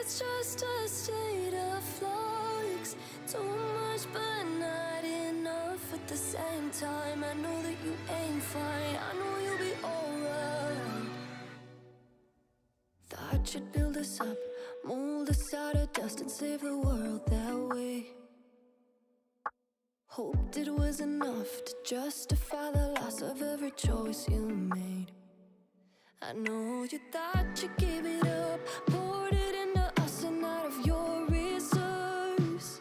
It's just a state of flux. Too much but not enough at the same time. I know that you ain't fine, I know you'll be alright. Thought you'd build us up, mold us out of dust and save the world that way. Hoped it was enough to justify the loss of every choice you made. I know you thought you gave it up, poured it into us and out of your reserves.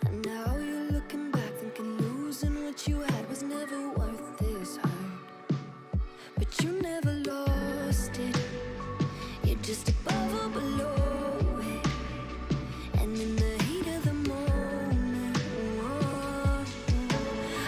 And now you're looking back thinking losing what you had was never worth this hurt. But you never lost it, you're just above or below it. And in the heat of the moment, whoa,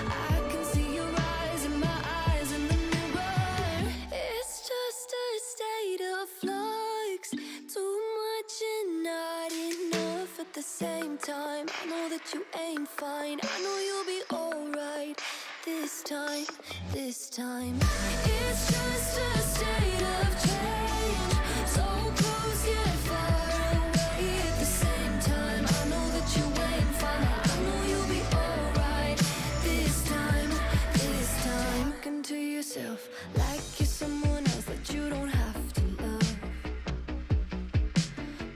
I can see your eyes in my eyes in the mirror. It's just a state of flux. Too much and not enough at the same time. I know that you ain't fine, I know you'll be alright this time, this time. It's just a state of change, so close yet far away at the same time. I know that you ain't fine, I know you'll be alright this time, this time. Looking to yourself like you're someone else that you don't have to love.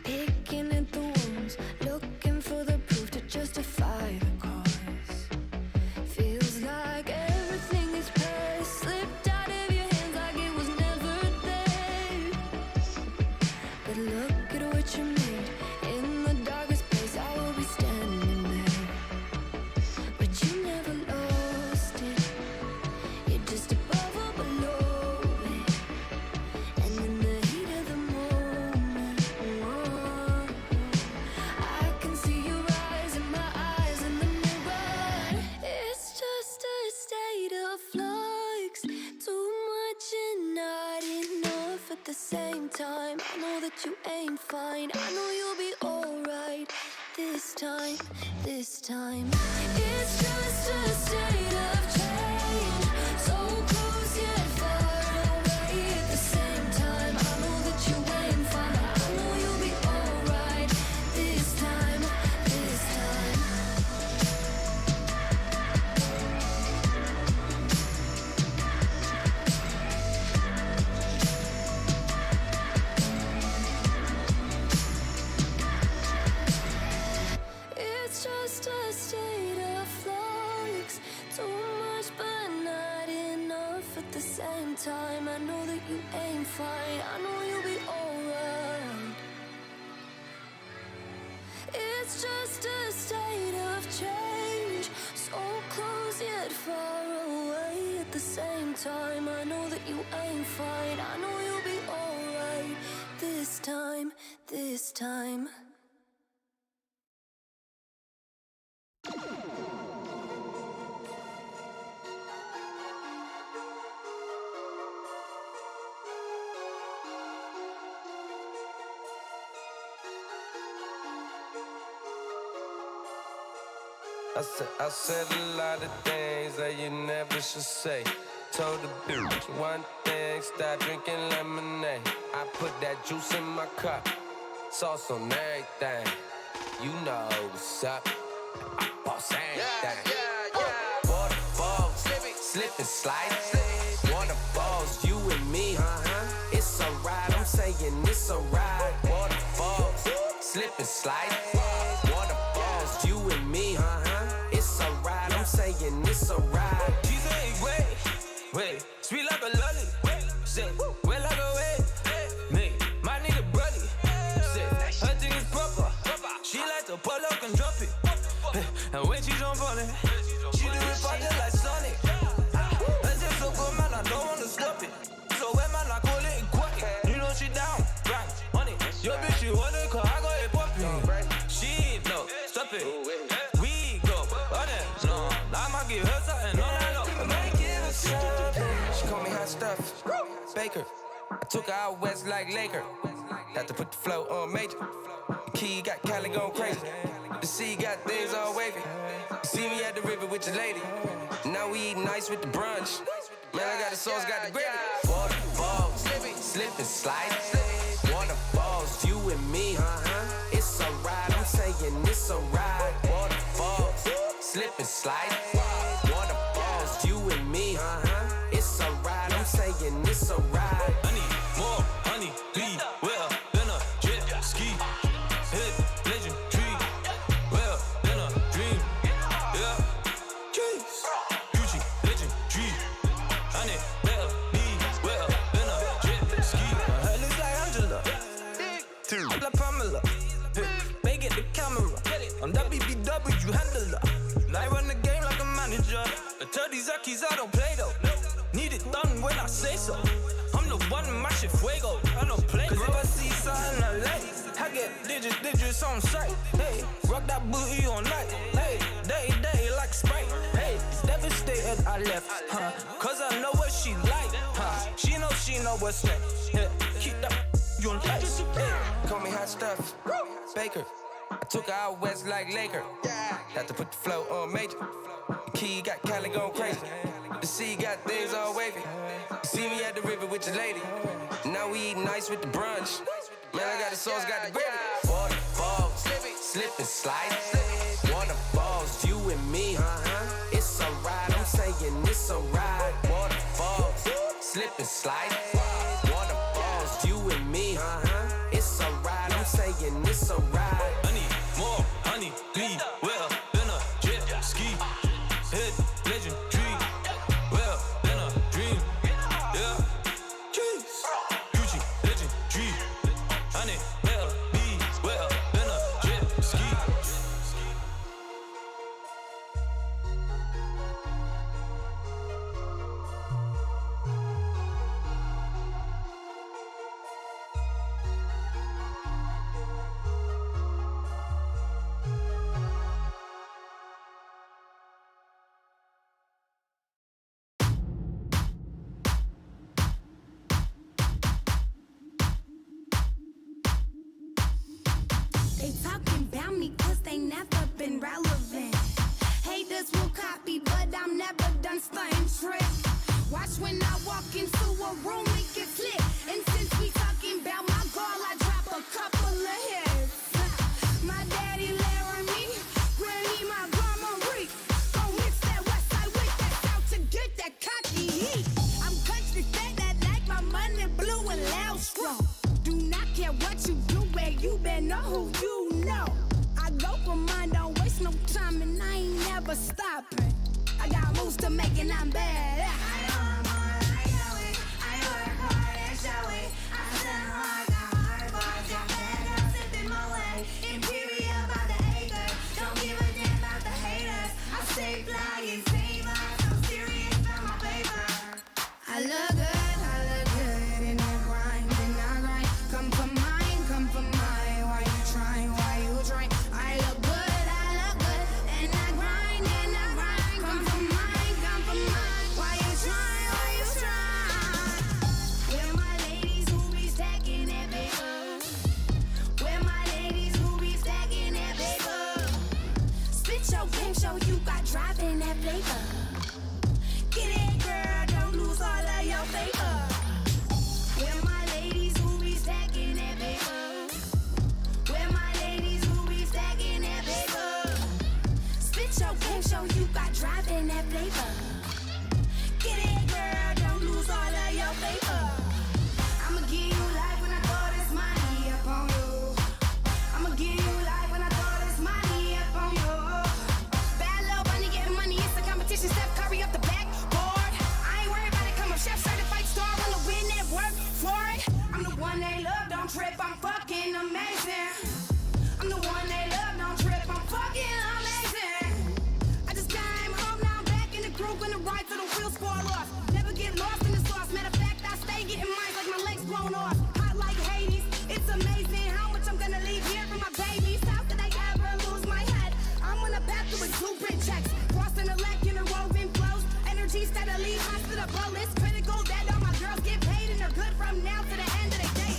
Picking at the wounds, looking for the proof to justify the cause. Feels like everything is past, slipped out of your hands like it was never there. But look at what you made, in the darkest place I will be standing there. But you never lost it, you're just above or below it. And in the heat of the moment, whoa, I can see your eyes in my eyes in the mirror. It's just a state of flux. Too much and not enough at the same time. I know that you ain't fine, I know you'll be alright this time, this time. It's just a state of change, so close yet far away at the same time. I know that you ain't fine, I know you'll be alright this time, this time. It's just a state of flux. Too much but not enough at the same time. I know that you ain't fine, I know you'll be alright. It's just a state of change, so close yet far away at the same time. I know that you ain't fine, I know you'll be alright this time, this time. I said a lot of things that you never should say. Told the bitch one thing, stop drinking lemonade. I put that juice in my cup, sauce on everything. You know what's up, I boss everything. Waterfalls, slip and slide. Waterfalls, you and me, it's a ride, I'm saying it's a ride. Waterfalls, slip and slide. Waterfalls, you and me, it's a ride, I'm saying it's a ride. She say, wait, sweet like a lolly. Say, wet like a wave. Me, my nigga brother. Say, her thing is proper. She like to pull up and drop it. And when she jump on it, she do it faster like Sonic. And just so good, man, I don't wanna stop it. So when man, I call it aquatic. You know she down, right, on it. Your bitch, she want it, cause I got it poppin'. She no, stop it. We go, on it, no. I might give her something, no, no, no. She call me hot stuff, Baker. I took her out west like Laker. Had to put the flow on major. The key got Cali going crazy. The sea got things all wavy. You see me at the river with your lady. Now we eating ice with the brunch. Man, I got the sauce, got the gravy. Waterfalls, slip and slide. Waterfalls, you and me, slip and slide. Waterfalls, you and me. It's a ride, I'm saying it's a ride. I need more honey, be well than a jet ski. Hit legendary, well than a dream. Yeah, jeez, Gucci legendary. I need better be well than a jet ski. My head looks like Angela, like Pamela. Make it the camera. I'm WBW handler. And I run the game like a manager. I tell these Akis I don't play though. Need it done when I say so. I'm the one mashing fuego. I don't play. Cause if I see something I like, I get digits on sight. Hey, rock that booty all night. Hey, day like Sprite. Hey, it's devastated I left, huh? Cause I know what she like, huh? She know what's next. Yeah, keep that on ice. Hey, Call me hot stuff, Baker. I took her out west like Laker. Had to put the flow on major. The key got Cali going crazy. The sea got things all wavy. You see me at the river with your lady. Now we eating ice with the brunch. Man, I got the sauce, got the gravy. Waterfalls, slip and slide. Waterfalls, you and me. It's a ride, I'm saying it's a ride. Waterfalls, slip and slide. Waterfalls, you and me. It's a ride, I'm saying it's a ride. I need more honey, be well than a jet ski. Hit legendary, well than a dream. Yeah, jeez, Gucci legendary. I need better be well than a jet ski. They talking about me cause they never been relevant. Haters will copy, but I'm never done stunting trick. Watch when I walk into a room, it gets lit. And since we talking about my girl, I drop a couple of hits. My daddy Laramie, granny my grandma Reek. Go mix that west side with that south to get that cocky heat. I'm country fat that like my money blue and loud strong. Do not care what you do, where you been or who you know. I go for mine, don't waste no time, and I ain't never stopping. I got moves to make and I'm bad. I know I know it. I work hard and show it. I sell hard, got hard bars, got bad girls sipping my way. Imperial by the acre, don't give a damn about the haters. I stay fly and famous, I'm serious on my paper. I look good in that grind, and I grind. Come for mine, why you trying, I look good, and I grind, come for mine, why you trying, Where my ladies who be stacking that paper, where my ladies who be stacking that paper, spit your game, show you got drive in that flavor, get it girl, don't lose all of your paper. Where my ladies who be stacking that paper, where my ladies who be stacking that paper, spit your game, show you got drive in that flavor, get it girl, don't lose all of your paper. I'ma give you life when I throw this money up on you. I'ma give you life when I throw this money up on you. Bad little bunny getting money, it's a competition. Steph Curry up the backboard. I ain't worried about it, come up chef, certified star, wanna win that work for it. I'm the one they love, don't trip, I'm fucking amazing. I'm the one they love, don't trip, I'm fucking amazing. I just came home, now I'm back in the groove, gonna ride till the wheels fall off. Never get lost in the sauce, matter of fact, I stay getting mine like my legs blown off. Hot like Hades, it's amazing how much I'm gonna leave here for my babies. How could I ever lose my head? I'm on a path to blueprint checks, crossing the leg in the roving flows. Energy steadily hot to the bullets, critical that all my girls get paid and they're good from now to the end of the day.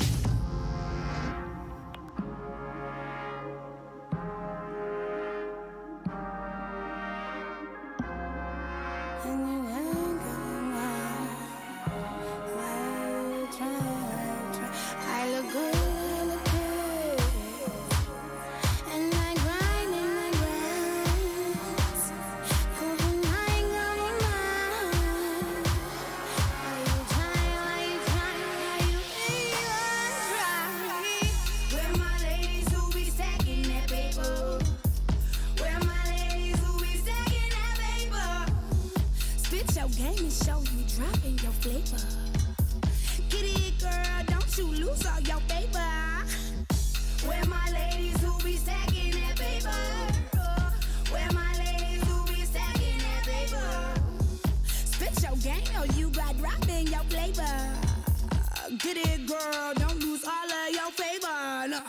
with it, girl. Don't lose all of your favor. No.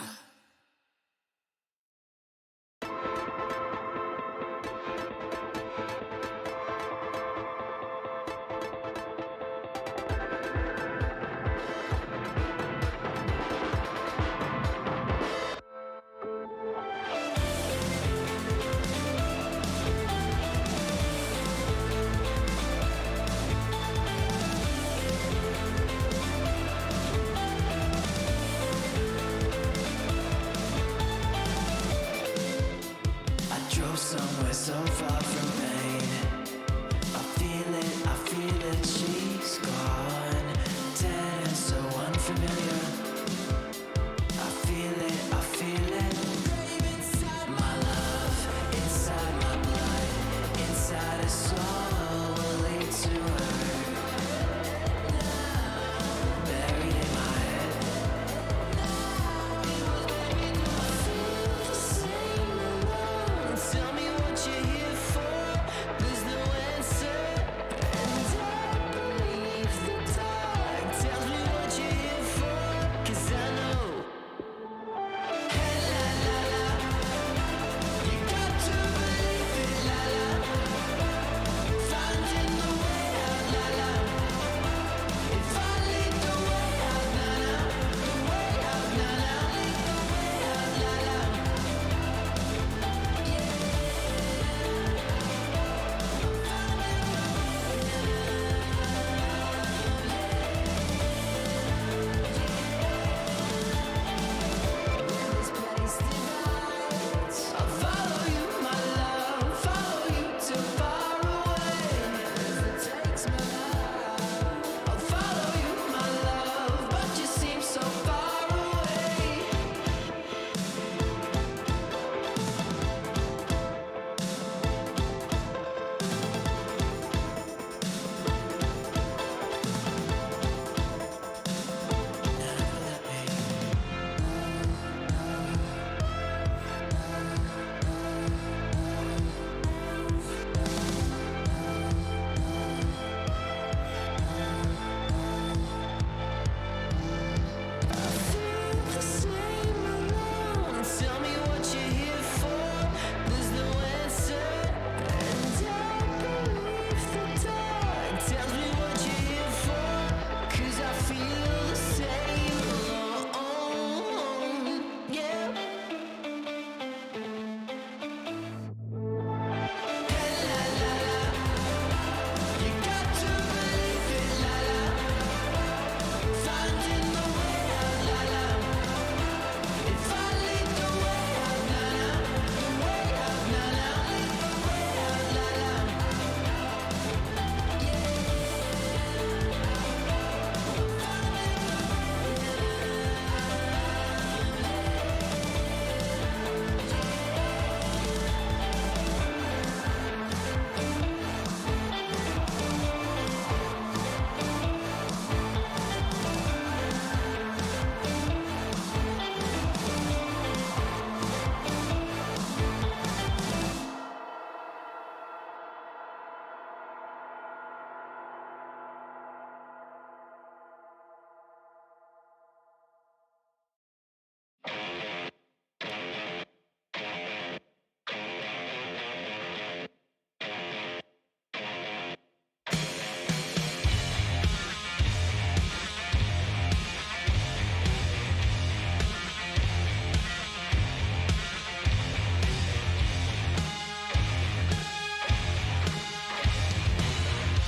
Somewhere so far from pain, I feel it, she's gone, dead and so unfamiliar. I feel it, my love, inside my blood, inside a soul will lead to her, buried in my head. Tell me what you're here for, there's no answer, and I believe the dark tells me what you're here for, 'cause I know. Hey la la la, you got to believe it, la la, finding the way out, la la, if I lead the way out, na na, the way out, na na, lead the way out, la la. I'll follow you, my love, follow you too far away. I'll follow you, my love, but you seem so far away. Tell me what you're here for, there's no answer, and I believe the dark tells me what you're here for, 'cause I feel the same, yeah. Hey la la la, you got to believe it, la la, finding the way out, la la, if I lead the way out, na na, the way out, na na, lead the way out, la la.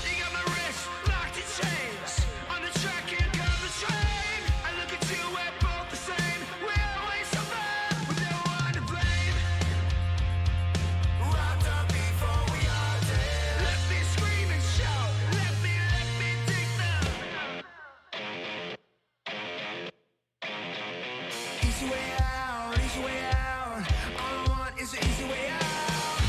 You got my wrist locked in chains, on the track here comes the train. I look at you, we're both the same. We always suffer with no one to blame. Wrapped up before we are dead. Let me scream and shout. Let me dig them. Easy way out, easy way out. All I want is an easy way out.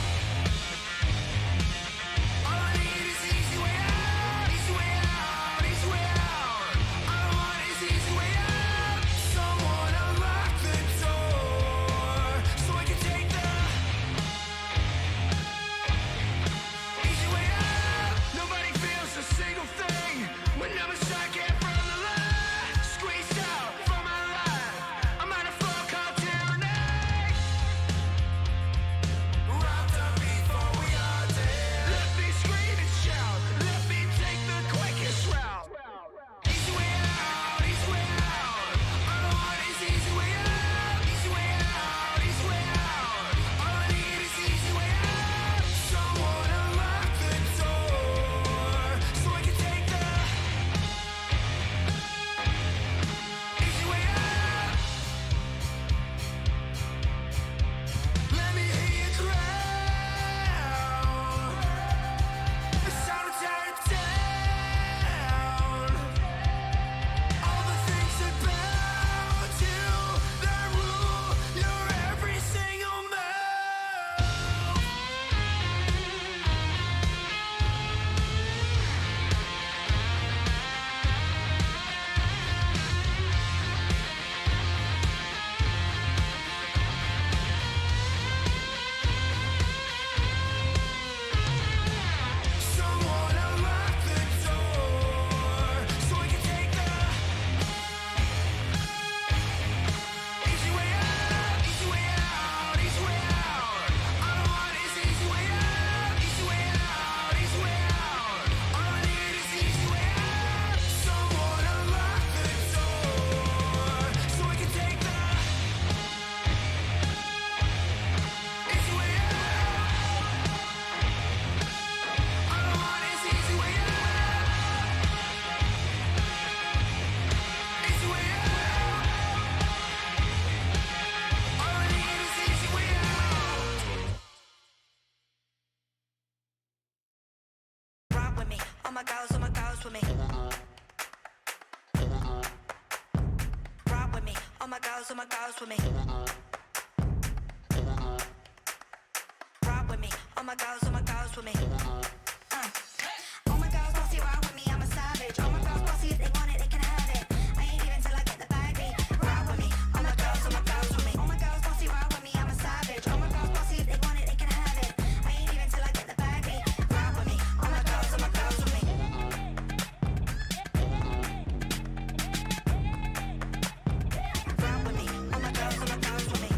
All I need is easy way out, easy way out, easy way out. All I want is easy way out. Someone unlock the door so I can take the easy way out. Nobody feels a single thing when I'm a second from the line. my girls with me. Rock with me, all my girls with me. Rock with me, all my girls with me. All my girls bossy, rock with me, I'm a savage. All my girls bossy, if they want it, they can have it. I ain't even till I get the bag, babe. Rock with me, all my girls with me. All my girls bossy, rock with me, I'm a savage. All my girls bossy, if they want it, they can have it. I ain't even till I get the bag, babe. Rock with me, all my girls with me. Rock with me, all my girls with me.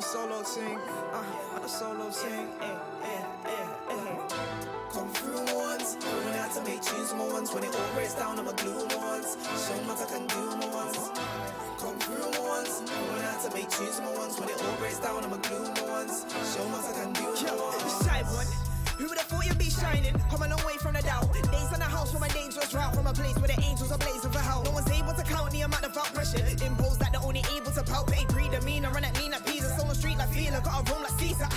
solo thing, a solo thing. Come through once, learn how to make tunes more once. When it all breaks down, I'ma glue more once. Show 'em what I can do more once. Come through once, learn how to make tunes more once. When it all breaks down, I'ma glue more once. Show 'em what I can do more once. Shy one. Who would have thought you'd be shining? Come a long way from the doubt. Days on the house from a dangerous route. From a place where the angels are blazing for hell. No one's able to count the amount of out pressure imposed that they're only able to palpate. Pre-demeanor, run at lean at Pisa. So on the street like Fila, gotta roam like Caesar.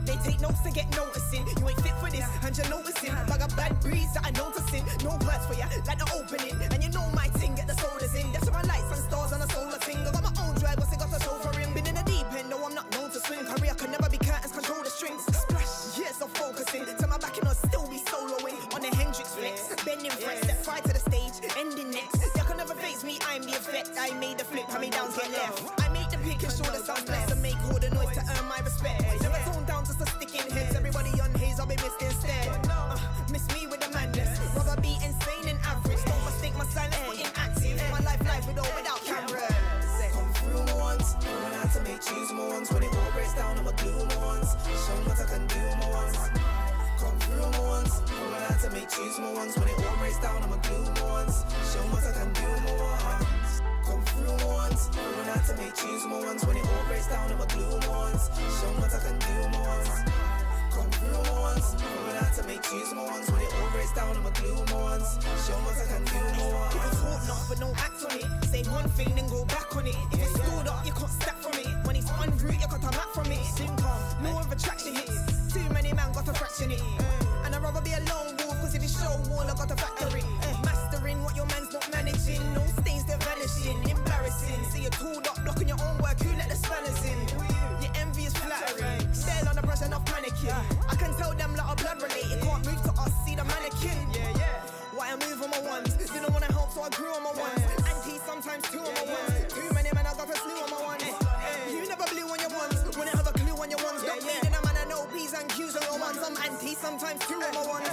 They take notes to get noticing. You ain't fit for this, and you're noticing. Bag a bad breeze that I'm noticing. No words for ya, like the opening. And you know my thing, get the sodas in. That's my lights and stars on a solar thing. I got my own drive, what's it got to show for him? Been in the deep end, no, I'm not known to swing. Career can never be curtains, control the strings. Splash, years of focusing. To my back and I'll still be soloing. On the Hendrix flex, bending fresh, step right to the stage, ending next. They can never face me, I'm the effect. I made the flip, how me downs get left. I make the pick and show the sound blessed. And make all the noise to earn my respect. Never tone down just to stick in heads. Everybody on haze, I'll be missed instead. Miss me with the madness. Rather be insane and average. Don't mistake my silence for inactive. My life with or without cameras. Come through once, learn how to make tunes more once. When it all breaks down, I'ma glue more once. Show 'em what I can do more once. Come through once, learn how to make tunes more once. When it all breaks down, I'ma glue more once. Show 'em what I can do more once. Come through once, learn how to make tunes more once. When it all breaks down, I'ma glue more once. Show 'em what I can do more once. Come through once, learn how to make tunes more once. When it all breaks down, I'ma glue more once. Show 'em what I can do more. People talk not, but no act on it. Say one thing, then go back on it. If it's stored up, you can't stack from it. When it's en route, you got a map from it. Income, no other traction hits. Too many man got a fraction it. And I'd rather be a lone wolf, cause if it's show wall, I got a factory. Mastering what your man's not managing. No stains, they're vanishing. Embarrassing. See you tooled up, blocking your own work. Who let the spanners in? Your envy is flattering. Still under pressure, enough panicking. I can tell them like a blood related. Can't move to us, see the mannequin. Why I move on my ones? Didn't wanna help, so I grew on my ones. Anti sometimes two on my ones. Too many men, I got a slew on my ones. You never blew on your ones. Wouldn't have a clue on your ones. Don't need in a man, I know P's and Q's on your ones. I'm anti sometimes two on my ones.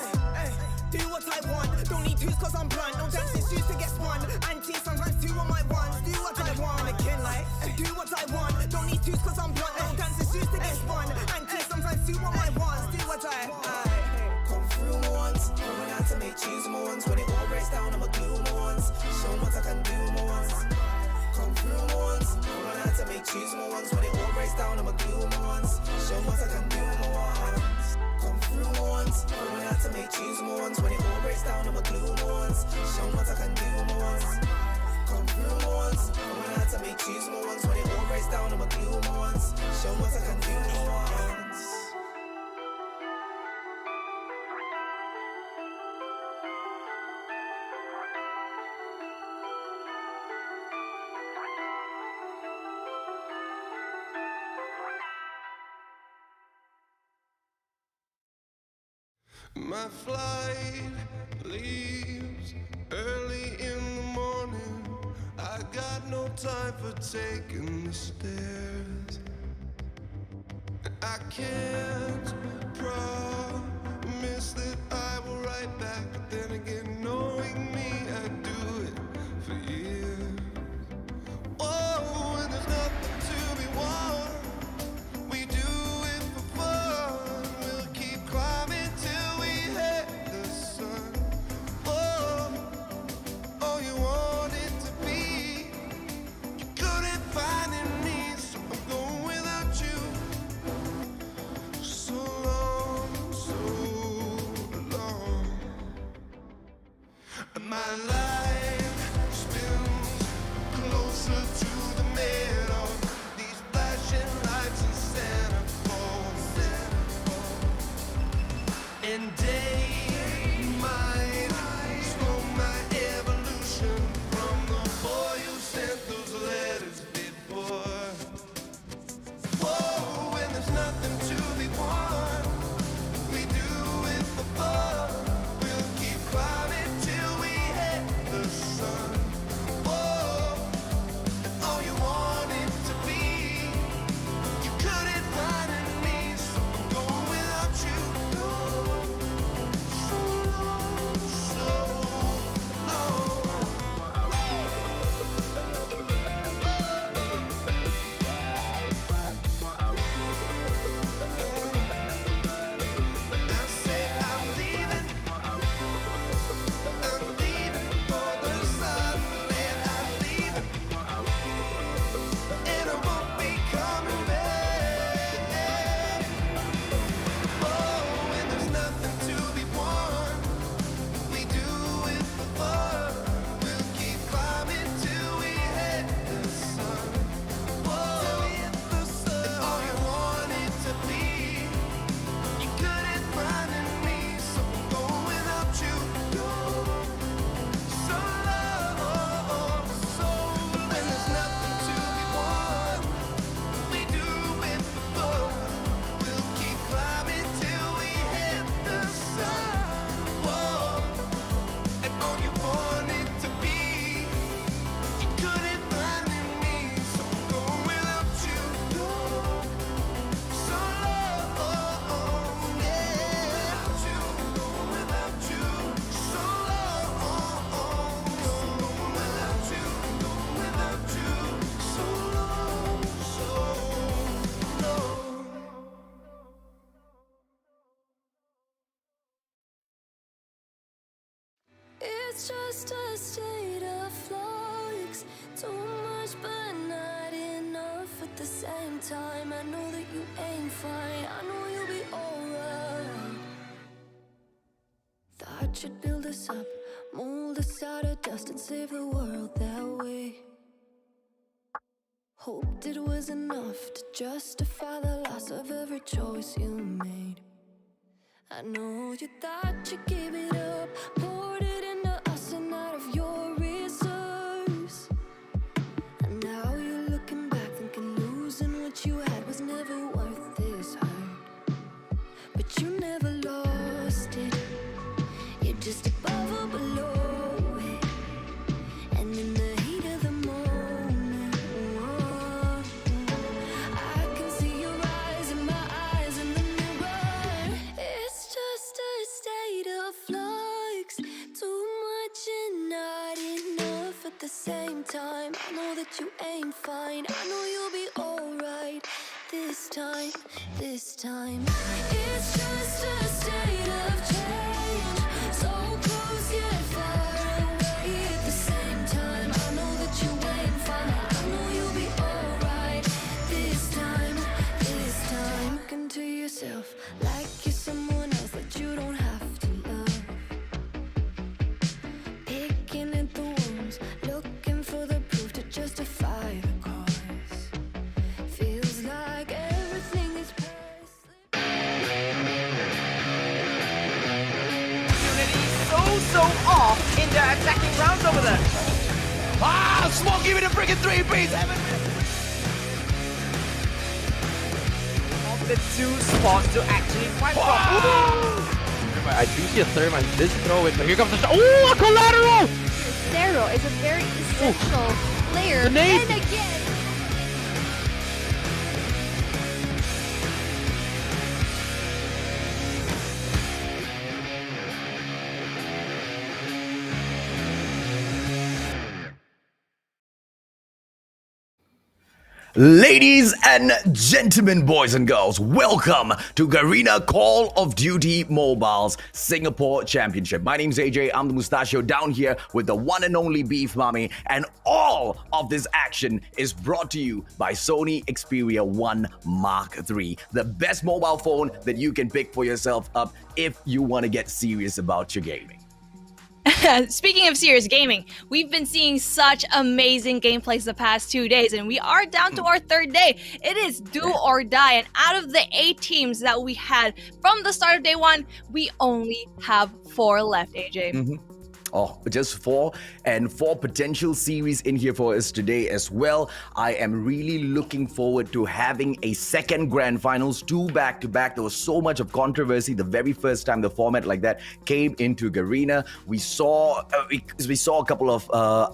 Do what I want, don't need twos cause I'm blunt. No dancing shoes to get spun. Anti sometimes two on my ones. Do what I want, again like. Do what I want, don't need twos cause I'm blunt. No dancing shoes to get spun. Anti sometimes two on my ones. Do what I want. Come through once, learn how to make tunes more once. When it all breaks down, I'ma glue more once. Show 'em what I can do more once. Come through once, learn how to make tunes more once. When it all breaks down, I'ma glue more once. Show 'em what I can do more once. Come through once, learn how to make tunes more once. When it all breaks down, I'ma glue more once. Show 'em what I can do more once. Come through once, learn how to make tunes more once. When it all breaks down, I'ma glue more once. Show 'em what I can do more once. My flight leaves early in the morning. I got no time for taking the stairs. I can't promise that I will write back, but then again, knowing me, I'd do it for years. Oh, and there's nothing to be won. We do it for fun. We'll keep climbing till we hit the sun. Oh, oh, you want it to be. You couldn't find in me, so I'm going without you. So long. It's just a state of flux. Too much but not enough at the same time. I know that you ain't fine, I know you'll be alright. Thought you'd build us up, mold us out of dust and save the world that way. Hoped it was enough to justify the loss of every choice you made. I know you thought you gave it up, poured it into us and out of your reserves. And now you're looking back thinking losing what you had was never worth this hurt. But you never lost it, you're just above or below it. And in the heat of the moment, whoa, I can see your eyes in my eyes in the mirror. It's just a state of flux. Too much and not enough at the same time. I know that you ain't fine, I know you'll be alright this time, this time. It's just a state of change. So close yet far away at the same time. I know that you ain't fine, I know you'll be alright this time, this time. Look into yourself like you're someone else that you don't have to love. Picking at the wounds, looking for the proof to justify the cause. Feels like everything is perfect. So off in the attacking rounds over there. Ah, Smoke, give me the freaking 3 piece. Of the 2 spots to actually fight from. I do see a third man. This throw it, but here comes the shot. Oh, a collateral! Zero is a very essential player. The nade. And again, Ladies and gentlemen, boys and girls, welcome to Garena Call of Duty Mobile's Singapore Championship. My name's AJ, I'm the Mustachio down here with the one and only Beef Mommy, and all of this action is brought to you by Sony Xperia 1 Mark III, the best mobile phone that you can pick for yourself up if you want to get serious about your gaming. Speaking of serious gaming, we've been seeing such amazing gameplays the past 2 days, and we are down to our third day. It is do or die, and out of the 8 teams that we had from the start of day 1, we only have 4 left, AJ. Oh, just 4, and 4 potential series in here for us today as well. I am really looking forward to having a second grand finals, 2 back-to-back. There was so much of controversy the very first time the format like that came into Garena. We saw a couple of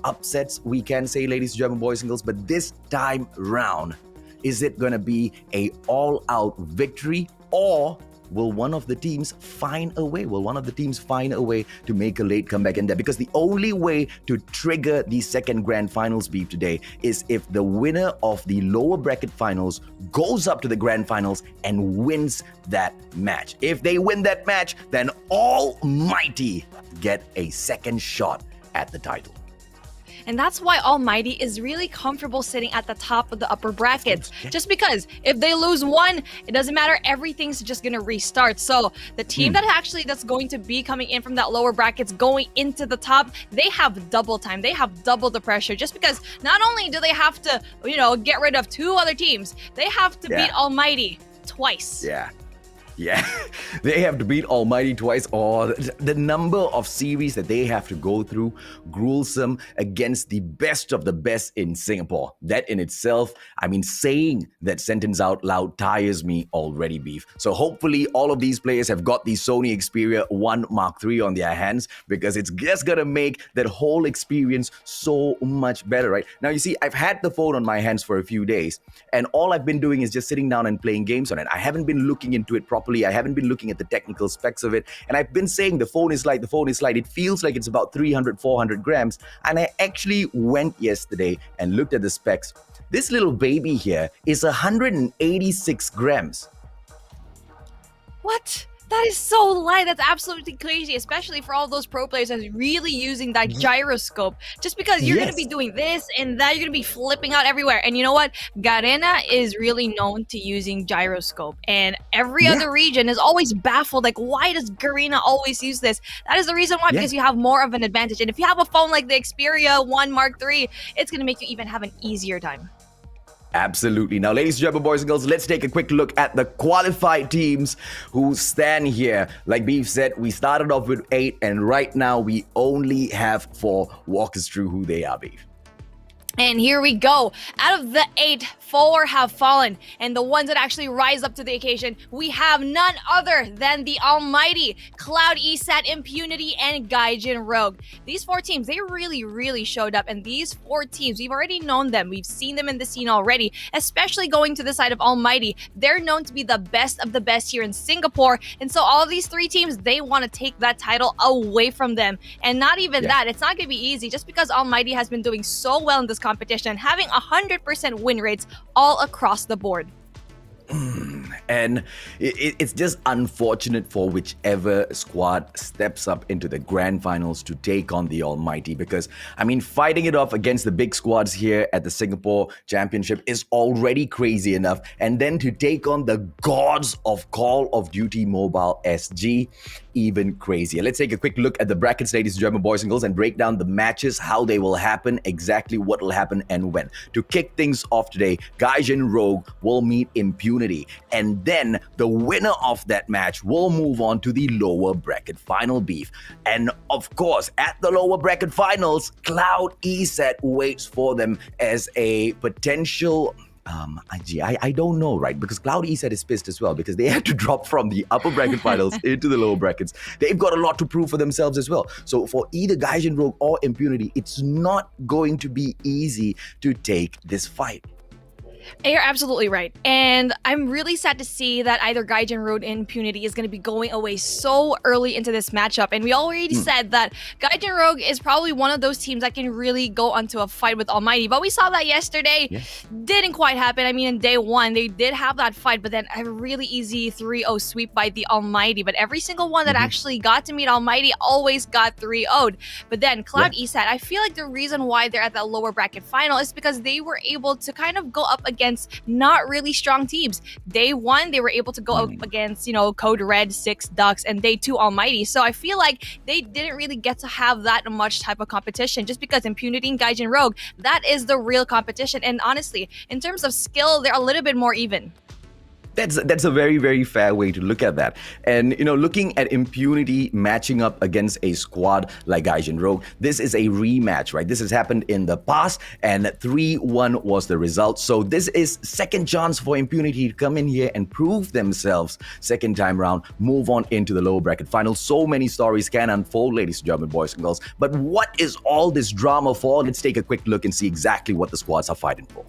upsets, we can say, ladies and gentlemen, boys and girls, but this time round, is it going to be a all-out victory, or will one of the teams find a way? Will one of the teams find a way to make a late comeback in there? Because the only way to trigger the second grand finals beef today is if the winner of the lower bracket finals goes up to the grand finals and wins that match. If they win that match, then Almighty get a second shot at the title. And that's why Almighty is really comfortable sitting at the top of the upper brackets. Just because if they lose one, it doesn't matter. Everything's just going to restart. So the team that's going to be coming in from that lower brackets going into the top, they have double time. They have double the pressure. Just because not only do they have to, get rid of 2 other teams, they have to beat Almighty twice. Yeah, they have to beat Almighty twice, or the number of series that they have to go through, gruesome against the best of the best in Singapore. That in itself, saying that sentence out loud tires me already, Beef. So hopefully all of these players have got the Sony Xperia 1 Mark III on their hands, because it's just gonna make that whole experience so much better, right? Now, you see, I've had the phone on my hands for a few days, and all I've been doing is just sitting down and playing games on it. I haven't been looking into it properly. I haven't been looking at the technical specs of it. And I've been saying the phone is light. It feels like it's about 300, 400 grams. And I actually went yesterday and looked at the specs. This little baby here is 186 grams. What? That is so light. That's absolutely crazy, especially for all those pro players that's really using that gyroscope. Just because you're going to be doing this and that, you're going to be flipping out everywhere. And you know what? Garena is really known to using gyroscope. And every other region is always baffled. Like, why does Garena always use this? That is the reason why, because you have more of an advantage. And if you have a phone like the Xperia 1 Mark III, it's going to make you even have an easier time. Absolutely. Now, ladies and gentlemen, boys and girls, let's take a quick look at the qualified teams who stand here. Like Beef said, we started off with 8, and right now we only have 4. Walk us through who they are, Beef. And here we go. Out of the 8, 4 have fallen. And the ones that actually rise up to the occasion, we have none other than the almighty Cloud, Esat, Impunity, and Gaijin Rogue. These 4 teams, they really showed up. And these 4 teams, we've already known them. We've seen them in the scene already, especially going to the side of Almighty. They're known to be the best of the best here in Singapore. And so all of these 3 teams, they want to take that title away from them. And not even that, it's not going to be easy just because Almighty has been doing so well in this competition, having 100% win rates all across the board. And it's just unfortunate for whichever squad steps up into the grand finals to take on the Almighty, because I mean, fighting it off against the big squads here at the Singapore Championship is already crazy enough, and then to take on the gods of Call of Duty Mobile SG, even crazier. Let's take a quick look at the brackets, ladies and gentlemen, boys and girls, and break down the matches, how they will happen, exactly what will happen and when. To kick things off today, Gaijin Rogue will meet Impunity, and then the winner of that match will move on to the lower bracket final, Beef. And of course, at the lower bracket finals, Cloud Esat waits for them as a potential... I don't know, right? Because Cloud Esat is pissed as well because they had to drop from the upper bracket finals into the lower brackets. They've got a lot to prove for themselves as well. So for either Gaijin Rogue or Impunity, it's not going to be easy to take this fight. You're absolutely right. And I'm really sad to see that either Gaijin Road and Impunity is going to be going away so early into this matchup. And we already said that Gaijin Rogue is probably one of those teams that can really go onto a fight with Almighty. But we saw that yesterday. Didn't quite happen. I mean, in day one, they did have that fight, but then a really easy 3-0 sweep by the Almighty. But every single one that actually got to meet Almighty always got 3-0'd. But then Cloud Esat, I feel like the reason why they're at that lower bracket final is because they were able to kind of go up against not really strong teams. Day one, they were able to go up against, you know, Code Red, 6 Ducks, and day two, Almighty. So I feel like they didn't really get to have that much type of competition just because Impunity and Gaijin Rogue, that is the real competition. And honestly, in terms of skill, they're a little bit more even. That's a very, very fair way to look at that. And, you know, looking at Impunity matching up against a squad like Gaijin Rogue, this is a rematch, right? This has happened in the past, and 3-1 was the result. So this is second chance for Impunity to come in here and prove themselves second time round, move on into the lower bracket final. So many stories can unfold, ladies and gentlemen, boys and girls. But what is all this drama for? Let's take a quick look and see exactly what the squads are fighting for.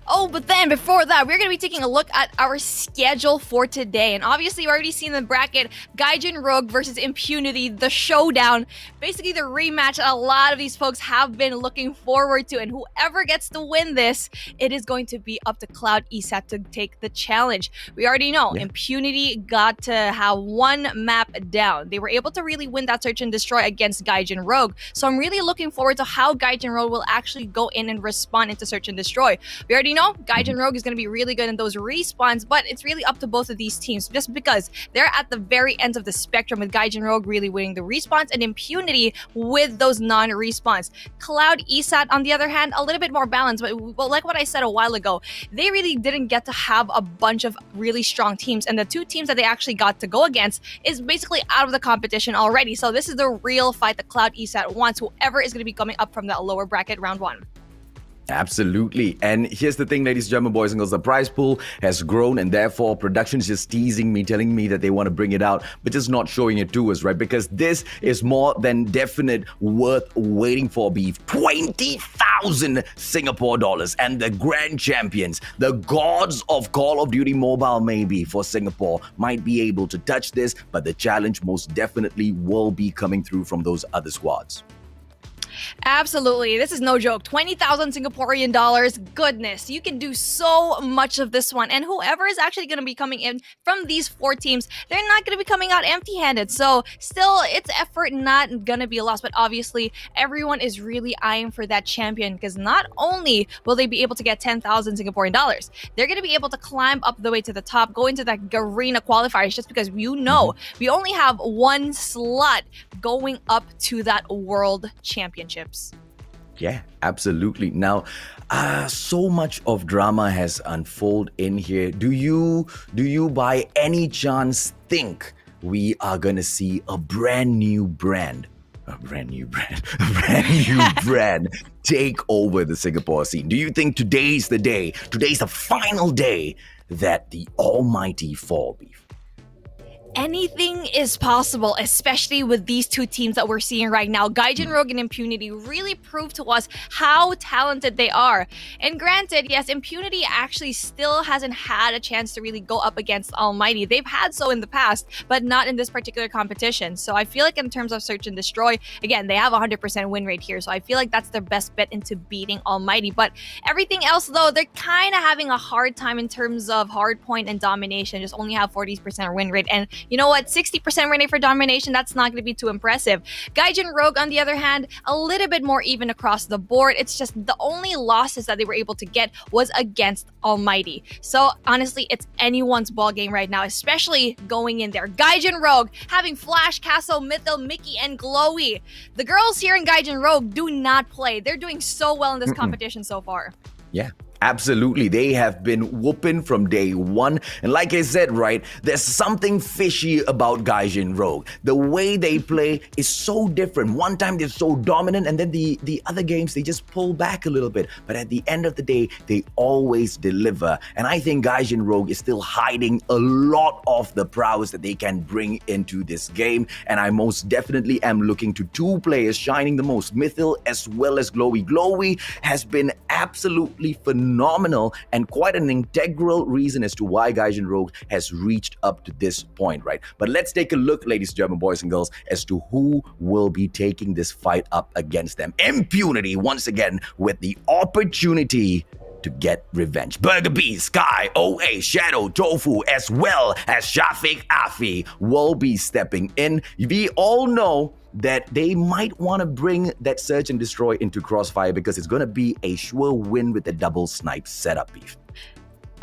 Oh, but then before that, we're going to be taking a look at our schedule for today. And obviously, you've already seen the bracket, Gaijin Rogue versus Impunity, the showdown. Basically, the rematch that a lot of these folks have been looking forward to. And whoever gets to win this, it is going to be up to Cloud Esat to take the challenge. We already know Impunity got to have one map down. They were able to really win that search and destroy against Gaijin Rogue. So I'm really looking forward to how Gaijin Rogue will actually go in and respond into search and destroy. We already know Gaijin Rogue is going to be really good in those respawns, but it's really up to both of these teams just because they're at the very ends of the spectrum, with Gaijin Rogue really winning the respawns and Impunity with those non-respawns. Cloud Esat, on the other hand, a little bit more balanced, but like what I said a while ago, they really didn't get to have a bunch of really strong teams, and the two teams that they actually got to go against is basically out of the competition already. So this is the real fight that Cloud Esat wants, whoever is going to be coming up from that lower bracket round one. Absolutely. And here's the thing, ladies and gentlemen, boys and girls, the prize pool has grown, and therefore production is just teasing me, telling me that they want to bring it out, but just not showing it to us, right? Because this is more than definite worth waiting for, Beef. 20,000 Singapore dollars, and the grand champions, the gods of Call of Duty Mobile maybe for Singapore, might be able to touch this, but the challenge most definitely will be coming through from those other squads. Absolutely. This is no joke. 20,000 Singaporean dollars. Goodness, you can do so much of this one. And whoever is actually going to be coming in from these 4 teams, they're not going to be coming out empty-handed. So still, it's effort not going to be lost. But obviously, everyone is really eyeing for that champion because not only will they be able to get 10,000 Singaporean dollars, they're going to be able to climb up the way to the top, go into that arena qualifiers just because we only have one slot going up to that World Championships. Yeah, absolutely. Now, so much of drama has unfolded in here. Do you by any chance think we are gonna see a brand new brand take over the Singapore scene? Do you think today's the day? Today's the final day that the almighty fall, Beef? Anything is possible, especially with these 2 teams that we're seeing right now. Gaijin Rogue and Impunity really prove to us how talented they are. And granted, yes, Impunity actually still hasn't had a chance to really go up against Almighty. They've had so in the past, but not in this particular competition. So I feel like in terms of search and destroy, again, they have a 100% win rate here. So I feel like that's their best bet into beating Almighty. But everything else, though, they're kind of having a hard time in terms of Hardpoint and Domination. Just only have 40% win rate. And you know what? 60% win rate for Domination, that's not going to be too impressive. Gaijin Rogue, on the other hand, a little bit more even across the board. It's just the only losses that they were able to get was against Almighty. So honestly, it's anyone's ball game right now, especially going in there. Gaijin Rogue having Flash, Castle, Mythil, Mickey, and Glowy. The girls here in Gaijin Rogue do not play. They're doing so well in this competition so far. Yeah. Absolutely. They have been whooping from day one. And like I said, right, there's something fishy about Gaijin Rogue. The way they play is so different. One time they're so dominant, and then the other games, they just pull back a little bit. But at the end of the day, they always deliver. And I think Gaijin Rogue is still hiding a lot of the prowess that they can bring into this game. And I most definitely am looking to 2 players shining the most, Mythil as well as Glowy. Glowy has been absolutely phenomenal and quite an integral reason as to why Gaijin Rogue has reached up to this point, right? But let's take a look, ladies and gentlemen, boys and girls, as to who will be taking this fight up against them. Impunity, once again, with the opportunity to get revenge. Burger B, Sky, OA, Shadow, Tofu, as well as Shafiq Afi will be stepping in. We all know that they might want to bring that search and destroy into Crossfire because it's going to be a sure win with the double snipe setup, Beef.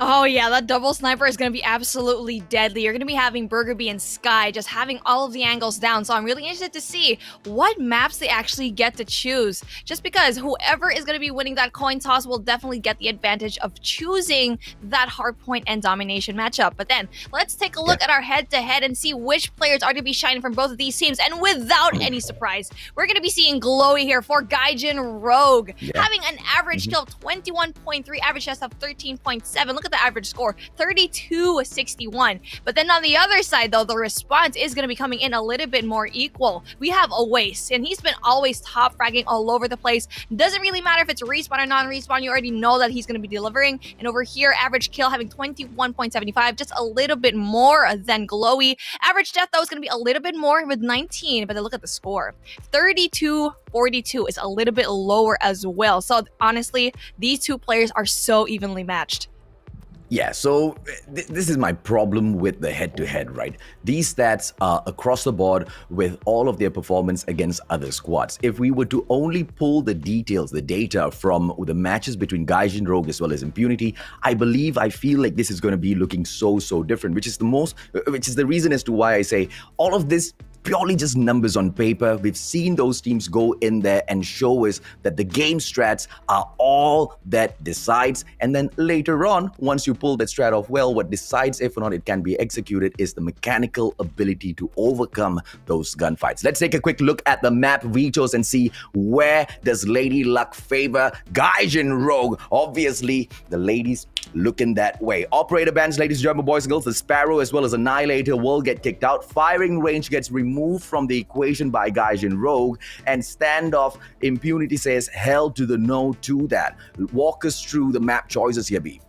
Oh yeah, that double sniper is going to be absolutely deadly. You're going to be having Burger Bee and Sky just having all of the angles down. So I'm really interested to see what maps they actually get to choose. Just because whoever is going to be winning that coin toss will definitely get the advantage of choosing that Hardpoint and Domination matchup. But then let's take a look at our head-to-head and see which players are to be shining from both of these teams. And without any surprise, we're going to be seeing Glowy here for Gaijin Rogue. Having an average kill of 21.3, average chest of 13.7. Look at the average score, 32-61. But then on the other side, though, the response is going to be coming in a little bit more equal. We have Awais, and he's been always top fragging all over the place. Doesn't really matter if it's respawn or non-respawn, you already know that he's going to be delivering. And over here, average kill having 21.75, just a little bit more than Glowy. Average death, though, is going to be a little bit more with 19, but then look at the score. 32-42 is a little bit lower as well. So honestly, these 2 players are so evenly matched. Yeah, so this is my problem with the head-to-head, right? These stats are across the board with all of their performance against other squads. If we were to only pull the details, the data from the matches between Gaijin Rogue as well as Impunity, I feel like this is going to be looking so different, which is the reason as to why I say all of this purely just numbers on paper. We've seen those teams go in there and show us that the game strats are all that decides. And then later on, once you pull that strat off well, what decides if or not it can be executed is the mechanical ability to overcome those gunfights. Let's take a quick look at the map we chose and see where does Lady Luck favor Gaijin Rogue. Obviously, the ladies looking that way. Operator bans, ladies and gentlemen, boys and girls, the Sparrow as well as Annihilator will get kicked out. Firing range gets removed from the equation by Gaijin Rogue, and standoff, Impunity says hell to the no to that. Walk us through the map choices here, Beef.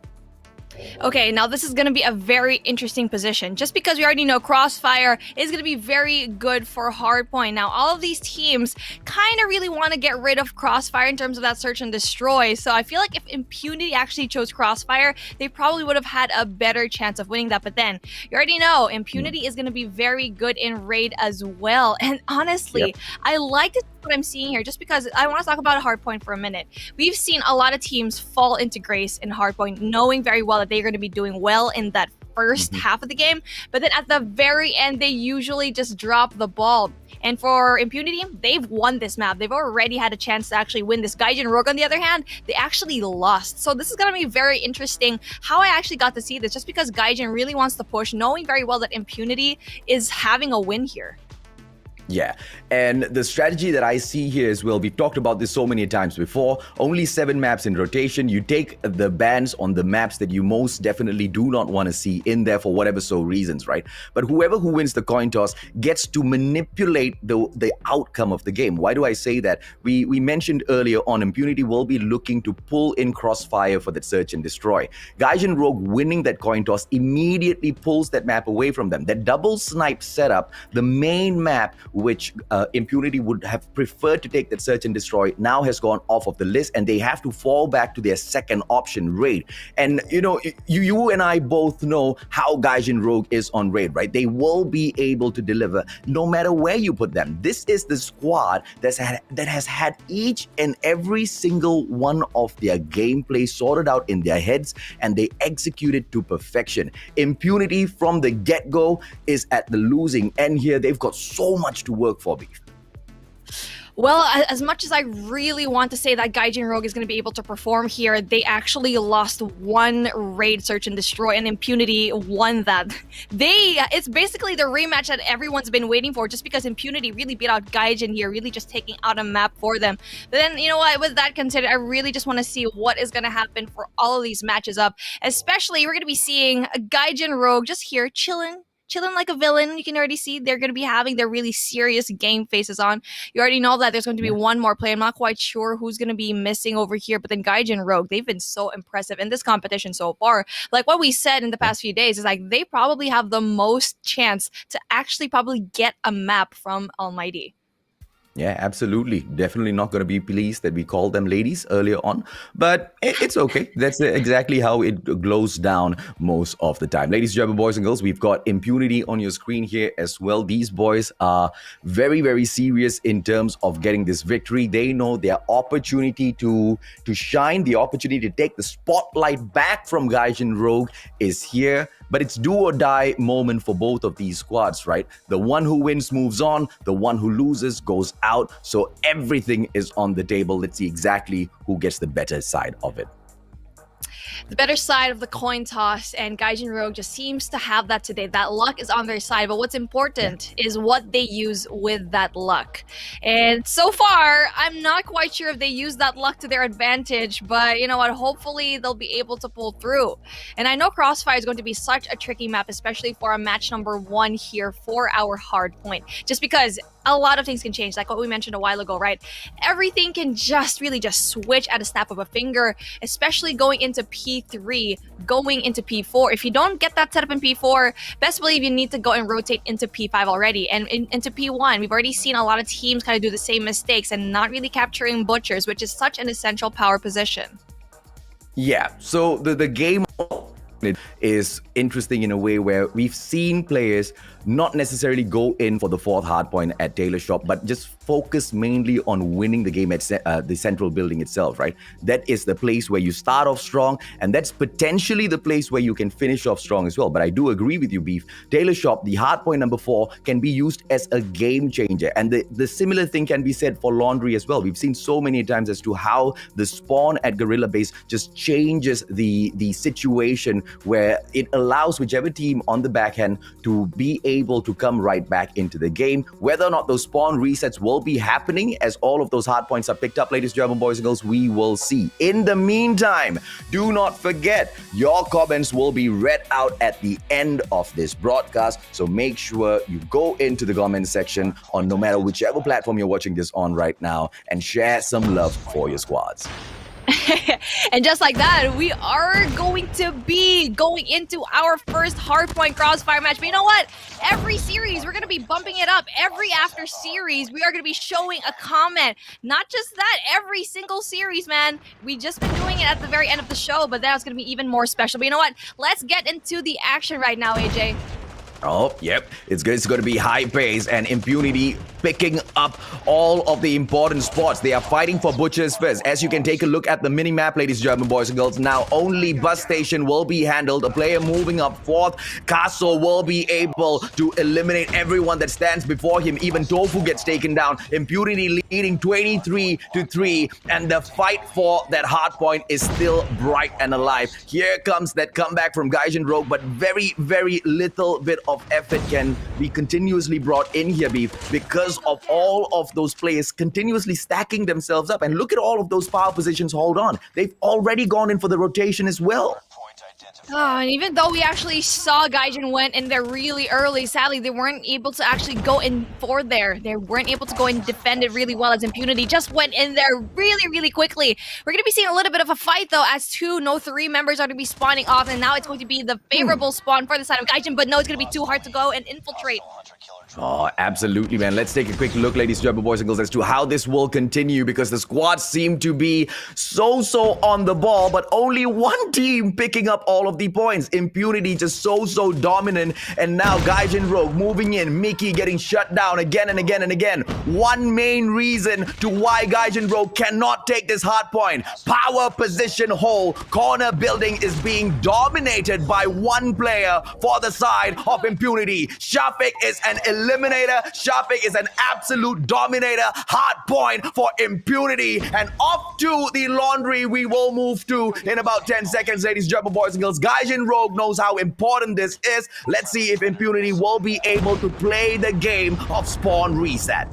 Okay, now this is going to be a very interesting position. Just because we already know Crossfire is going to be very good for Hardpoint. Now, all of these teams kind of really want to get rid of Crossfire in terms of that search and destroy. So I feel like if Impunity actually chose Crossfire, they probably would have had a better chance of winning that. But then, you already know, Impunity is going to be very good in Raid as well. And honestly, I like what I'm seeing here just because I want to talk about Hardpoint for a minute. We've seen a lot of teams fall into grace in Hardpoint, knowing very well that they're going to be doing well in that first half of the game, but then at the very end, they usually just drop the ball. And for Impunity, they've won this map. They've already had a chance to actually win this. Gaijin Rogue, on the other hand, they actually lost. So this is going to be very interesting how I actually got to see this, just because Gaijin really wants to push, knowing very well that Impunity is having a win here. Yeah, and the strategy that I see here as well, we've talked about this so many times before, only 7 maps in rotation. You take the bans on the maps that you most definitely do not want to see in there for whatever so reasons, right? But whoever who wins the coin toss gets to manipulate the outcome of the game. Why do I say that? We mentioned earlier on, Impunity will be looking to pull in Crossfire for that search and destroy. Gaijin Rogue winning that coin toss immediately pulls that map away from them. That double snipe setup, the main map, which Impunity would have preferred to take that search and destroy, now has gone off of the list, and they have to fall back to their second option, Raid. And you know, you and I both know how Gaijin Rogue is on Raid, right? They will be able to deliver no matter where you put them. This is the squad that has had each and every single one of their gameplay sorted out in their heads, and they execute it to perfection. Impunity from the get-go is at the losing end here. They've got so much to work for, Beef. Well, as much as I really want to say that Gaijin Rogue is going to be able to perform here, they actually lost one Raid Search and Destroy, and Impunity won that. It's basically the rematch that everyone's been waiting for, just because Impunity really beat out Gaijin here, really just taking out a map for them. But then, you know what, with that considered, I really just want to see what is going to happen for all of these matches up. Especially, we're going to be seeing Gaijin Rogue just here chilling like a villain. You can already see they're going to be having their really serious game faces on. You already know that there's going to be one more play. I'm not quite sure who's going to be missing over here, but then Gaijin Rogue, they've been so impressive in this competition so far. Like what we said in the past few days is like they probably have the most chance to actually probably get a map from ALMGHTY. Yeah, absolutely. Definitely not going to be pleased that we called them ladies earlier on, but it's okay. That's exactly how it glows down most of the time. Ladies and gentlemen, boys and girls, we've got Impunity on your screen here as well. These boys are very, very serious in terms of getting this victory. They know their opportunity to shine, the opportunity to take the spotlight back from Gaijin Rogue is here. But it's do or die moment for both of these squads, right? The one who wins moves on, the one who loses goes out. So everything is on the table. Let's see exactly who gets the better side of it. The better side of the coin toss, and Gaijin Rogue just seems to have that today. That luck is on their side, but what's important is what they use with that luck. And so far, I'm not quite sure if they use that luck to their advantage, but you know what, hopefully they'll be able to pull through. And I know Crossfire is going to be such a tricky map, especially for a match number 1 here for our Hardpoint, just because a lot of things can change, like what we mentioned a while ago, right? Everything can just really just switch at a snap of a finger, especially going into P3, going into P4. If you don't get that setup in P4, best believe you need to go and rotate into P5 already. And into P1, we've already seen a lot of teams kind of do the same mistakes and not really capturing butchers, which is such an essential power position. Yeah, so the game is interesting in a way where we've seen players not necessarily go in for the 4th hardpoint at Taylor Shop, but just focus mainly on winning the game at the central building itself, right? That is the place where you start off strong, and that's potentially the place where you can finish off strong as well. But I do agree with you, Beef. Taylor Shop, the hardpoint number 4, can be used as a game changer, and the similar thing can be said for Laundry as well. We've seen so many times as to how the spawn at Gorilla Base just changes the situation, where it allows whichever team on the backhand to be able to come right back into the game. Whether or not those spawn resets will be happening as all of those hard points are picked up, ladies and gentlemen, boys and girls, we will see. In the meantime, do not forget, your comments will be read out at the end of this broadcast, so make sure you go into the comment section on no matter whichever platform you're watching this on right now and share some love for your squads. And just like that, we are going to be going into our first Hardpoint Crossfire match. But you know what? Every series, we're going to be bumping it up. Every after series, we are going to be showing a comment. Not just that, every single series, man. We just been doing it at the very end of the show, but that was going to be even more special. But you know what? Let's get into the action right now, AJ. Oh, yep. It's going to be high pace and Impunity picking up all of the important spots. They are fighting for Butcher's Fist. As you can take a look at the mini-map, ladies and gentlemen, boys and girls, now only Bus Station will be handled. A player moving up fourth. Castle will be able to eliminate everyone that stands before him. Even Tofu gets taken down. Impunity leading 23-3. And the fight for that hard point is still bright and alive. Here comes that comeback from Gaijin Rogue, but very, very little bit of effort can be continuously brought in here, Beef, because of all of those players continuously stacking themselves up. And look at all of those power positions. Hold on. They've already gone in for the rotation as well. Oh, and even though we actually saw Gaijin went in there really early, sadly, they weren't able to actually go in for there. They weren't able to go and defend it really well, as Impunity just went in there really, really quickly. We're going to be seeing a little bit of a fight, though, as 2, no 3 members are going to be spawning off, and now it's going to be the favorable spawn for the side of Gaijin, but no, it's going to be too hard to go and infiltrate. Oh, absolutely, man. Let's take a quick look, ladies and gentlemen, boys and girls, as to how this will continue, because the squads seem to be so on the ball, but only one team picking up all of the points. Impunity just so dominant, and now Gaijin Rogue moving in, Mickey getting shut down again and again and again. One main reason to why Gaijin Rogue cannot take this hard point. Power position hole. Corner building is being dominated by one player for the side of Impunity. Shafiq is an eliminator. Shafiq is an absolute dominator. Hard point for Impunity. And off to the laundry we will move to in about 10 seconds, ladies and gentlemen, boys and girls. Gaijin Rogue knows how important this is. Let's see if Impunity will be able to play the game of spawn reset.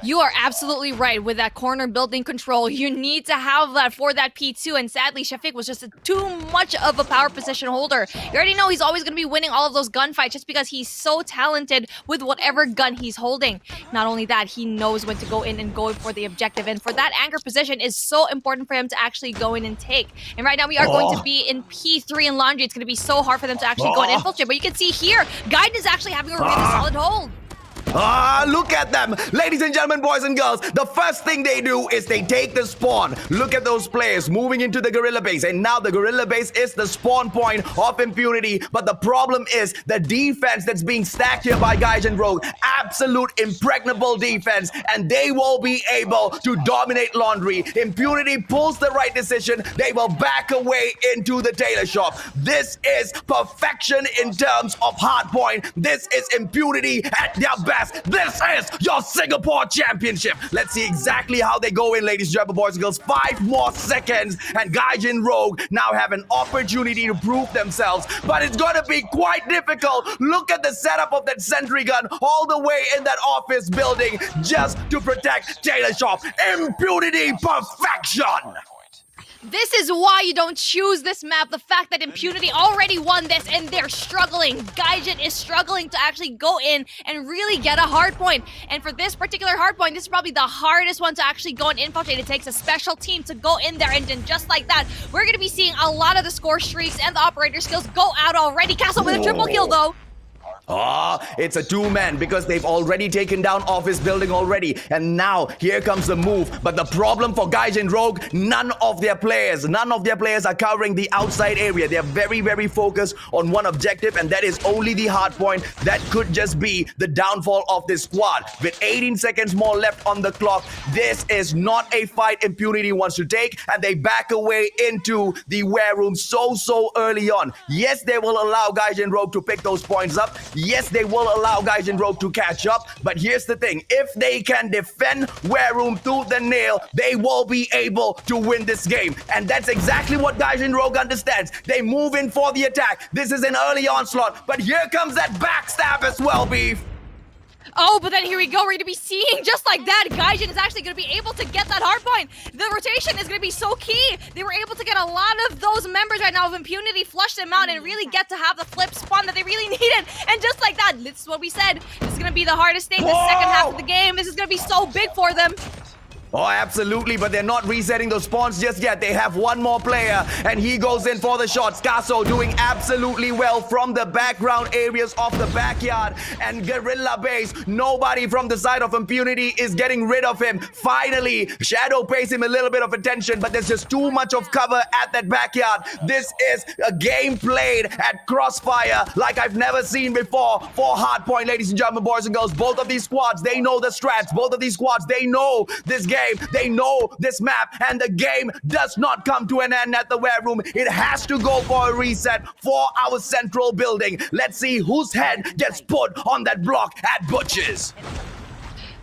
You are absolutely right with that corner building control. You need to have that for that P2, and sadly, Shafiq was just too much of a power position holder. You already know he's always going to be winning all of those gunfights just because he's so talented with whatever gun he's holding. Not only that, he knows when to go in and go for the objective, and for that anchor position is so important for him to actually go in and take. And right now, we are going to be in P3 and Laundry. It's going to be so hard for them to actually go and infiltrate, but you can see here, Gaijin is actually having a really solid hold. Look at them. Ladies and gentlemen, boys and girls, the first thing they do is they take the spawn. Look at those players moving into the gorilla base, and now the gorilla base is the spawn point of Impunity. But the problem is the defense that's being stacked here by Gaijin Rogue. Absolute impregnable defense, and they will be able to dominate Laundry. Impunity pulls the right decision. They will back away into the tailor shop. This is perfection in terms of hardpoint. This is Impunity at their best. This is your Singapore Championship. Let's see exactly how they go in, ladies and gentlemen, boys and girls. 5 more seconds, and Gaijin Rogue now have an opportunity to prove themselves, but it's going to be quite difficult. Look at the setup of that sentry gun all the way in that office building just to protect Taylor Shop. Impunity perfection. This is why you don't choose this map. The fact that Impunity already won this and they're struggling. Gaijin is struggling to actually go in and really get a hard point. And for this particular hard point, this is probably the hardest one to actually go and infiltrate. It takes a special team to go in there, and then just like that, we're going to be seeing a lot of the score streaks and the operator skills go out already. Castle with a triple kill though. It's a 2-man because they've already taken down office building already. And now here comes the move. But the problem for Gaijin Rogue, none of their players are covering the outside area. They're very, very focused on one objective, and that is only the hard point. That could just be the downfall of this squad. With 18 seconds more left on the clock, this is not a fight Impunity wants to take, and they back away into the wear room so early on. Yes, they will allow Gaijin Rogue to pick those points up. Yes, they will allow Gaijin Rogue to catch up, but here's the thing. If they can defend Wear Room tooth and nail, they will be able to win this game. And that's exactly what Gaijin Rogue understands. They move in for the attack. This is an early onslaught, but here comes that backstab as well, Beef. Oh, but then here we go. We're going to be seeing just like that. Gaijin is actually going to be able to get that hard point. The rotation is going to be so key. They were able to get a lot of those members right now of Impunity, flush them out, and really get to have the flip spawn that they really needed. And just like that, this is what we said. This is going to be the hardest thing the second half of the game. This is going to be so big for them. Oh, absolutely, but they're not resetting those spawns just yet. They have one more player, and he goes in for the shot. Scasso doing absolutely well from the background areas of the backyard. And Guerrilla Base, nobody from the side of Impunity is getting rid of him. Finally, Shadow pays him a little bit of attention, but there's just too much of cover at that backyard. This is a game played at Crossfire like I've never seen before for Hardpoint, ladies and gentlemen, boys and girls. Both of these squads, they know the strats. Both of these squads, they know this game. They know this map, and the game does not come to an end at the Ware Room. It has to go for a reset for our central building. Let's see whose head gets put on that block at Butch's.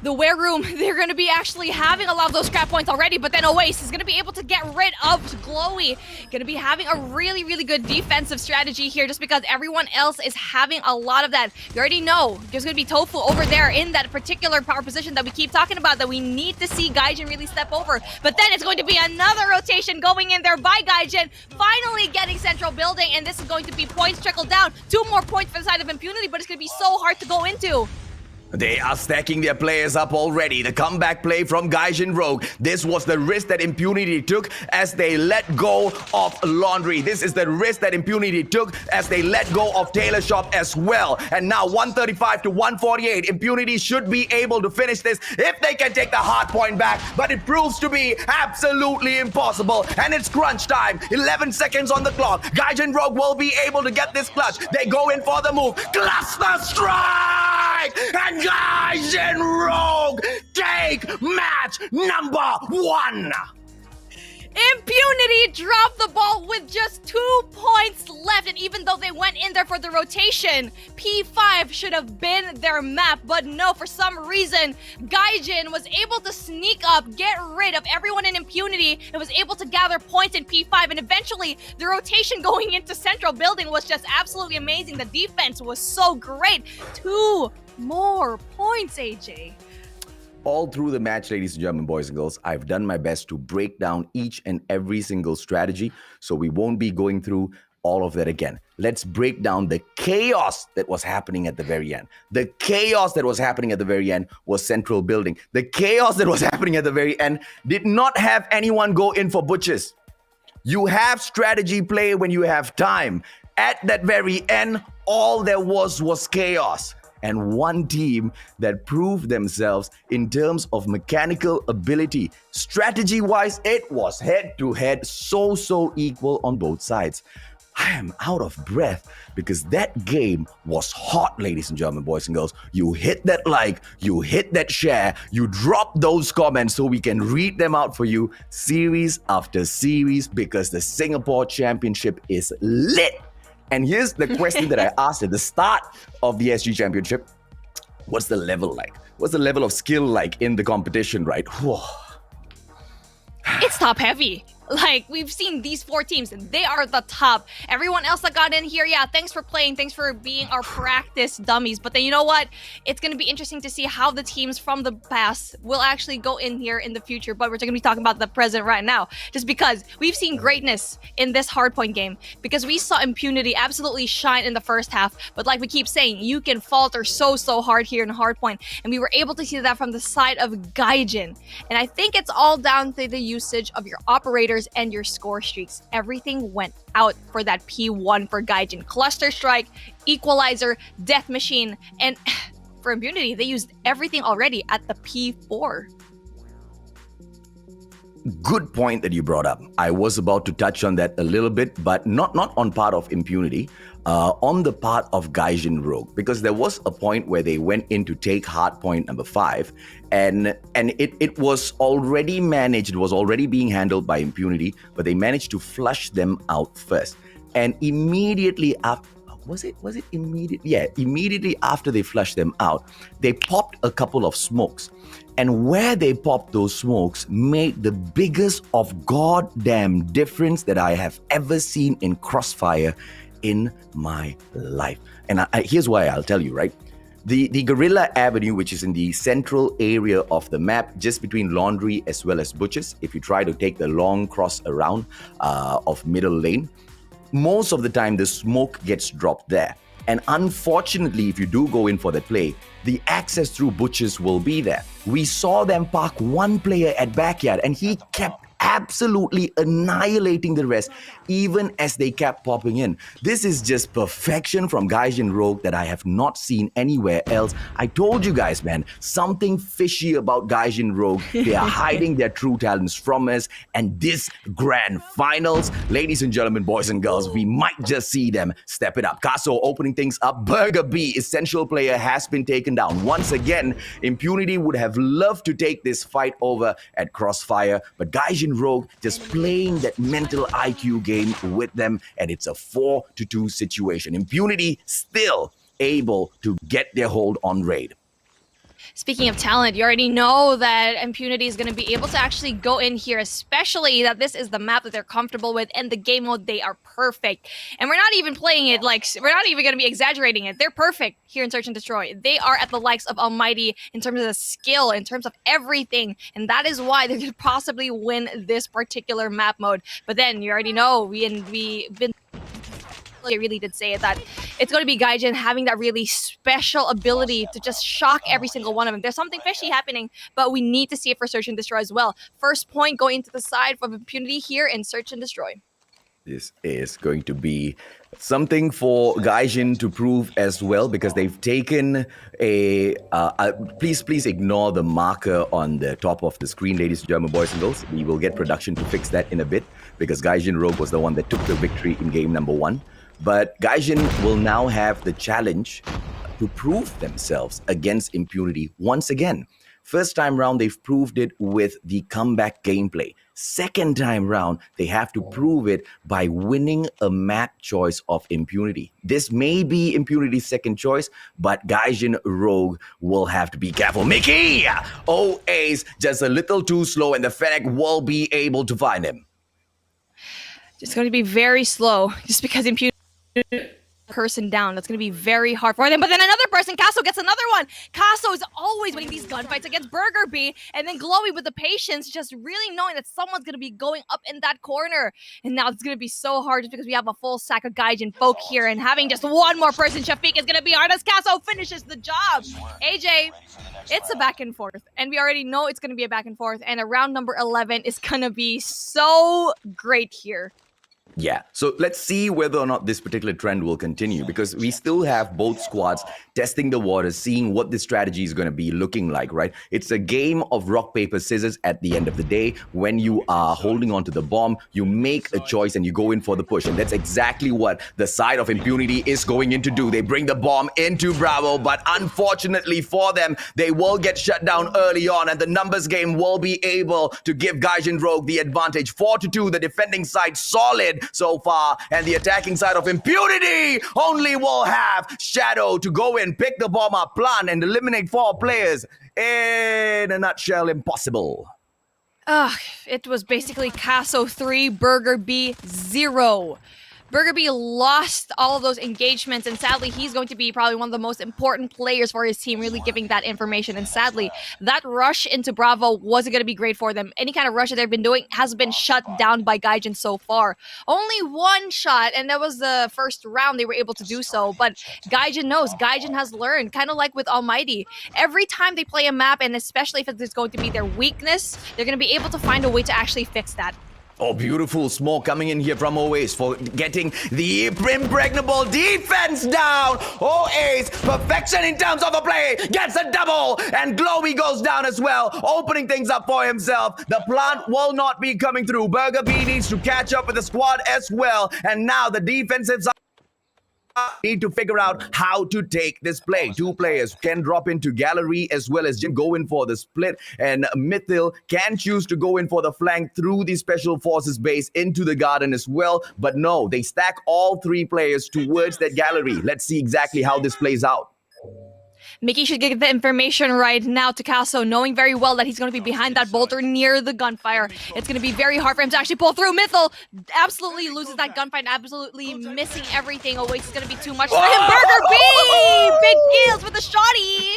The Ware Room, they're going to be actually having a lot of those scrap points already, but then Oasis is going to be able to get rid of Glowy. Going to be having a really, really good defensive strategy here just because everyone else is having a lot of that. You already know there's going to be Tofu over there in that particular power position that we keep talking about that we need to see Gaijin really step over. But then it's going to be another rotation going in there by Gaijin, finally getting central building, and this is going to be points trickled down. 2 more points for the side of Impunity, but it's going to be so hard to go into. They are stacking their players up already. The comeback play from Gaijin Rogue. This was the risk that Impunity took as they let go of Laundry. This is the risk that Impunity took as they let go of Taylor Shop as well. And now 135 to 148. Impunity should be able to finish this if they can take the hard point back. But it proves to be absolutely impossible. And it's crunch time. 11 seconds on the clock. Gaijin Rogue will be able to get this clutch. They go in for the move. Cluster strike! And Gaijin Rogue take match number 1. Impunity dropped the ball with just 2 points left, and even though they went in there for the rotation, P5 should have been their map, but no, for some reason, Gaijin was able to sneak up, get rid of everyone in Impunity, and was able to gather points in P5, and eventually, the rotation going into Central Building was just absolutely amazing. The defense was so great. 2 more points, AJ. All through the match, ladies and gentlemen, boys and girls, I've done my best to break down each and every single strategy, so we won't be going through all of that again. Let's break down the chaos that was happening at the very end. The chaos that was happening at the very end was Central Building. The chaos that was happening at the very end did not have anyone go in for Butchers. You have strategy play when you have time. At that very end, all there was chaos. And one team that proved themselves in terms of mechanical ability. Strategy-wise, it was head-to-head, so equal on both sides. I am out of breath because that game was hot, ladies and gentlemen, boys and girls. You hit that like, you hit that share, you drop those comments so we can read them out for you series after series because the Singapore Championship is lit. And here's the question that I asked at the start of the SG Championship. What's the level like? What's the level of skill like in the competition, right? Whew. It's top heavy. Like, we've seen these 4 teams, they are the top. Everyone else that got in here, yeah, thanks for playing, thanks for being our practice dummies. But then you know what? It's going to be interesting to see how the teams from the past will actually go in here in the future. But we're going to be talking about the present right now. Just because we've seen greatness in this Hardpoint game. Because we saw Impunity absolutely shine in the first half. But like we keep saying, you can falter so hard here in Hardpoint. And we were able to see that from the side of Gaijin. And I think it's all down to the usage of your operators and your score streaks. Everything went out for that P1 for Gaijin. Cluster Strike, Equalizer, Death Machine, and for Impunity, they used everything already at the P4. Good point that you brought up. I was about to touch on that a little bit, but not on part of Impunity, on the part of Gaijin Rogue, because there was a point where they went in to take Hardpoint number 5, and it was already managed, it was already being handled by Impunity, but they managed to flush them out first. And immediately after, was it immediately? Yeah, immediately after they flushed them out, they popped a couple of smokes. And where they popped those smokes made the biggest of goddamn difference that I have ever seen in Crossfire in my life. And here's why I'll tell you, right? The Guerrilla Avenue, which is in the central area of the map, just between Laundry as well as Butchers, if you try to take the long cross around of middle lane, most of the time the smoke gets dropped there. And unfortunately, if you do go in for that play, the access through butchers will be there. We saw them park one player at backyard and he kept absolutely annihilating the rest, even as they kept popping in. This is just perfection from Gaijin Rogue that I have not seen anywhere else. I told you guys, man, something fishy about Gaijin Rogue. They are hiding their true talents from us. And this grand finals, ladies and gentlemen, boys and girls, we might just see them step it up. Kaso opening things up. Burger B, essential player, has been taken down. Once again, Impunity would have loved to take this fight over at Crossfire, but Gaijin Rogue just playing that mental IQ game with them, and it's a 4-2 situation. Impunity still able to get their hold on Raid. Speaking of talent, you already know that Impunity is going to be able to actually go in here, especially that this is the map that they're comfortable with, and the game mode, they are perfect. And we're not even playing it like, we're not even going to be exaggerating it. They're perfect here in Search and Destroy. They are at the likes of Almighty in terms of the skill, in terms of everything, and that is why they could possibly win this particular map mode. But then, you already know, we've been... I really did say it, that it's going to be Gaijin having that really special ability to just shock every single one of them. There's something fishy happening, but we need to see it for Search and Destroy as well. First point going to the side of Impunity here in Search and Destroy. This is going to be something for Gaijin to prove as well, because they've taken a... please ignore the marker on the top of the screen, ladies and gentlemen, boys and girls. We will get production to fix that in a bit, because Gaijin Rogue was the one that took the victory in game number 1. But Gaijin will now have the challenge to prove themselves against Impunity once again. First time round, they've proved it with the comeback gameplay. Second time round, they have to prove it by winning a map choice of Impunity. This may be Impunity's second choice, but Gaijin Rogue will have to be careful. Mickey! Oh, Ace, just a little too slow, and the Fennec will be able to find him. It's going to be very slow, just because Impunity person down. That's going to be very hard for them. But then another person, Casso, gets another one. Casso is always winning these gunfights against Burger Bee, and then Glowy with the patience, just really knowing that someone's going to be going up in that corner. And now it's going to be so hard just because we have a full sack of Gaijin folk here, and having just one more person, Shafiq, is going to be hard as Casso finishes the job. AJ, it's a back and forth, and we already know it's going to be a back and forth, and a round number 11 is going to be so great here. Yeah, so let's see whether or not this particular trend will continue, because we still have both squads testing the waters, seeing what the strategy is going to be looking like, right? It's a game of rock, paper, scissors at the end of the day. When you are holding on to the bomb, you make a choice and you go in for the push. And that's exactly what the side of Impunity is going in to do. They bring the bomb into Bravo, but unfortunately for them, they will get shut down early on, and the numbers game will be able to give Gaijin Rogue the advantage. 4-2, the defending side solid so far, and the attacking side of Impunity only will have Shadow to go in, pick the bomb up, plant, and eliminate 4 players. In a nutshell, impossible. It was basically Casso 3, Burger Bee 0. Burger Bee lost all of those engagements, and sadly, he's going to be probably one of the most important players for his team, really giving that information. And sadly, that rush into Bravo wasn't going to be great for them. Any kind of rush that they've been doing has been shut down by Gaijin so far. Only one shot, and that was the first round they were able to do so. But Gaijin knows, Gaijin has learned, kind of like with Almighty. Every time they play a map, and especially if it's going to be their weakness, they're going to be able to find a way to actually fix that. Oh, beautiful smoke coming in here from Oace for getting the impregnable defense down. Oace, perfection in terms of the play, gets a double, and Glowy goes down as well, opening things up for himself. The plant will not be coming through. Burger Bee needs to catch up with the squad as well, and now the defensive side need to figure out how to take this play. 2 players can drop into gallery as well as Jim go in for the split, and Mithil can choose to go in for the flank through the special forces base into the garden as well, but no, they stack all 3 players towards that gallery. Let's see exactly how this plays out. Mickey should get the information right now to Casso, knowing very well that he's going to be behind that boulder near the gunfire. It's going to be very hard for him to actually pull through. Mithil absolutely loses that gunfight, absolutely missing everything. Oasis is going to be too much for him. Burger Bee! Big kills with the shotty!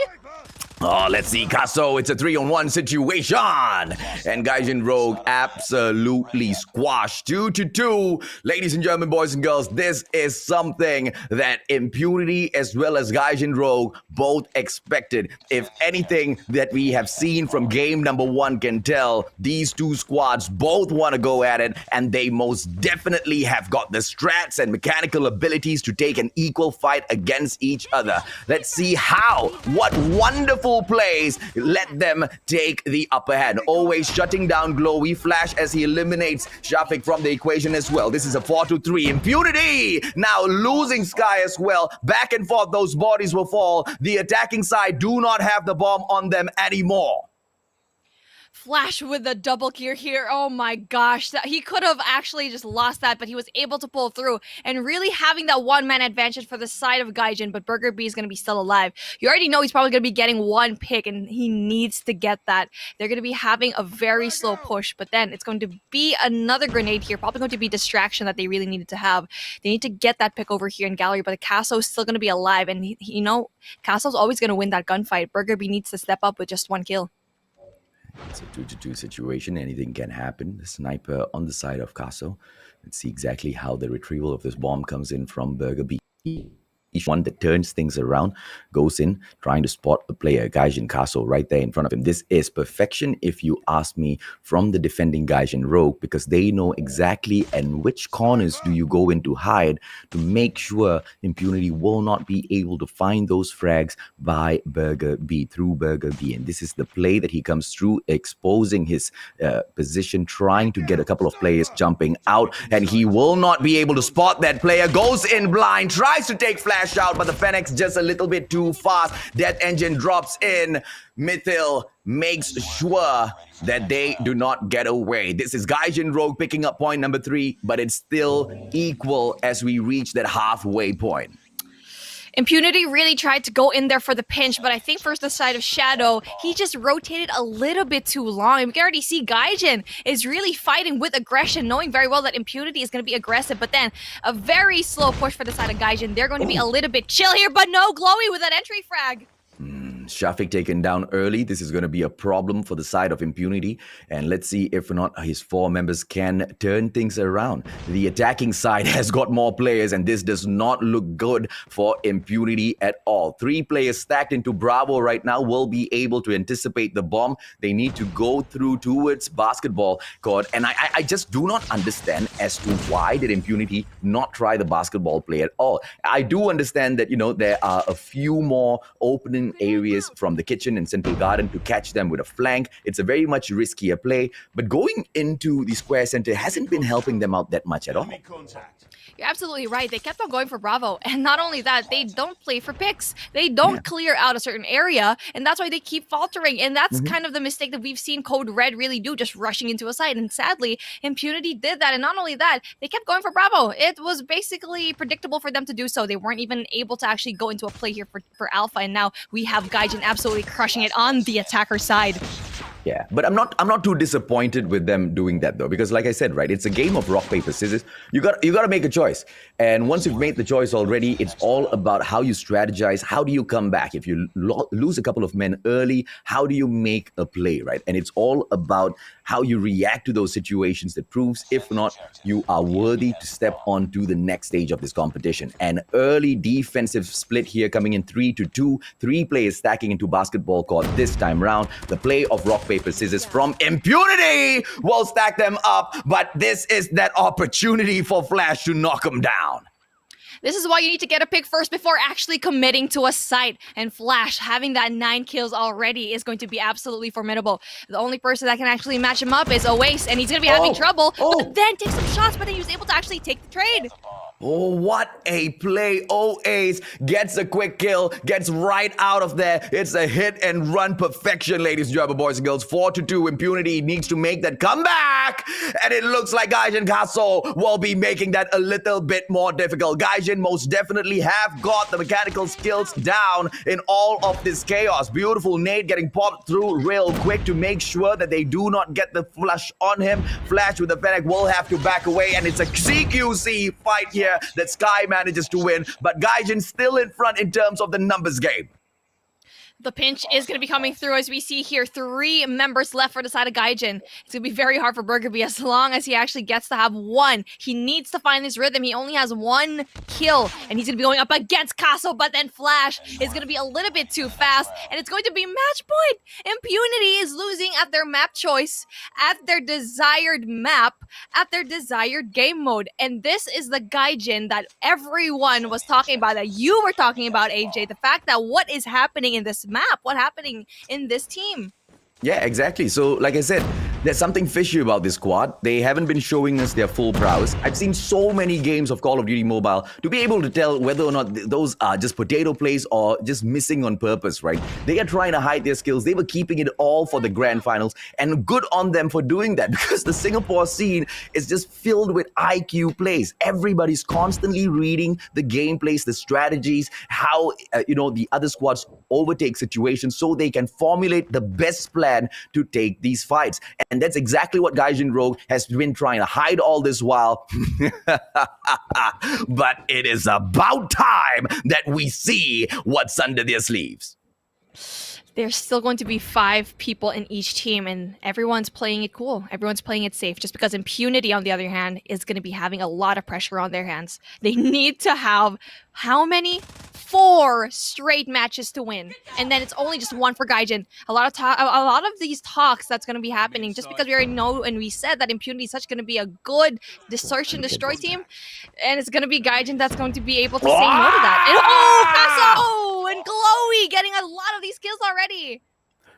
Oh, let's see, Kaso. It's a 3-on-1 situation. And Gaijin Rogue absolutely squashed 2-2. Ladies and gentlemen, boys and girls, this is something that Impunity as well as Gaijin Rogue both expected. If anything that we have seen from game number 1 can tell, these two squads both want to go at it, and they most definitely have got the strats and mechanical abilities to take an equal fight against each other. Let's see how. What wonderful plays let them take the upper hand. Always shutting down Glowy. Flash as he eliminates Shafiq from the equation as well. This is a 4-3. Impunity now losing Sky as well. Back and forth, those bodies will fall. The attacking side do not have the bomb on them anymore. Flash with the double gear here. Oh my gosh. He could have actually just lost that, but he was able to pull through and really having that one-man advantage for the side of Gaijin, but Burger B is going to be still alive. You already know he's probably going to be getting one pick, and he needs to get that. They're going to be having a very slow push, but then it's going to be another grenade here, probably going to be distraction that they really needed to have. They need to get that pick over here in gallery, but Casso is still going to be alive, and you know, Casso's always going to win that gunfight. Burger B needs to step up with just one kill. It's a 2-2 situation. Anything can happen. The sniper on the side of Casso. Let's see exactly how the retrieval of this bomb comes in from Burger B. Each one that turns things around goes in, trying to spot the player, Gaijin Casso, right there in front of him. This is perfection, if you ask me, from the defending Gaijin Rogue, because they know exactly in which corners do you go in to hide to make sure Impunity will not be able to find those frags by Burger B, through Burger B. And this is the play that he comes through, exposing his position, trying to get a couple of players jumping out, and he will not be able to spot that player. Goes in blind, tries to take Flash out, but the Fennec just a little bit too fast. Death Engine drops in. Mythil makes sure that they do not get away. This is Gaijin Rogue picking up point number 3, but it's still equal as we reach that halfway point. Impunity really tried to go in there for the pinch, but I think for the side of Shadow, he just rotated a little bit too long. And we can already see Gaijin is really fighting with aggression, knowing very well that Impunity is going to be aggressive, but then a very slow push for the side of Gaijin. They're going to be a little bit chill here, but no, Glowy with that entry frag. Shafiq taken down early. This is going to be a problem for the side of Impunity. And let's see if or not his 4 members can turn things around. The attacking side has got more players, and this does not look good for Impunity at all. 3 players stacked into Bravo right now will be able to anticipate the bomb. They need to go through towards basketball court. And I just do not understand as to why did Impunity not try the basketball play at all. I do understand that, you know, there are a few more opening areas from the kitchen and central garden to catch them with a flank. It's a very much riskier play, but going into the square center hasn't been helping them out that much at all. You're absolutely right. They kept on going for Bravo. And not only that, they don't play for picks. They don't clear out a certain area. And that's why they keep faltering. And that's kind of the mistake that we've seen Code Red really do, just rushing into a site. And sadly, Impunity did that. And not only that, they kept going for Bravo. It was basically predictable for them to do so. They weren't even able to actually go into a play here for Alpha. And now we have Gaijin absolutely crushing it on the attacker side. Yeah, but I'm not too disappointed with them doing that though, because like I said, right, it's a game of rock, paper, scissors. You got to make a choice. And once you've made the choice already, it's all about how you strategize. How do you come back? If you lose a couple of men early, how do you make a play, right? And it's all about how you react to those situations that proves, if not, you are worthy to step on to the next stage of this competition. An early defensive split here coming in 3-2, 3 players stacking into basketball court this time round. The play of rock, paper, scissors from Impunity will stack them up, but this is that opportunity for Flash to knock them down. This is why you need to get a pick first before actually committing to a site. And Flash, having that 9 kills already is going to be absolutely formidable. The only person that can actually match him up is Oace, and he's going to be having trouble, but then take some shots, but then he was able to actually take the trade. Oh, what a play. Ace gets a quick kill, gets right out of there. It's a hit and run perfection, ladies and gentlemen, boys and girls. 4-2. Impunity needs to make that comeback. And it looks like Gaijin Castle will be making that a little bit more difficult. Gaijin most definitely have got the mechanical skills down in all of this chaos. Beautiful nade getting popped through real quick to make sure that they do not get the flush on him. Flash with the Fennec will have to back away, and it's a CQC fight here that Sky manages to win, but Gaijin still in front in terms of the numbers game. The pinch is going to be coming through as we see here. 3 members left for the side of Gaijin. It's going to be very hard for Burgerby as long as he actually gets to have one. He needs to find his rhythm. He only has 1 kill, and he's going to be going up against Kaso, but then Flash is going to be a little bit too fast, and it's going to be match point. Impunity is losing at their map choice, at their desired map, at their desired game mode. And this is the Gaijin that everyone was talking about, that you were talking about, AJ. The fact that what is happening in this map, what happening in this team. Yeah, exactly. So, like I said, there's something fishy about this squad. They haven't been showing us their full prowess. I've seen so many games of Call of Duty Mobile to be able to tell whether or not those are just potato plays or just missing on purpose, right? They are trying to hide their skills. They were keeping it all for the grand finals, and good on them for doing that, because the Singapore scene is just filled with IQ plays. Everybody's constantly reading the gameplays, the strategies, how the other squads overtake situations so they can formulate the best plan to take these fights. And that's exactly what Gaijin Rogue has been trying to hide all this while. But it is about time that we see what's under their sleeves. There's still going to be 5 people in each team, and everyone's playing it cool. Everyone's playing it safe, just because Impunity, on the other hand, is going to be having a lot of pressure on their hands. They need to have how many? 4 straight matches to win, and then it's only just 1 for Gaijin. A lot of these talks that's going to be happening, just because we already know and we said that Impunity is such going to be a good search and destroy team, and it's going to be Gaijin that's going to be able to say no to that. And Kaso and Glowy getting a lot of these kills already.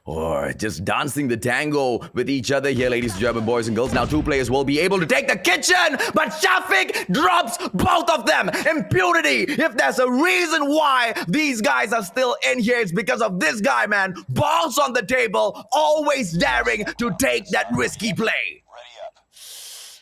Or just dancing the tango with each other here, ladies and gentlemen, boys and girls. Now 2 players will be able to take the kitchen, but Shafiq drops both of them. Impunity, if there's a reason why these guys are still in here, it's because of this guy, man. Balls on the table, always daring to take that risky play.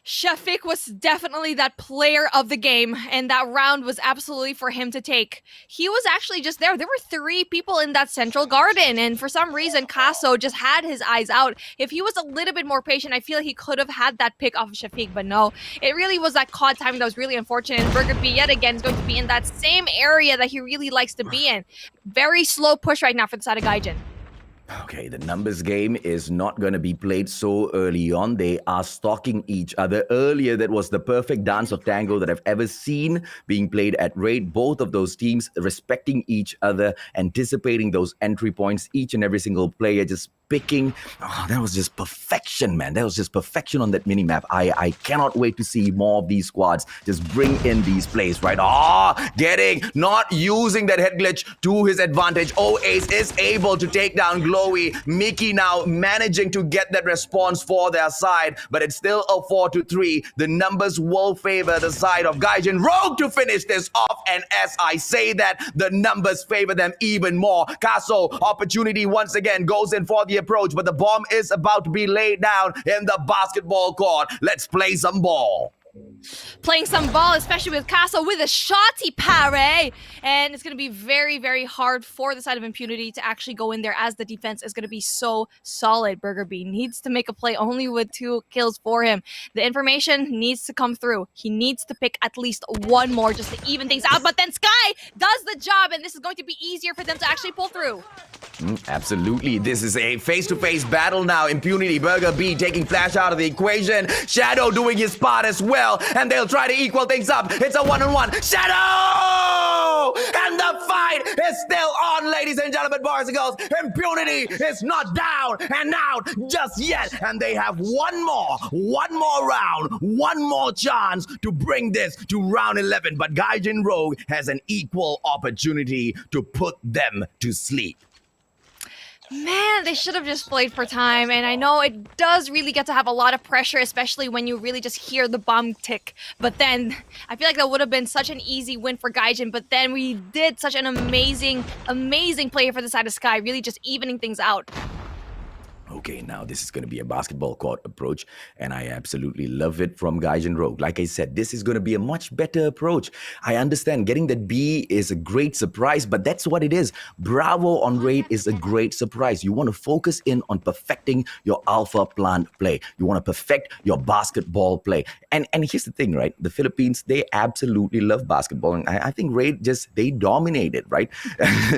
Shafiq was definitely that player of the game, and that round was absolutely for him to take. He was actually just there. There were 3 people in that central garden, and for some reason, Kaso just had his eyes out. If he was a little bit more patient, I feel like he could have had that pick off of Shafiq, but no. It really was that COD timing that was really unfortunate, and Burgerby yet again is going to be in that same area that he really likes to be in. Very slow push right now for the side of Gaijin. Okay, the numbers game is not going to be played so early on. They are stalking each other. Earlier, that was the perfect dance of tango that I've ever seen being played at Raid. Both of those teams respecting each other, anticipating those entry points, each and every single player just picking. Oh, that was just perfection, man. That was just perfection on that minimap. I cannot wait to see more of these squads just bring in these plays, right? Not using that head glitch to his advantage. Ace is able to take down Glowy. Mickey now managing to get that response for their side, but it's still a 4-3. The numbers will favor the side of Gaijin Rogue to finish this off, and as I say that, the numbers favor them even more. Kaso, opportunity once again, goes in for the approach, but the bomb is about to be laid down in the basketball court. Let's play some ball. Playing some ball, especially with Kaso with a shotty parry. And it's going to be very, very hard for the side of Impunity to actually go in there, as the defense is going to be so solid. Burgerby needs to make a play only with 2 kills for him. The information needs to come through. He needs to pick at least 1 more just to even things out. But then Sky does the job, and this is going to be easier for them to actually pull through. Absolutely. This is a face-to-face battle now. Impunity, Burgerby taking Flash out of the equation. Shadow doing his part as well, and they'll try to equal things up. It's a 1-on-1. Shadow! And the fight is still on, ladies and gentlemen, boys and girls. Impunity is not down and out just yet, and they have one more round, 1 more chance to bring this to round 11. But Gaijin Rogue has an equal opportunity to put them to sleep. Man, they should have just played for time, and I know it does really get to have a lot of pressure, especially when you really just hear the bomb tick. But then, I feel like that would have been such an easy win for Gaijin, but then we did such an amazing, amazing play for the side of Sky, really just evening things out. Okay, now this is going to be a basketball court approach, and I absolutely love it from Gaijin Rogue. Like I said, this is going to be a much better approach. I understand getting that B is a great surprise, but that's what it is. Bravo on raid is a great surprise. You want to focus in on perfecting your alpha plant play. You want to perfect your basketball play. And here's the thing, right? The Philippines, they absolutely love basketball, and I think raid they dominate it, right?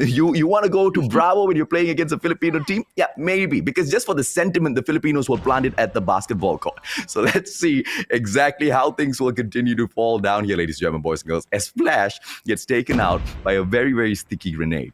you want to go to Bravo when you're playing against a Filipino team? Yeah, maybe, because just for the sentiment, the Filipinos will plant it at the basketball court. So let's see exactly how things will continue to fall down here, ladies and gentlemen, boys and girls, as Flash gets taken out by a very, very sticky grenade.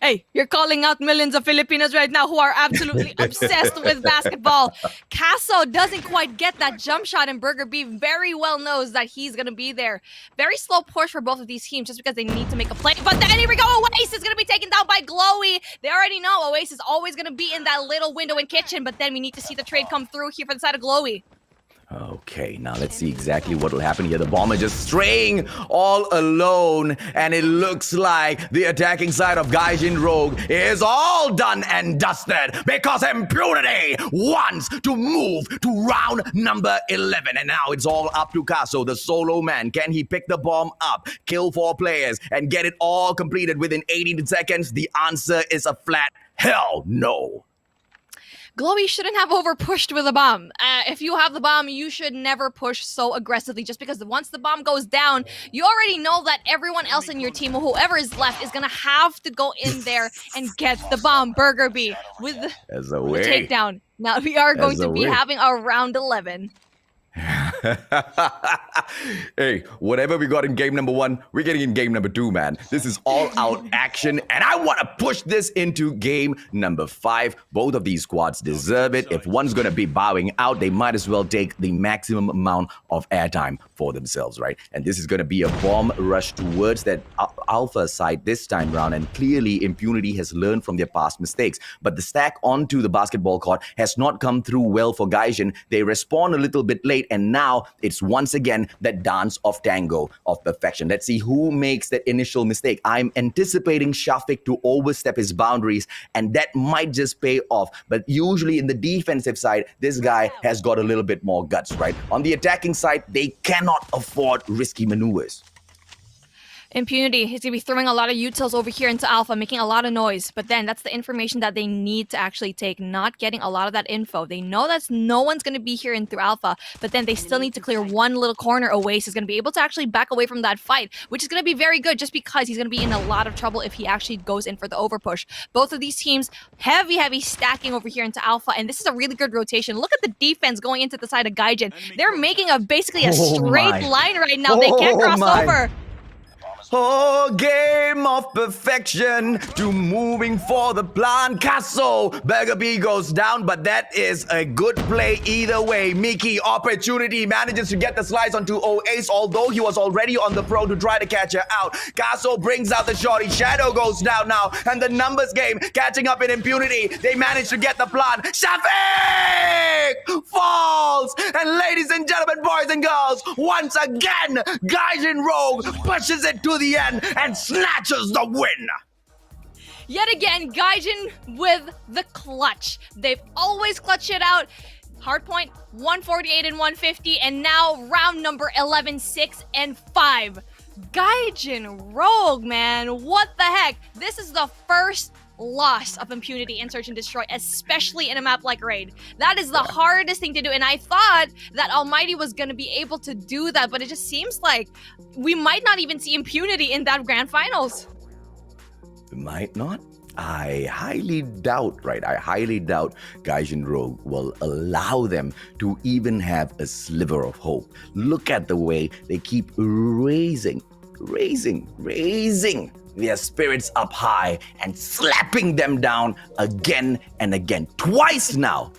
Hey, you're calling out millions of Filipinos right now who are absolutely obsessed with basketball. Caso doesn't quite get that jump shot, and Burger B very well knows that he's going to be there. Very slow push for both of these teams just because they need to make a play. But then here we go, Oasis is going to be taken down by Glowy. They already know Oasis is always going to be in that little window in kitchen, but then we need to see the trade come through here for the side of Glowy. Okay, now let's see exactly what will happen here. The bomber just straying all alone, and it looks like the attacking side of Gaijin Rogue is all done and dusted because Impunity wants to move to round number 11. And now it's all up to Caso, the solo man. Can he pick the bomb up, kill 4 players, and get it all completed within 80 seconds? The answer is a flat hell no. Glowy shouldn't have over-pushed with a bomb. If you have the bomb, you should never push so aggressively just because once the bomb goes down, you already know that everyone else in your team, or whoever is left, is going to have to go in there and get the bomb. Burger B with the takedown. Now we are going to be having our round 11. Hey, whatever we got in game number 1, we're getting in game number 2, man. This is all out action, and I want to push this into game number 5. Both of these squads deserve it. If one's going to be bowing out, they might as well take the maximum amount of airtime for themselves, right? And this is going to be a bomb rush towards that alpha side this time round, and clearly Impunity has learned from their past mistakes. But the stack onto the basketball court has not come through well for Gaijin. They respawn a little bit late, and now it's once again that dance of tango of perfection. Let's see who makes that initial mistake. I'm anticipating Shafiq to overstep his boundaries, and that might just pay off. But usually in the defensive side, this guy has got a little bit more guts, right? On the attacking side, they cannot afford risky maneuvers. Impunity, he's going to be throwing a lot of utils over here into Alpha, making a lot of noise. But then that's the information that they need to actually take, not getting a lot of that info. They know that no one's going to be here in through Alpha, but then they still need to clear one little corner. Oasis is going to be able to actually back away from that fight, which is going to be very good just because he's going to be in a lot of trouble if he actually goes in for the overpush. Both of these teams, heavy stacking over here into Alpha, and this is a really good rotation. Look at the defense going into the side of Gaijin. They're making basically a straight line right now. They can't cross over. Oh, game of perfection to moving for the plan. Caso, Burger B goes down, but that is a good play either way. Mickey, opportunity, manages to get the slice onto Oace, although he was already on the pro to try to catch her out. Caso brings out the shorty. Shadow goes down now, and the numbers game catching up in Impunity. They manage to get the plan. Shafiq falls, and ladies and gentlemen, boys and girls, once again, Gaijin Rogue pushes it to the end and snatches the win. Yet again, Gaijin with the clutch. They've always clutched it out. Hardpoint 148 and 150, and now round number 11, 6 and 5. Gaijin Rogue, man, what the heck? This is the first loss of Impunity in Search and Destroy, especially in a map like Raid. That is the hardest thing to do, and I thought that Almighty was going to be able to do that, but it just seems like we might not even see Impunity in that grand finals. Might not? I highly doubt, right? I highly doubt Gaijin Rogue will allow them to even have a sliver of hope. Look at the way they keep raising their spirits up high and slapping them down again and again. Twice now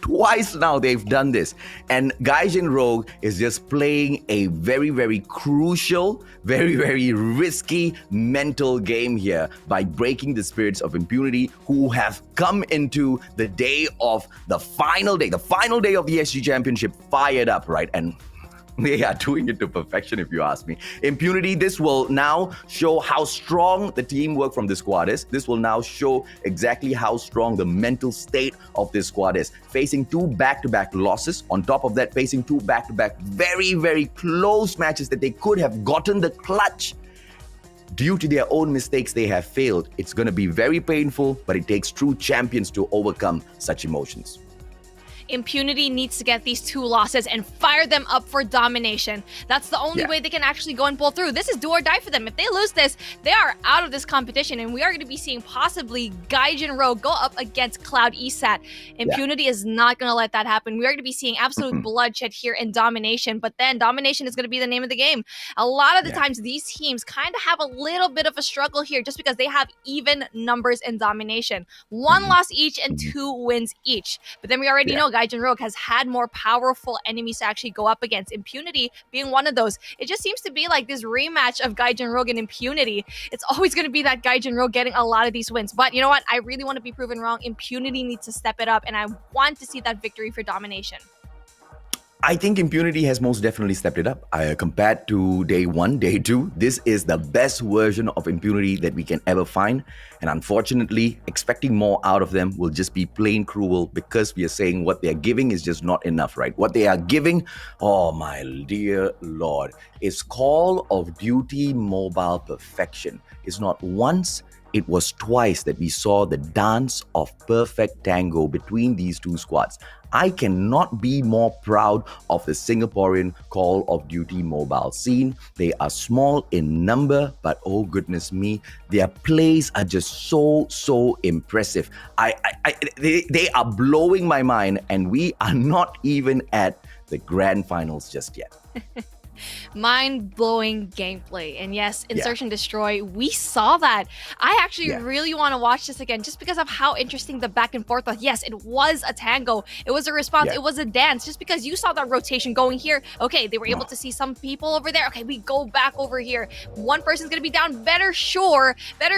they've done this. And Gaijin Rogue is just playing a very crucial, very risky mental game here by breaking the spirits of Impunity, who have come into the day of the final day of the SG Championship fired up, right? And They are doing it to perfection, if you ask me. Impunity, this will now show how strong the teamwork from this squad is. This will now show exactly how strong the mental state of this squad is. Facing 2 back-to-back losses. On top of that, facing 2 back-to-back very, very close matches that they could have gotten the clutch. Due to their own mistakes, they have failed. It's going to be very painful, but it takes true champions to overcome such emotions. Impunity needs to get these 2 losses and fire them up for domination. That's the only way they can actually go and pull through. This is do or die for them. If they lose this, they are out of this competition, and we are going to be seeing possibly Gaijin Rogue go up against Cloud Esat. Impunity is not going to let that happen. We are going to be seeing absolute bloodshed here in domination, but then domination is going to be the name of the game. A lot of the times, these teams kind of have a little bit of a struggle here just because they have even numbers in domination. 1 loss each and 2 wins each. But then we already know Gaijin Rogue has had more powerful enemies to actually go up against. Impunity being one of those. It just seems to be like this rematch of Gaijin Rogue and Impunity. It's always going to be that Gaijin Rogue getting a lot of these wins. But you know what? I really want to be proven wrong. Impunity needs to step it up, and I want to see that victory for domination. I think Impunity has most definitely stepped it up. Compared to day 1, day 2, this is the best version of Impunity that we can ever find. And unfortunately, expecting more out of them will just be plain cruel because we are saying what they are giving is just not enough, right? What they are giving, oh my dear Lord, is Call of Duty mobile perfection. It's not once, it was twice that we saw the dance of perfect tango between these 2 squads. I cannot be more proud of the Singaporean Call of Duty mobile scene. They are small in number, but oh goodness me, their plays are just so impressive. They are blowing my mind, and we are not even at the grand finals just yet. Mind-blowing gameplay. And yes, Search and Destroy, we saw that. I actually really want to watch this again just because of how interesting the back and forth was. Yes, it was a tango. It was a response. It was a dance. Just because you saw that rotation going here. Okay, they were able to see some people over there. Okay, we go back over here. One person's going to be down. Better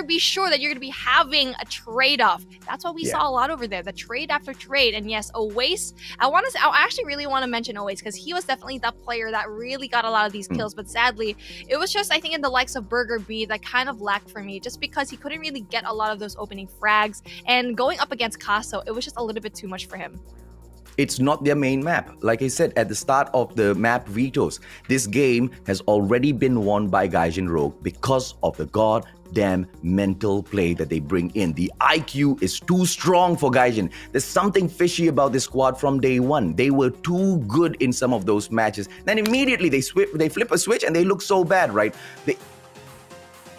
be sure that you're going to be having a trade-off. That's what we saw a lot over there. The trade after trade. And yes, Oace, I actually really want to mention Oace because he was definitely the player that really got a lot of these kills, but sadly it was just, I think, in the likes of Burger B that kind of lacked for me just because he couldn't really get a lot of those opening frags, and going up against Caso, it was just a little bit too much for him. It's not their main map. Like I said at the start of the map vetoes, this game has already been won by Gaijin Rogue because of the goddamn mental play that they bring in. The IQ is too strong for Gaijin. There's something fishy about this squad from day 1. They were too good in some of those matches. Then immediately they flip a switch and they look so bad, right? They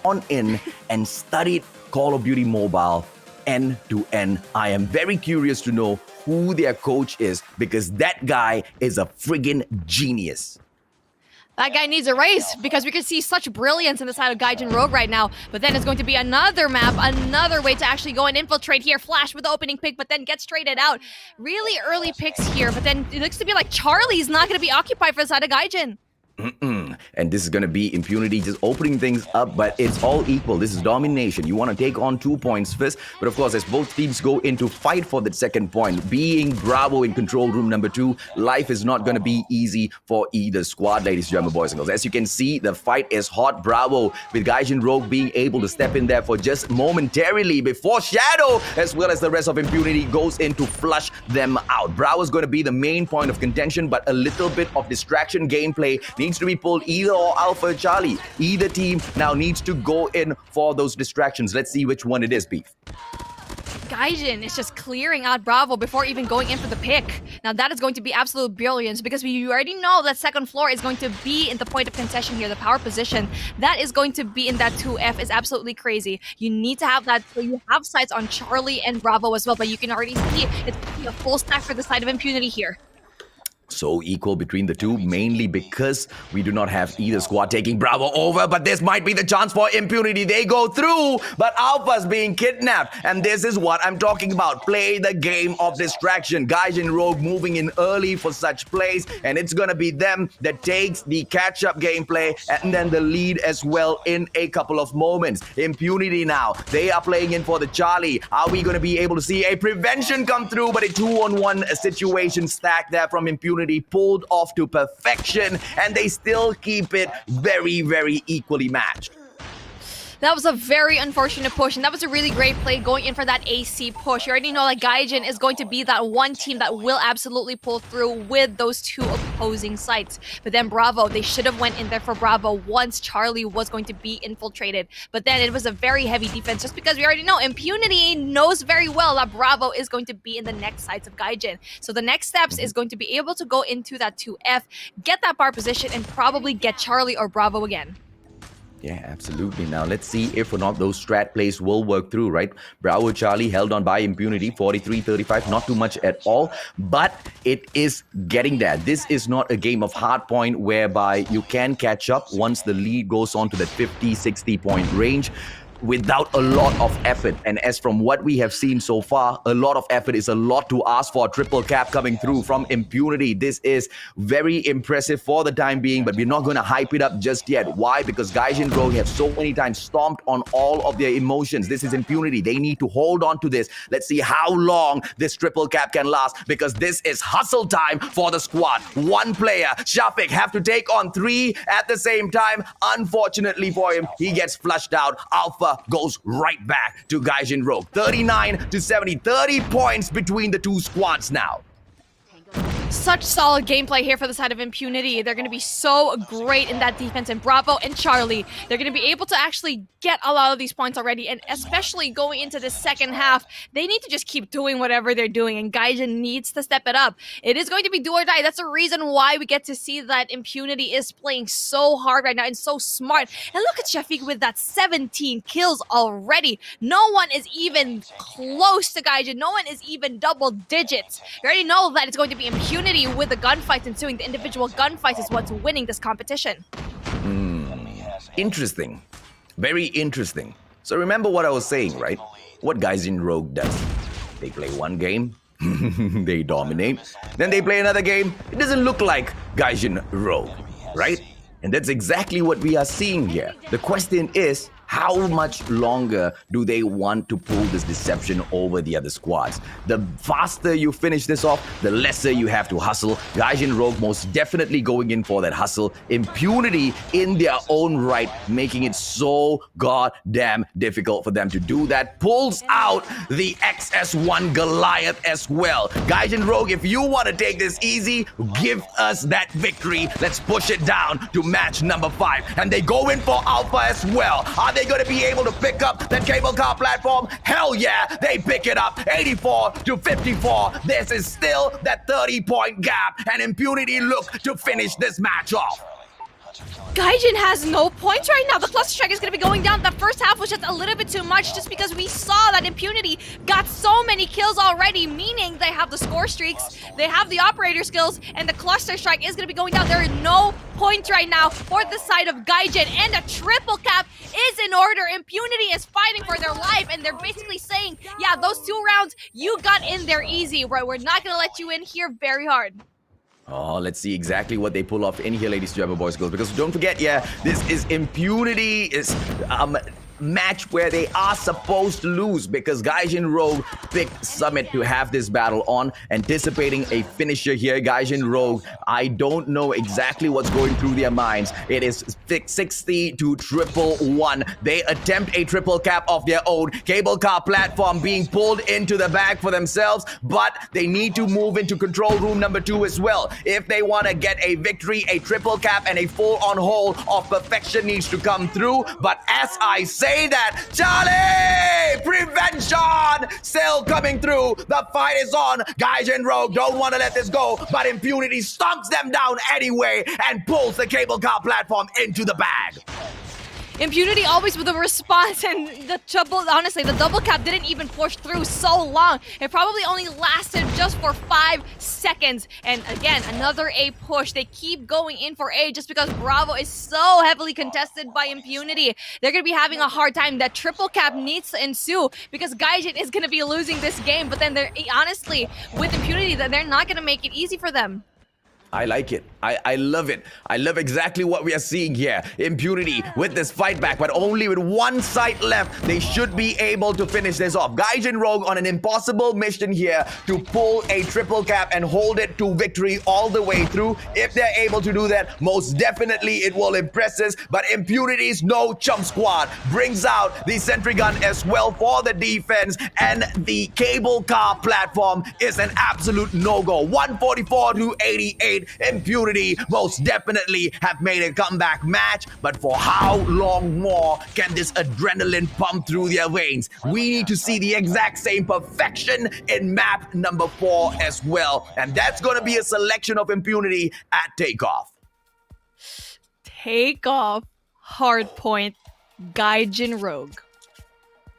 on in and studied Call of Duty Mobile end to end. I am very curious to know who their coach is because that guy is a friggin' genius. That guy needs a raise because we can see such brilliance in the side of Gaijin Rogue right now. But then it's going to be another map, another way to actually go and infiltrate here. Flash with the opening pick, but then gets traded out. Really early picks here, but then it looks to be like Charlie's not going to be occupied for the side of Gaijin. And this is going to be Impunity just opening things up, but it's all equal. This is domination. You want to take on 2 points first, but of course, as both teams go into fight for that second point, being Bravo in control room number 2, life is not going to be easy for either squad, ladies and gentlemen, boys and girls. As you can see, the fight is hot. Bravo with Gaijin Rogue being able to step in there for just momentarily before Shadow, as well as the rest of Impunity, goes in to flush them out. Bravo is going to be the main point of contention, but a little bit of distraction gameplay needs to be pulled either or Alpha or Charlie. Either team now needs to go in for those distractions. Let's see which one it is, Beef. Gaijin is just clearing out Bravo before even going in for the pick. Now that is going to be absolute brilliance because we already know that second floor is going to be in the point of concession here, the power position. That is going to be in that 2F is absolutely crazy. You need to have that, so you have sights on Charlie and Bravo as well, but you can already see it's going to be a full stack for the side of Impunity here. So equal between the two, mainly because we do not have either squad taking Bravo over, but this might be the chance for Impunity. They go through, but Alpha's being kidnapped, and this is what I'm talking about. Play the game of distraction. Gaijin Rogue moving in early for such plays, and it's gonna be them that takes the catch-up gameplay and then the lead as well in a couple of moments. Impunity now, they are playing in for the Charlie. Are we gonna be able to see a prevention come through, but a 2-on-1 situation stack there from Impunity? Impunity pulled off to perfection, and they still keep it very, very equally matched. That was a very unfortunate push, and that was a really great play going in for that AC push. You already know that Gaijin is going to be that one team that will absolutely pull through with those two opposing sites. But then Bravo, they should have went in there for Bravo once Charlie was going to be infiltrated. But then it was a very heavy defense just because we already know Impunity knows very well that Bravo is going to be in the next sides of Gaijin. So the next steps is going to be able to go into that 2F, get that bar position, and probably get Charlie or Bravo again. Yeah, absolutely. Now, let's see if or not those strat plays will work through, right? Bravo Charlie held on by Impunity, 43-35, not too much at all, but it is getting there. This is not a game of Hardpoint whereby you can catch up once the lead goes on to the 50-60 point range without a lot of effort. And as from what we have seen so far, a lot of effort is a lot to ask for. Triple cap coming through from Impunity. This is very impressive for the time being, but we're not going to hype it up just yet. Why? Because Gaijin Rogue have so many times stomped on all of their emotions. This is Impunity. They need to hold on to this. Let's see how long this triple cap can last, because this is hustle time for the squad. One player, Shafiq, have to take on three at the same time. Unfortunately for him, he gets flushed out. Alpha goes right back to Gaijin Rogue. 39-70, 30 points between the two squads now. Such solid gameplay here for the side of Impunity. They're going to be so great in that defense, and Bravo and Charlie, they're going to be able to actually get a lot of these points already, and especially going into the second half, they need to just keep doing whatever they're doing, and Gaijin needs to step it up. It is going to be do or die. That's the reason why we get to see that Impunity is playing so hard right now and so smart. And look at Shafiq with that 17 kills already. No one is even close to Gaijin. No one is even double digits. You already know that it's going to be Impunity with the gunfights ensuing. The individual gunfights is what's winning this competition. Interesting. Very interesting. So remember what I was saying, right? What Gaijin Rogue does. They play one game, they dominate. Then they play another game. It doesn't look like Gaijin Rogue, right? And that's exactly what we are seeing here. The question is, how much longer do they want to pull this deception over the other squads? The faster you finish this off, the lesser you have to hustle. Gaijin Rogue most definitely going in for that hustle. Impunity in their own right, making it so goddamn difficult for them to do that. Pulls out the XS1 Goliath as well. Gaijin Rogue, if you want to take this easy, give us that victory. Let's push it down to match number 5. And they go in for Alpha as well. Are they going to be able to pick up that cable car platform? Hell yeah, they pick it up. 84-54. This is still that 30-point gap, and Impunity look to finish this match off. Gaijin has no points right now. The cluster strike is going to be going down. The first half was just a little bit too much just because we saw that Impunity got so many kills already, meaning they have the score streaks, they have the operator skills, and the cluster strike is going to be going down. There are no points right now for the side of Gaijin, and a triple cap is in order. Impunity is fighting for their life, and they're basically saying, yeah, those 2 rounds, you got in there easy, right? We're not going to let you in here very hard. Oh, let's see exactly what they pull off in here, ladies and gentlemen, boys and girls. Because don't forget, yeah, this is Impunity. It's match where they are supposed to lose, because Gaijin Rogue picked Summit to have this battle on, anticipating a finisher here. Gaijin Rogue, I don't know exactly what's going through their minds. It is 60-111. They attempt a triple cap of their own. Cable car platform being pulled into the bag for themselves, but they need to move into control room number 2 as well. If they want to get a victory, a triple cap and a full-on hole of perfection needs to come through. But as I say that, Charlie! Prevention! Still coming through. The fight is on. Gaijin Rogue don't want to let this go, but Impunity stomps them down anyway and pulls the cable car platform into the bag. Impunity always with a response, and the double cap didn't even push through so long. It probably only lasted just for 5 seconds. And again, another A push. They keep going in for A just because Bravo is so heavily contested by Impunity. They're going to be having a hard time. That triple cap needs to ensue because Gaijin is going to be losing this game. But then they're honestly, with Impunity, they're not going to make it easy for them. I like it. I love it. I love exactly what we are seeing here. Impunity with this fight back, but only with one side left. They should be able to finish this off. Gaijin Rogue on an impossible mission here to pull a triple cap and hold it to victory all the way through. If they're able to do that, most definitely it will impress us. But Impunity's no chump squad brings out the sentry gun as well for the defense, and the cable car platform is an absolute no-go. 144 to 88. Impunity most definitely have made a comeback match, but for how long more can this adrenaline pump through their veins? We need to see the exact same perfection in map number 4 as well, and that's going to be a selection of Impunity at takeoff. Takeoff, Hardpoint, Gaijin Rogue.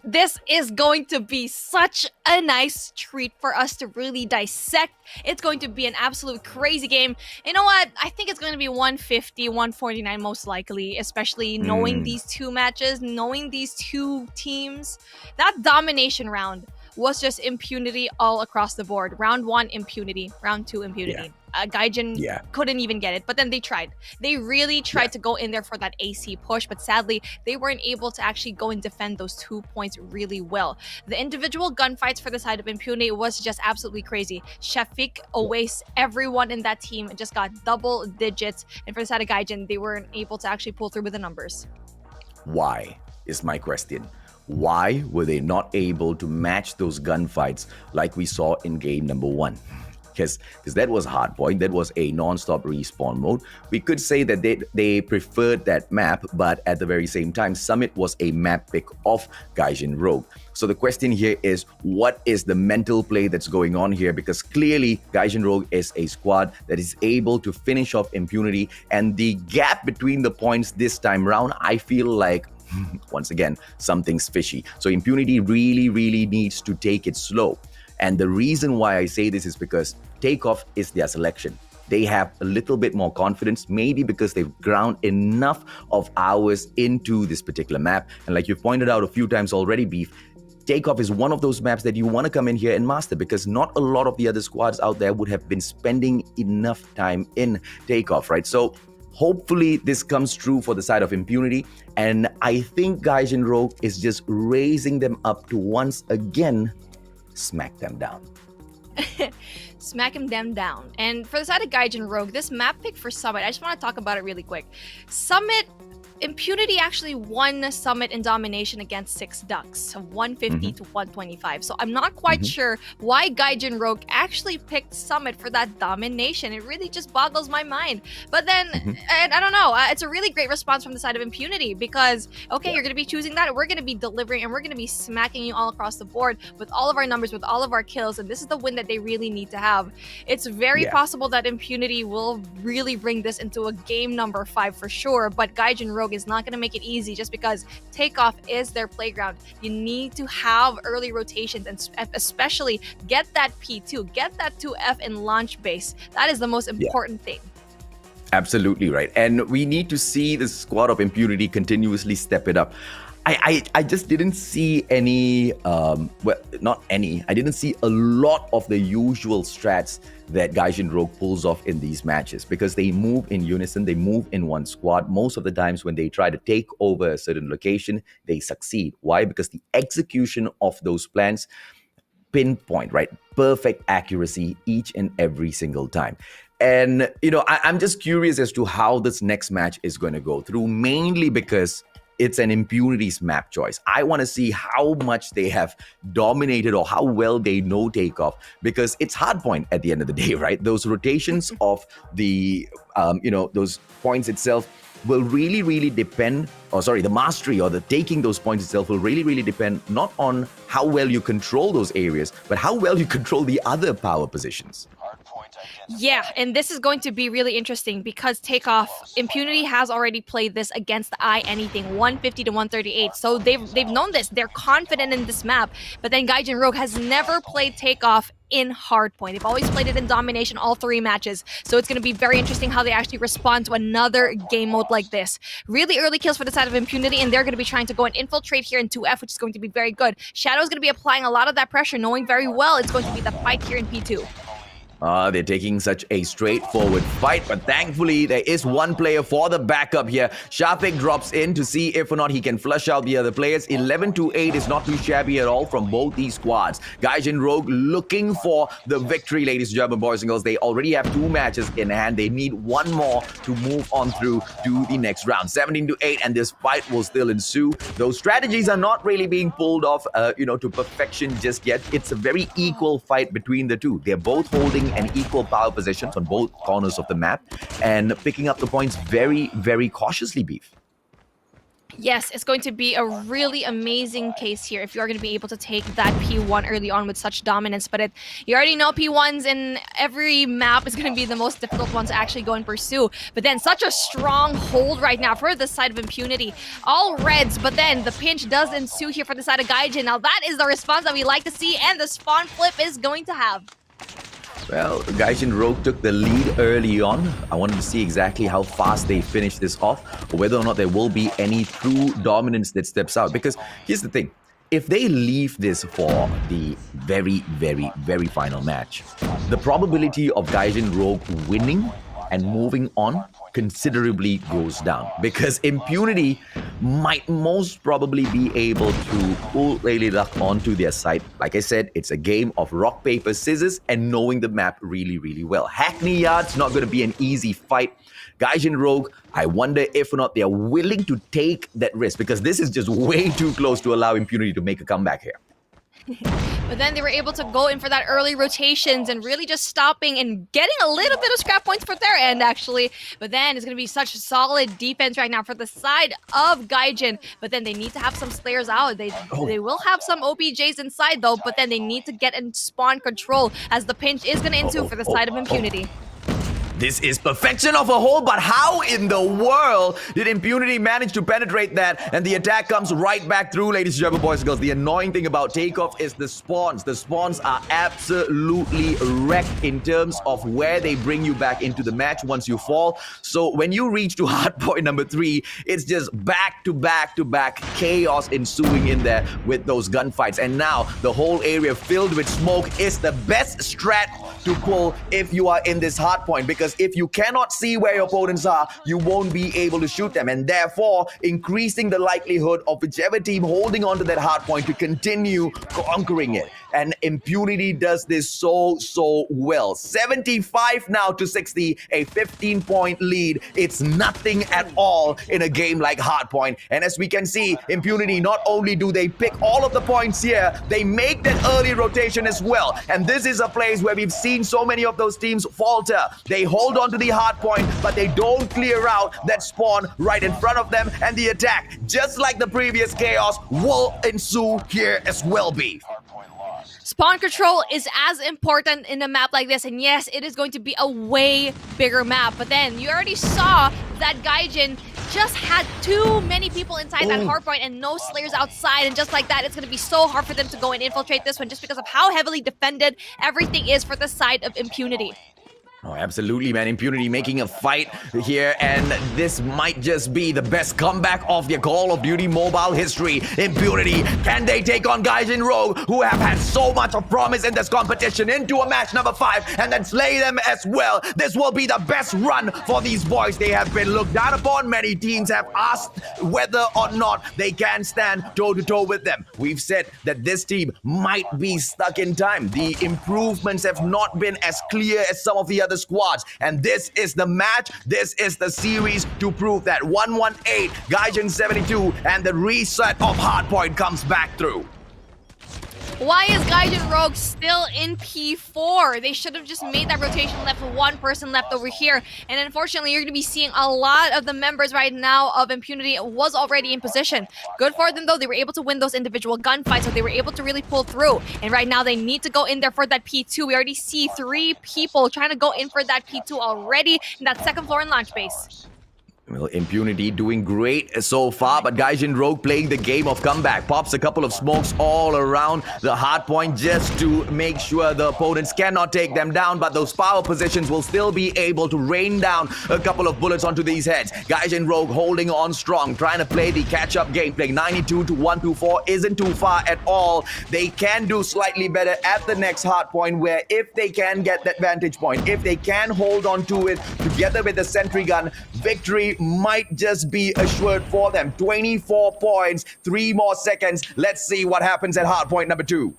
This is going to be such a nice treat for us to really dissect. It's going to be an absolute crazy game. You know what? I think it's going to be 150, 149 most likely, especially knowing these two matches, knowing these two teams. That domination round was just impunity all across the board. Round 1, impunity. Round 2, impunity. Gaijin couldn't even get it, but then they tried. They really tried to go in there for that AC push, but sadly, they weren't able to actually go and defend those 2 points really well. The individual gunfights for the side of Impunity was just absolutely crazy. Shafiq Owais, everyone in that team just got double digits, and for the side of Gaijin, they weren't able to actually pull through with the numbers. Why is my question. Why were they not able to match those gunfights like we saw in game number 1? Because that was Hardpoint, that was a non-stop respawn mode. We could say that they preferred that map, but at the very same time, Summit was a map pick of Gaijin Rogue. So the question here is, what is the mental play that's going on here? Because clearly, Gaijin Rogue is a squad that is able to finish off Impunity, and the gap between the points this time round, I feel like once again, something's fishy. So Impunity really needs to take it slow. And the reason why I say this is because takeoff is their selection. They have a little bit more confidence, maybe because they've ground enough of hours into this particular map. And like you've pointed out a few times already, Beef, takeoff is one of those maps that you want to come in here and master, because not a lot of the other squads out there would have been spending enough time in takeoff, right? So hopefully this comes true for the side of Impunity, and I think Gaijin Rogue is just raising them up to once again smack them down. Smack them down. And for the side of Gaijin Rogue, this map pick for Summit, I just want to talk about it really quick. Summit, Impunity actually won Summit in domination against 6 Ducks, 150 to 125. So I'm not quite sure why Gaijin Rogue actually picked Summit for that domination. It really just boggles my mind. But then, and I don't know, it's a really great response from the side of Impunity, because, okay, you're going to be choosing that, we're going to be delivering, and we're going to be smacking you all across the board with all of our numbers, with all of our kills, and this is the win that they really need to have. It's very possible that Impunity will really bring this into a game number 5 for sure, but Gaijin Rogue is not going to make it easy, just because takeoff is their playground. You need to have early rotations, and especially get that P2, get that 2F in launch base. That is the most important thing. Absolutely right. And we need to see the squad of Impunity continuously step it up. I just didn't see any, well, not any, I didn't see a lot of the usual strats that Gaijin Rogue pulls off in these matches, because they move in unison, they move in one squad. Most of the times when they try to take over a certain location, they succeed. Why? Because the execution of those plans, pinpoint, right? Perfect accuracy each and every single time. And, you know, I'm just curious as to how this next match is going to go through, mainly because it's an Impunity's map choice. I want to see how much they have dominated or how well they know takeoff, because it's Hardpoint at the end of the day, right? Those rotations of the, you know, those points itself will really depend, or sorry, the mastery or the taking those points itself will really depend not on how well you control those areas, but how well you control the other power positions. Yeah, and this is going to be really interesting, because takeoff, Impunity has already played this against anything 150 to 138. So they've known this. They're confident in this map. But then Gaijin Rogue has never played takeoff in Hardpoint. They've always played it in domination, all 3 matches. So it's going to be very interesting how they actually respond to another game mode like this. Really early kills for the side of Impunity, and they're going to be trying to go and infiltrate here in 2F, which is going to be very good. Shadow's going to be applying a lot of that pressure, knowing very well it's going to be the fight here in P2. They're taking such a straightforward fight, but thankfully there is one player for the backup here. Shafik drops in to see if or not he can flush out the other players. 11-8 is not too shabby at all from both these squads. Gaijin Rogue looking for the victory, ladies and gentlemen, boys and girls. They already have 2 matches in hand. They need one more to move on through to the next round. 17-8, and this fight will still ensue. Those strategies are not really being pulled off, to perfection just yet. It's a very equal fight between the two. They're both holding an equal power positions on both corners of the map and picking up the points very, very cautiously, Beef. Yes, it's going to be a really amazing case here if you're going to be able to take that P1 early on with such dominance. But you already know P1s in every map is going to be the most difficult one to actually go and pursue. But then such a strong hold right now for the side of Impunity. All reds, but then the pinch does ensue here for the side of Gaijin. Now that is the response that we like to see, and the spawn flip is going to have. Well, Gaijin Rogue took the lead early on. I wanted to see exactly how fast they finish this off, or whether or not there will be any true dominance that steps out. Because here's the thing. If they leave this for the very, very, very final match, the probability of Gaijin Rogue winning and moving on considerably goes down, because Impunity might most probably be able to pull Lady Luck onto their side. Like I said, it's a game of rock, paper, scissors and knowing the map really, really well. Hackney Yard's not going to be an easy fight. Gaijin Rogue, I wonder if or not they are willing to take that risk, because this is just way too close to allow Impunity to make a comeback here. But then they were able to go in for that early rotations and really just stopping and getting a little bit of scrap points for their end, actually. But then it's going to be such solid defense right now for the side of Gaijin. But then they need to have some Slayers out. They will have some OBJs inside, though, but then they need to get in spawn control as the pinch is going to ensue for the side of Impunity. This is perfection of a hole, but how in the world did Impunity manage to penetrate that? And the attack comes right back through, ladies and gentlemen, boys and girls. The annoying thing about Takeoff is the spawns. The spawns are absolutely wrecked in terms of where they bring you back into the match once you fall. So when you reach to Hardpoint number 3, it's just back to back to back chaos ensuing in there with those gunfights. And now the whole area filled with smoke is the best strat to pull if you are in this Hardpoint, because if you cannot see where your opponents are, you won't be able to shoot them, and therefore increasing the likelihood of whichever team holding on to that hard point to continue conquering it. And Impunity does this so well. 75 now to 60, a 15-point lead. It's nothing at all in a game like Hardpoint. And as we can see, Impunity, not only do they pick all of the points here, they make that early rotation as well. And this is a place where we've seen so many of those teams falter. They hold on to the Hardpoint, but they don't clear out that spawn right in front of them. And the attack, just like the previous chaos, will ensue here as well, Beef. Spawn control is as important in a map like this, and yes, it is going to be a way bigger map. But then you already saw that Gaijin just had too many people inside that hardpoint and no Slayers outside, and just like that, it's going to be so hard for them to go and infiltrate this one just because of how heavily defended everything is for the side of Impunity. Oh, absolutely, man. Impunity making a fight here, and this might just be the best comeback of their Call of Duty mobile history. Impunity, can they take on Gaijin Rogue, who have had so much of promise in this competition, into a match number 5 and then slay them as well? This will be the best run for these boys. They have been looked down upon. Many teams have asked whether or not they can stand toe-to-toe with them. We've said that this team might be stuck in time. The improvements have not been as clear as some of the other squads, and this is the match, this is the series to prove that. 118, Gaijin 72, and the reset of Hardpoint comes back through. Why is Gaijin Rogue still in P4? They should have just made that rotation left with one person left over here. And unfortunately, you're going to be seeing a lot of the members right now of Impunity was already in position. Good for them, though. They were able to win those individual gunfights, so they were able to really pull through. And right now, they need to go in there for that P2. We already see 3 people trying to go in for that P2 already in that second floor and launch base. Well, Impunity doing great so far, but Gaijin Rogue playing the game of comeback. Pops a couple of smokes all around the hardpoint just to make sure the opponents cannot take them down, but those power positions will still be able to rain down a couple of bullets onto these heads. Gaijin Rogue holding on strong, trying to play the catch-up game, playing 92 to 124 isn't too far at all. They can do slightly better at the next hardpoint, where if they can get that vantage point, if they can hold on to it together with the sentry gun, victory might just be assured for them. 24 points, 3 more seconds. Let's see what happens at hardpoint number 2.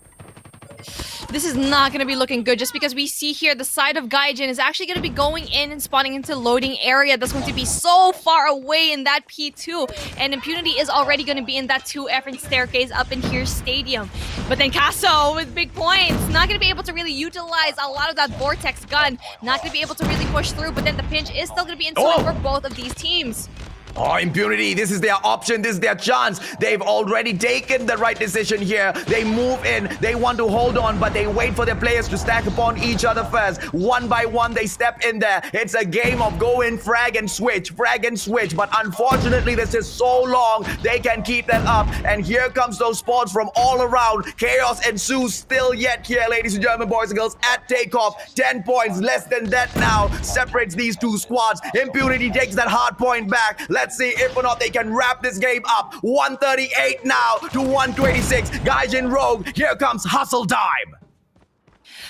This is not going to be looking good, just because we see here the side of Gaijin is actually going to be going in and spawning into loading area. That's going to be so far away in that P2, and Impunity is already going to be in that 2F and staircase up in here stadium. But then Casso with big points, not going to be able to really utilize a lot of that Vortex gun, not going to be able to really push through, but then the pinch is still going to be in store for both of these teams. Oh, Impunity, this is their option, this is their chance. They've already taken the right decision here. They move in, they want to hold on, but they wait for their players to stack upon each other first. One by one, they step in there. It's a game of go in, frag and switch, but unfortunately, this is so long, they can keep that up. And here comes those spawns from all around. Chaos ensues still yet here, ladies and gentlemen, boys and girls, at takeoff. 10 points, less than that now, separates these two squads. Impunity takes that hard point back. Let's see if or not they can wrap this game up. 138 now to 126. Gaijin Rogue, here comes hustle time.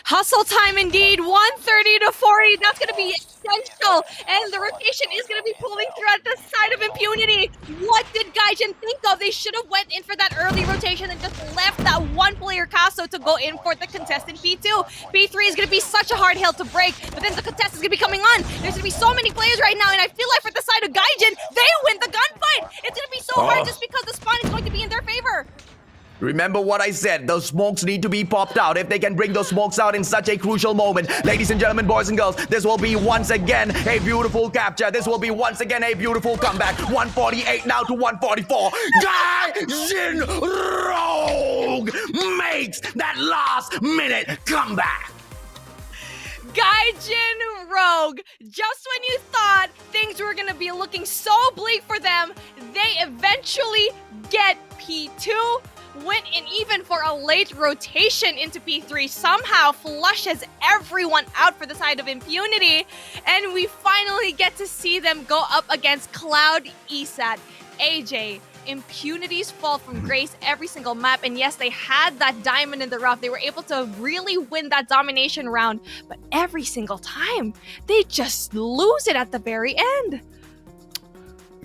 Hustle time indeed, 130 to 40, that's going to be essential, and the rotation is going to be pulling through at the side of Impunity. What did Gaijin think of? They should have went in for that early rotation and just left that one player Casso to go in for the contest in P2. P3 is going to be such a hard hill to break, but then the contest is going to be coming on. There's going to be so many players right now, and I feel like for the side of Gaijin, they win the gunfight. It's going to be so hard just because the spawn is going to be in their favor. Remember what I said, those smokes need to be popped out. If they can bring those smokes out in such a crucial moment. Ladies and gentlemen, boys and girls, this will be once again a beautiful capture. This will be once again a beautiful comeback. 148 now to 144. Gaijin Rogue makes that last minute comeback. Gaijin Rogue, just when you thought things were going to be looking so bleak for them, they eventually get P2. Went in even for a late rotation into P3, somehow flushes everyone out for the side of Impunity, and we finally get to see them go up against Cloud, Esat, AJ. Impunity's fall from grace every single map, and yes, they had that diamond in the rough. They were able to really win that domination round, but every single time, they just lose it at the very end.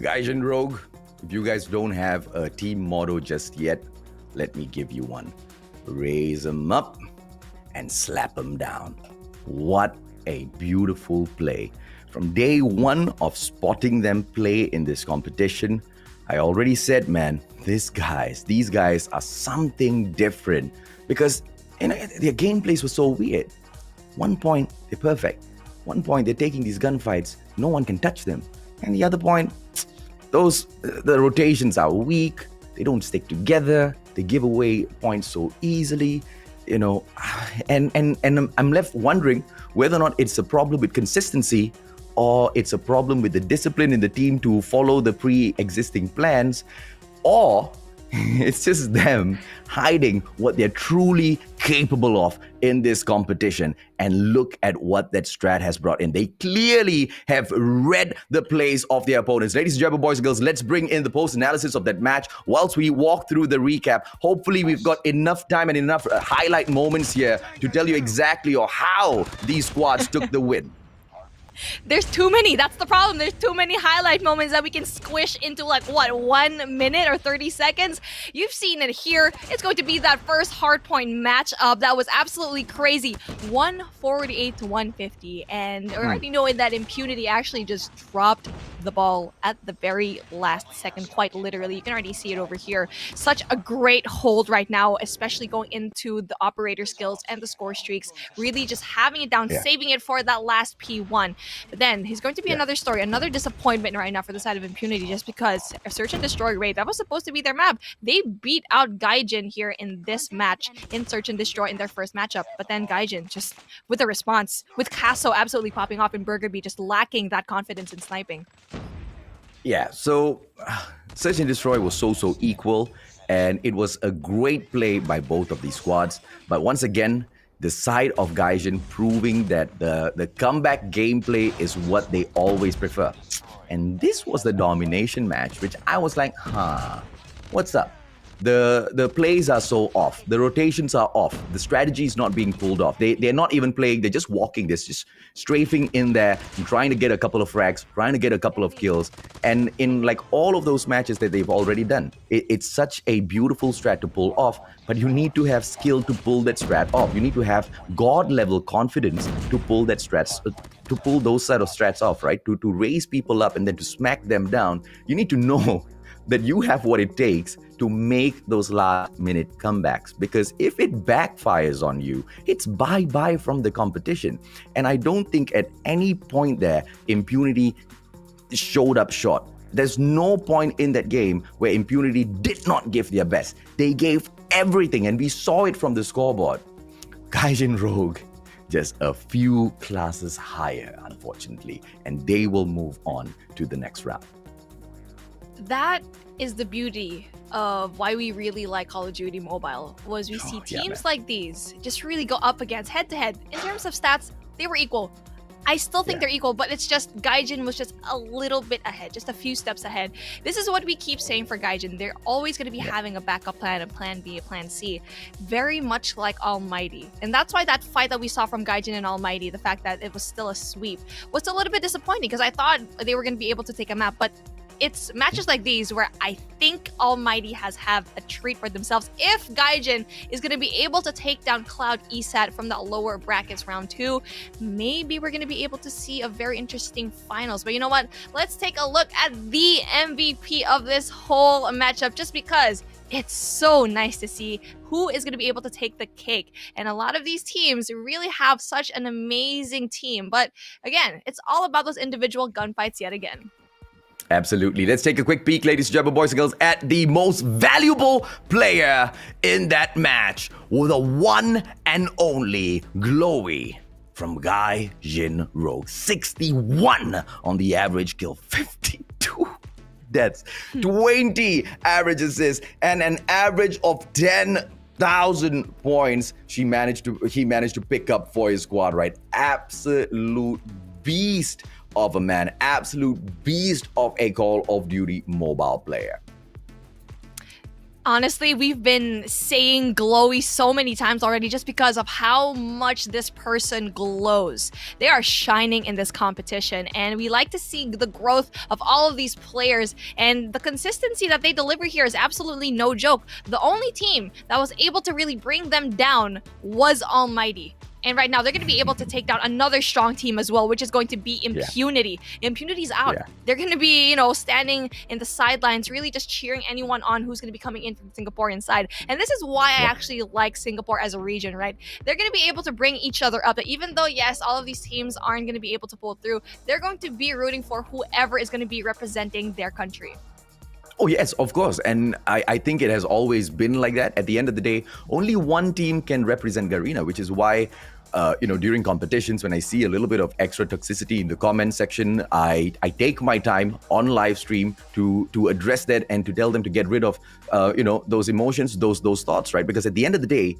Gaijin Rogue, if you guys don't have a team motto just yet, let me give you one. Raise them up and slap them down. What a beautiful play. From day one of spotting them play in this competition, I already said, man, these guys are something different, because their gameplays were so weird. One point, they're perfect. One point, they're taking these gunfights. No one can touch them. And the other point, the rotations are weak. They don't stick together. They give away points so easily, and I'm left wondering whether or not it's a problem with consistency, or it's a problem with the discipline in the team to follow the pre-existing plans, or it's just them hiding what they're truly capable of in this competition. And look at what that strat has brought in. They clearly have read the plays of their opponents. Ladies and gentlemen, boys and girls, let's bring in the post-analysis of that match whilst we walk through the recap. Hopefully, we've got enough time and enough highlight moments here to tell you exactly how these squads took the win. There's too many. That's the problem. There's too many highlight moments that we can squish into 1 minute or 30 seconds. You've seen it here. It's going to be that first hardpoint matchup that was absolutely crazy. 148 to 150. And we already know that Impunity actually just dropped the ball at the very last second, quite literally. You can already see it over here. Such a great hold right now, especially going into the operator skills and the score streaks. Really just having it down, saving it for that last P1. But then he's going to be another story, another disappointment right now for the side of Impunity, just because a Search and Destroy raid, that was supposed to be their map. They beat out Gaijin here in this match in Search and Destroy in their first matchup. But then Gaijin just with a response, with Casso absolutely popping off and Burgerby just lacking that confidence in sniping. Yeah, so Search and Destroy was so equal, and it was a great play by both of these squads. But once again, the side of Gaijin proving that the comeback gameplay is what they always prefer. And this was the domination match, which I was like, what's up? The plays are so off. The rotations are off. The strategy is not being pulled off. They're not even playing. They're just walking. They're just strafing in there and trying to get a couple of frags, trying to get a couple of kills. And in like all of those matches that they've already done, it's such a beautiful strat to pull off. But you need to have skill to pull that strat off. You need to have god level confidence to pull that strats. To pull those set of strats off, right? To raise people up and then to smack them down. You need to know that you have what it takes to make those last-minute comebacks. Because if it backfires on you, it's bye-bye from the competition. And I don't think at any point there, Impunity showed up short. There's no point in that game where Impunity did not give their best. They gave everything, and we saw it from the scoreboard. Gaijin Rogue, just a few classes higher, unfortunately, and they will move on to the next round. That is the beauty of why we really like Call of Duty Mobile, was we see teams like these just really go up against head-to-head. In terms of stats, they were equal. I still think they're equal, but it's just Gaijin was just a little bit ahead, just a few steps ahead. This is what we keep saying for Gaijin. They're always going to be having a backup plan, a plan B, a plan C. Very much like Almighty. And that's why that fight that we saw from Gaijin and Almighty, the fact that it was still a sweep, was a little bit disappointing because I thought they were going to be able to take a map, but it's matches like these where I think Almighty have a treat for themselves. If Gaijin is going to be able to take down Cloud Esat from that lower brackets round 2, maybe we're going to be able to see a very interesting finals. But you know what? Let's take a look at the MVP of this whole matchup, just because it's so nice to see who is going to be able to take the cake. And a lot of these teams really have such an amazing team. But again, it's all about those individual gunfights yet again. Absolutely. Let's take a quick peek, ladies and gentlemen, boys and girls, at the most valuable player in that match, with the one and only Glowy from Gaijin Rogue. 61 on the average kill, 52 deaths, 20 average assists, and an average of 10,000 points he managed to pick up for his squad, right? Absolute beast of a man, absolute beast of a Call of Duty mobile player. Honestly, we've been saying Glowy so many times already just because of how much this person glows. They are shining in this competition, and we like to see the growth of all of these players, and the consistency that they deliver here is absolutely no joke. The only team that was able to really bring them down was Almighty. And right now, they're going to be able to take down another strong team as well, which is going to be Impunity. Impunity's out. They're going to be, standing in the sidelines, really just cheering anyone on who's going to be coming in from the Singaporean side. And this is why I actually like Singapore as a region, right? They're going to be able to bring each other up. Even though, yes, all of these teams aren't going to be able to pull through, they're going to be rooting for whoever is going to be representing their country. Oh, yes, of course. And I think it has always been like that. At the end of the day, only one team can represent Garena, which is why, during competitions, when I see a little bit of extra toxicity in the comment section, I take my time on live stream to address that and to tell them to get rid of, those emotions, those thoughts, right? Because at the end of the day,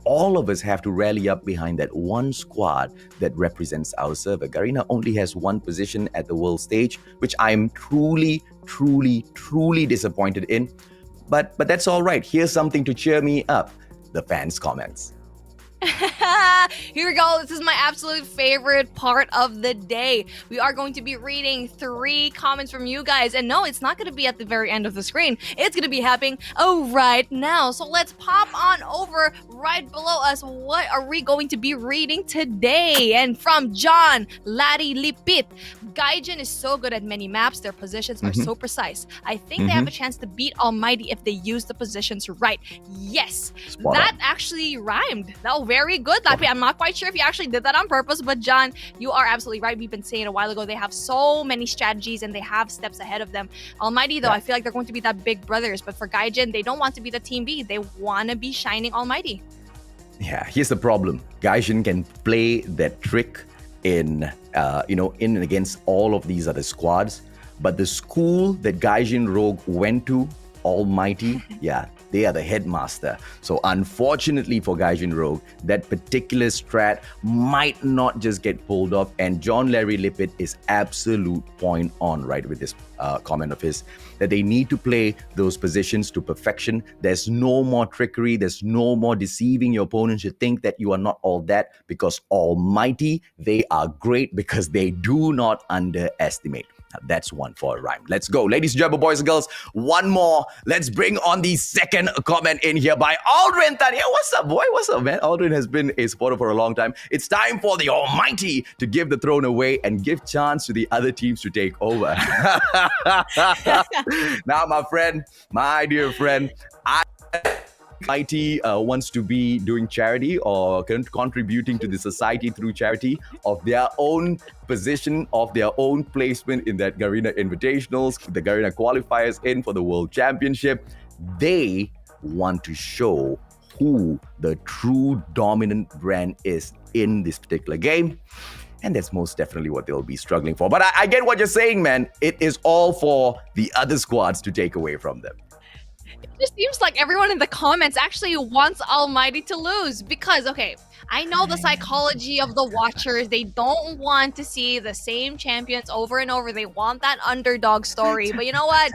all of us have to rally up behind that one squad that represents our server. Garena only has one position at the world stage, which I'm truly disappointed in. But that's all right. Here's something to cheer me up. The fans' comments. Here we go. This is my absolute favorite part of the day. We are going to be reading 3 comments from you guys. And no, it's not going to be at the very end of the screen. It's going to be happening right now. So let's pop on over right below us. What are we going to be reading today? And from John Laddie Lipit, Gaijin is so good at many maps. Their positions are so precise. I think they have a chance to beat Almighty if they use the positions right. Yes, that actually rhymed. That was very good, Lappy. I'm not quite sure if you actually did that on purpose, but John, you are absolutely right. We've been saying a while ago, they have so many strategies and they have steps ahead of them. Almighty, though, I feel like they're going to be that big brothers, but for Gaijin, they don't want to be the team B. They want to be shining Almighty. Yeah, here's the problem. Gaijin can play that trick in and against all of these other squads. But the school that Gaijin Rogue went to, Almighty, yeah, they are the headmaster. So unfortunately for Gaijin Rogue, that particular strat might not just get pulled off. And John Larry Lippett is absolute point on, right, with this comment of his, that they need to play those positions to perfection. There's no more trickery. There's no more deceiving your opponents to think that you are not all that, because Almighty, they are great because they do not underestimate. That's one for a rhyme. Let's go. Ladies and gentlemen, boys and girls, one more. Let's bring on the second comment in here by Aldrin Tan. Yeah, what's up, boy? What's up, man? Aldrin has been a supporter for a long time. It's time for the Almighty to give the throne away and give chance to the other teams to take over. Now, my friend, my dear friend, Almighty wants to be doing charity or contributing to the society through charity of their own position, of their own placement in that Garena Invitationals, the Garena qualifiers in for the World Championship. They want to show who the true dominant brand is in this particular game. And that's most definitely what they'll be struggling for. But I get what you're saying, man. It is all for the other squads to take away from them. It just seems like everyone in the comments actually wants Almighty to lose because, okay, I know the psychology of the watchers. They don't want to see the same champions over and over. They want that underdog story. But you know what?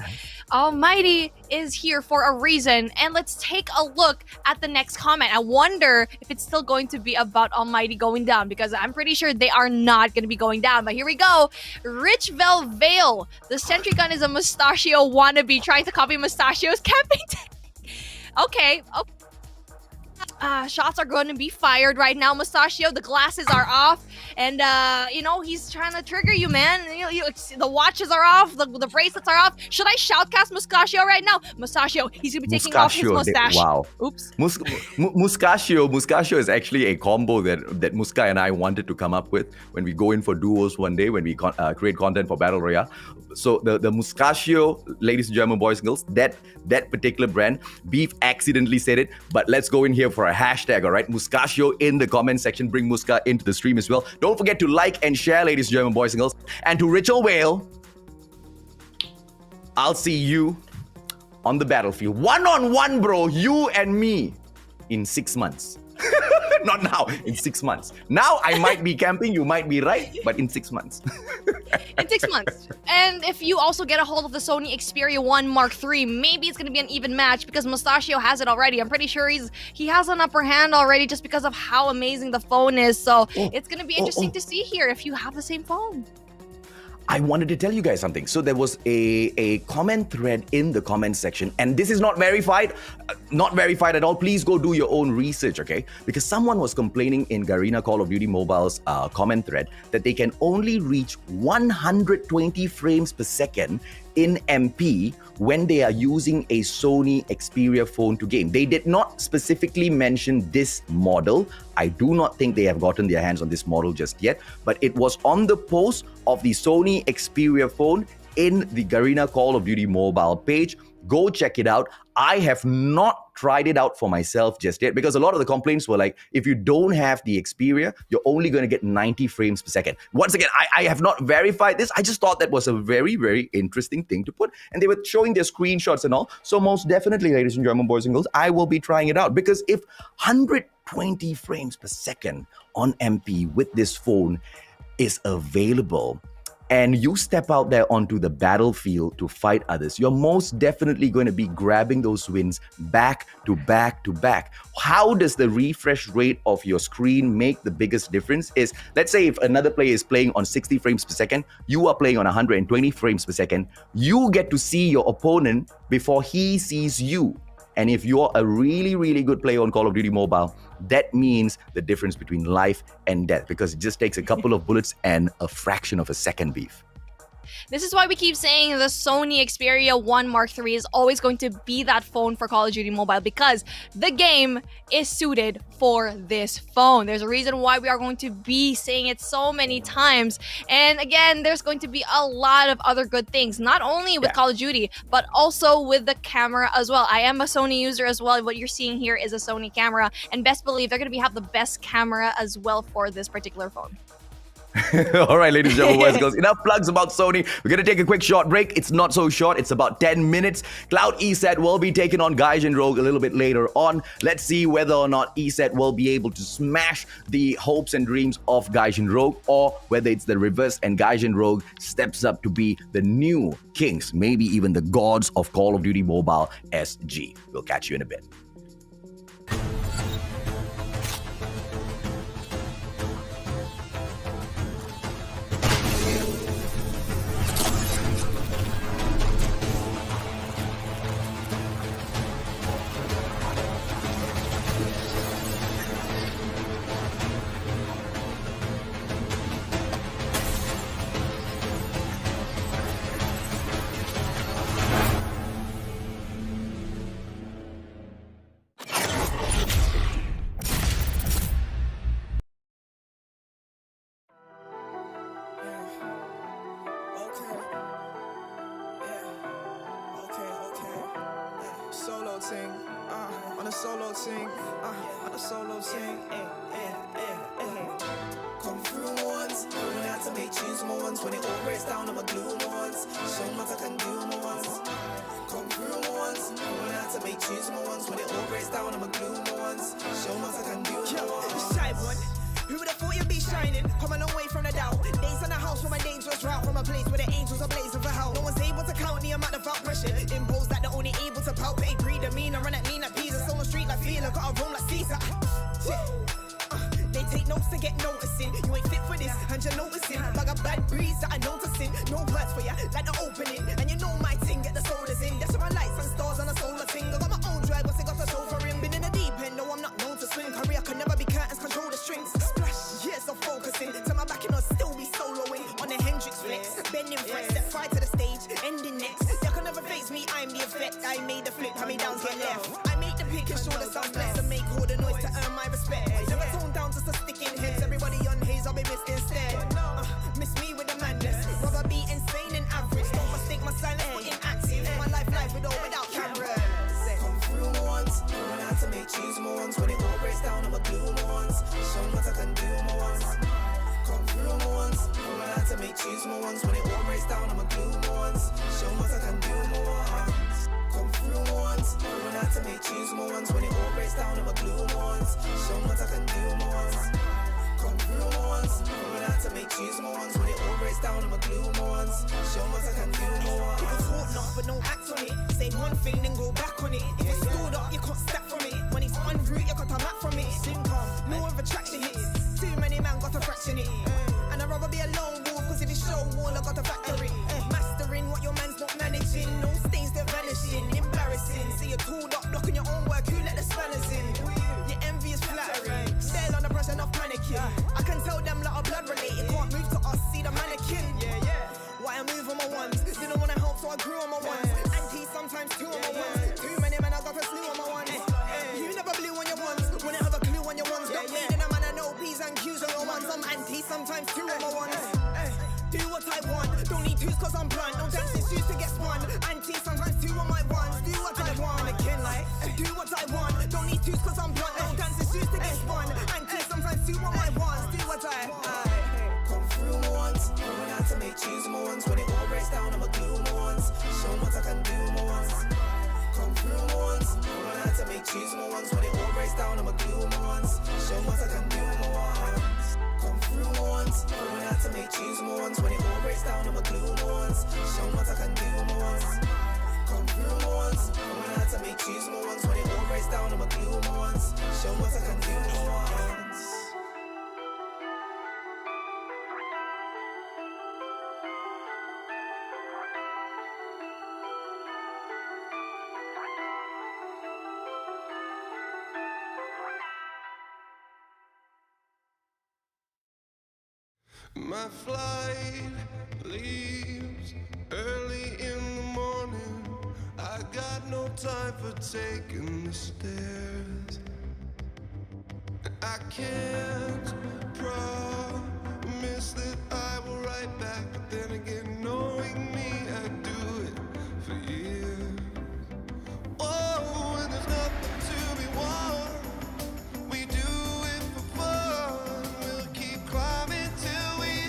Almighty is here for a reason. And let's take a look at the next comment. I wonder if it's still going to be about Almighty going down, because I'm pretty sure they are not going to be going down. But here we go. Rich Velvale. The sentry gun is a Mustachio wannabe trying to copy Mustachio's camping technique. Okay. Shots are going to be fired right now, Mustachio. The glasses are off, and you know, he's trying to trigger you, man. The watches are off, the bracelets are off. Should I shoutcast Mustachio right now? Mustachio, he's gonna be taking off his mustache. Wow. Oops. Mustachio is actually a combo that Muska and I wanted to come up with when we go in for duos one day, when we create content for Battle Royale. So the Mustachio, ladies and gentlemen, boys and girls, that particular brand, Beef accidentally said it, but let's go in here for a hashtag, all right? Mustachio in the comment section. Bring Muska into the stream as well. Don't forget to like and share, ladies and gentlemen, boys and girls. And to Rachel Whale, I'll see you on the battlefield. One-on-one, bro, you and me in 6 months. Not now, in 6 months. Now I might be camping, you might be right, but in 6 months. In 6 months. And if you also get a hold of the Sony Xperia 1 Mark III, maybe it's going to be an even match because Mustachio has it already. I'm pretty sure he has an upper hand already just because of how amazing the phone is. So it's going to be interesting to see here if you have the same phone. I wanted to tell you guys something. So there was a comment thread in the comment section, and this is not verified at all. Please go do your own research, okay? Because someone was complaining in Garena Call of Duty Mobile's comment thread that they can only reach 120 frames per second in MP when they are using a Sony Xperia phone to game. They did not specifically mention this model. I do not think they have gotten their hands on this model just yet, but it was on the post of the Sony Xperia phone in the Garena Call of Duty Mobile page. Go check it out. I have not tried it out for myself just yet because a lot of the complaints were like, if you don't have the Xperia, you're only going to get 90 frames per second. Once again, I have not verified this. I just thought that was a very, very interesting thing to put. And they were showing their screenshots and all. So most definitely, ladies and gentlemen, boys and girls, I will be trying it out because if 120 frames per second on MP with this phone is available, and you step out there onto the battlefield to fight others, you're most definitely going to be grabbing those wins back to back to back. How does the refresh rate of your screen make the biggest difference? Is, let's say if another player is playing on 60 frames per second, you are playing on 120 frames per second, you get to see your opponent before he sees you. And if you're a really, really good player on Call of Duty Mobile, that means the difference between life and death, because it just takes a couple of bullets and a fraction of a second, Beef. This is why we keep saying the Sony Xperia 1 Mark III is always going to be that phone for Call of Duty Mobile because the game is suited for this phone. There's a reason why we are going to be saying it so many times. And again, there's going to be a lot of other good things, not only with Call of Duty, but also with the camera as well. I am a Sony user as well. What you're seeing here is a Sony camera, and best believe they're going to have the best camera as well for this particular phone. All right, ladies and gentlemen, boys and girls, enough plugs about Sony. We're going to take a quick short break. It's not so short. It's about 10 minutes. Cloud Esat will be taking on Gaijin Rogue a little bit later on. Let's see whether or not Esat will be able to smash the hopes and dreams of Gaijin Rogue, or whether it's the reverse and Gaijin Rogue steps up to be the new kings, maybe even the gods of Call of Duty Mobile SG. We'll catch you in a bit. Solo ting, on a solo ting, on a solo ting. Come through ones, learn how to make tunes more ones. When it all breaks down, I'ma glue more ones. Show me what I can do more ones. Come through ones, learn how to make tunes more ones. When it all breaks down, I'ma glue more ones. Show me what I can do more ones. Shy one. Who would have thought you'd be shining? Come a long way from the doubt. Days on the house from a dangerous route, from a place where the angels are blazing for hell. No one's able to count the amount of out pressure imposed that they're only able to palpate. Breed demeanor, run at lean at Pisa. So on the street like feeling, got a roam like Caesar. They take notes to get noticing. You ain't fit for this, and you're noticing. Like a bad breeze that I'm noticing. No words for ya, like the opening. And you know my thing, get the sodas in. That's my lights and stars on a solar thing. I got my own drive, what's it got to show for him? Been in the deep end, no, I'm not known to swing. Career can never be curtains, control the strings. Splash, years of focusing. To my back and I'll still be soloing. On the Hendrix flex, bending fresh, step right to the stage, ending next. You can never face me, I'm the effect. I made the flip, how me downs get left. I make the pick and show the sound blessed. And make all the noise to earn my respect. Never tone down just to stick in heads. Everybody on haze, I'll be missed instead. Miss me with the madness. Rather be insane and average. Don't mistake my silence for inactive. My life with or without cameras. Come through once, learn how to make tunes more ones. When it all breaks down, I'ma glue more ones. Show me what I can do more ones. Come through once, learn how to make tunes more ones. When it all breaks down, I'ma glue more ones. Show me what I can do more ones. Come through once, learn how to make tunes more ones. When it all breaks down, I'ma glue more ones. Show me what I can do more ones. Come through once, learn how to make tunes more ones. When it all breaks down, I'ma glue more ones. Show me what I can do more ones. People talk enough but don't act on it. Say one thing then go back on it. If it's stored up, you can't step from it. When it's en route, you can't come back from it. No other traction hits. Too many man got a fraction it. And I'd rather be a lone wolf, cause if it's show wall, I got a factory. Mastering what your man's not managing. No stains, they're vanishing. Embarrassing. See you tooled up, blocking your own work. Who let the spanners in? Your envy is flattering. Still under pressure, enough panicking. I can tell them like a blood related. Can't move to us, see the mannequin. Why I move on my ones? Didn't wanna help, so I grew on my ones. Anti sometimes two on my ones. Too many men, I got a slew on my ones. You never blew on your ones. Wouldn't have a clue on your ones. Don't need in a man, I know P's and Q's on your ones. I'm anti sometimes two on my ones. Do what I want. Don't need twos cause I'm blunt. No dancing shoes to get spun. Anti sometimes two on my ones. Do what I want. Again, like, do what I want. Don't need twos cause I'm blunt. No dancing shoes to get spun. Anti sometimes two on my ones. Do what I want. Come through once, learn how to make tunes more ones. When it all breaks down, I'ma glue more ones. Show me what I can do more ones. Come through once, learn how to make tunes more ones. When it all breaks down, I'ma glue more ones. Show me what I can do more ones. Come through once, learn how to make tunes more ones. When it all breaks down, I'ma glue more ones. Show me what I can do more ones. Come through once, learn how to make tunes more ones. When it all breaks down, I'ma glue more ones. Show me what I can do more ones. My flight leaves early in the morning. I got no time for taking the stairs. I can't promise that I will write back, but then again, knowing me, I'd do it for years. Oh, and there's nothing to be won. We do it for fun. We'll keep climbing till we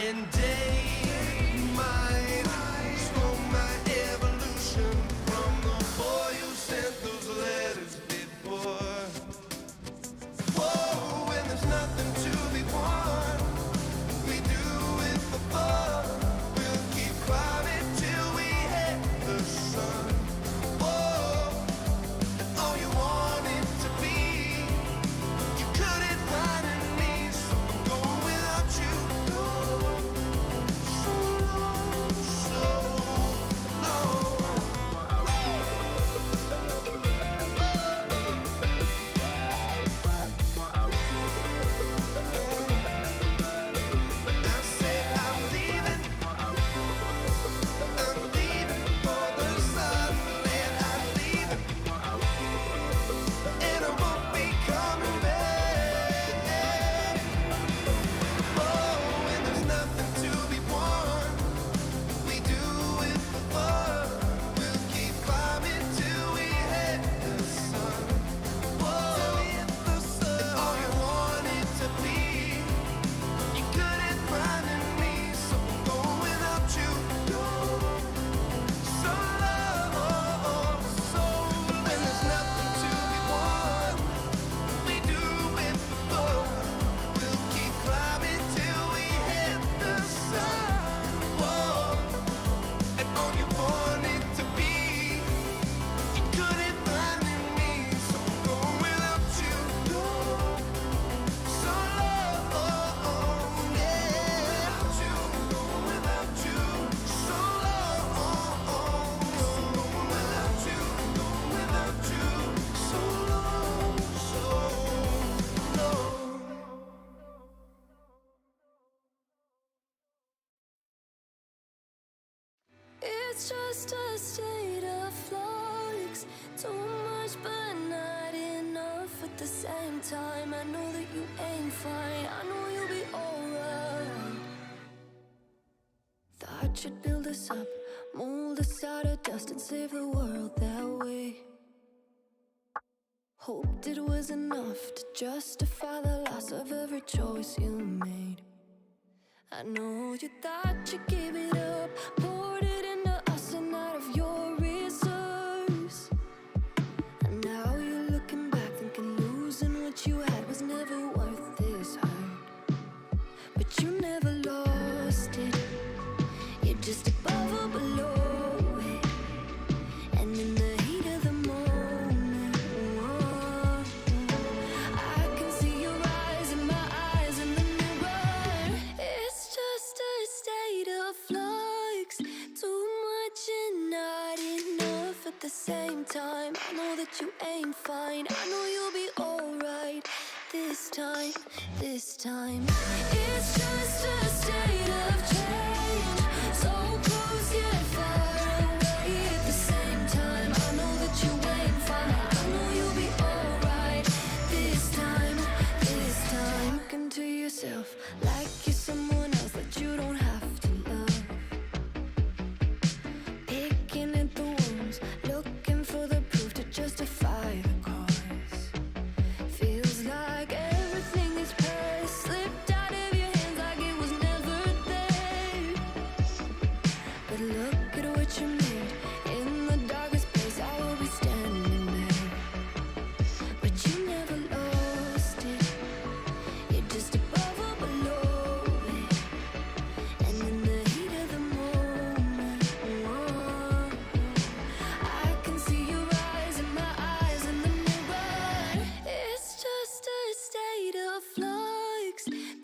and day. Mine, slow my evolution from the boy who sent those letters before. Whoa, when there's nothing to be won, we do it for fun. We'll keep climbing till we hit the sun. Whoa, all you wanted to be, you couldn't find in me, so I'm going without you. So long, so long. I said I'm leaving for the sunland. I'm leaving, and I won't be coming back. Oh, and there's nothing to be won. We do it for fun. We'll keep climbing till we hit the sun. Whoa, all you wanted to be, you couldn't find in me, so I'm going without you. So long, so when there's nothing to be won, we do it for fun. We'll keep climbing till we hit the sun. Whoa, and all you wanted to be, you couldn't find in me, so I'm going without you. So long, yeah. Going without you. So long, going without you. Going without you. So long, so long. It's just a state of flux. Too much, but not enough at the same time. I know that you ain't fine. I know you'll be alright. Thought you'd build us up, mold us out of dust, and save the world that way. Hoped it was enough to justify the loss of every choice you made. I know you thought you gave it up, poured it into us and out of your reserves. And now you're looking back, thinking losing what you had was never worth this hurt. But you never lost it, you're just above or below it. And in the heat of the moment, whoa, I can see your eyes in my eyes in the mirror. It's just a state of flux. Too much and not enough at the same time. I know that you ain't fine. I know you'll be alright this time, this time. It's just a state of change. So close yet far away at the same time. I know that you ain't fine. I know you'll be alright this time, this time. Talking to yourself like you're someone else that you don't have to love. Picking at the wounds, looking for the proof to justify the cause. Feels like everything is past, slipped out of your hands like it was never there. But look at what you made. In the darkest place, I will be standing there. But you never lost it, you're just above or below it. And in the heat of the moment, whoa, I can see your eyes in my eyes in the mirror. It's just a state of flux.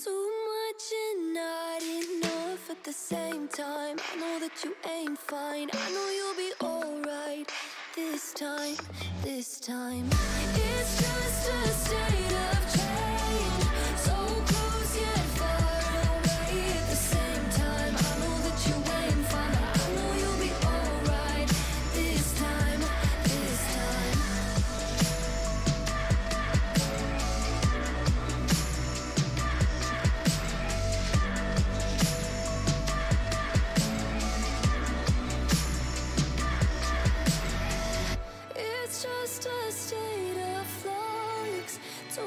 Too much and not enough at the same time. I know that you ain't fine. I know you'll be alright this time, this time. It's just a state of change. So close yet far away at the same time. I know that you ain't fine. I know you'll be alright this time, this time. It's just a state of flux. Too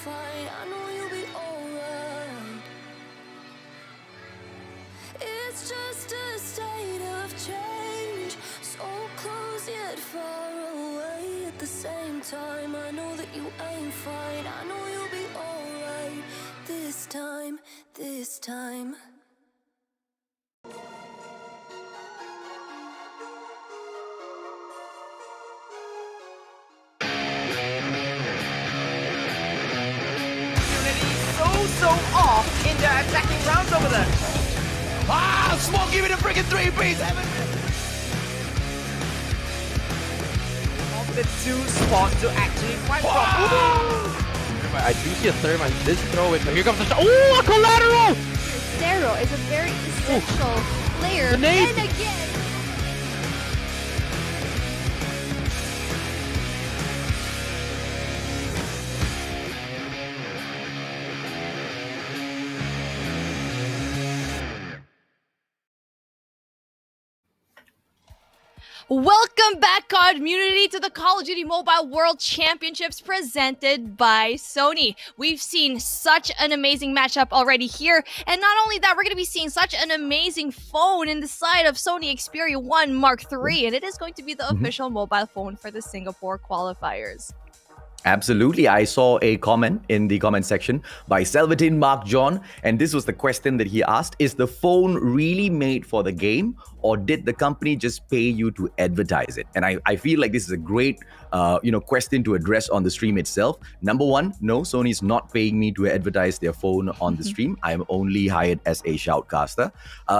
fine. I know you'll be alright. It's just a state of change, so close yet far away at the same time. I know that you ain't fine. I know you'll be alright this time, this time. So off in the attacking rounds over there. Ah, Smoke, give me the freaking 3-piece. Of the two spots to actually fight from. I do see a third man. This throw it. Here comes the shot. Oh, a collateral! Zero is a very essential player. The nade. And again. Welcome back, community, to the Call of Duty Mobile World Championships presented by Sony. We've seen such an amazing matchup already here, and not only that, we're going to be seeing such an amazing phone in the side of Sony Xperia 1 Mark III, and it is going to be the official mobile phone for the Singapore qualifiers. Absolutely. I saw a comment in the comment section by Selvatin Mark John, and this was the question that he asked. Is the phone really made for the game, or did the company just pay you to advertise it? And I feel like this is a great question to address on the stream itself. Number one, no, Sony's not paying me to advertise their phone on the stream. I am only hired as a shoutcaster.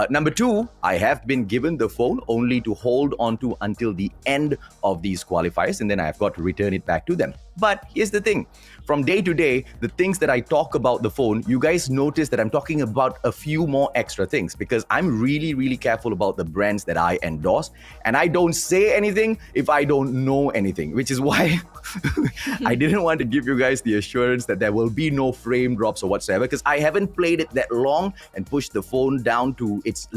Number two, I have been given the phone only to hold on to until the end of these qualifiers, and then I've got to return it back to them. But here's the thing. From day to day, the things that I talk about the phone, you guys notice that I'm talking about a few more extra things because I'm really, really careful about the brands that I endorse. And I don't say anything if I don't know anything, which is why I didn't want to give you guys the assurance that there will be no frame drops or whatsoever, because I haven't played it that long and pushed the phone down to its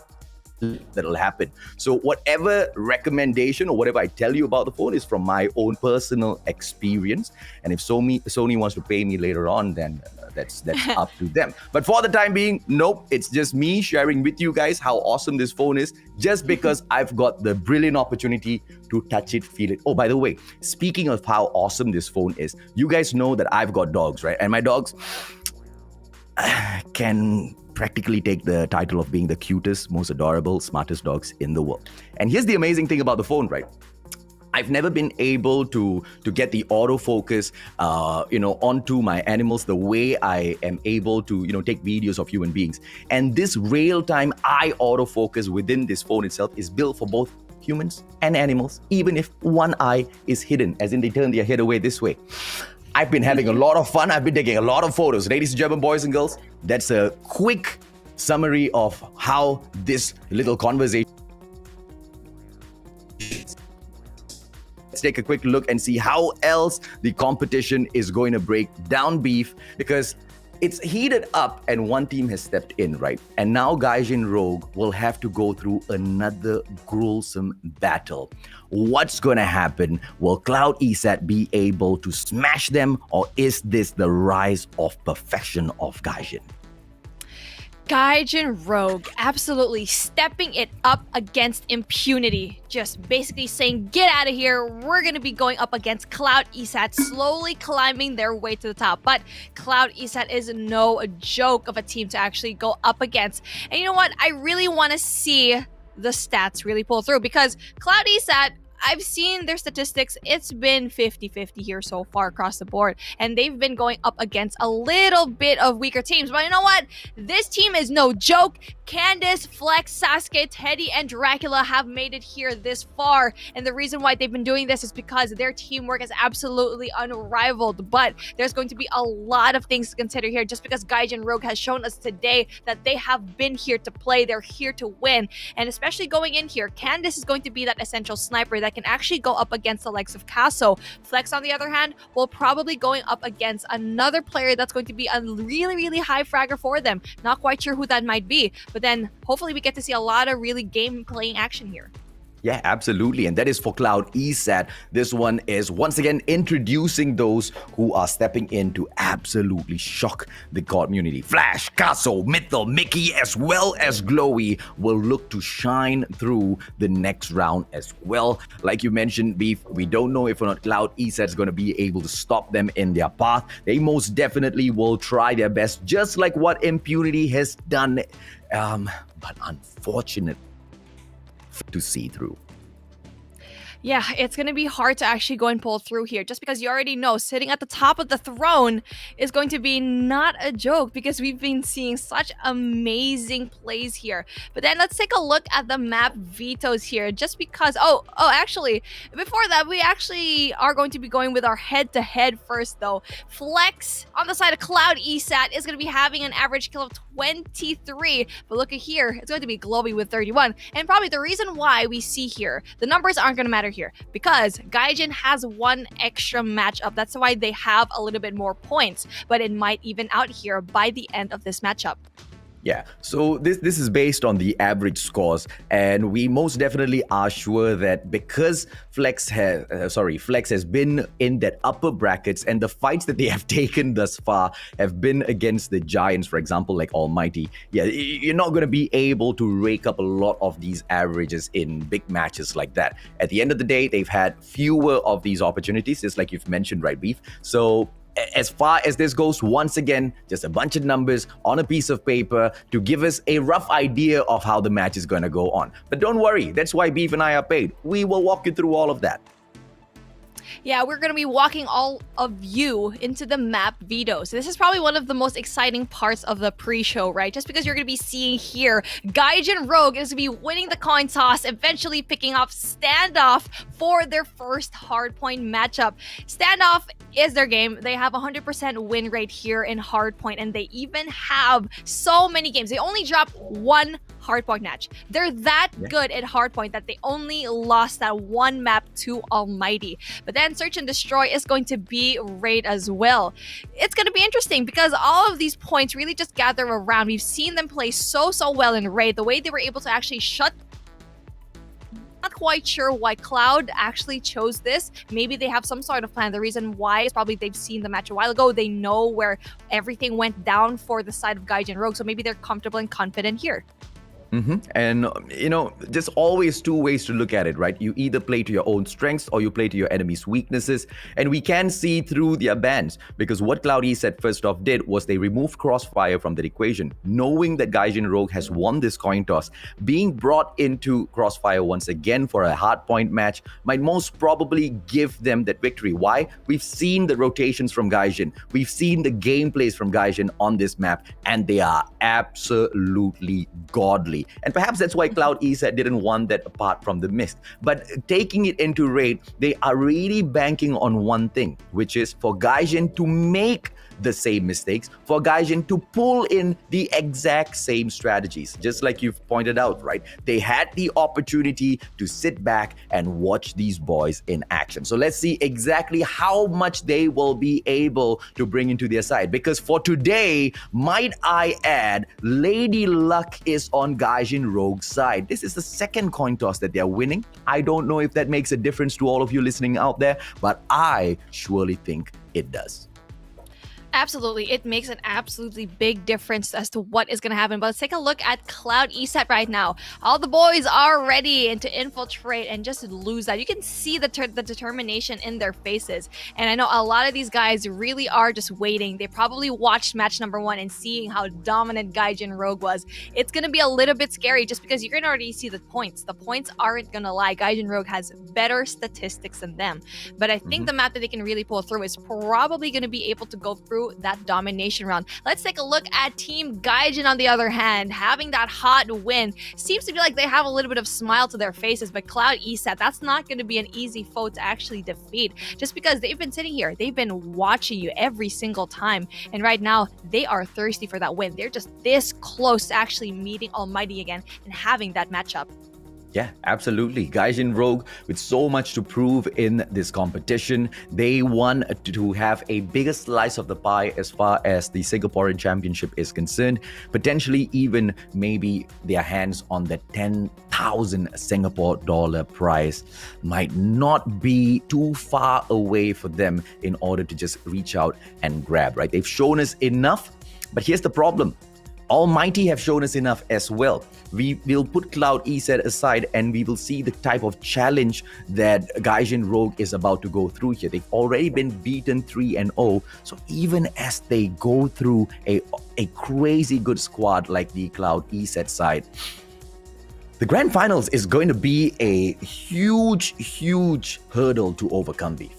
that'll happen. So whatever recommendation or whatever I tell you about the phone is from my own personal experience. And if Sony wants to pay me later on, then that's up to them. But for the time being, nope, it's just me sharing with you guys how awesome this phone is, just because I've got the brilliant opportunity to touch it, feel it. Oh, by the way, speaking of how awesome this phone is, you guys know that I've got dogs, right? And my dogs can practically take the title of being the cutest, most adorable, smartest dogs in the world. And here's the amazing thing about the phone, right? I've never been able to get the autofocus, onto my animals the way I am able to, take videos of human beings. And this real-time eye autofocus within this phone itself is built for both humans and animals, even if one eye is hidden, as in they turn their head away this way. I've been having a lot of fun. I've been taking a lot of photos. Ladies and gentlemen, boys and girls, that's a quick summary of how this little conversation. Let's take a quick look and see how else the competition is going to break down beef, because it's heated up and one team has stepped in, right? And now Gaijin Rogue will have to go through another gruesome battle. What's going to happen? Will Cloud Esat be able to smash them, or is this the rise of perfection of Gaijin? Gaijin Rogue absolutely stepping it up against Impunity. Just basically saying, get out of here. We're going to be going up against Cloud Esat, slowly climbing their way to the top. But Cloud Esat is no joke of a team to actually go up against. And you know what? I really want to see the stats really pull through, because Cloud Esat, I've seen their statistics. It's been 50-50 here so far across the board. And they've been going up against a little bit of weaker teams. But you know what? This team is no joke. Candace, Flex, Sasuke, Teddy, and Dracula have made it here this far. And the reason why they've been doing this is because their teamwork is absolutely unrivaled. But there's going to be a lot of things to consider here, just because Gaijin Rogue has shown us today that they have been here to play. They're here to win. And especially going in here, Candace is going to be that essential sniper that can actually go up against the likes of Casso. Flex, on the other hand, will probably going up against another player that's going to be a really, really high fragger for them. Not quite sure who that might be, but then hopefully we get to see a lot of really game-playing action here. Yeah, absolutely. And that is for Cloud Esat. This one is once again introducing those who are stepping in to absolutely shock the community. Flash, Casso, Mythel, Mickey, as well as Glowy will look to shine through the next round as well. Like you mentioned, Beef, we don't know if or not Cloud Esat is going to be able to stop them in their path. They most definitely will try their best, just like what Impunity has done. But unfortunately, to see through. Yeah, it's going to be hard to actually go and pull through here just because you already know sitting at the top of the throne is going to be not a joke because we've been seeing such amazing plays here. But then let's take a look at the map vetoes here just because, actually, before that, we actually are going to be going with our head-to-head first though. Flex on the side of Cloud Esat is going to be having an average kill of 23, but look at here, it's going to be Glowy with 31. And probably the reason why we see here, the numbers aren't going to matter here because Gaijin has one extra matchup. That's why they have a little bit more points, but it might even out here by the end of this matchup. Yeah, so this is based on the average scores, and we most definitely are sure that because Flex has been in that upper brackets, and the fights that they have taken thus far have been against the giants, for example, like ALMGHTY. Yeah, you're not going to be able to rake up a lot of these averages in big matches like that. At the end of the day, they've had fewer of these opportunities, just like you've mentioned, right, Beef? So as far as this goes, once again, just a bunch of numbers on a piece of paper to give us a rough idea of how the match is going to go on. But don't worry, that's why Beef and I are paid. We will walk you through all of that. Yeah, we're going to be walking all of you into the map veto. So this is probably one of the most exciting parts of the pre-show, right? Just because you're going to be seeing here, Gaijin Rogue is going to be winning the coin toss, eventually picking off Standoff for their first Hardpoint matchup. Standoff is their game. They have 100% win rate here in Hardpoint, and they even have so many games. They only dropped one Hardpoint match. They're that good at Hardpoint that they only lost that one map to ALMGHTY. But then Search and Destroy is going to be Raid as well. It's going to be interesting because all of these points really just gather around. We've seen them play so well in Raid. The way they were able to actually shut. Not quite sure why Cloud actually chose this. Maybe they have some sort of plan. The reason why is probably they've seen the match a while ago. They know where everything went down for the side of Gaijin Rogue. So maybe they're comfortable and confident here. And, just always two ways to look at it, right? You either play to your own strengths or you play to your enemy's weaknesses. And we can see through their bans because what Cloud Esat first off did was they removed Crossfire from the equation, knowing that Gaijin Rogue has won this coin toss. Being brought into Crossfire once again for a hardpoint match might most probably give them that victory. Why? We've seen the rotations from Gaijin. We've seen the gameplays from Gaijin on this map, and they are absolutely godly. And perhaps that's why Cloud Esat didn't want that apart from the mist. But taking it into Raid, they are really banking on one thing, which is for Gaijin to make the same mistakes, for Gaijin to pull in the exact same strategies. Just like you've pointed out, right? They had the opportunity to sit back and watch these boys in action. So let's see exactly how much they will be able to bring into their side. Because for today, might I add, Lady Luck is on Gaijin Rogue's side. This is the second coin toss that they're winning. I don't know if that makes a difference to all of you listening out there, but I surely think it does. Absolutely. It makes an absolutely big difference as to what is going to happen. But let's take a look at Cloud Esat right now. All the boys are ready to infiltrate and just lose that. You can see the determination in their faces. And I know a lot of these guys really are just waiting. They probably watched match number 1 and seeing how dominant Gaijin Rogue was. It's going to be a little bit scary just because you can already see the points. The points aren't going to lie. Gaijin Rogue has better statistics than them. But I think the map that they can really pull through is probably going to be able to go through that domination round. Let's take a look at Team Gaijin on the other hand. Having that hot win seems to be like they have a little bit of smile to their faces, but Cloud Esat, that's not going to be an easy foe to actually defeat just because they've been sitting here. They've been watching you every single time, and right now they are thirsty for that win. They're just this close to actually meeting ALMGHTY again and having that matchup. Yeah, absolutely. Gaijin Rogue, with so much to prove in this competition, they want to have a bigger slice of the pie as far as the Singaporean Championship is concerned. Potentially even maybe their hands on the 10,000 Singapore dollar prize might not be too far away for them in order to just reach out and grab, right? They've shown us enough, but here's the problem. ALMGHTY have shown us enough as well. We will put Cloud Esat aside and we will see the type of challenge that Gaijin Rogue is about to go through here. They've already been beaten 3-0. So even as they go through a crazy good squad like the Cloud Esat side, the Grand Finals is going to be a huge hurdle to overcome, Beef.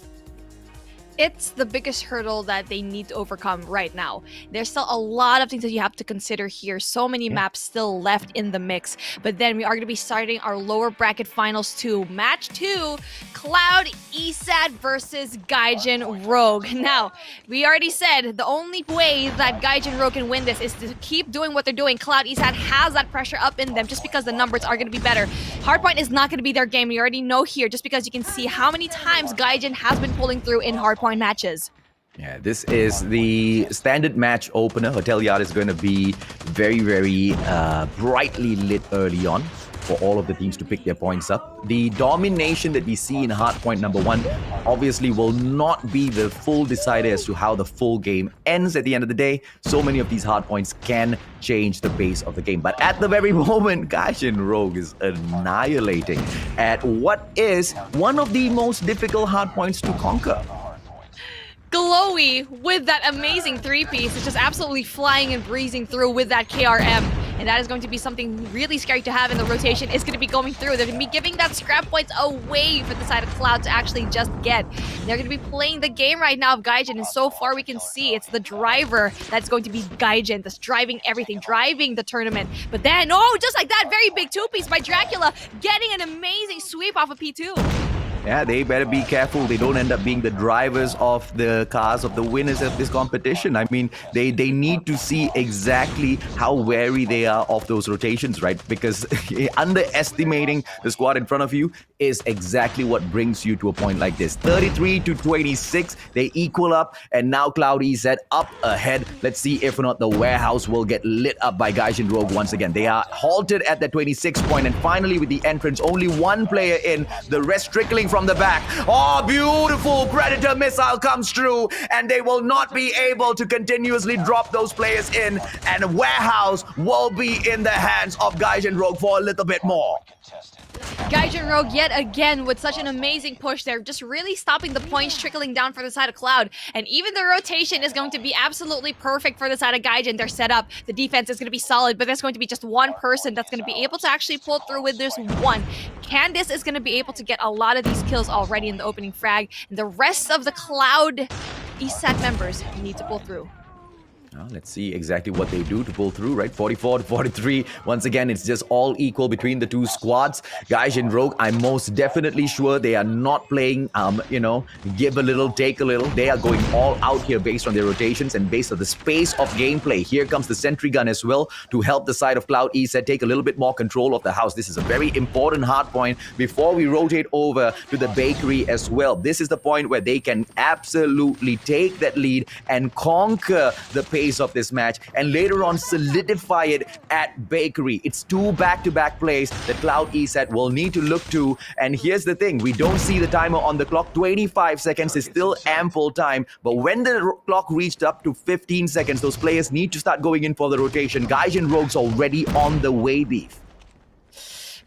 It's the biggest hurdle that they need to overcome right now. There's still a lot of things that you have to consider here. So many maps still left in the mix. But then we are going to be starting our lower bracket finals 2. Match 2, Cloud Esat versus Gaijin Rogue. Now, we already said the only way that Gaijin Rogue can win this is to keep doing what they're doing. Cloud Esat has that pressure up in them just because the numbers are going to be better. Hardpoint is not going to be their game. We already know here just because you can see how many times Gaijin has been pulling through in Hardpoint matches. Yeah, this is the standard match opener. Hotel Yard is going to be very brightly lit early on for all of the teams to pick their points up. The domination that we see in Hardpoint number 1 obviously will not be the full decider as to how the full game ends at the end of the day. So many of these hardpoints can change the pace of the game. But at the very moment, Gaijin Rogue is annihilating at what is one of the most difficult hardpoints to conquer. Glowy with that amazing 3-piece. It's just absolutely flying and breezing through with that KRM. And that is going to be something really scary to have in the rotation. It's going to be going through. They're going to be giving that scrap points away for the side of Cloud to actually just get. They're going to be playing the game right now of Gaijin. And so far we can see it's the driver that's going to be Gaijin. That's driving everything, driving the tournament. But then, oh, just like that, very big 2-piece by Dracula, getting an amazing sweep off of P2. Yeah, they better be careful. They don't end up being the drivers of the cars of the winners of this competition. I mean, they need to see exactly how wary they are of those rotations, right? Because underestimating the squad in front of you is exactly what brings you to a point like this. 33-26, they equal up, and now Cloud Esat up ahead. Let's see if or not the warehouse will get lit up by Gaijin Rogue once again. They are halted at the 26 point, and finally with the entrance, only one player in, the rest trickling from the back. Oh, beautiful Predator missile comes through, and they will not be able to continuously drop those players in, and warehouse will be in the hands of Gaijin Rogue for a little bit more. Gaijin Rogue yet again with such an amazing push there, just really stopping the points trickling down for the side of Cloud. And even the rotation is going to be absolutely perfect for the side of Gaijin. They're set up, the defense is going to be solid, but there's going to be just one person that's going to be able to actually pull through with this one. Candice is going to be able to get a lot of these kills already in the opening frag, and the rest of the Cloud Esat members need to pull through. Well, let's see exactly what they do to pull through, right? 44-43. Once again, it's just all equal between the two squads. Gaijin Rogue, I'm most definitely sure they are not playing, give a little, take a little. They are going all out here based on their rotations and based on the space of gameplay. Here comes the sentry gun as well to help the side of Cloud Esat take a little bit more control of the house. This is a very important hard point before we rotate over to the bakery as well. This is the point where they can absolutely take that lead and conquer the pace of this match, and later on solidify it at bakery. It's two back-to-back plays that Cloud Esat will need to look to, and here's the thing, we don't see the timer on the clock. 25 seconds is still ample time, but when the clock reached up to 15 seconds, those players need to start going in for the rotation. Gaijin Rogue's already on the way, Beef.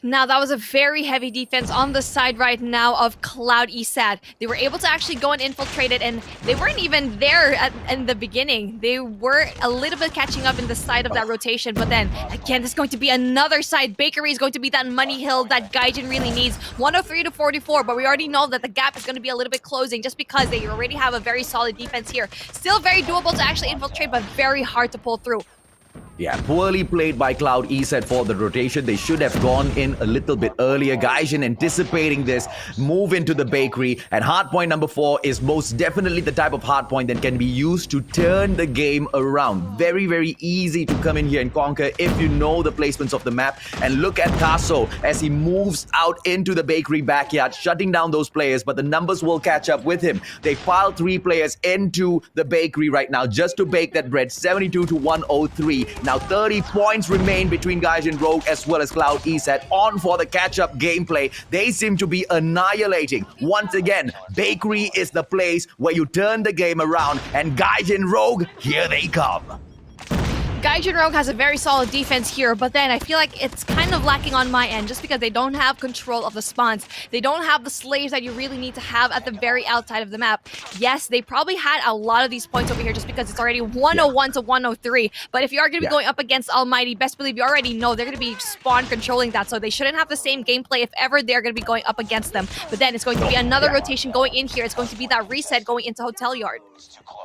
Now, that was a very heavy defense on the side right now of Cloud Esat. They were able to actually go and infiltrate it, and they weren't even there in the beginning. They were a little bit catching up in the side of that rotation, but then, again, there's going to be another side. Bakery is going to be that money hill that Gaijin really needs. 103-44, but we already know that the gap is going to be a little bit closing just because they already have a very solid defense here. Still very doable to actually infiltrate, but very hard to pull through. Yeah, poorly played by Cloud Esat for the rotation. They should have gone in a little bit earlier. Gaijin anticipating this, move into the bakery. And hardpoint number 4 is most definitely the type of hardpoint that can be used to turn the game around. Very, very easy to come in here and conquer if you know the placements of the map. And look at Tasso as he moves out into the bakery backyard, shutting down those players, but the numbers will catch up with him. They file 3 players into the bakery right now just to bake that bread, 72 to 103. Now 30 points remain between Gaijin Rogue as well as Cloud Esat on for the catch-up gameplay. They seem to be annihilating. Once again, bakery is the place where you turn the game around, and Gaijin Rogue, here they come. Gaijin Rogue has a very solid defense here, but then I feel like it's kind of lacking on my end just because they don't have control of the spawns. They don't have the slaves that you really need to have at the very outside of the map. Yes, they probably had a lot of these points over here just because it's already 101 to 103. But if you are going to be going up against Almighty, best believe you already know they're going to be spawn controlling that, so they shouldn't have the same gameplay if ever they're going to be going up against them. But then it's going to be another rotation going in here. It's going to be that reset going into Hotel Yard.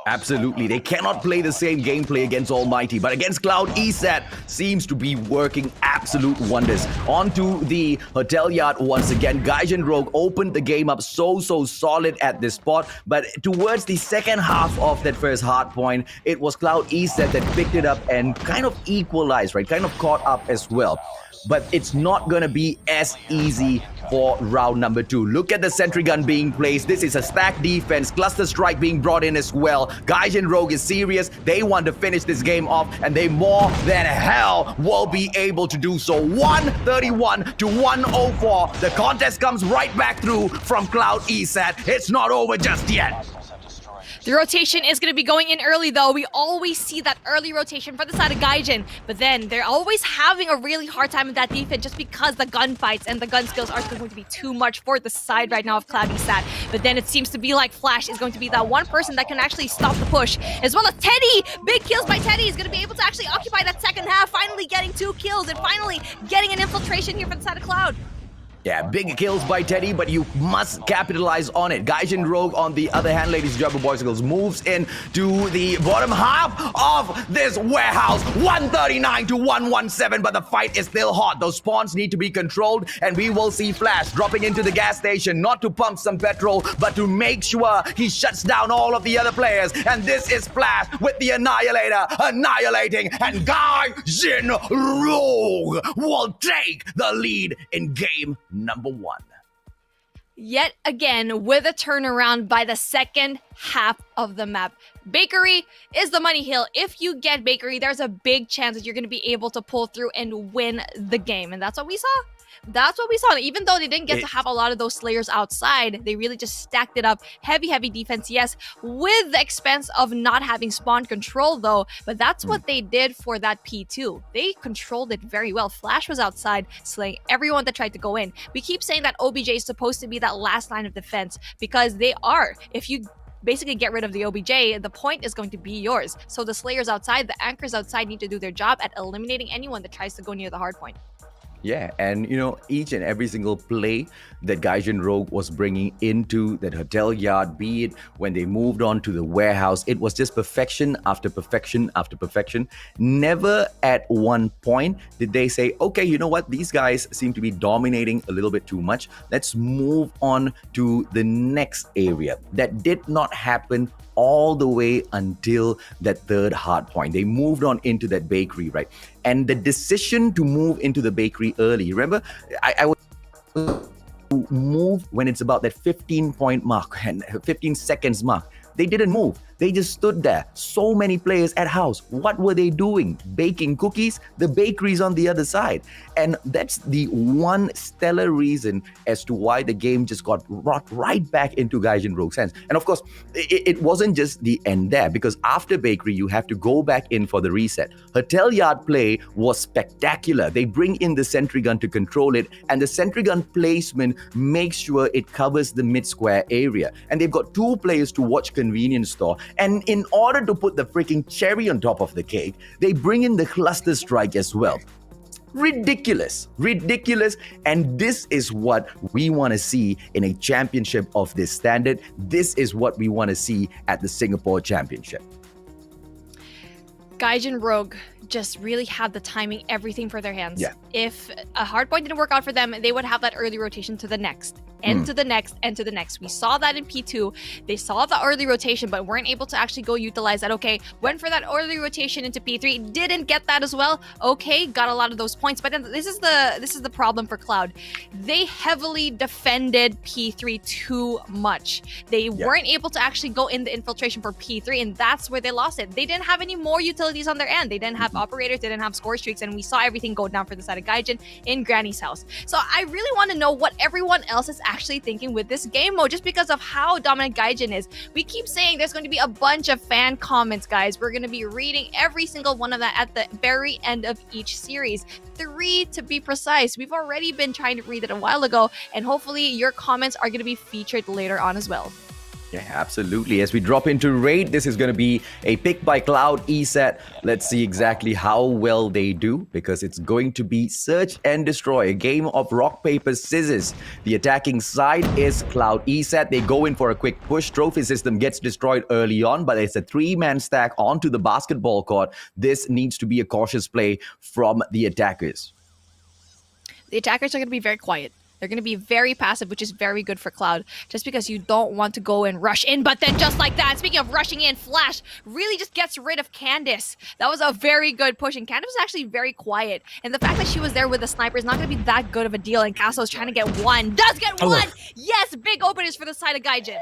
Absolutely. They cannot play the same gameplay against Almighty, but against Cloud Esat seems to be working absolute wonders. Onto the Hotel Yard once again. Gaijin Rogue opened the game up so solid at this spot, but towards the second half of that first hard point, it was Cloud Esat that picked it up and kind of equalized, right? Kind of caught up as well. But it's not going to be as easy for round number 2. Look at the sentry gun being placed. This is a stack defense. Cluster strike being brought in as well. Gaijin Rogue is serious. They want to finish this game off, and they more than hell will be able to do so. 131 to 104. The contest comes right back through from Cloud Esat. It's not over just yet. The rotation is going to be going in early, though. We always see that early rotation for the side of Gaijin, but then they're always having a really hard time with that defense just because the gunfights and the gun skills are going to be too much for the side right now of Cloud Esat. But then it seems to be like Flash is going to be that one person that can actually stop the push, as well as Teddy. Big kills by Teddy is going to be able to actually occupy that second half, finally getting 2 kills and finally getting an infiltration here for the side of Cloud. Yeah, big kills by Teddy, but you must capitalize on it. Gaijin Rogue, on the other hand, ladies and gentlemen, boys and girls, moves in to the bottom half of this warehouse. 139 to 117, but the fight is still hot. Those spawns need to be controlled, and we will see Flash dropping into the gas station, not to pump some petrol, but to make sure he shuts down all of the other players. And this is Flash with the Annihilator, annihilating, and Gaijin Rogue will take the lead in game number 1. Yet again, with a turnaround by the second half of the map. Bakery is the money hill. If you get Bakery, there's a big chance that you're going to be able to pull through and win the game. And that's what we saw. That's what we saw. Even though they didn't get to have a lot of those slayers outside, they really just stacked it up. Heavy defense, yes, with the expense of not having spawn control, though. But that's what they did for that P2. They controlled it very well. Flash was outside, slaying everyone that tried to go in. We keep saying that OBJ is supposed to be that last line of defense because they are. If you basically get rid of the OBJ, the point is going to be yours. So the slayers outside, the anchors outside need to do their job at eliminating anyone that tries to go near the hard point. Yeah, and you know, each and every single play that Gaijin Rogue was bringing into that Hotel Yard, be it when they moved on to the warehouse, it was just perfection after perfection after perfection. Never at one point did they say, okay, you know what, these guys seem to be dominating a little bit too much. Let's move on to the next area. That did not happen all the way until that third hard point. They moved on into that bakery, right? And the decision to move into the bakery early, remember, I was move when it's about that 15 point mark and 15 seconds mark. They didn't move. They just stood there. So many players at house. What were they doing? Baking cookies? The bakery's on the other side. And that's the one stellar reason as to why the game just got brought right back into Gaijin Rogue's hands. And of course, it wasn't just the end there, because after bakery, you have to go back in for the reset. Hotel Yard play was spectacular. They bring in the sentry gun to control it, and the sentry gun placement makes sure it covers the mid-square area. And they've got 2 players to watch convenience store. And in order to put the freaking cherry on top of the cake, they bring in the cluster strike as well. Ridiculous. And this is what we want to see in a championship of this standard. This is what we want to see at the Singapore Championship. Gaijin Rogue just really had the timing, everything for their hands. Yeah. If a hardpoint didn't work out for them, they would have that early rotation to the next, and to the next, and to the next. We saw that in P2. They saw the early rotation, but weren't able to actually go utilize that. Okay, went for that early rotation into P3, didn't get that as well. Okay, got a lot of those points, but then this is the problem for Cloud. They heavily defended P3 too much. They weren't able to actually go in the infiltration for P3, and that's where they lost it. They didn't have any more utilities on their end. They didn't have operators, they didn't have score streaks, and we saw everything go down for the side of Gaijin in Granny's house. So I really want to know what everyone else is actually thinking with this game mode, just because of how dominant Gaijin is. We keep saying there's going to be a bunch of fan comments, guys. We're going to be reading every single one of that at the very end of each series. 3 to be precise. We've already been trying to read it a while ago, and hopefully your comments are going to be featured later on as well. Yeah, absolutely. As we drop into Raid, this is going to be a pick by Cloud Esat. Let's see exactly how well they do, because it's going to be search and destroy, a game of rock, paper, scissors. The attacking side is Cloud Esat. They go in for a quick push. Trophy system gets destroyed early on, but it's a 3-man stack onto the basketball court. This needs to be a cautious play from the attackers. The attackers are going to be very quiet. They're going to be very passive, which is very good for Cloud, just because you don't want to go and rush in. But then just like that, speaking of rushing in, Flash really just gets rid of Candice. That was a very good push, and Candice was actually very quiet. And the fact that she was there with the sniper is not going to be that good of a deal, and Castle is trying to get one. Does get one! Yes, big openers for the side of Gaijin.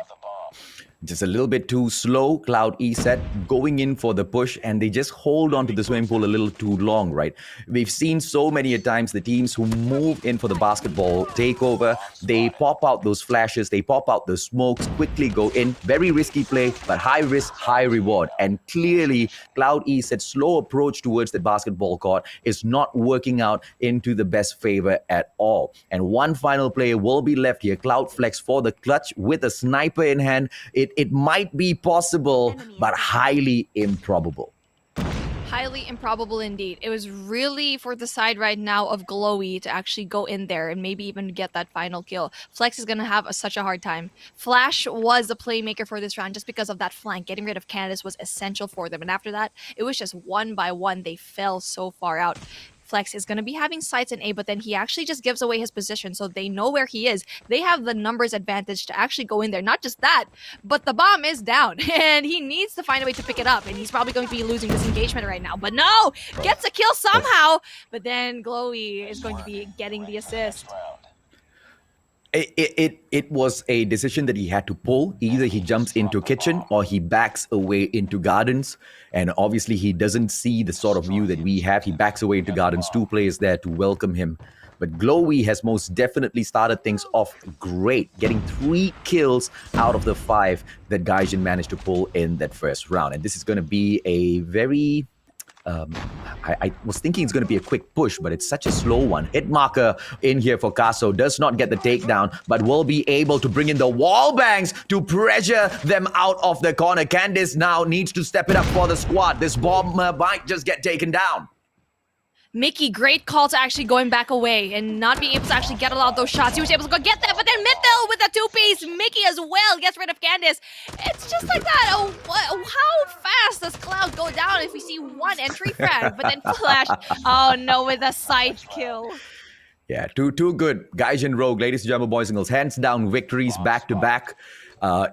Just a little bit too slow, Cloud Esat going in for the push, and they just hold on to the swimming pool a little too long, right? We've seen so many times the teams who move in for the basketball takeover, they pop out those flashes, they pop out the smokes, quickly go in. Very risky play, but high risk, high reward. And clearly, Cloud Esat's slow approach towards the basketball court is not working out into the best favor at all. And one final player will be left here, Cloud Flex for the clutch with a sniper in hand. It might be possible, but highly improbable. Highly improbable indeed. It was really for the side right now of Glowy to actually go in there and maybe even get that final kill. Flex is going to have such a hard time. Flash was the playmaker for this round just because of that flank. Getting rid of Candice was essential for them. And after that, it was just one by one. They fell so far out. Flex is going to be having sights in A, but then he actually just gives away his position, so they know where he is. They have the numbers advantage to actually go in there. Not just that, but the bomb is down, and he needs to find a way to pick it up, and he's probably going to be losing this engagement right now. But no! Gets a kill somehow, but then Glowy is going to be getting the assist. It was a decision that he had to pull. Either he jumps into kitchen or he backs away into gardens. And obviously he doesn't see the sort of view that we have. He backs away into gardens. 2 players there to welcome him. But Glowy has most definitely started things off great, getting 3 kills out of the 5 that Gaijin managed to pull in that first round. And this is going to be a very... I was thinking it's going to be a quick push, but it's such a slow one. Hit marker in here for Caso. Does not get the takedown, but will be able to bring in the wall bangs to pressure them out of the corner. Candice now needs to step it up for the squad. This bomb might just get taken down. Mickey, great call to actually going back away and not being able to actually get a lot of those shots. He was able to go get that, but then Mythil with a 2-piece. Mickey as well gets rid of Candice. It's just like that. Oh, how fast does Cloud go down if we see one entry frag? But then Flash, oh no, with a scythe kill. Yeah, too good. Gaijin Rogue, ladies and gentlemen, boys and girls, hands down victories back to back.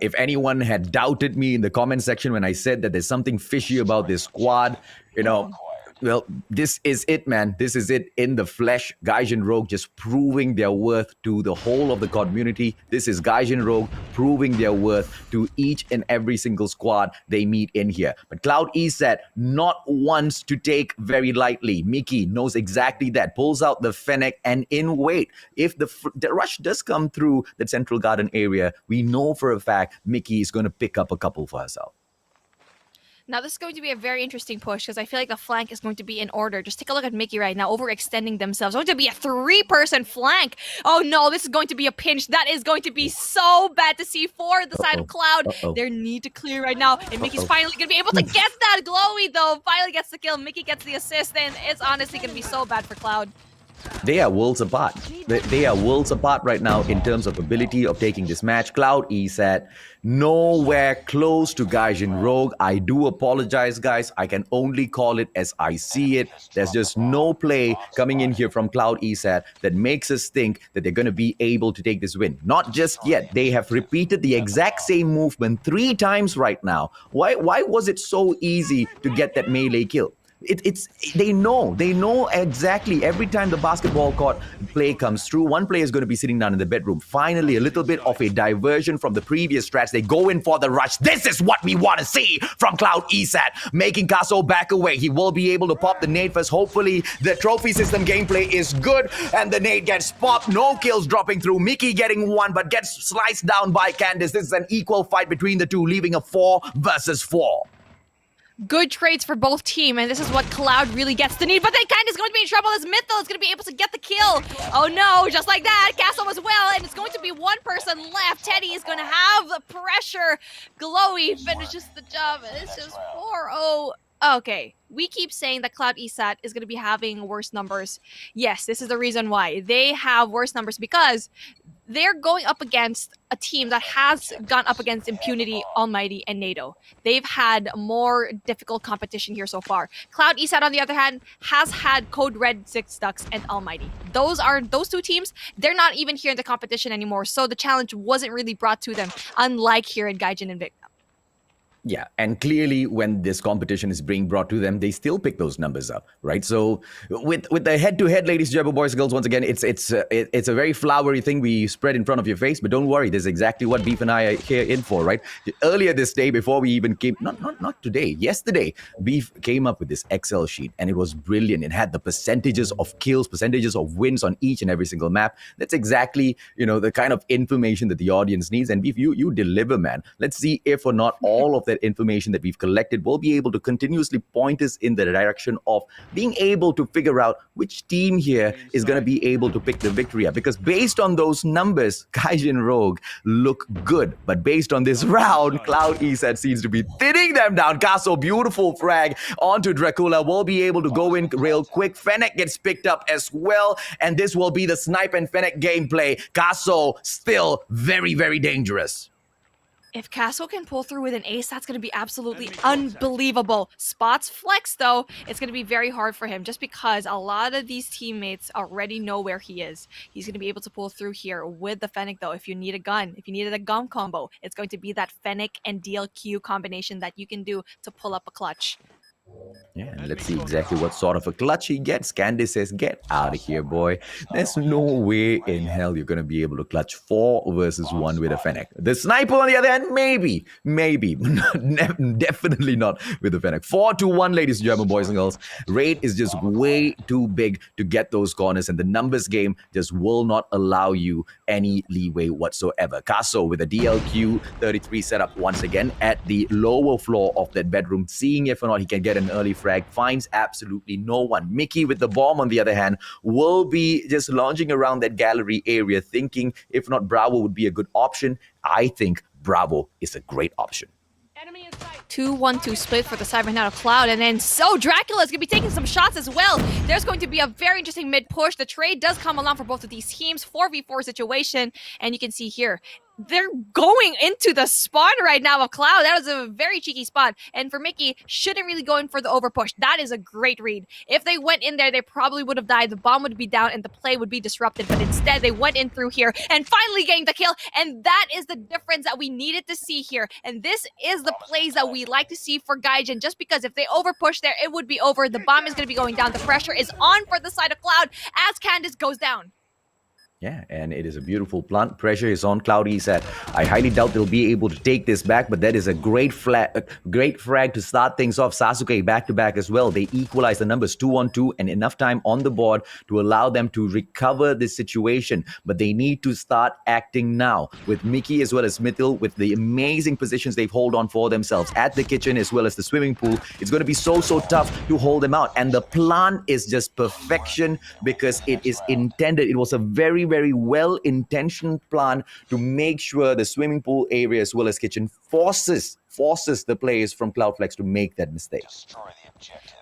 If anyone had doubted me in the comment section when I said that there's something fishy about this squad, you know, well, this is it, man. This is it in the flesh. Gaijin Rogue just proving their worth to the whole of the community. This is Gaijin Rogue proving their worth to each and every single squad they meet in here. But Cloud Esat not once to take very lightly. Mickey knows exactly that. Pulls out the Fennec and in wait. If the rush does come through the central garden area, we know for a fact Mickey is going to pick up a couple for herself. Now, this is going to be a very interesting push because I feel like the flank is going to be in order. Just take a look at Mickey right now, overextending themselves. It's going to be a 3-person flank. Oh no, this is going to be a pinch. That is going to be so bad to see for the side of Cloud. They need to clear right now, and Mickey's finally going to be able to get that Glowy, though. Finally gets the kill. Mickey gets the assist, and it's honestly going to be so bad for Cloud. They are worlds apart. They are worlds apart right now in terms of ability of taking this match. Cloud Esat, nowhere close to Gaijin Rogue. I do apologize, guys. I can only call it as I see it. There's just no play coming in here from Cloud Esat that makes us think that they're going to be able to take this win. Not just yet. They have repeated the exact same movement 3 times right now. Why was it so easy to get that melee kill? They know exactly every time the basketball court play comes through, one player is going to be sitting down in the bedroom. Finally, a little bit of a diversion from the previous strats. They go in for the rush. This is what we want to see from Cloud Esat, making Kaso back away. He will be able to pop the nade first. Hopefully, the trophy system gameplay is good, and the nade gets popped. No kills dropping through. Mickey getting 1, but gets sliced down by Candice. This is an equal fight between the two, leaving a 4 versus 4. Good trades for both team, and this is what Cloud really gets the need. But then Candice going to be in trouble as Mythil is going to be able to get the kill. Oh no, just like that, Castle as well, and it's going to be one person left. Teddy is going to have the pressure. Glowy finishes the job, and it's just 4-0. Okay, we keep saying that Cloud Esat is going to be having worse numbers. Yes, this is the reason why. They have worse numbers because they're going up against a team that has gone up against Impunity, Almighty, and NATO. They've had more difficult competition here so far. Cloud Esat, on the other hand, has had Code Red, Six Ducks, and Almighty. Those 2 teams, they're not even here in the competition anymore, so the challenge wasn't really brought to them, unlike here in Gaijin and Vic. Yeah, and clearly when this competition is being brought to them, they still pick those numbers up, right? So with the head-to-head, ladies and gentlemen, boys and girls, once again, it's a very flowery thing we spread in front of your face, but don't worry, this is exactly what Beef and I are here in for, right? Earlier this day, before we even came, not today, yesterday, Beef came up with this Excel sheet, and it was brilliant. It had the percentages of kills, percentages of wins on each and every single map. That's exactly, the kind of information that the audience needs, and Beef, you deliver, man. Let's see if or not all of that information that we've collected will be able to continuously point us in the direction of being able to figure out which team here is going to be able to pick the victory up. Because based on those numbers, Gaijin Rogue look good. But based on this round, Cloud Esat seems to be thinning them down. Caso, beautiful frag onto Dracula, will be able to go in real quick. Fennec gets picked up as well. And this will be the Snipe and Fennec gameplay. Caso still very, very dangerous. If Castle can pull through with an ace, that's going to be absolutely unbelievable. Spots flex, though, it's going to be very hard for him just because a lot of these teammates already know where he is. He's going to be able to pull through here with the Fennec, though. If you need a gun, if you needed a gun combo, it's going to be that Fennec and DLQ combination that you can do to pull up a clutch. Yeah, and let's see exactly what sort of a clutch he gets. Candice says, get out of here, boy. There's no way in hell you're going to be able to clutch 4 versus 1 with a Fennec. The Sniper, on the other hand, maybe. Definitely not with the Fennec. 4-1, ladies and gentlemen, boys and girls. Raid is just way too big to get those corners, and the numbers game just will not allow you any leeway whatsoever. Caso with a DLQ 33 setup once again at the lower floor of that bedroom, seeing if or not he can get an early frag, finds absolutely no one. Mickey with the bomb, on the other hand, will be just lounging around that gallery area, thinking if not Bravo would be a good option. I think Bravo is a great option. 2-1-2 split for the Cyber Knight of Cloud, and then Dracula is going to be taking some shots as well. There's going to be a very interesting mid push. The trade does come along for both of these teams, 4v4 situation, and you can see here, they're going into the spawn right now of Cloud. That was a very cheeky spot. And for Mickey, shouldn't really go in for the overpush. That is a great read. If they went in there, they probably would have died. The bomb would be down and the play would be disrupted. But instead, they went in through here and finally getting the kill. And that is the difference that we needed to see here. And this is the plays that we like to see for Gaijin. Just because if they overpush there, it would be over. The bomb is going to be going down. The pressure is on for the side of Cloud as Candice goes down. Yeah, and it is a beautiful plant. Pressure is on Cloud Esat. I highly doubt they'll be able to take this back, but that is a great frag to start things off. Sasuke back-to-back as well. They equalize the numbers 2-on-2 and enough time on the board to allow them to recover this situation. But they need to start acting now with Mickey as well as Mythil with the amazing positions they've hold on for themselves at the kitchen as well as the swimming pool. It's going to be so tough to hold them out. And the plan is just perfection because it is intended. It was a very well-intentioned plan to make sure the swimming pool area as well as kitchen forces the players from Cloudflex to make that mistake.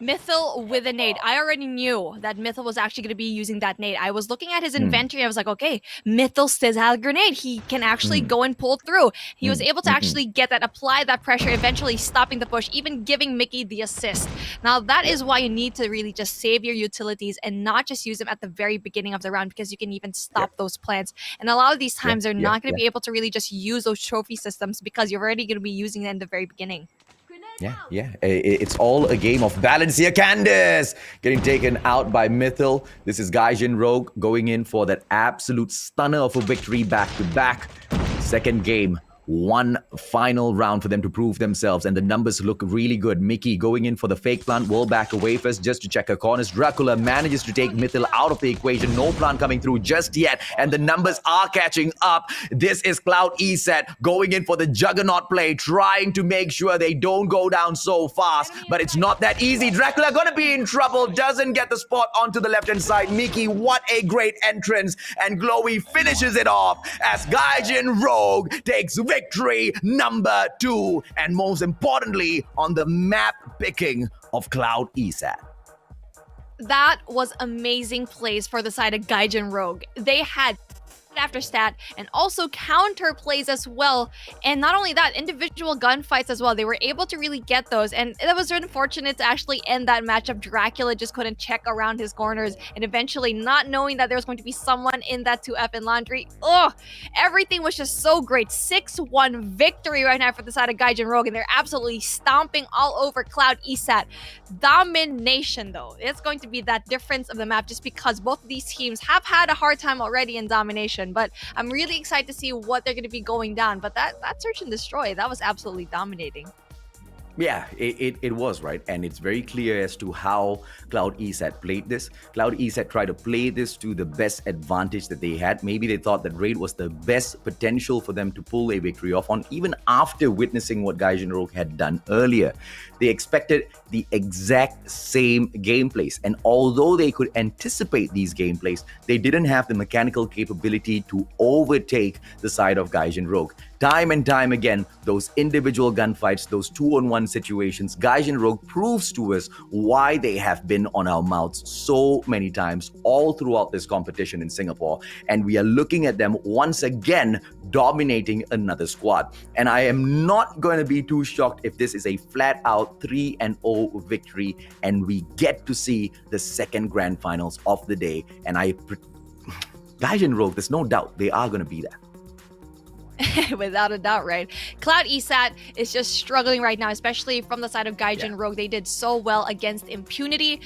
Mythil with a nade. I already knew that Mythil was actually going to be using that nade. I was looking at his inventory. I was like, okay, Mythil still has a grenade. He can actually go and pull through. He was able to actually get that, apply that pressure, eventually stopping the push, even giving Mickey the assist. Now, that is why you need to really just save your utilities and not just use them at the very beginning of the round, because you can even stop those plans. And a lot of these times, they're not going to be able to really just use those trophy systems because you're already going to be using them in the very beginning. Yeah. It's all a game of balance here. Candace getting taken out by Mythil. This is Gaijin Rogue going in for that absolute stunner of a victory back-to-back. Second game. One final round for them to prove themselves, and the numbers look really good. Mickey going in for the fake plant, will back away first just to check her corners. Dracula manages to take Mythil out of the equation. No plant coming through just yet, and the numbers are catching up. This is Cloud Esat going in for the juggernaut play, trying to make sure they don't go down so fast, but it's not that easy. Dracula gonna be in trouble, doesn't get the spot onto the left-hand side. Mickey, what a great entrance, and Glowy finishes it off as Gaijin Rogue takes victory number 2, and most importantly, on the map picking of Cloud Esat. That was amazing plays for the side of Gaijin Rogue. They had after stat and also counter plays as well, and not only that, individual gunfights as well. They were able to really get those, and it was unfortunate to actually end that matchup. Dracula just couldn't check around his corners, and eventually, not knowing that there was going to be someone in that 2F in laundry, everything was just so great. 6-1 victory right now for the side of Gaijin Rogue, and they're absolutely stomping all over Cloud Esat. Domination, though, it's going to be that difference of the map, just because both of these teams have had a hard time already in Domination. But I'm really excited to see what they're going to be going down. But that search and destroy, that was absolutely dominating. Yeah, it was, right? And it's very clear as to how Cloud Esat played this. Cloud Esat tried to play this to the best advantage that they had. Maybe they thought that Raid was the best potential for them to pull a victory off on, even after witnessing what Gaijin Rogue had done earlier. They expected the exact same gameplays. And although they could anticipate these gameplays, they didn't have the mechanical capability to overtake the side of Gaijin Rogue. Time and time again, those individual gunfights, those 2-on-1 situations, Gaijin Rogue proves to us why they have been on our mouths so many times all throughout this competition in Singapore. And we are looking at them once again dominating another squad. And I am not going to be too shocked if this is a flat-out 3-0 victory and we get to see the second grand finals of the day. And Gaijin Rogue, there's no doubt they are going to be there. Without a doubt, right? Cloud Esat is just struggling right now, especially from the side of Gaijin Rogue. They did so well against Impunity.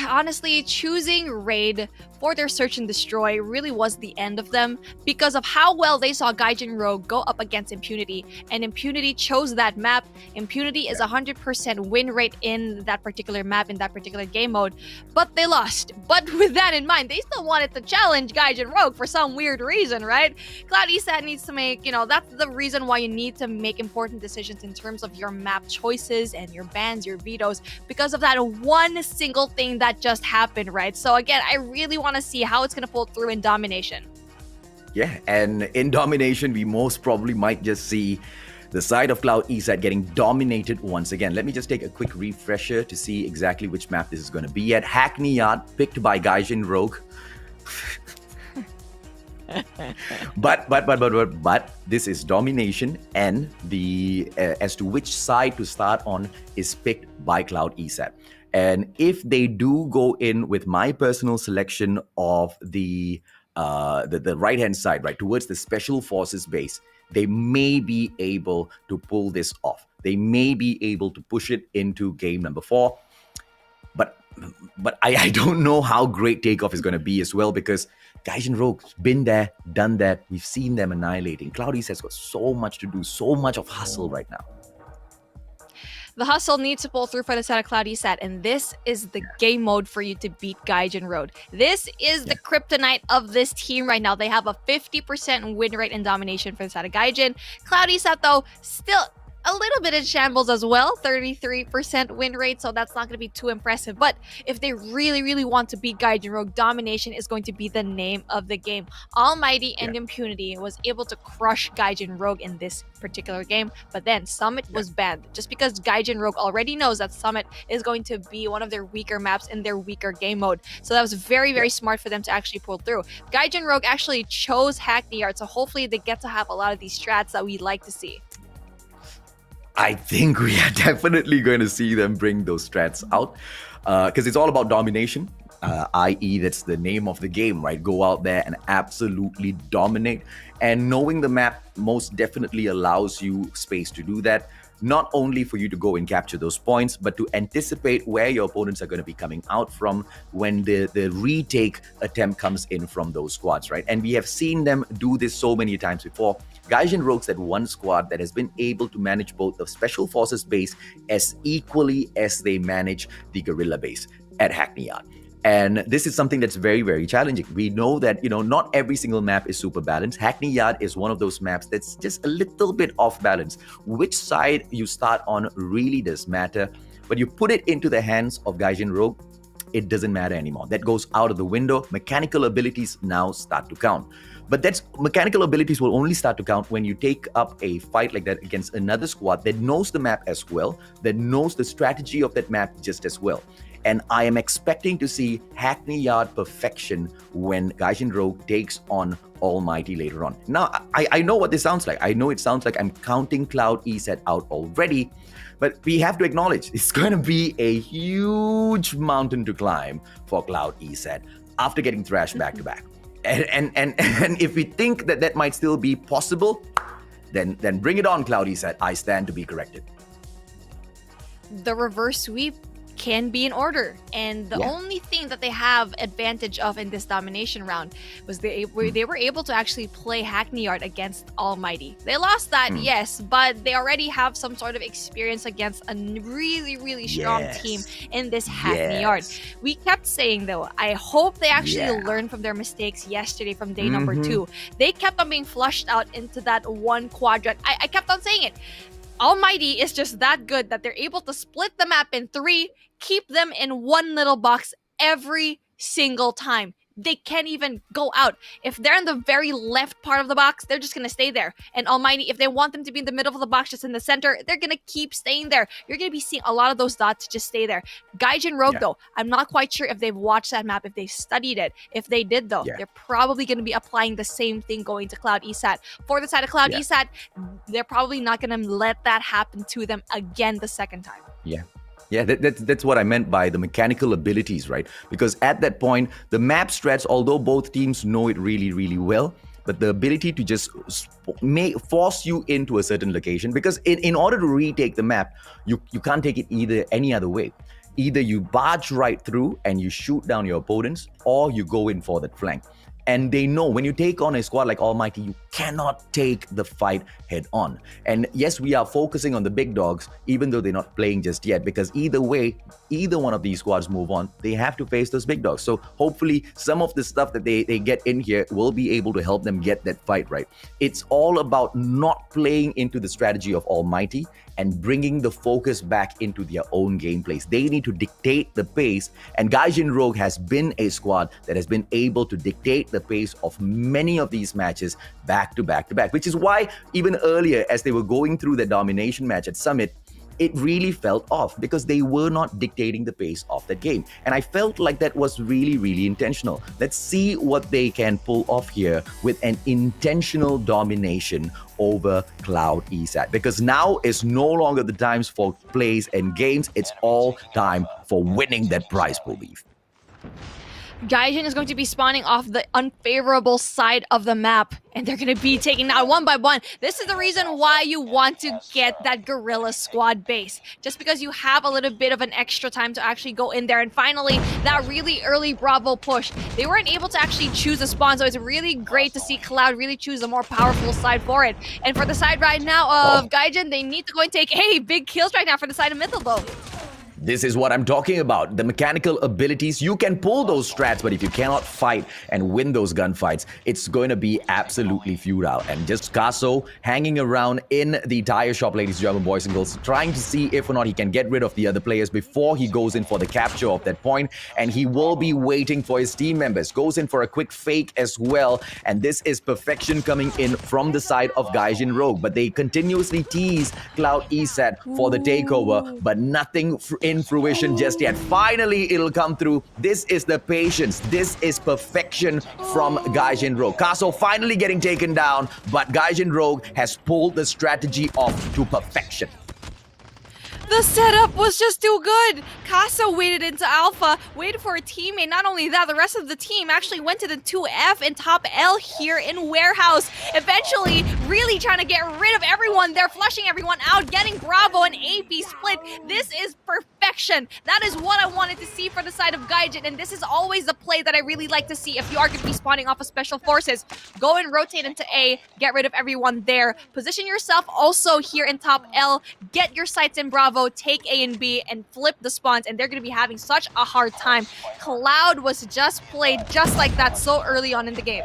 Honestly, choosing Raid for their search and destroy really was the end of them because of how well they saw Gaijin Rogue go up against Impunity, and Impunity chose that map. Impunity is 100% win rate in that particular map, in that particular game mode, but they lost. But with that in mind, they still wanted to challenge Gaijin Rogue for some weird reason, right? Cloud Esat needs to make, that's the reason why you need to make important decisions in terms of your map choices and your bans, your vetoes, because of that one single thing that just happened, right? So again, I really want to see how it's going to pull through in Domination. Yeah, and in Domination, we most probably might just see the side of Cloud Esat getting dominated once again. Let me just take a quick refresher to see exactly which map this is going to be at. Hackney Yard, picked by Gaijin Rogue. But this is Domination, and the as to which side to start on is picked by Cloud Esat. And if they do go in with my personal selection of the right-hand side, right, towards the Special Forces base, they may be able to pull this off. They may be able to push it into game number 4. But I don't know how great Takeoff is going to be as well, because Gaijin Rogue's been there, done that. We've seen them annihilating. Cloud Esat's got so much to do, so much of hustle right now. The hustle needs to pull through for the side of Cloud Esat, and this is the game mode for you to beat Gaijin Rogue. This is the kryptonite of this team right now. They have a 50% win rate in Domination for the side of Gaijin. Cloud Esat, though, still a little bit in shambles as well, 33% win rate, so that's not going to be too impressive. But if they really want to beat Gaijin Rogue, Domination is going to be the name of the game. Almighty and Impunity was able to crush Gaijin Rogue in this particular game, but then Summit was banned just because Gaijin Rogue already knows that Summit is going to be one of their weaker maps in their weaker game mode. So that was very smart for them to actually pull through. Gaijin Rogue actually chose Hackney Yard, so hopefully they get to have a lot of these strats that we like to see. I think we are definitely going to see them bring those strats out because it's all about domination, i.e. that's the name of the game, right? Go out there and absolutely dominate. And knowing the map most definitely allows you space to do that. Not only for you to go and capture those points, but to anticipate where your opponents are going to be coming out from when the retake attempt comes in from those squads, right? And we have seen them do this so many times before. Gaijin Rogues had one squad that has been able to manage both the Special Forces base as equally as they manage the Guerrilla base at Hackney Yard. And this is something that's very challenging. We know that, not every single map is super balanced. Hackney Yard is one of those maps that's just a little bit off balance. Which side you start on really does matter. But you put it into the hands of Gaijin Rogue, it doesn't matter anymore. That goes out of the window. Mechanical abilities now start to count. But mechanical abilities will only start to count when you take up a fight like that against another squad that knows the map as well, that knows the strategy of that map just as well. And I am expecting to see Hackney Yard perfection when Gaijin Rogue takes on Almighty later on. Now, I know what this sounds like. I know it sounds like I'm counting Cloud Esat out already, but we have to acknowledge it's going to be a huge mountain to climb for Cloud Esat after getting thrashed back to back. And if we think that might still be possible, then bring it on, Cloud Esat. I stand to be corrected. The reverse sweep can be in order, and the only thing that they have advantage of in this domination round was they were able to actually play Hackney Yard against Almighty. They lost that, yes, but they already have some sort of experience against a really strong team in this Hackney Yard. We kept saying though, I hope they actually learned from their mistakes yesterday from day number 2. They kept on being flushed out into that one quadrant. I kept on saying it. Almighty is just that good that they're able to split the map in 3, keep them in one little box every single time. They can't even go out. If they're in the very left part of the box, they're just going to stay there. And Almighty, if they want them to be in the middle of the box, just in the center, they're going to keep staying there. You're going to be seeing a lot of those dots just stay there. Gaijin Rogue, though, I'm not quite sure if they've watched that map, if they've studied it. If they did, though, they're probably going to be applying the same thing going to Cloud Esat. For the side of Cloud Esat, they're probably not going to let that happen to them again the second time. Yeah, that's what I meant by the mechanical abilities, right? Because at that point, the map strats, although both teams know it really well, but the ability to just force you into a certain location, because in order to retake the map, you can't take it any other way. Either you barge right through and you shoot down your opponents, or you go in for that flank. And they know when you take on a squad like Almighty, you cannot take the fight head on. And yes, we are focusing on the big dogs, even though they're not playing just yet, because either way, either one of these squads move on, they have to face those big dogs. So hopefully some of the stuff that they get in here will be able to help them get that fight right. It's all about not playing into the strategy of Almighty and bringing the focus back into their own gameplays. They need to dictate the pace, and Gaijin Rogue has been a squad that has been able to dictate the pace of many of these matches back to back to back, which is why even earlier as they were going through the domination match at Summit, it really felt off because they were not dictating the pace of that game. And I felt like that was really intentional. Let's see what they can pull off here with an intentional domination over Cloud Esat, because now is no longer the times for plays and games. It's all time for winning that prize pool beef. Gaijin is going to be spawning off the unfavorable side of the map, and they're going to be taking out one by one. This is the reason why you want to get that Guerrilla Squad base, just because you have a little bit of an extra time to actually go in there. And finally, that really early Bravo push, they weren't able to actually choose a spawn, so it's really great to see Cloud really choose the more powerful side for it. And for the side right now of Gaijin, they need to go and take big kills right now for the side of Mythal, though. This is what I'm talking about. The mechanical abilities, you can pull those strats, but if you cannot fight and win those gunfights, it's going to be absolutely futile. And just Kaso hanging around in the tire shop, ladies and gentlemen, boys and girls, trying to see if or not he can get rid of the other players before he goes in for the capture of that point. And he will be waiting for his team members. Goes in for a quick fake as well. And this is perfection coming in from the side of Gaijin Rogue. But they continuously tease Cloud Esat for the takeover, but nothing in fruition just yet. Finally, it'll come through. This is the patience. This is perfection from Gaijin Rogue. Kaso finally getting taken down, but Gaijin Rogue has pulled the strategy off to perfection. The setup was just too good. Casa waited into Alpha, waited for a teammate. Not only that, the rest of the team actually went to the 2F and top L here in Warehouse. Eventually, really trying to get rid of everyone. They're flushing everyone out, getting Bravo and AP split. This is perfection. That is what I wanted to see for the side of Gaijin, and this is always the play that I really like to see if you are going to be spawning off of Special Forces. Go and rotate into A, get rid of everyone there. Position yourself also here in top L, get your sights in Bravo, take A and B, and flip the spawns, and they're going to be having such a hard time. Cloud was just played just like that so early on in the game.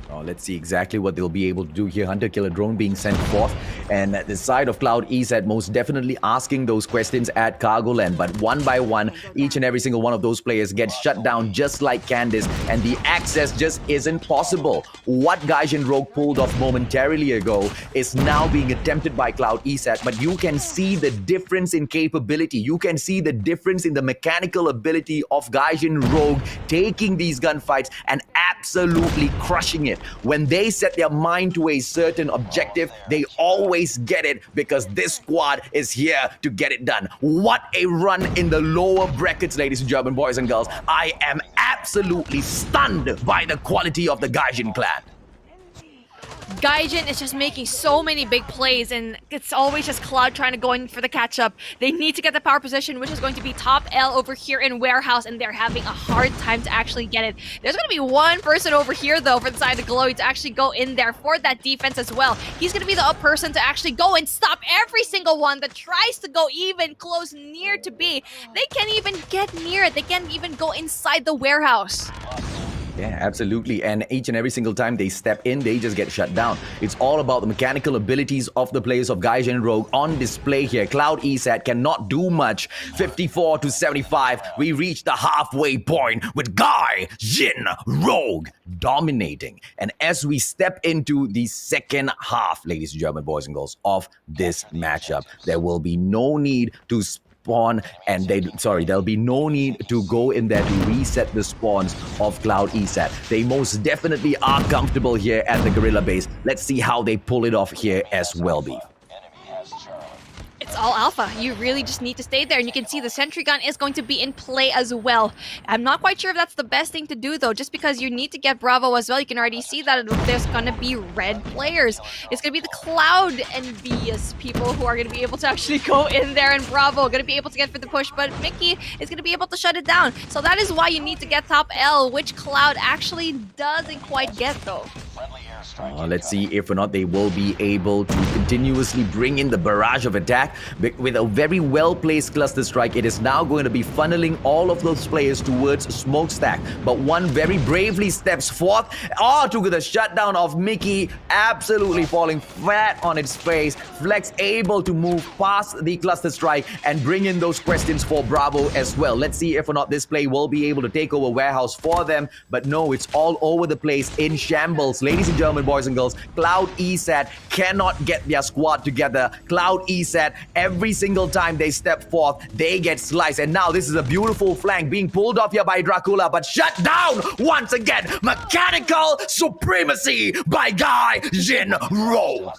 Oh, let's see exactly what they'll be able to do here. Hunter Killer Drone being sent forth. And at the side of Cloud Esat most definitely asking those questions at Cargo Land. But one by one, each and every single one of those players gets shut down just like Candice. And the access just isn't possible. What Gaijin Rogue pulled off momentarily ago is now being attempted by Cloud Esat. But you can see the difference in capability. You can see the difference in the mechanical ability of Gaijin Rogue taking these gunfights and absolutely crushing it. When they set their mind to a certain objective, they always get it because this squad is here to get it done. What a run in the lower brackets, ladies and gentlemen, boys and girls. I am absolutely stunned by the quality of the Gaijin clan. Gaijin is just making so many big plays, and it's always just Cloud trying to go in for the catch-up. They need to get the power position, which is going to be top L over here in Warehouse, and they're having a hard time to actually get it. There's going to be one person over here, though, for the side of Glowy to actually go in there for that defense as well. He's going to be the up person to actually go and stop every single one that tries to go even close near to B. They can't even get near it. They can't even go inside the Warehouse. Yeah, absolutely. And each and every single time they step in, they just get shut down. It's all about the mechanical abilities of the players of Gaijin Rogue on display here. Cloud Esat cannot do much. 54 to 75. We reach the halfway point with Gaijin Rogue dominating. And as we step into the second half, ladies and gentlemen, boys and girls, of this matchup, there will be no need to spawn, and there'll be no need to go in there to reset the spawns of Cloud Esat. They most definitely are comfortable here at the Gorilla base. Let's see how they pull it off here as well, Beef. It's all Alpha. You really just need to stay there, and you can see the sentry gun is going to be in play as well. I'm not quite sure if that's the best thing to do, though, just because you need to get Bravo as well. You can already see that there's going to be red players. It's going to be the Cloud envious people who are going to be able to actually go in there, and Bravo going to be able to get for the push, but Mickey is going to be able to shut it down. So that is why you need to get top L, which Cloud actually doesn't quite get, though. Let's see if or not they will be able to continuously bring in the barrage of attack. With a very well-placed cluster strike, it is now going to be funneling all of those players towards Smokestack. But one very bravely steps forth. To the shutdown of Mickey, absolutely falling flat on its face. Flex able to move past the cluster strike and bring in those questions for Bravo as well. Let's see if or not this play will be able to take over Warehouse for them. But no, it's all over the place in shambles. Ladies and gentlemen, boys and girls, Cloud Esat cannot get their squad together. Cloud Esat, every single time they step forth, they get sliced. And now this is a beautiful flank being pulled off here by Dracula, but shut down once again. Mechanical supremacy by Gaijin Rogue.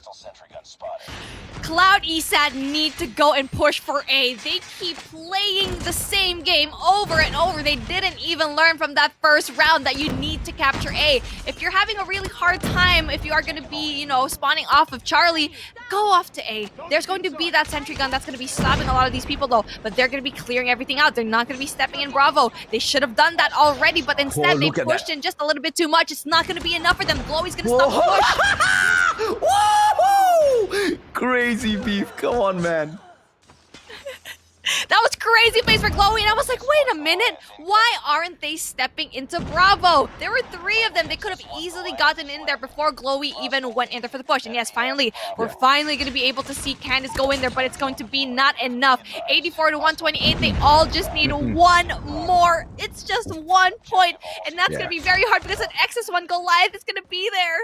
Cloud Esat need to go and push for A. They keep playing the same game over and over. They didn't even learn from that first round that you need to capture A. If you're having a really hard time, if you are going to be, spawning off of Charlie, go off to A. There's going to be that sentry gun that's going to be stopping a lot of these people, though, but they're going to be clearing everything out. They're not going to be stepping in Bravo. They should have done that already, but instead they pushed in just a little bit too much. It's not going to be enough for them. Glowy's going to stop the push. Whoa! Crazy Beef. Come on, man. That was crazy face for Chloe, and I was like, wait a minute, why aren't they stepping into Bravo? There were 3 of them. They could have easily gotten in there before Chloe even went in there for the push. And yes, finally, we're finally going to be able to see Candace go in there, but it's going to be not enough. 84 to 128, they all just need 1 more. It's just 1 point, and that's going to be very hard because an XS1 Goliath is going to be there.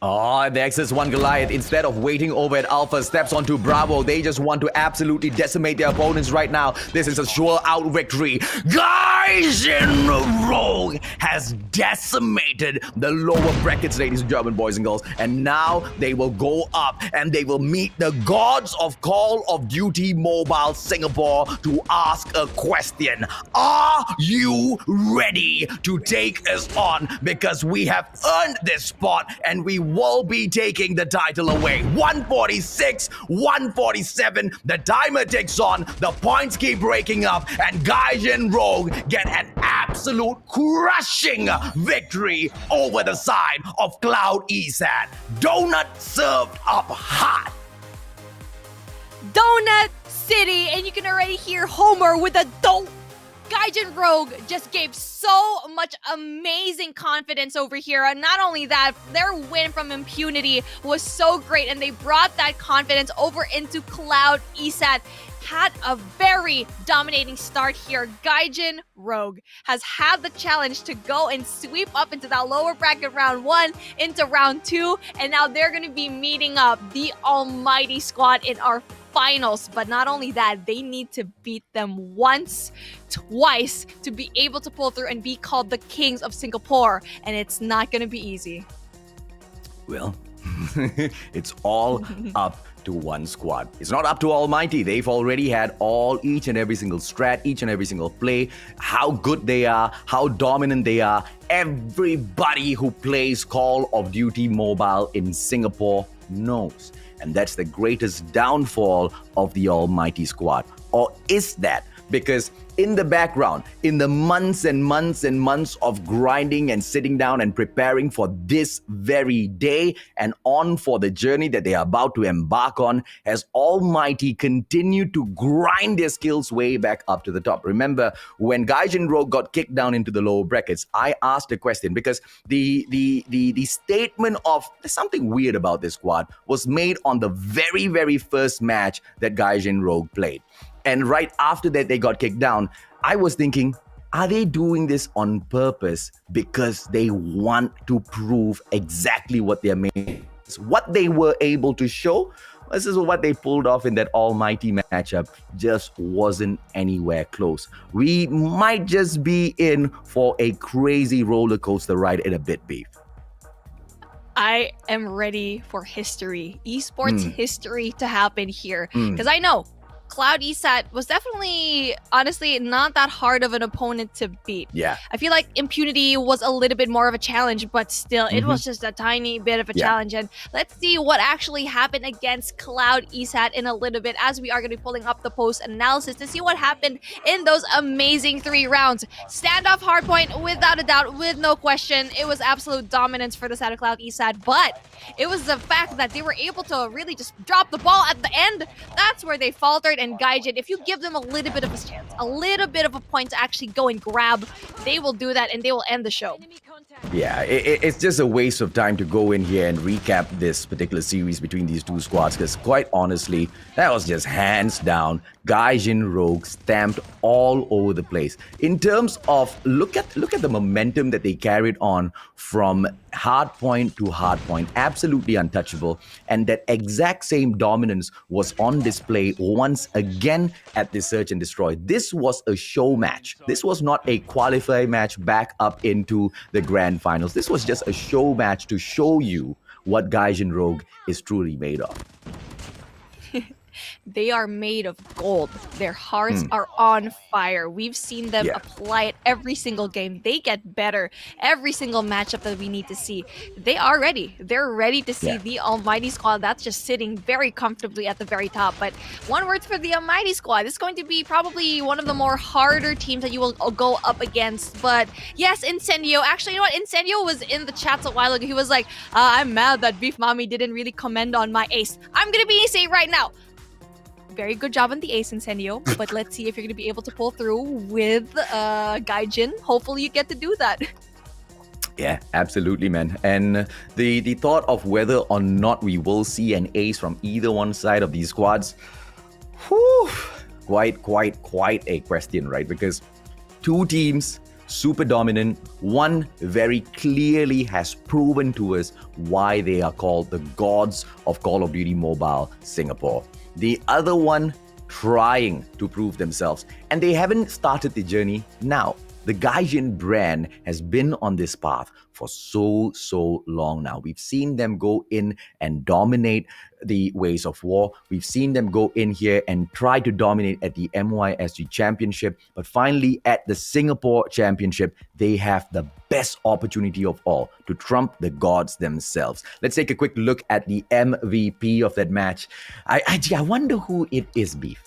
Oh, the XS1 Goliath, instead of waiting over at Alpha, steps onto Bravo. They just want to absolutely decimate their opponents right now. This is a sure out victory. Gaijin Rogue has decimated the lower brackets, ladies and gentlemen, boys and girls. And now they will go up and they will meet the gods of Call of Duty Mobile Singapore to ask a question. Are you ready to take us on? Because we have earned this spot and we will be taking the title away. 146, 147, the timer ticks on, the points keep breaking up, and Gaijin Rogue get an absolute crushing victory over the side of Cloud Esat. Donut served up hot. Donut City, and you can already hear Homer with a dope. Gaijin Rogue just gave so much amazing confidence over here. And not only that, their win from Impunity was so great, and they brought that confidence over into Cloud Esat. Had a very dominating start here. Gaijin Rogue has had the challenge to go and sweep up into that lower bracket round 1, into round 2, and now they're going to be meeting up the Almighty Squad in our finals. But not only that, they need to beat them once, twice to be able to pull through and be called the Kings of Singapore, and it's not going to be easy. Well, it's all up to one squad. It's not up to Almighty. They've already had each and every single strat, each and every single play, how good they are, how dominant they are. Everybody who plays Call of Duty Mobile in Singapore knows. And that's the greatest downfall of the Almighty Squad. Or is that? Because in the background, in the months and months and months of grinding and sitting down and preparing for this very day and on for the journey that they are about to embark on, has Almighty continued to grind their skills way back up to the top. Remember, when Gaijin Rogue got kicked down into the lower brackets, I asked a question because the statement of there's something weird about this squad was made on the very, very first match that Gaijin Rogue played. And right after that, they got kicked down. I was thinking, are they doing this on purpose because they want to prove exactly what they're made? What they were able to show, this is what they pulled off in that Almighty matchup, just wasn't anywhere close. We might just be in for a crazy roller coaster ride in a bit, Beef. I am ready for history, esports history to happen here. Because I know Cloud Esat was definitely, honestly, not that hard of an opponent to beat. Yeah. I feel like Impunity was a little bit more of a challenge, but still, it was just a tiny bit of a challenge. And let's see what actually happened against Cloud Esat in a little bit, as we are going to be pulling up the post-analysis to see what happened in those amazing 3 rounds. Standoff Hardpoint, without a doubt, with no question. It was absolute dominance for the side of Cloud Esat, but it was the fact that they were able to really just drop the ball at the end. That's where they faltered. And Gaijin, if you give them a little bit of a chance, a little bit of a point to actually go and grab, they will do that and they will end the show. Yeah, it's just a waste of time to go in here and recap this particular series between these two squads, because quite honestly, that was just hands down Gaijin Rogue stamped all over the place. In terms of look at the momentum that they carried on from Hardpoint to Hardpoint, absolutely untouchable, and that exact same dominance was on display once again at the Search and Destroy. This was a show match. This was not a qualifying match back up into the grand finals. This was just a show match to show you what Gaijin Rogue is truly made of. They are made of gold. Their hearts are on fire. We've seen them apply it every single game. They get better every single matchup that we need to see. They are ready. They're ready to see the Almighty Squad that's just sitting very comfortably at the very top. But one word for the Almighty Squad. This is going to be probably one of the more harder teams that you will go up against. But yes, Incendio. Actually, you know what? Incendio was in the chats a while ago. He was like, I'm mad that Beef Mommy didn't really commend on my ace. I'm going to be say right now, Very good job on the ace, Incendio. But let's see if you're going to be able to pull through with Gaijin. Hopefully you get to do that. Yeah, absolutely, man. And the thought of whether or not we will see an ace from either one side of these squads, whew, quite a question, right? Because two teams, super dominant. One very clearly has proven to us why they are called the gods of Call of Duty Mobile Singapore. The other one trying to prove themselves, and they haven't started the journey now. The Gaijin brand has been on this path for so long now. We've seen them go in and dominate the ways of war. We've seen them go in here and try to dominate at the MYSG Championship. But finally, at the Singapore Championship, they have the best opportunity of all to trump the gods themselves. Let's take a quick look at the MVP of that match. I wonder who it is, Beef.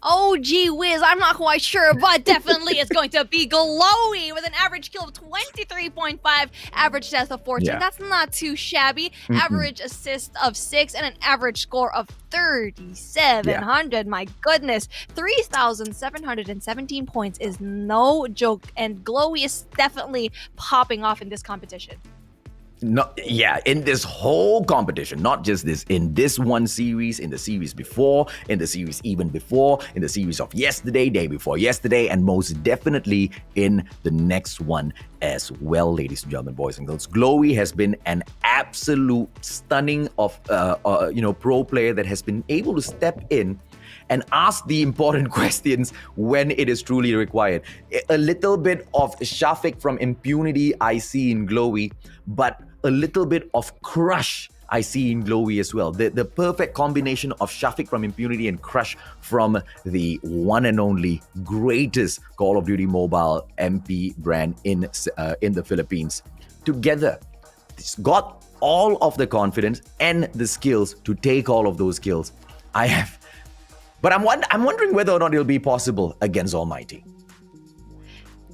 Oh, gee whiz, I'm not quite sure, but definitely it's going to be Glowy with an average kill of 23.5, average death of 14. Yeah. That's not too shabby. Average assist of 6 and an average score of 3,700. My goodness, 3,717 points is no joke, and Glowy is definitely popping off in this competition. In this whole competition, not just this, in this one series, in the series before, in the series even before, in the series of yesterday, day before yesterday, and most definitely in the next one as well, ladies and gentlemen, boys and girls. Glowy has been an absolute stunning of pro player that has been able to step in and ask the important questions when it is truly required. A little bit of Shafiq from Impunity I see in Glowy, but a little bit of Crush I see in Glowy as well. The perfect combination of Shafiq from Impunity and Crush from the one and only greatest Call of Duty Mobile MP brand in the Philippines. Together, it's got all of the confidence and the skills to take all of those skills. But I'm wondering whether or not it'll be possible against Almighty.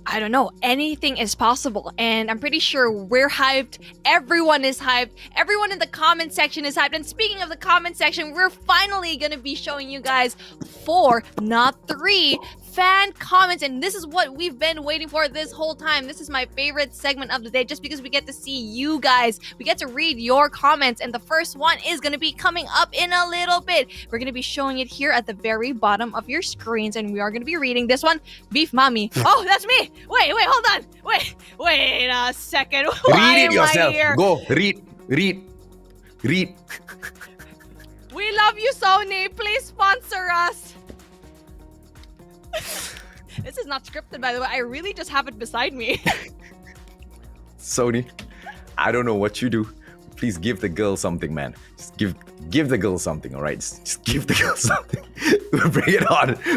I don't know. Anything is possible. And I'm pretty sure we're hyped. Everyone is hyped. Everyone in the comment section is hyped. And speaking of the comment section, we're finally going to be showing you guys 4, not 3 fan comments, and this is what we've been waiting for this whole time. This is my favorite segment of the day, just because we get to see you guys, we get to read your comments, and the first one is going to be coming up in a little bit. We're going to be showing it here at the very bottom of your screens, and we are going to be reading this one. Beef Mommy. Oh, that's me. Wait, hold on. Wait a second. Read it yourself. Go, read. We love you, Sony. Please sponsor us. This is not scripted, by the way. I really just have it beside me. Sony, I don't know what you do. Please give the girl something, man. Just give the girl something, all right? Just give the girl something.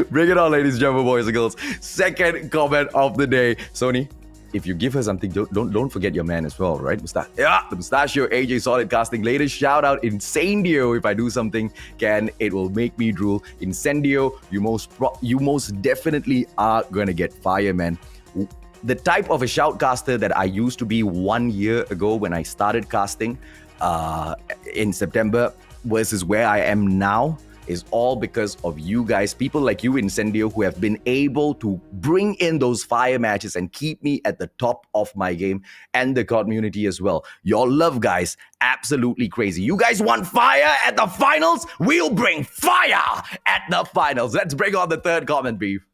Bring it on, ladies and gentlemen, boys and girls. Second comment of the day, Sony. If you give her something, don't forget your man as well, right? The Mustachio AJ Solid Casting. Latest shout out, Incendio. If I do something, it will make me drool. Incendio, you most definitely are gonna get fire, man. The type of a shoutcaster that I used to be 1 year ago when I started casting in September versus where I am now is all because of you guys, people like you, Incendio, who have been able to bring in those fire matches and keep me at the top of my game, and the community as well. Your love, guys, absolutely crazy. You guys want fire at the finals? We'll bring fire at the finals. Let's bring on the third comment, Beef.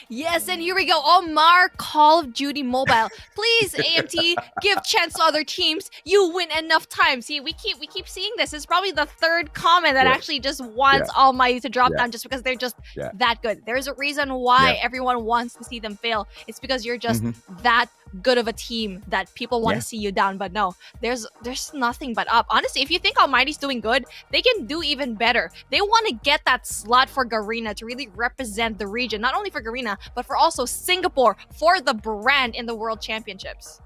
Yes, and here we go. Omar, Call of Duty Mobile. Please, AMT, give chance to other teams. You win enough times. See, we keep seeing this. It's probably the third comment that actually just wants Almighty to drop down just because they're just that good. There's a reason why everyone wants to see them fail. It's because you're just that good of a team that people want to see you down. But no, there's nothing but up. Honestly, if you think Almighty's doing good, they can do even better. They want to get that slot for Garena to really represent the region, not only for Garena, but for also Singapore, for the brand in the World Championships.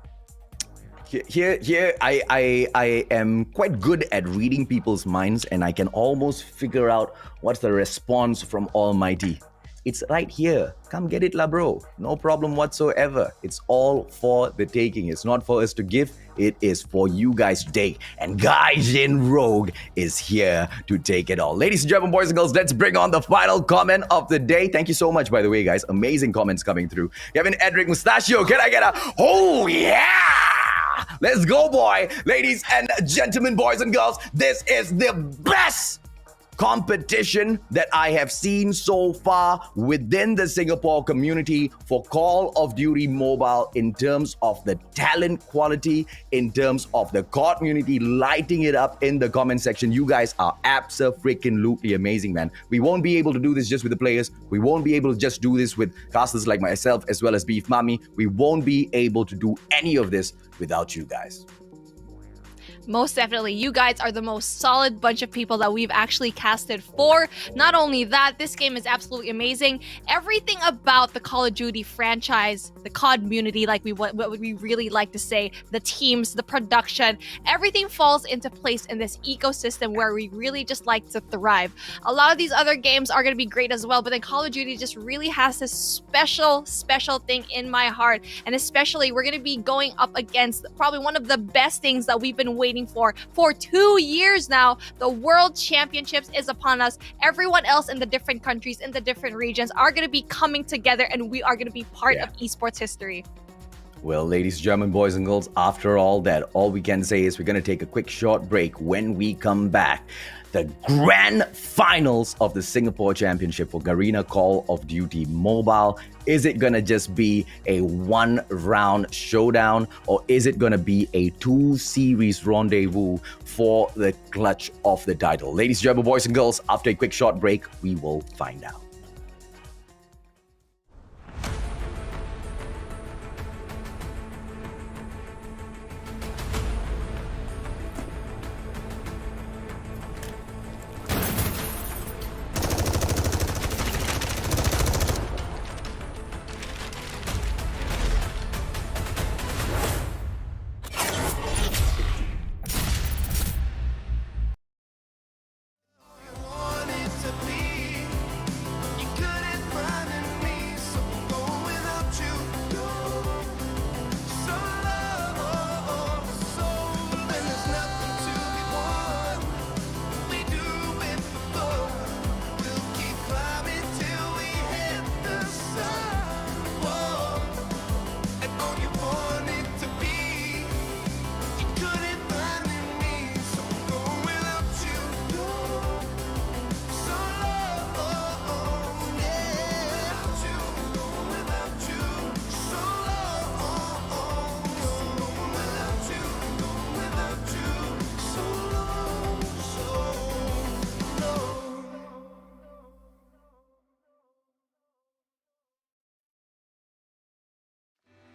Here, I am quite good at reading people's minds, and I can almost figure out what's the response from Almighty. It's right here. Come get it, la bro. No problem whatsoever. It's all for the taking. It's not for us to give. It is for you guys to take. And Gaijin Rogue is here to take it all. Ladies and gentlemen, boys and girls, let's bring on the final comment of the day. Thank you so much, by the way, guys. Amazing comments coming through. Kevin Edric Mustachio, can I get a oh yeah? Let's go, boy. Ladies and gentlemen, boys and girls, this is the best competition that I have seen so far within the Singapore community for Call of Duty Mobile in terms of the talent quality, in terms of the community lighting it up in the comment section. You guys are abso-freaking-lutely amazing, man. We won't be able to do this just with the players. We won't be able to just do this with casters like myself as well as Beef Mommy. We won't be able to do any of this without you guys. Most definitely, you guys are the most solid bunch of people that we've actually casted for. Not only that, this game is absolutely amazing. Everything about the Call of Duty franchise, the COD community, like what we really like to say, the teams, the production, everything falls into place in this ecosystem where we really just like to thrive. A lot of these other games are going to be great as well, but then Call of Duty just really has this special thing in my heart. And especially, we're going to be going up against probably one of the best things that we've been waiting for 2 years now. The World Championships is upon us. Everyone else in the different countries, in the different regions are going to be coming together, and we are going to be part of esports history. Well, ladies and gentlemen, boys and girls, after all that, all we can say is we're going to take a quick short break. When we come back, the grand finals of the Singapore Championship for Garena Call of Duty Mobile. Is it going to just be a one-round showdown, or is it going to be a two-series rendezvous for the clutch of the title? Ladies and gentlemen, boys and girls, after a quick short break, we will find out.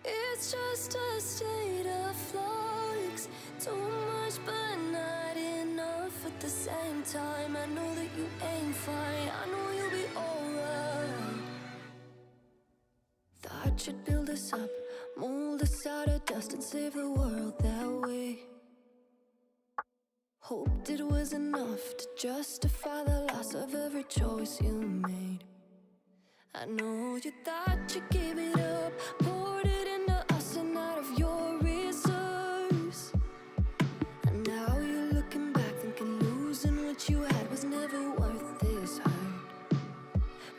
It's just a state of flux. Too much but not enough at the same time. I know that you ain't fine. I know you'll be alright. Thought you'd build us up, mold us out of dust and save the world that way. Hoped it was enough to justify the loss of every choice you made. I know you thought you gave it up, poured it into us and out of your reserves. And now you're looking back thinking losing what you had was never worth this hurt.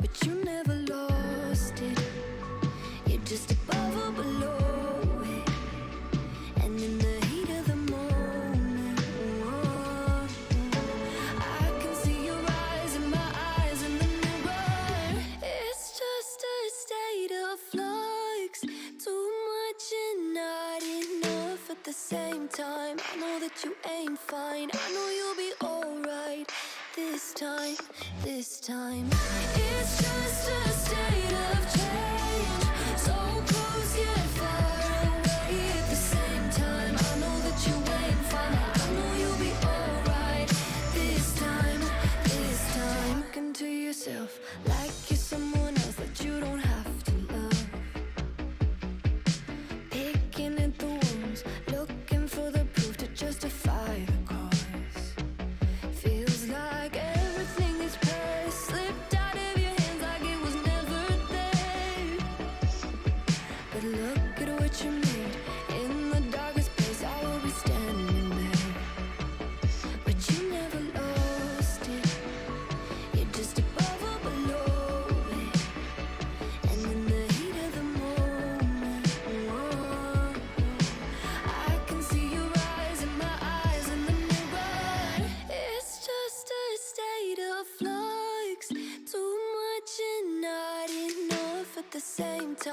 But you never lost it. You're just above or below it. And in the heat of the moment, I can see your eyes in my eyes in the mirror. It's just a state of flux. Too much and not enough at the same time. I know that you ain't fine. I know you'll be alright this time, this time. It's just a state of change. So close yet far away at the same time. I know that you ain't fine. I know you'll be alright this time, this time. Talking to yourself like you're someone else that you don't have to love. Picking at the wounds, looking for the proof to justify the cause. Feels like everything is pressed, slipped out of your hands like it was never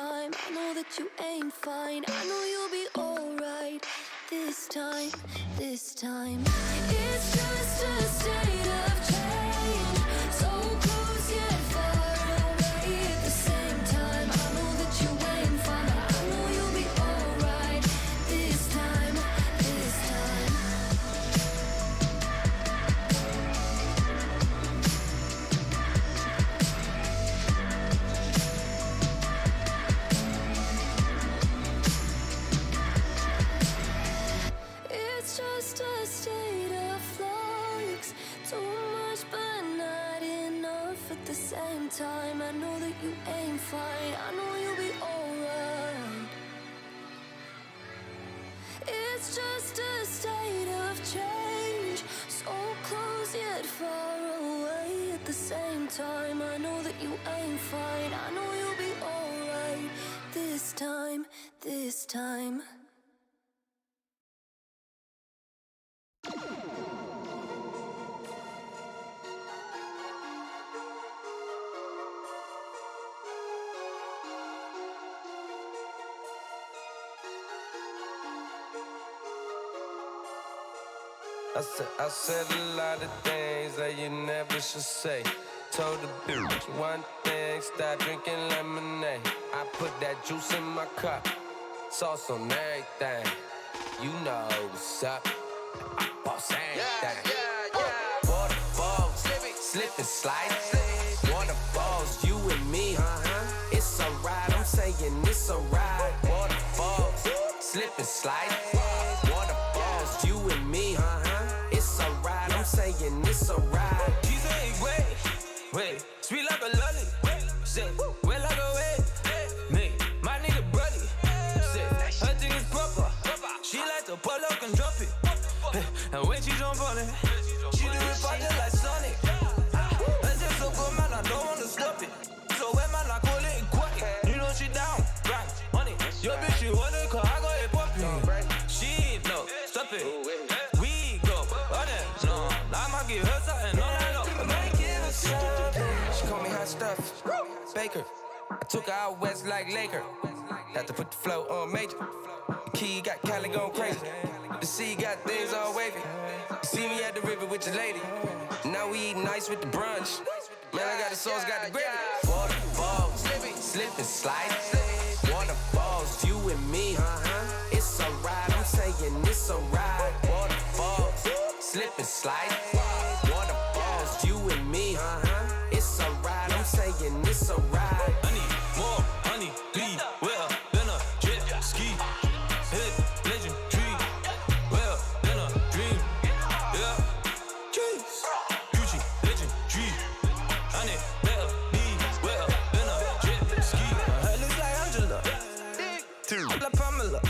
time. I know that you ain't fine. I know you'll be alright this time, this time. It's just a state of change, so close yet far away at the same time. I know that you ain't fine, but I know you'll be alright this time, this time. It's just a state of flux. Too much but not enough at the same time. I know that you ain't fine. I know you'll be alright. It's just a state of change, so close yet far away at the same time. I know that you ain't fine. I know you'll be alright this time, this time. I said a lot of things that you never should say. Told the bitch one thing, stop drinking lemonade. I put that juice in my cup, sauce on everything. You know what's up, I boss everything. Waterfalls, slip and slide. Waterfalls, you and me. It's a ride, I'm saying it's a ride. Waterfalls, slip and slide. Waterfalls, you and me. It's a ride, I'm saying it's a ride. She say, wait, sweet like a lolly. Say, wet like a wet. Me, my nigga brother. Say, her thing is proper. She like to pull up and drop it. And when she jump on it, she do it party like Sonic. That's just so good, man, I don't wanna stop it. So when man, I call it quick. You know she down, right, on it. Your bitch, she want it, cause I got it poppin'. She no, stop it. We go, on it, no. I'ma give her something, no, no, no. Make it a something. She call me hot stuff, Baker. I took her out west like Laker. Had to put the flow on major. The key got Cali going crazy. The sea got things all wavy. You see me at the river with your lady. Now we eating ice with the brunch. Man, I got the sauce, got the gravy. Waterfalls, slip and slide. Waterfalls, you and me. It's a ride, I'm saying it's a ride. Waterfalls, slip and slide. Waterfalls, you and me. It's a ride, I'm saying it's a ride. I need more honey, bee, well, then a jet ski. Hit legend tree, well, then a dream. Yeah, jeez, Gucci legend tree. I need better be, well, then a jet ski. Her head looks like Angela, like Pamela.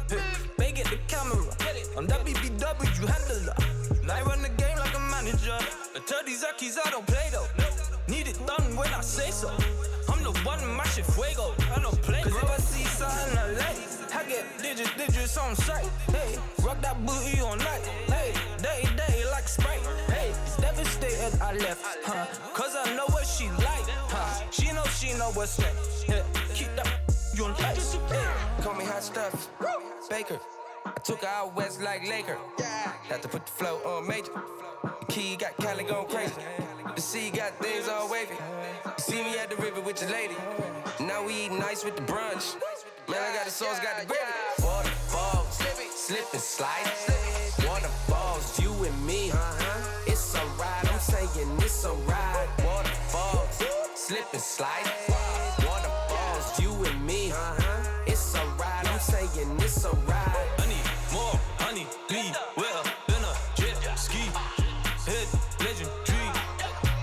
Hey, make it the camera. I'm that BBW handler. And I run the game like a manager. I tell these Akis I don't play though. Need it done when I say so. I'm the one mashing fuego. I don't play. Cause if I see something I like, I get digits on sight. Hey, rock that booty all night. Hey, day like Sprite. Hey, it's devastated I left, huh? Cause I know what she like, huh? She know what's next. Yeah, keep that on ice. Hey. Call me hot stuff, Baker. I took her out west like Laker. Had to put the flow on major. The key got Cali going crazy. The sea got things all wavy. You see me at the river with your lady. Now we eating ice with the brunch. Man, I got the sauce, got the gravy. Waterfalls, slip and slide. Waterfalls, you and me. It's a ride, I'm saying it's a ride. Waterfalls, slip and slide. Waterfalls, you and me. It's a ride, I'm saying it's a ride. I need more honey, bee, well, then a jet ski. Hit legend tree,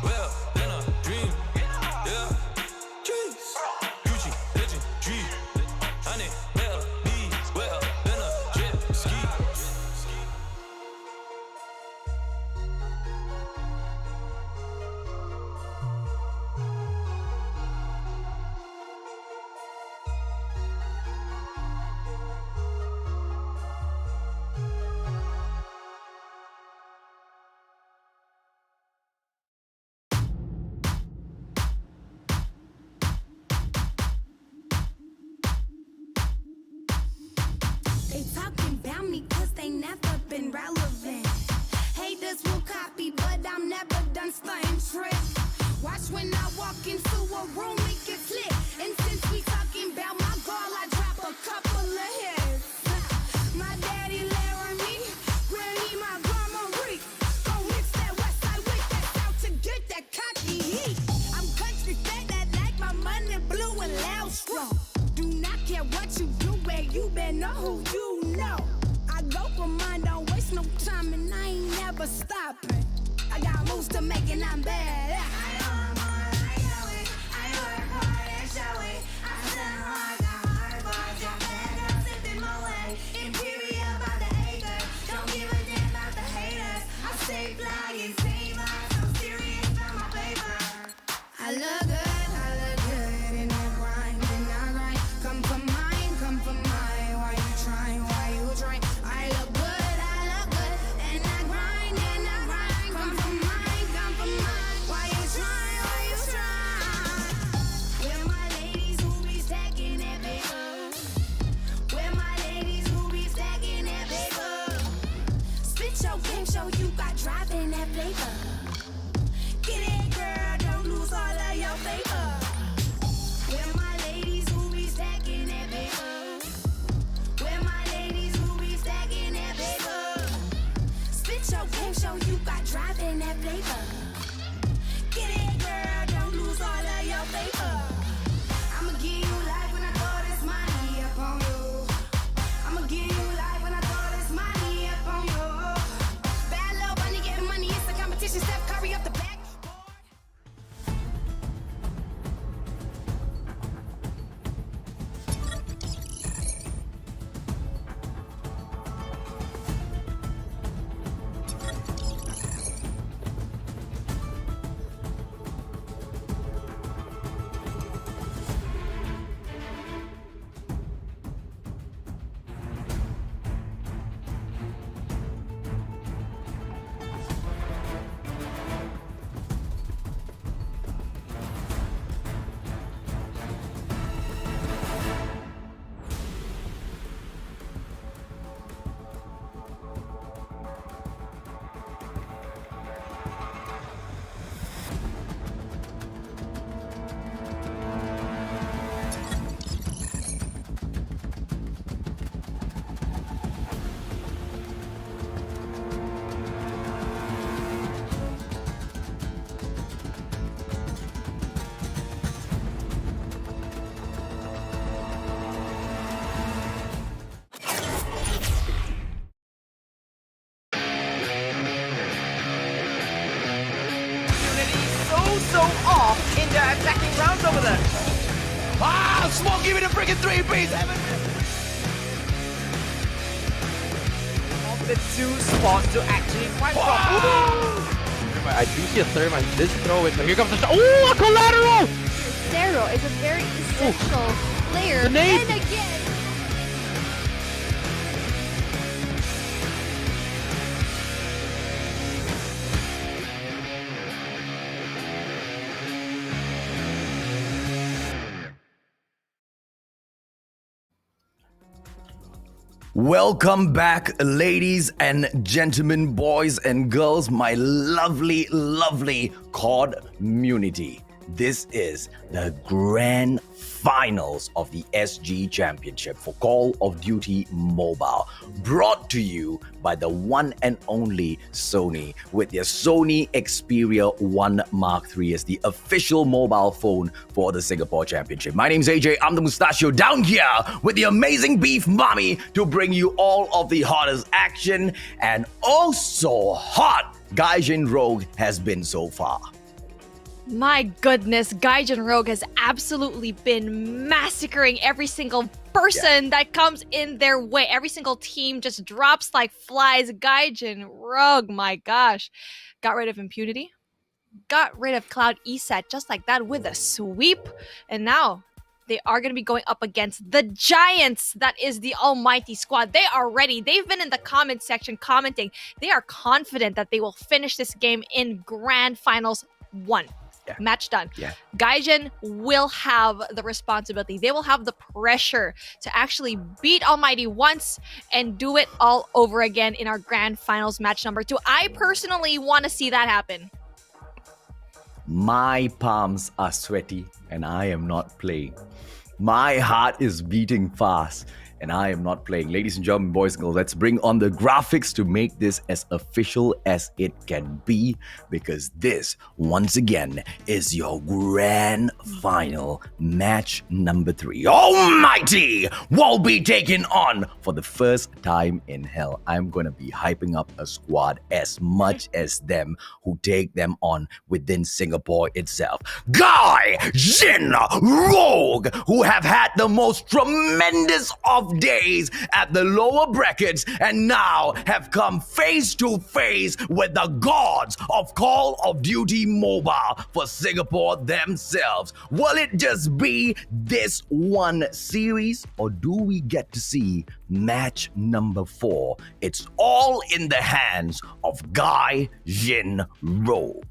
well, then a dream. Yeah, jeez, Gucci legend tree. I need better be, well, then a jet ski. me cause they never been relevant. Haters will copy, but I'm never done stunting tricks. Watch when I walk into a room, it gets lit. And since we talking about my girl, I drop a couple of hits. My daddy Laramie, granny my grandma Reek. Go mix that west side with that south to get that cocky heat. I'm country fat that like my money blue and loud strong. Do not care what you do, where you been or who you know. I go for mine, don't waste no time, and I ain't never stopping. I got moves to make and I'm bad. I look good in that grind, and I grind. Come for mine, why you trying, I look good, and I grind, Come for mine, why you trying, Where my ladies who be stacking that paper? Where my ladies who be stacking that paper? Spit your game, show you got drive in that flavor. Get it, girl, don't lose all of your favor. Where my ladies who be stacking that paper? Where my ladies who be stacking that paper? Spit your game, show you got drive in that flavor. Get it, girl, don't lose all of your favor. I'ma give you life when I throw this money up on you. I'ma give you life when I throw this money up on you. Bad little bunny getting money, it's a competition. Steph Curry up the back. So off in the attacking rounds over there. Ah, Smoke, give me the freaking 3-piece. Of the two spots to actually fight from. I do see a third man. He did throw it, but here comes the shot. Oh, a collateral! Zero is a very essential player. Grenade. And again, Welcome back, ladies and gentlemen, boys and girls, my lovely, lovely community. This is the grand finals of the SG Championship for Call of Duty Mobile, brought to you by the one and only Sony with their Sony Xperia 1 Mark III as the official mobile phone for the Singapore Championship. My name's AJ, I'm the Mustachio down here with the amazing Beef Mommy to bring you all of the hottest action, and also hot Gaijin Rogue has been so far. My goodness, Gaijin Rogue has absolutely been massacring every single person that comes in their way. Every single team just drops like flies. Gaijin Rogue, my gosh. Got rid of Impunity. Got rid of Cloud Esat just like that with a sweep. And now they are going to be going up against the Giants. That is the Almighty Squad. They are ready. They've been in the comment section commenting. They are confident that they will finish this game in Grand Finals 1. match done. Yeah. Gaijin will have the responsibility. They will have the pressure to actually beat Almighty once and do it all over again in our grand finals match number 2. I personally want to see that happen. My palms are sweaty and I am not playing. My heart is beating fast and I am not playing. Ladies and gentlemen, boys and girls, let's bring on the graphics to make this as official as it can be, because this, once again, is your grand final match number 3. Almighty will be taken on for the first time in hell. I'm going to be hyping up a squad as much as them who take them on within Singapore itself. Gaijin Rogue, who have had the most tremendous of days at the lower brackets and now have come face to face with the gods of Call of Duty Mobile for Singapore themselves. Will it just be this one series, or do we get to see match number 4? It's all in the hands of Gaijin Rogue.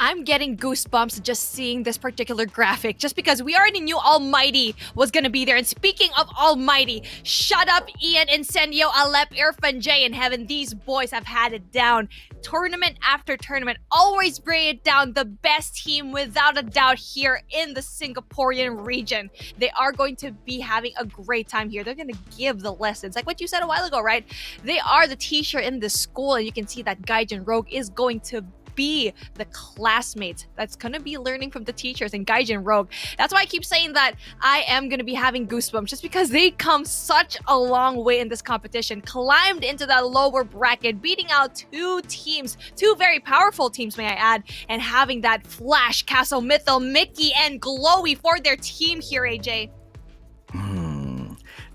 I'm getting goosebumps just seeing this particular graphic, just because we already knew Almighty was gonna be there. And speaking of Almighty, shut up, Ian, Incendio, Alep, Irfan, Jay, and Heaven. These boys have had it down. Tournament after tournament, always bring it down. The best team, without a doubt, here in the Singaporean region. They are going to be having a great time here. They're gonna give the lessons, like what you said a while ago, right? They are the teacher in the school, and you can see that Gaijin Rogue is going to be the classmates that's gonna be learning from the teachers in Gaijin Rogue. That's why I keep saying that I am gonna be having goosebumps, just because they come such a long way in this competition, climbed into that lower bracket, beating out 2 teams, 2 very powerful teams, may I add, and having that Flash, Castle Mythel, Mickey, and Glowy for their team here, AJ.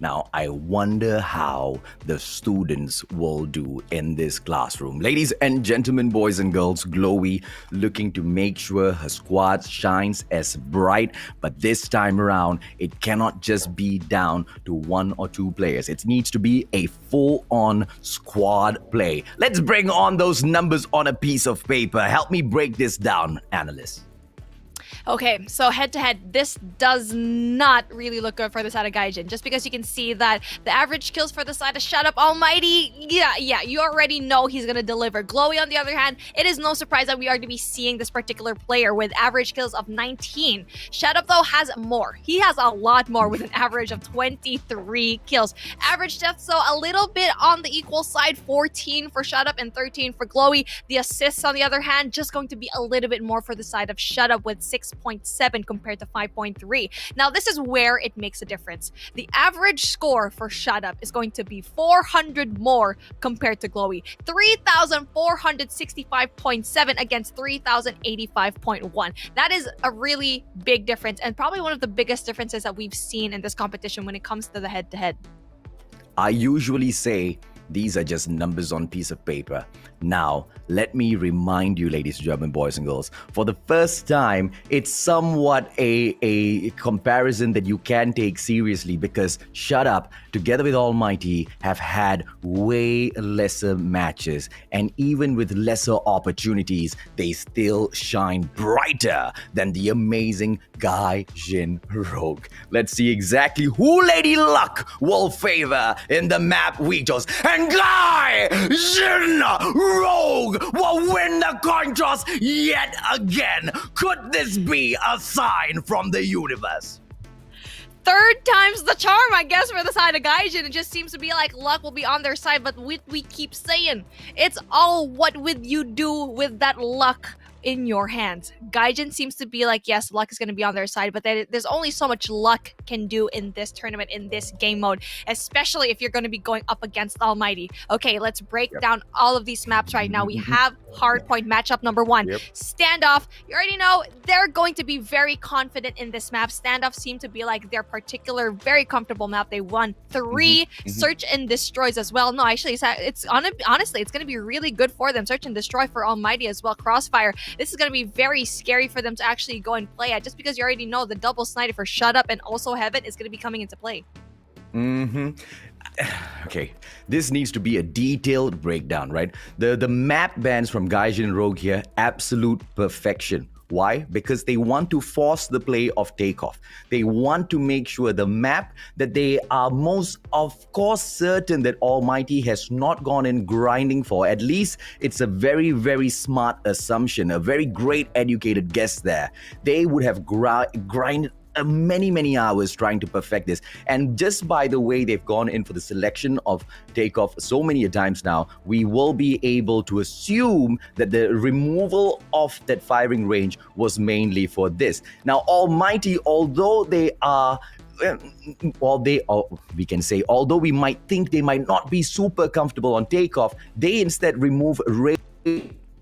Now, I wonder how the students will do in this classroom. Ladies and gentlemen, boys and girls, Glowy looking to make sure her squad shines as bright, but this time around, it cannot just be down to 1 or 2 players. It needs to be a full-on squad play. Let's bring on those numbers on a piece of paper. Help me break this down, analyst. Okay, so head-to-head, this does not really look good for the side of Gaijin, just because you can see that the average kills for the side of Shut Up Almighty, yeah, you already know he's gonna deliver. Glowy, on the other hand, it is no surprise that we are to be seeing this particular player with average kills of 19. Shut Up, though, has more. He has a lot more with an average of 23 kills. Average deaths, though, a little bit on the equal side, 14 for Shut Up and 13 for Glowy. The assists, on the other hand, just going to be a little bit more for the side of Shut Up with 6.7 compared to 5.3. Now, this is where it makes a difference. The average score for Shut Up is going to be 400 more compared to Glowy. 3,465.7 against 3,085.1. That is a really big difference, and probably one of the biggest differences that we've seen in this competition when it comes to the head-to-head. I usually say these are just numbers on piece of paper. Now, let me remind you, ladies and gentlemen, boys and girls, for the first time, it's somewhat a comparison that you can take seriously, because Shut Up, together with Almighty, have had way lesser matches, and even with lesser opportunities, they still shine brighter than the amazing Gaijin Rogue. Let's see exactly who Lady Luck will favor in the map we chose. And Gaijin Rogue will win the coin toss yet again. Could this be a sign from the universe? Third time's the charm, I guess, for the side of Gaijin. It just seems to be like luck will be on their side, but we keep saying it's all what would you do with that luck in your hands. Gaijin seems to be like, yes, luck is going to be on their side, but there's only so much luck can do in this tournament, in this game mode, especially if you're going to be going up against Almighty. Okay, let's break down all of these maps right now. We have Hardpoint matchup number 1. Standoff, you already know they're going to be very confident in this map. Standoff seem to be like their particular very comfortable map. They won 3 search and destroys as well. No, actually, honestly, it's going to be really good for them. Search and destroy for Almighty as well. Crossfire. This is going to be very scary for them to actually go and play at, just because you already know the double sniper for Shut Up and also Heaven is going to be coming into play. Okay, this needs to be a detailed breakdown, right? The map bans from Gaijin Rogue here, absolute perfection. Why? Because they want to force the play of takeoff. They want to make sure the map that they are most, of course, certain that Almighty has not gone in grinding for. At least it's a very, very smart assumption, a very great educated guess there. They would have grinded many hours trying to perfect this. And just by the way they've gone in for the selection of takeoff so many times now, we will be able to assume that the removal of that firing range was mainly for this. Now, Almighty, although they are we can say, although we might think they might not be super comfortable on takeoff, they instead remove range.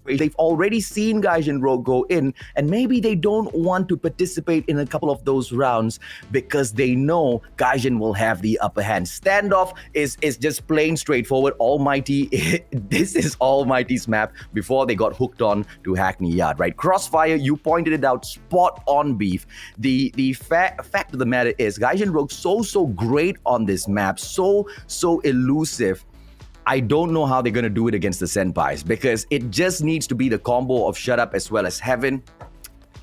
They've already seen Gaijin Rogue go in, and maybe they don't want to participate in a couple of those rounds because they know Gaijin will have the upper hand. Standoff is just plain straightforward. Almighty, this is Almighty's map before they got hooked on to Hackney Yard, right? Crossfire, you pointed it out, spot on, Beef. The fact of the matter is, Gaijin Rogue so great on this map, so elusive. I don't know how they're going to do it against the Senpais, because it just needs to be the combo of Shut Up as well as Heaven.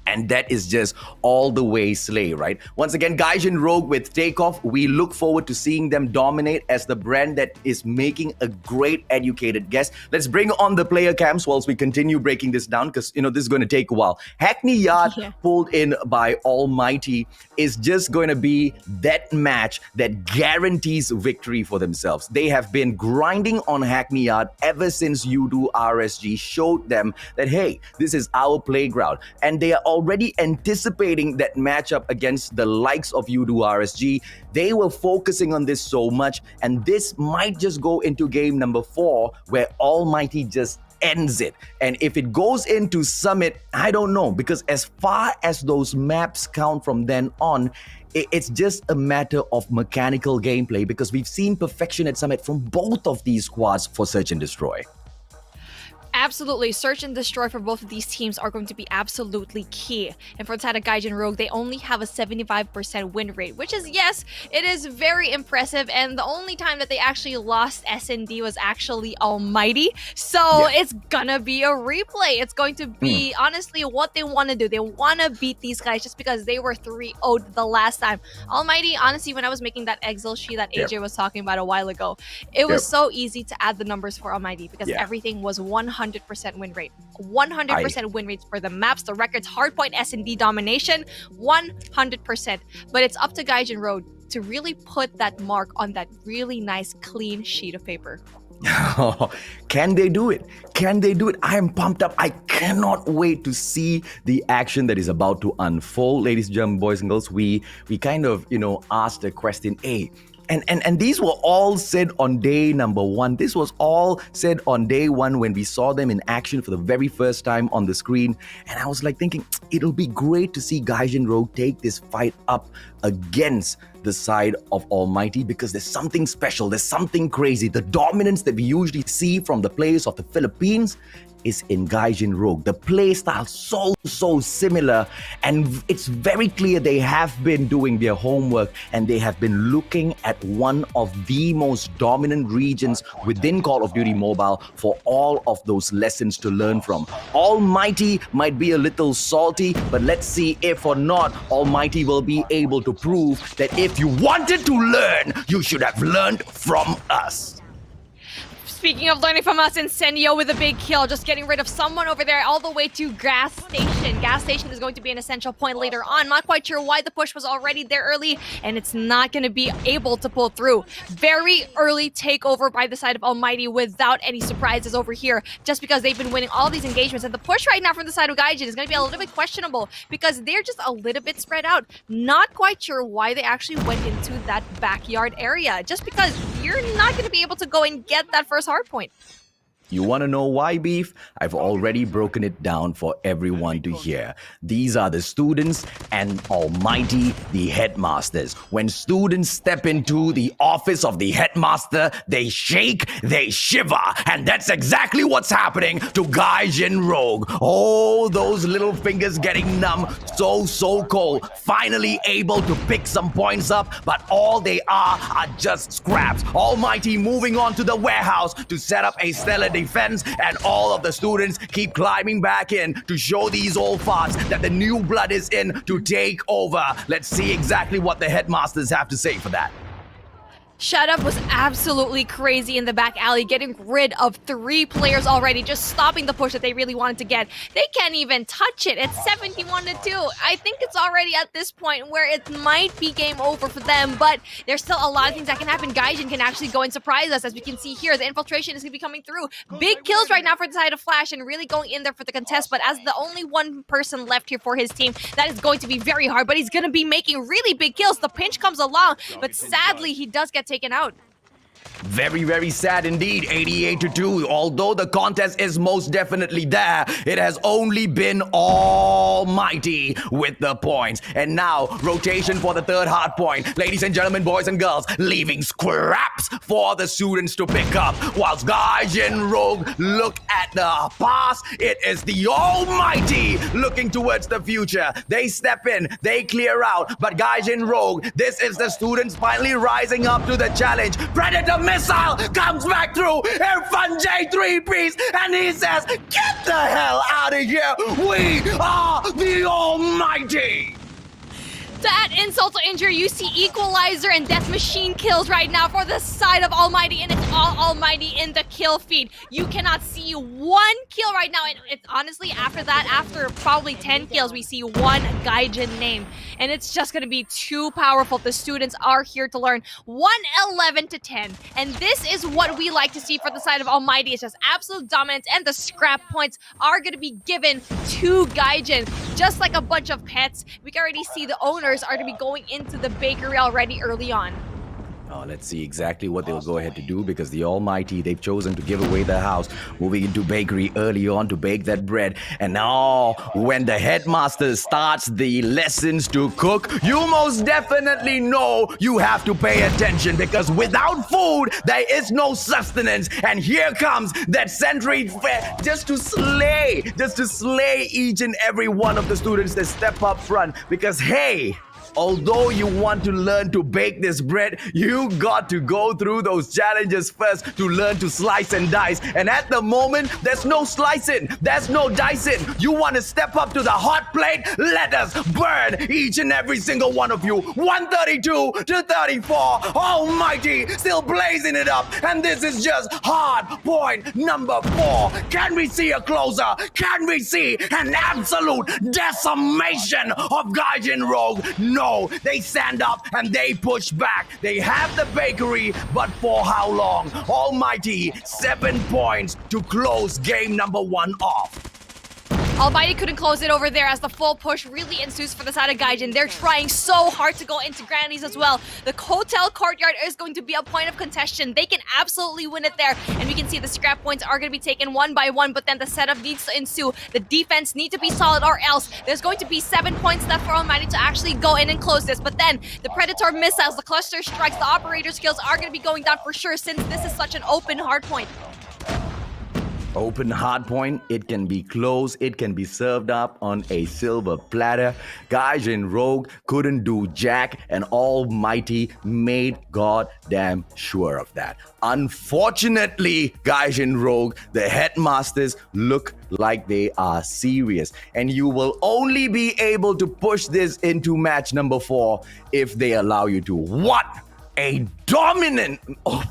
And that is just all the way slay, right? Once again, Gaijin Rogue with takeoff. We look forward to seeing them dominate as the brand that is making a great educated guess. Let's bring on the player cams whilst we continue breaking this down, because, you know, this is going to take a while. Hackney Yard pulled in by Almighty is just going to be that match that guarantees victory for themselves. They have been grinding on Hackney Yard ever since Udo RSG showed them that, hey, this is our playground. And they are already anticipating that matchup against the likes of Udo RSG. They were focusing on this so much, and this might just go into game number 4 where Almighty just ends it. And if it goes into Summit, I don't know, because as far as those maps count from then on, it's just a matter of mechanical gameplay, because we've seen perfection at Summit from both of these squads for Search and Destroy. Absolutely. Search and Destroy for both of these teams are going to be absolutely key. And for the side of Gaijin Rogue, they only have a 75% win rate, which is, yes, it is very impressive. And the only time that they actually lost S&D was actually Almighty. So it's gonna be a replay. It's going to be, honestly, what they want to do. They want to beat these guys just because they were 3-0'd the last time. Almighty, honestly, when I was making that Excel sheet that AJ was talking about a while ago, it was so easy to add the numbers for Almighty, because everything was 100% win rate. 100% win rates for the maps, the records, Hardpoint, S&D, Domination, 100%. But it's up to Gaijin Road to really put that mark on that really nice, clean sheet of paper. Can they do it? Can they do it? I am pumped up. I cannot wait to see the action that is about to unfold. Ladies and gentlemen, boys and girls, we kind of, you know, asked the question, hey, And these were all said on day number 1. This was all said on day 1 when we saw them in action for the very first time on the screen. And I was like thinking, it'll be great to see Gaijin Rogue take this fight up against the side of Almighty, because there's something special, there's something crazy. The dominance that we usually see from the players of the Philippines is in Gaijin Rogue. The play style so similar, and it's very clear they have been doing their homework and they have been looking at one of the most dominant regions within Call of Duty Mobile for all of those lessons to learn from. Almighty might be a little salty, but let's see if or not Almighty will be able to prove that if you wanted to learn, you should have learned from us. Speaking of learning from us, Incendio with a big kill, just getting rid of someone over there all the way to Gas Station. Gas Station is going to be an essential point later on. Not quite sure why the push was already there early, and it's not going to be able to pull through. Very early takeover by the side of Almighty without any surprises over here, just because they've been winning all these engagements. And the push right now from the side of Gaijin is going to be a little bit questionable, because they're just a little bit spread out. Not quite sure why they actually went into that backyard area, just because you're not going to be able to go and get that first Hardpoint. You want to know why, Beef? I've already broken it down for everyone to hear. These are the students and Almighty, the headmasters. When students step into the office of the headmaster, they shake, they shiver. And that's exactly what's happening to Gaijin Rogue. Oh, those little fingers getting numb, so cold. Finally able to pick some points up, but all they are just scraps. Almighty moving on to the warehouse to set up a stellar defense, and all of the students keep climbing back in to show these old farts that the new blood is in to take over. Let's see exactly what the headmasters have to say for that. Shut Up was absolutely crazy in the back alley, getting rid of 3 players already, just stopping the push that they really wanted to get. They can't even touch it. It's 71-2. I think it's already at this point where it might be game over for them, but there's still a lot of things that can happen. Gaijin can actually go and surprise us, as we can see here. The infiltration is going to be coming through. Big kills right now for the side of Flash and really going in there for the contest, but as the only one person left here for his team, that is going to be very hard, but he's going to be making really big kills. The pinch comes along, but sadly, he does get taken out. Very, very sad indeed, 88-2. Although the contest is most definitely there, it has only been Almighty with the points. And now, rotation for the third hard point. Ladies and gentlemen, boys and girls, leaving scraps for the students to pick up. Whilst Gaijin Rogue look at the past, it is the Almighty looking towards the future. They step in, they clear out, but Gaijin Rogue, this is the students finally rising up to the challenge. Predator missile comes back through. Irfan J3 piece, and he says, "Get the hell out of here. We are the Almighty." To add insult to injury, you see Equalizer and Death Machine kills right now for the side of Almighty, and it's all Almighty in the kill feed. You cannot see 1 kill right now, and it's honestly after that, after probably 10 kills, we see 1 Gaijin name, and it's just going to be too powerful. The students are here to learn. 111-10, and this is what we like to see for the side of Almighty. It's just absolute dominance, and the scrap points are going to be given to Gaijin, just like a bunch of pets. We can already see the owners are to be going into the bakery already early on. Oh, let's see exactly what they'll go ahead to do, because the Almighty, they've chosen to give away their house, moving into bakery early on to bake that bread. And now, when the headmaster starts the lessons to cook, you most definitely know you have to pay attention, because without food, there is no sustenance. And here comes that sentry fair just to slay each and every one of the students that step up front. Because, hey, although you want to learn to bake this bread, you got to go through those challenges first to learn to slice and dice. And at the moment, there's no slicing, there's no dicing. You want to step up to the hot plate? Let us burn each and every single one of you. 132-34. Almighty still blazing it up. And this is just hard point number 4. Can we see a closer? Can we see an absolute decimation of Gaijin Rogue? No, they stand up and they push back. They have the bakery, but for how long? Almighty, 7 points to close game number 1 off. Almighty couldn't close it over there as the full push really ensues for the side of Gaijin. They're trying so hard to go into grannies as well. The hotel courtyard is going to be a point of contention. They can absolutely win it there. And we can see the scrap points are going to be taken one by one, but then the setup needs to ensue. The defense needs to be solid, or else there's going to be 7 points left for Almighty to actually go in and close this. But then the Predator missiles, the cluster strikes, the operator skills are going to be going down for sure, since this is such an open hard point. Open hard point, it can be closed, it can be served up on a silver platter. Gaijin Rogue couldn't do jack, and Almighty made goddamn sure of that. Unfortunately, Gaijin Rogue, the headmasters look like they are serious, and you will only be able to push this into match number 4 if they allow you to. What a dominant... Oh,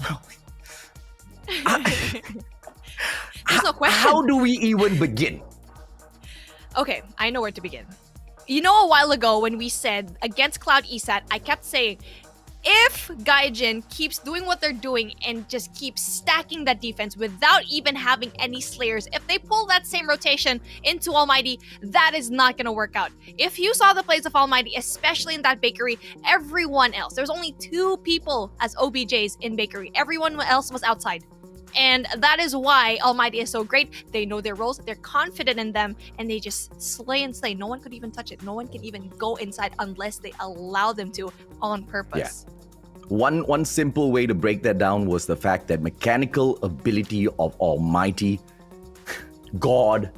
There's no question. How do we even begin? Okay, I know where to begin. You know, a while ago when we said against Cloud Esat, I kept saying, if Gaijin keeps doing what they're doing and just keeps stacking that defense without even having any slayers, if they pull that same rotation into Almighty, that is not going to work out. If you saw the plays of Almighty, especially in that bakery, everyone else, there's only 2 people as OBJs in bakery. Everyone else was outside. And that is why Almighty is so great. They know their roles, they're confident in them, and they just slay and slay. No one could even touch it. No one can even go inside unless they allow them to, on purpose. Yeah. One simple way to break that down was the fact that mechanical ability of Almighty, God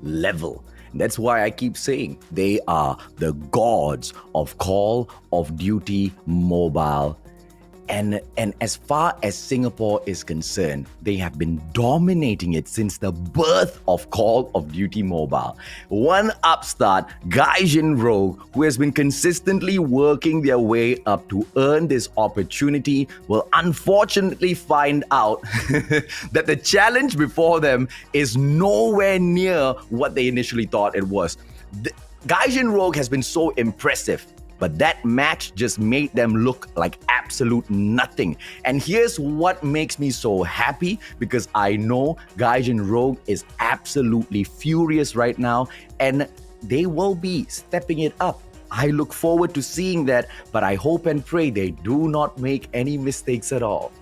level. That's why I keep saying they are the gods of Call of Duty Mobile. And as far as Singapore is concerned, they have been dominating it since the birth of Call of Duty Mobile. One upstart, Gaijin Rogue, who has been consistently working their way up to earn this opportunity, will unfortunately find out that the challenge before them is nowhere near what they initially thought it was. Gaijin Rogue has been so impressive, but that match just made them look like absolute nothing. And here's what makes me so happy, because I know Gaijin Rogue is absolutely furious right now, and they will be stepping it up. I look forward to seeing that, but I hope and pray they do not make any mistakes at all.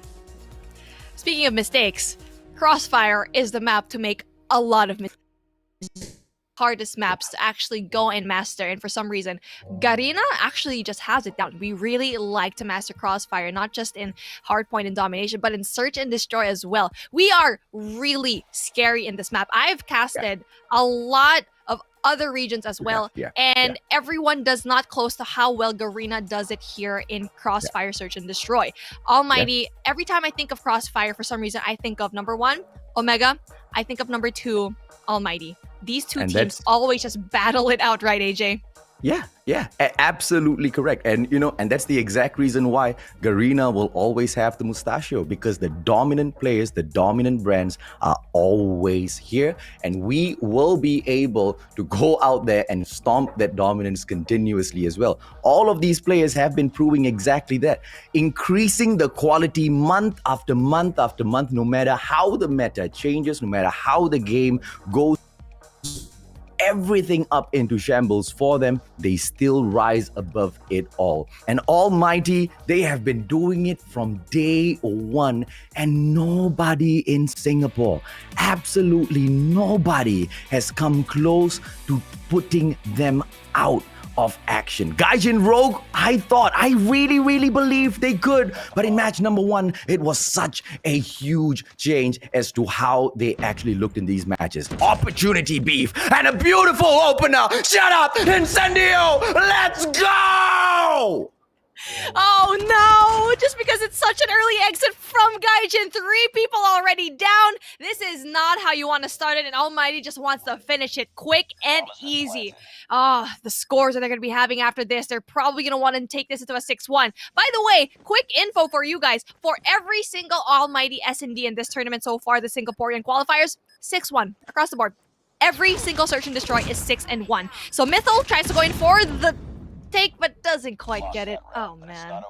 Speaking of mistakes, Crossfire is the map to make a lot of mistakes. Hardest maps to actually go and master, and for some reason Garena actually just has it down. We really like to master Crossfire, not just in Hardpoint and Domination, but in Search and Destroy as well. We are really scary in this map. I've casted a lot of other regions as well, and everyone does not close to how well Garena does it here in Crossfire Search and Destroy. Almighty, every time I think of Crossfire, for some reason I think of number 1 Omega, I think of number 2 Almighty. These two teams always just battle it out, right, AJ? Yeah, absolutely correct. And and that's the exact reason why Garena will always have the mustachio, because the dominant players, the dominant brands are always here, and we will be able to go out there and stomp that dominance continuously as well. All of these players have been proving exactly that, increasing the quality month after month after month, no matter how the meta changes, no matter how the game goes everything up into shambles for them, they still rise above it all. And Almighty, they have been doing it from day one, and nobody in Singapore, absolutely nobody, has come close to putting them out of action. Gaijin Rogue, I really believed they could, but in match number 1, it was such a huge change as to how they actually looked in these matches. Opportunity beef and a beautiful opener. Shut up, Incendio! Let's go! Oh no! Just because it's such an early exit from Gaijin, 3 people already down. This is not how you want to start it, and Almighty just wants to finish it quick and easy. The scores that they're going to be having after this, they're probably going to want to take this into a 6-1. By the way, quick info for you guys. For every single Almighty S&D in this tournament so far, the Singaporean qualifiers, 6-1 across the board. Every single Search and Destroy is 6-1. So Mythal tries to go in for the take, but doesn't quite get it. Oh man.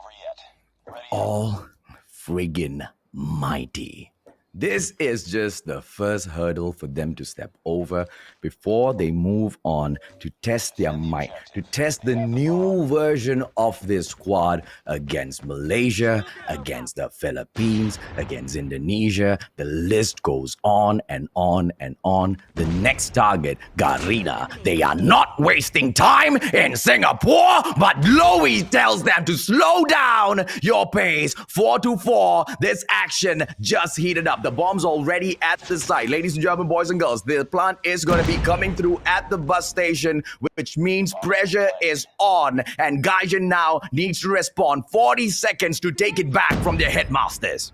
All friggin' mighty. This is just the first hurdle for them to step over before they move on to test their might, to test the new version of this squad against Malaysia, against the Philippines, against Indonesia. The list goes on and on and on. The next target, Garena. They are not wasting time in Singapore, but Lowy tells them to slow down your pace. 4-4. This action just heated up. The bomb's already at the site. Ladies and gentlemen, boys and girls, the plant is going to be coming through at the bus station, which means pressure is on. And Gaijin now needs to respond. 40 seconds to take it back from their headmasters.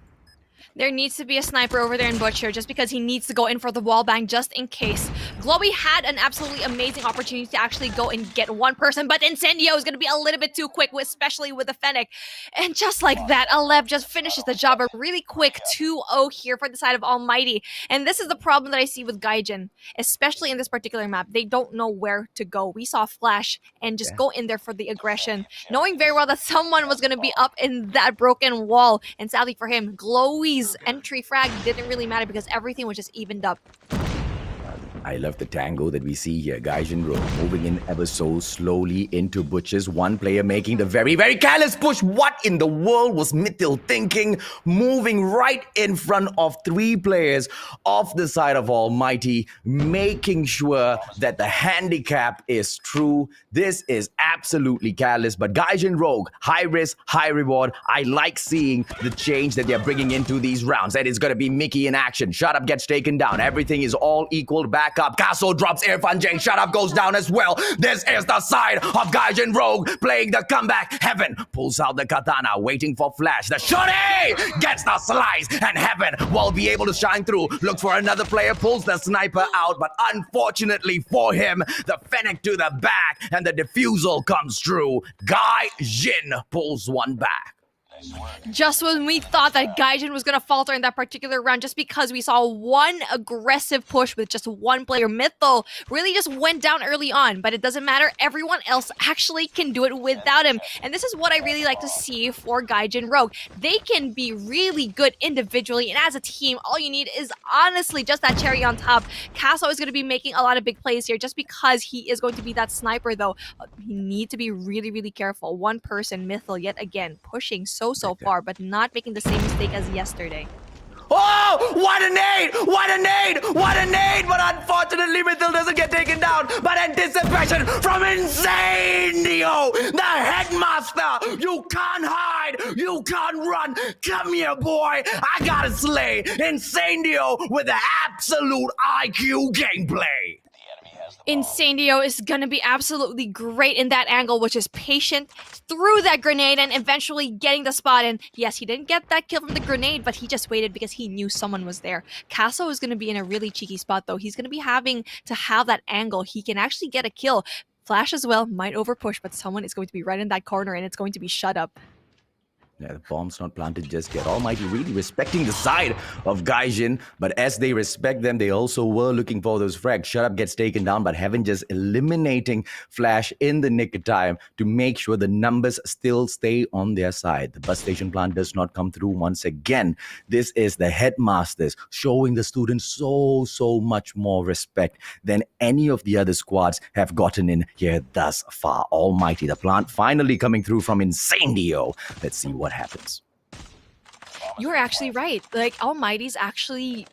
There needs to be a sniper over there in Butcher, just because he needs to go in for the wall bang just in case. Glowy had an absolutely amazing opportunity to actually go and get one person, but Incendio is going to be a little bit too quick, especially with the Fennec. And just like that, Aleb just finishes the job. A really quick 2-0 here for the side of Almighty. And this is the problem that I see with Gaijin, especially in this particular map. They don't know where to go. We saw Flash and just go in there for the aggression, knowing very well that someone was going to be up in that broken wall. And sadly for him, Glowy's entry frag didn't really matter because everything was just evened up. I love the tango that we see here. Gaijin Rogue moving in ever so slowly into Butchers. One player making the very, very careless push. What in the world was Mittil thinking? Moving right in front of 3 players off the side of Almighty, making sure that the handicap is true. This is absolutely careless, but Gaijin Rogue, high risk, high reward. I like seeing the change that they're bringing into these rounds. That is going to be Mickey in action. Shut up, gets taken down. Everything is all equal back back up. Castle drops Irfan J. Shut up goes down as well. This is the side of Gaijin Rogue playing the comeback. Heaven pulls out the katana, waiting for Flash. The shorty gets the slice, and Heaven will be able to shine through. Looks for another player, pulls the sniper out, but unfortunately for him, the Fennec to the back, and the defusal comes through. Gaijin pulls one back. Just when we thought that Gaijin was going to falter in that particular round, just because we saw one aggressive push with just one player, Mythal really just went down early on, but it doesn't matter. Everyone else actually can do it without him. And this is what I really like to see for Gaijin Rogue. They can be really good individually, and as a team, all you need is honestly just that cherry on top. Casso is going to be making a lot of big plays here just because he is going to be that sniper, though. You need to be really, really careful. One person, Mythal, yet again, pushing so far, but not making the same mistake as yesterday. Oh, what a nade! What a nade! What a nade! But unfortunately, Mythal doesn't get taken down. But anticipation from Insanio, the headmaster. You can't hide. You can't run. Come here, boy. I gotta slay Insanio with the absolute IQ gameplay. Insanio is going to be absolutely great in that angle, which is patient through that grenade and eventually getting the spot. And yes, he didn't get that kill from the grenade, but he just waited because he knew someone was there. Casso is going to be in a really cheeky spot, though. He's going to be having to have that angle. He can actually get a kill. Flash as well might overpush, but someone is going to be right in that corner, and it's going to be shut up. Yeah, the bomb's not planted just yet. Almighty really respecting the side of Gaijin, but as they respect them, they also were looking for those frags. Shut Up gets taken down, but Heaven just eliminating Flash in the nick of time to make sure the numbers still stay on their side. The bus station plan does not come through once again. This is the headmasters showing the students so much more respect than any of the other squads have gotten in here thus far. Almighty, the plant finally coming through from Insanio. Let's see what happens. You're actually right. Like, Almighty's actually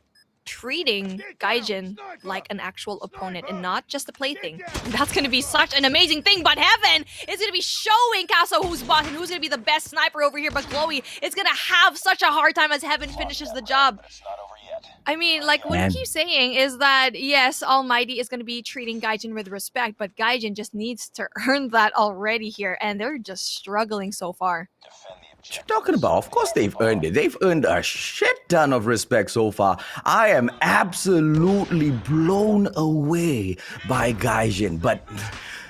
treating Gaijin like an actual opponent and not just a plaything. That's going to be such an amazing thing, but Heaven is going to be showing Casso who's boss and who's going to be the best sniper over here, but Chloe is going to have such a hard time as Heaven finishes the job. I mean, like, what you keep saying is that, yes, Almighty is going to be treating Gaijin with respect, but Gaijin just needs to earn that already here, and they're just struggling so far. What you talking about? Of course they've earned it. They've earned a shit ton of respect so far. I am absolutely blown away by Gaijin, but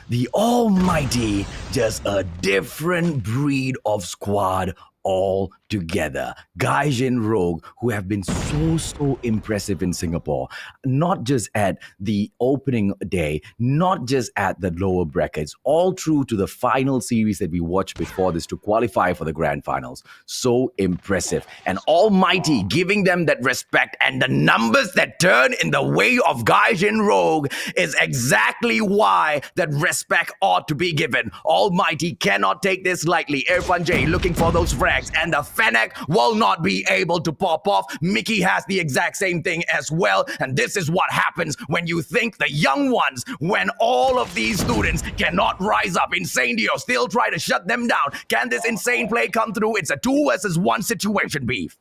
the Almighty, just a different breed of squad all together. Gaijin Rogue, who have been so impressive in Singapore, not just at the opening day, not just at the lower brackets, all through to the final series that we watched before this to qualify for the grand finals. So impressive. And Almighty giving them that respect, and the numbers that turn in the way of Gaijin Rogue is exactly why that respect ought to be given. Almighty cannot take this lightly. Irfan J looking for those frags, and the Fennec will not be able to pop off. Mickey has the exact same thing as well, and this is what happens when you think the young ones, when all of these students cannot rise up. Insanio still try to shut them down. Can this insane play come through? It's a 2 versus 1 situation, Beef.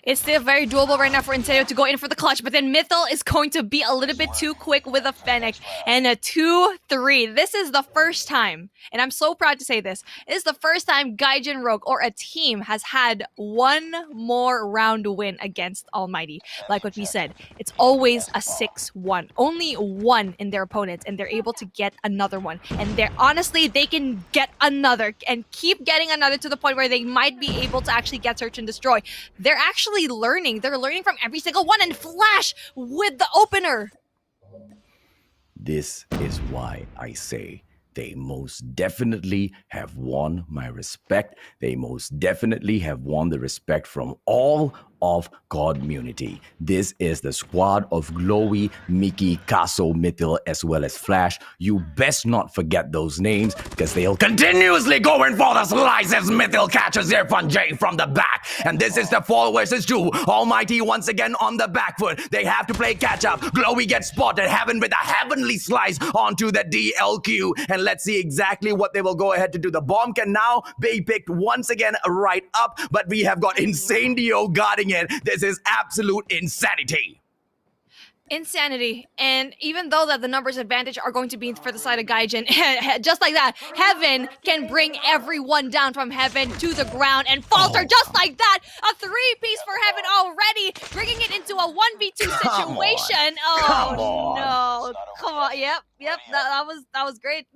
It's still very doable right now for Insanio to go in for the clutch, but then Mythal is going to be a little bit too quick with a Fennec, and a 2-3. This is the first time, and I'm so proud to say this, is the first time Gaijin Rogue or a team has had one more round win against Almighty. Like what we said, it's always a 6-1. Only one in their opponents, and they're able to get another one. And honestly, they can get another and keep getting another to the point where they might be able to actually get Search and Destroy. They're actually learning. They're learning from every single one, and Flash with the opener. This is why I say they most definitely have won my respect. They most definitely have won the respect from all of Community. This is the squad of Glowy, Mickey, Casso, Mythal, as well as Flash. You best not forget those names, because they'll continuously go in for the slices. Mythal catches Irfan J from the back, and this is the 4 versus 2. Almighty once again on the back foot. They have to play catch up. Glowy gets spotted, Heaven with a heavenly slice onto the DLQ, and let's see exactly what they will go ahead to do. The bomb can now be picked once again right up, but we have got Insanio guarding it. This is absolute insanity. Insanity. And even though that the numbers advantage are going to be for the side of Gaijin, just like that, Heaven can bring everyone down from Heaven to the ground and falter just like that. A 3-piece for Heaven already, bringing it into a 1v2 situation. Oh no. Come on. Yep. That was great.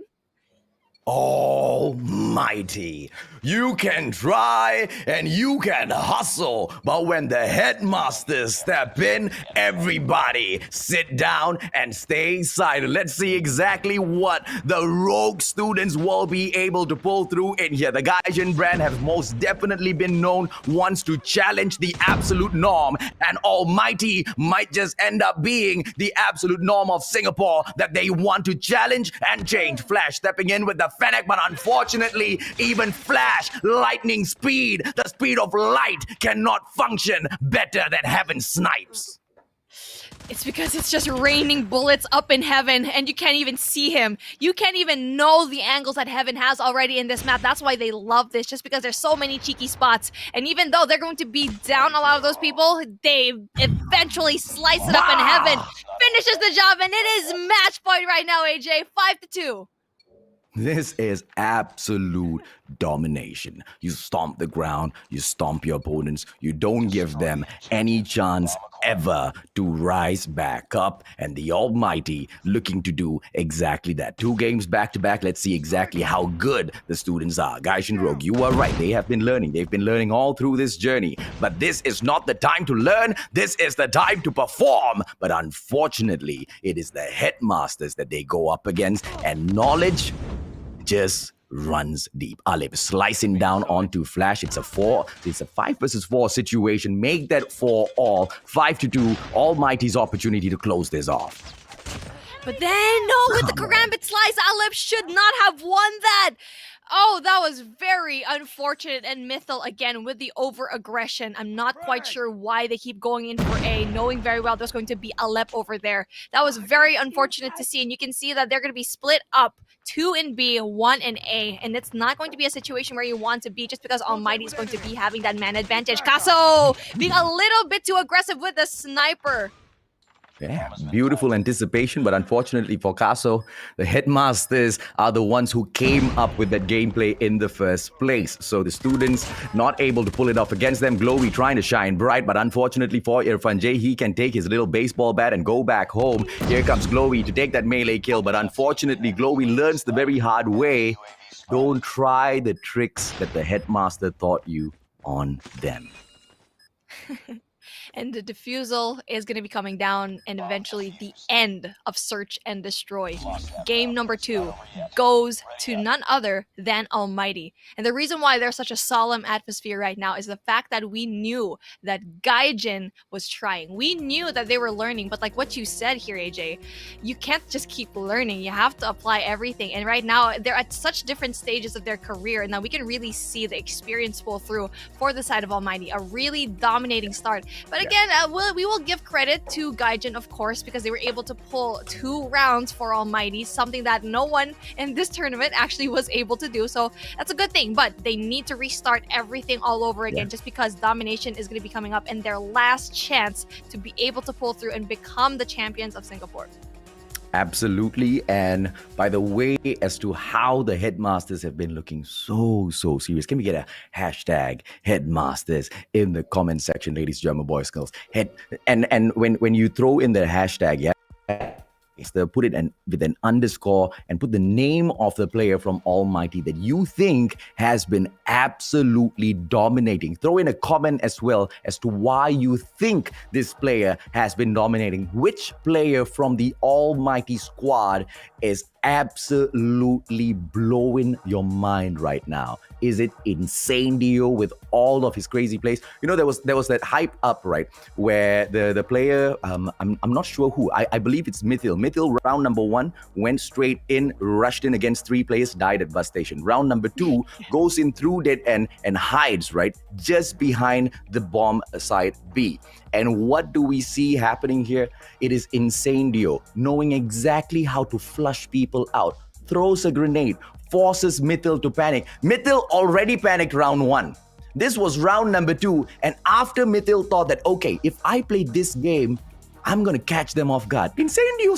Almighty, you can try and you can hustle, but when the headmasters step in, everybody sit down and stay silent. Let's see exactly what the rogue students will be able to pull through in here. The Gaijin brand has most definitely been known once to challenge the absolute norm, and Almighty might just end up being the absolute norm of Singapore that they want to challenge and change. Flash stepping in with the Fennec, but unfortunately, even Flash, lightning speed, the speed of light, cannot function better than Heaven snipes. It's because it's just raining bullets up in Heaven, and you can't even see him. You can't even know the angles that Heaven has already in this map. That's why they love this, just because there's so many cheeky spots. And even though they're going to be down a lot of those people, they eventually slice it up in Heaven, finishes the job, and it is match point right now, AJ, 5-2. This is absolute domination. You stomp the ground, you stomp your opponents, you don't give them any chance ever to rise back up, and the Almighty looking to do exactly that. 2 games back to back. Let's see exactly how good the students are. Gaijin Rogue, you are right. They have been learning. They've been learning all through this journey, but this is not the time to learn. This is the time to perform. But unfortunately, it is the headmasters that they go up against, and knowledge just runs deep. Alip slicing down onto Flash. It's a 5 versus 4 situation. Make that 4 all. 5-2. Almighty's opportunity to close this off. But then, no, with the Karambit slice, Alip should not have won that. Oh, that was very unfortunate. And Mythil, again, with the over-aggression. I'm not quite sure why they keep going in for A, knowing very well there's going to be Alep over there. That was very unfortunate to see. And you can see that they're going to be split up. 2 in B, 1 in A. And it's not going to be a situation where you want to be just because Almighty is going to be having that man advantage. Kaso being a little bit too aggressive with the sniper. Yeah, beautiful anticipation, but unfortunately for Kaso, the headmasters are the ones who came up with that gameplay in the first place. So the students not able to pull it off against them. Glowy trying to shine bright, but unfortunately for Irfan J, he can take his little baseball bat and go back home. Here comes Glowy to take that melee kill, but unfortunately Glowy learns the very hard way. Don't try the tricks that the headmaster taught you on them. And the defusal is going to be coming down, and eventually the end of Search and Destroy. Game number 2 goes to none other than Almighty. And the reason why there's such a solemn atmosphere right now is the fact that we knew that Gaijin was trying. We knew that they were learning, but like what you said here, AJ, you can't just keep learning. You have to apply everything. And right now, they're at such different stages of their career, and now we can really see the experience pull through for the side of Almighty. A really dominating start. But again, we will give credit to Gaijin, of course, because they were able to pull 2 rounds for Almighty, something that no one in this tournament actually was able to do. So that's a good thing, but they need to restart everything all over again, just because Domination is going to be coming up in their last chance to be able to pull through and become the champions of Singapore. Absolutely. And by the way, as to how the headmasters have been looking so serious, can we get a hashtag headmasters in the comment section, ladies, German boys, girls? And when you throw in the hashtag, put it with an underscore and put the name of the player from Almighty that you think has been absolutely dominating. Throw in a comment as well as to why you think this player has been dominating. Which player from the Almighty squad is absolutely blowing your mind right now? Is it Incendio with all of his crazy plays? You know, there was that hype up, right, where the player, I'm not sure who, I believe it's Mythil. Mythil, round number 1, went straight in, rushed in against 3 players, died at bus station. Round number 2, goes in through dead end and hides, right, just behind the bomb site B. And what do we see happening here? It is Incendio, knowing exactly how to flush people out, throws a grenade, forces Mythil to panic. Mythil already panicked round 1. This was round number 2. And after Mythil thought that, okay, if I play this game, I'm gonna catch them off guard. Insanity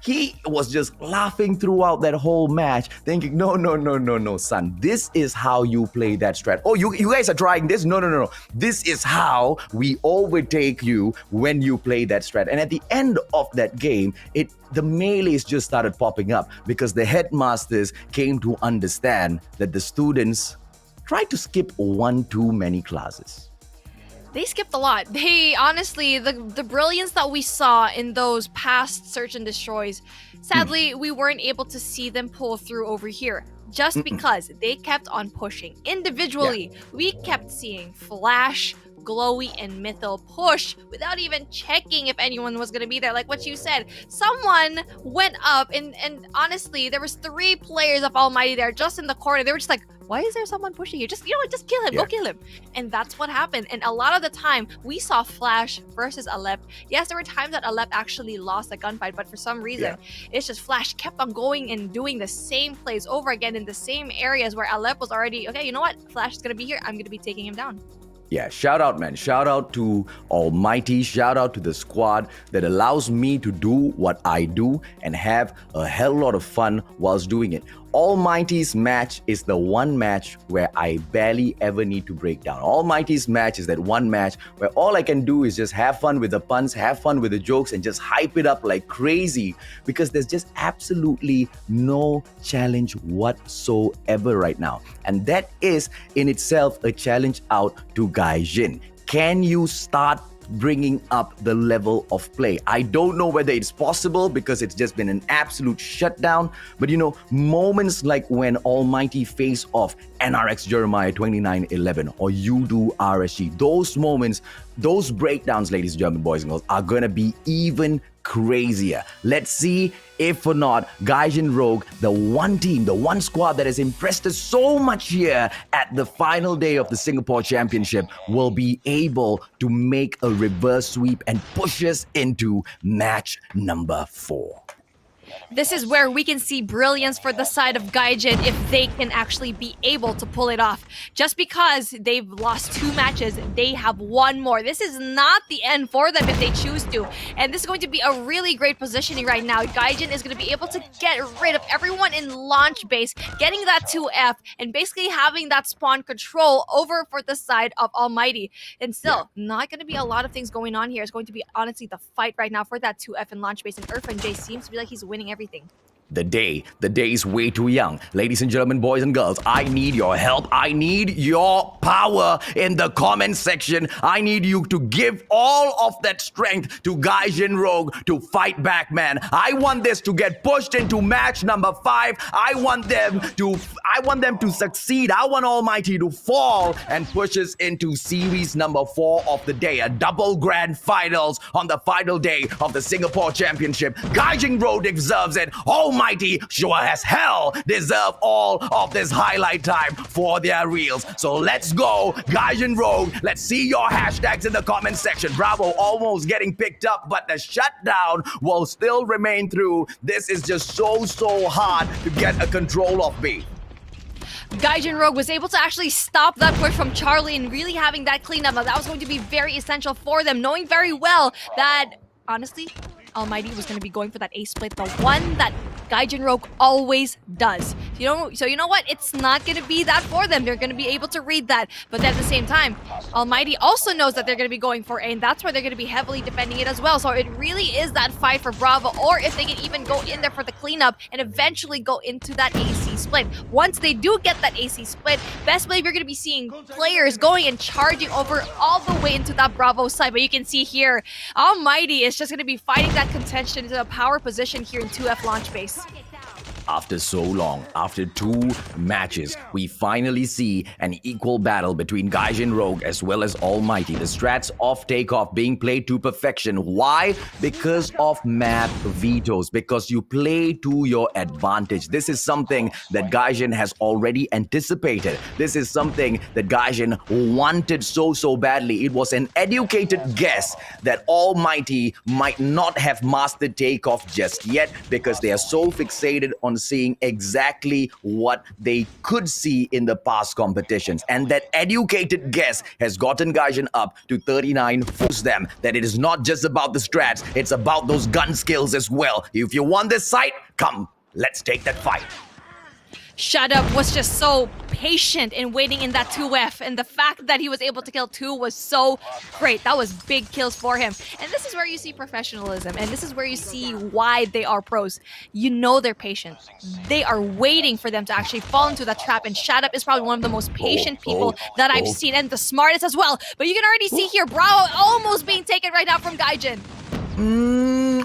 he was just laughing throughout that whole match, thinking, no, son. This is how you play that strat. Oh, you guys are trying this? No. This is how we overtake you when you play that strat. And at the end of that game, the melees just started popping up because the headmasters came to understand that the students tried to skip one too many classes. They skipped a lot. They honestly, the brilliance that we saw in those past search and destroys, sadly, we weren't able to see them pull through over here. Just because they kept on pushing. Individually, we kept seeing Flash, Glowy, and Mythil push without even checking if anyone was going to be there. Like what you said, someone went up and honestly, there was 3 players of Almighty there just in the corner. They were just like, why is there someone pushing you? Just kill him. Go kill him. And that's what happened. And a lot of the time, we saw Flash versus Alep. Yes, there were times that Alep actually lost a gunfight, but for some reason, it's just Flash kept on going and doing the same plays over again in the same areas where Alep was already, okay, you know what? Flash is going to be here. I'm going to be taking him down. Yeah, shout out, man. Shout out to Almighty. Shout out to the squad that allows me to do what I do and have a hell lot of fun whilst doing it. Almighty's match is the one match where I barely ever need to break down. Almighty's match is that one match where all I can do is just have fun with the puns, have fun with the jokes, and just hype it up like crazy because there's just absolutely no challenge whatsoever right now. And that is in itself a challenge out to Gaijin. Can you start bringing up the level of play? I don't know whether it's possible because it's just been an absolute shutdown, but moments like when Almighty face off NRX Jeremiah 2911 or you do RSG, those moments, those breakdowns, ladies and gentlemen, boys and girls, are gonna be even crazier. Let's see if or not Gaijin Rogue, the one team, the one squad that has impressed us so much here at the final day of the Singapore Championship, will be able to make a reverse sweep and push us into match number 4. This is where we can see brilliance for the side of Gaijin if they can actually be able to pull it off. Just because they've lost 2 matches, they have 1 more. This is not the end for them if they choose to. And this is going to be a really great positioning right now. Gaijin is going to be able to get rid of everyone in launch base, getting that 2F, and basically having that spawn control over for the side of Almighty. And still, not going to be a lot of things going on here. It's going to be, honestly, the fight right now for that 2F in launch base. And Irfan J seems to be like he's winning everything. The day is way too young. Ladies and gentlemen, boys and girls, I need your help. I need your power in the comment section. I need you to give all of that strength to Gaijin Rogue to fight back, man. I want this to get pushed into match number 5. I want them to succeed. I want Almighty to fall and push us into series number 4 of the day. A double grand finals on the final day of the Singapore Championship. Gaijin Rogue deserves it. Almighty sure as hell deserve all of this highlight time for their reels. So let's go, Gaijin Rogue. Let's see your hashtags in the comment section. Bravo, almost getting picked up, but the shutdown will still remain through. This is just so hard to get a control of me. Gaijin Rogue was able to actually stop that push from Charlie and really having that cleanup. That was going to be very essential for them, knowing very well that, honestly, Almighty was going to be going for that ace split, the one that Gaijin Rogue always does. So you know what? It's not going to be that for them. They're going to be able to read that. But at the same time, Almighty also knows that they're going to be going for A, and that's why they're going to be heavily defending it as well. So it really is that fight for Bravo, or if they can even go in there for the cleanup and eventually go into that AC split. Once they do get that AC split, best believe you're going to be seeing players going and charging over all the way into that Bravo side. But you can see here, Almighty is just going to be fighting that contention into a power position here in 2F launch base. After so long, after 2 matches, we finally see an equal battle between Gaijin Rogue as well as Almighty. The strats of takeoff being played to perfection. Why? Because of map vetoes. Because you play to your advantage. This is something that Gaijin has already anticipated. This is something that Gaijin wanted so badly. It was an educated guess that Almighty might not have mastered takeoff just yet because they are so fixated on seeing exactly what they could see in the past competitions. And that educated guess has gotten Gaijin up to 39, forced them that it is not just about the strats, it's about those gun skills as well. If you want this fight, come, let's take that fight. Shut Up was just so patient in waiting in that 2F, and the fact that he was able to kill 2 was so great. That was big kills for him. And this is where you see professionalism, and this is where you see why they are pros. You know they're patient. They are waiting for them to actually fall into that trap, and Shut Up is probably one of the most patient people that I've seen, and the smartest as well. But you can already see here, Bravo almost being taken right now from Gaijin.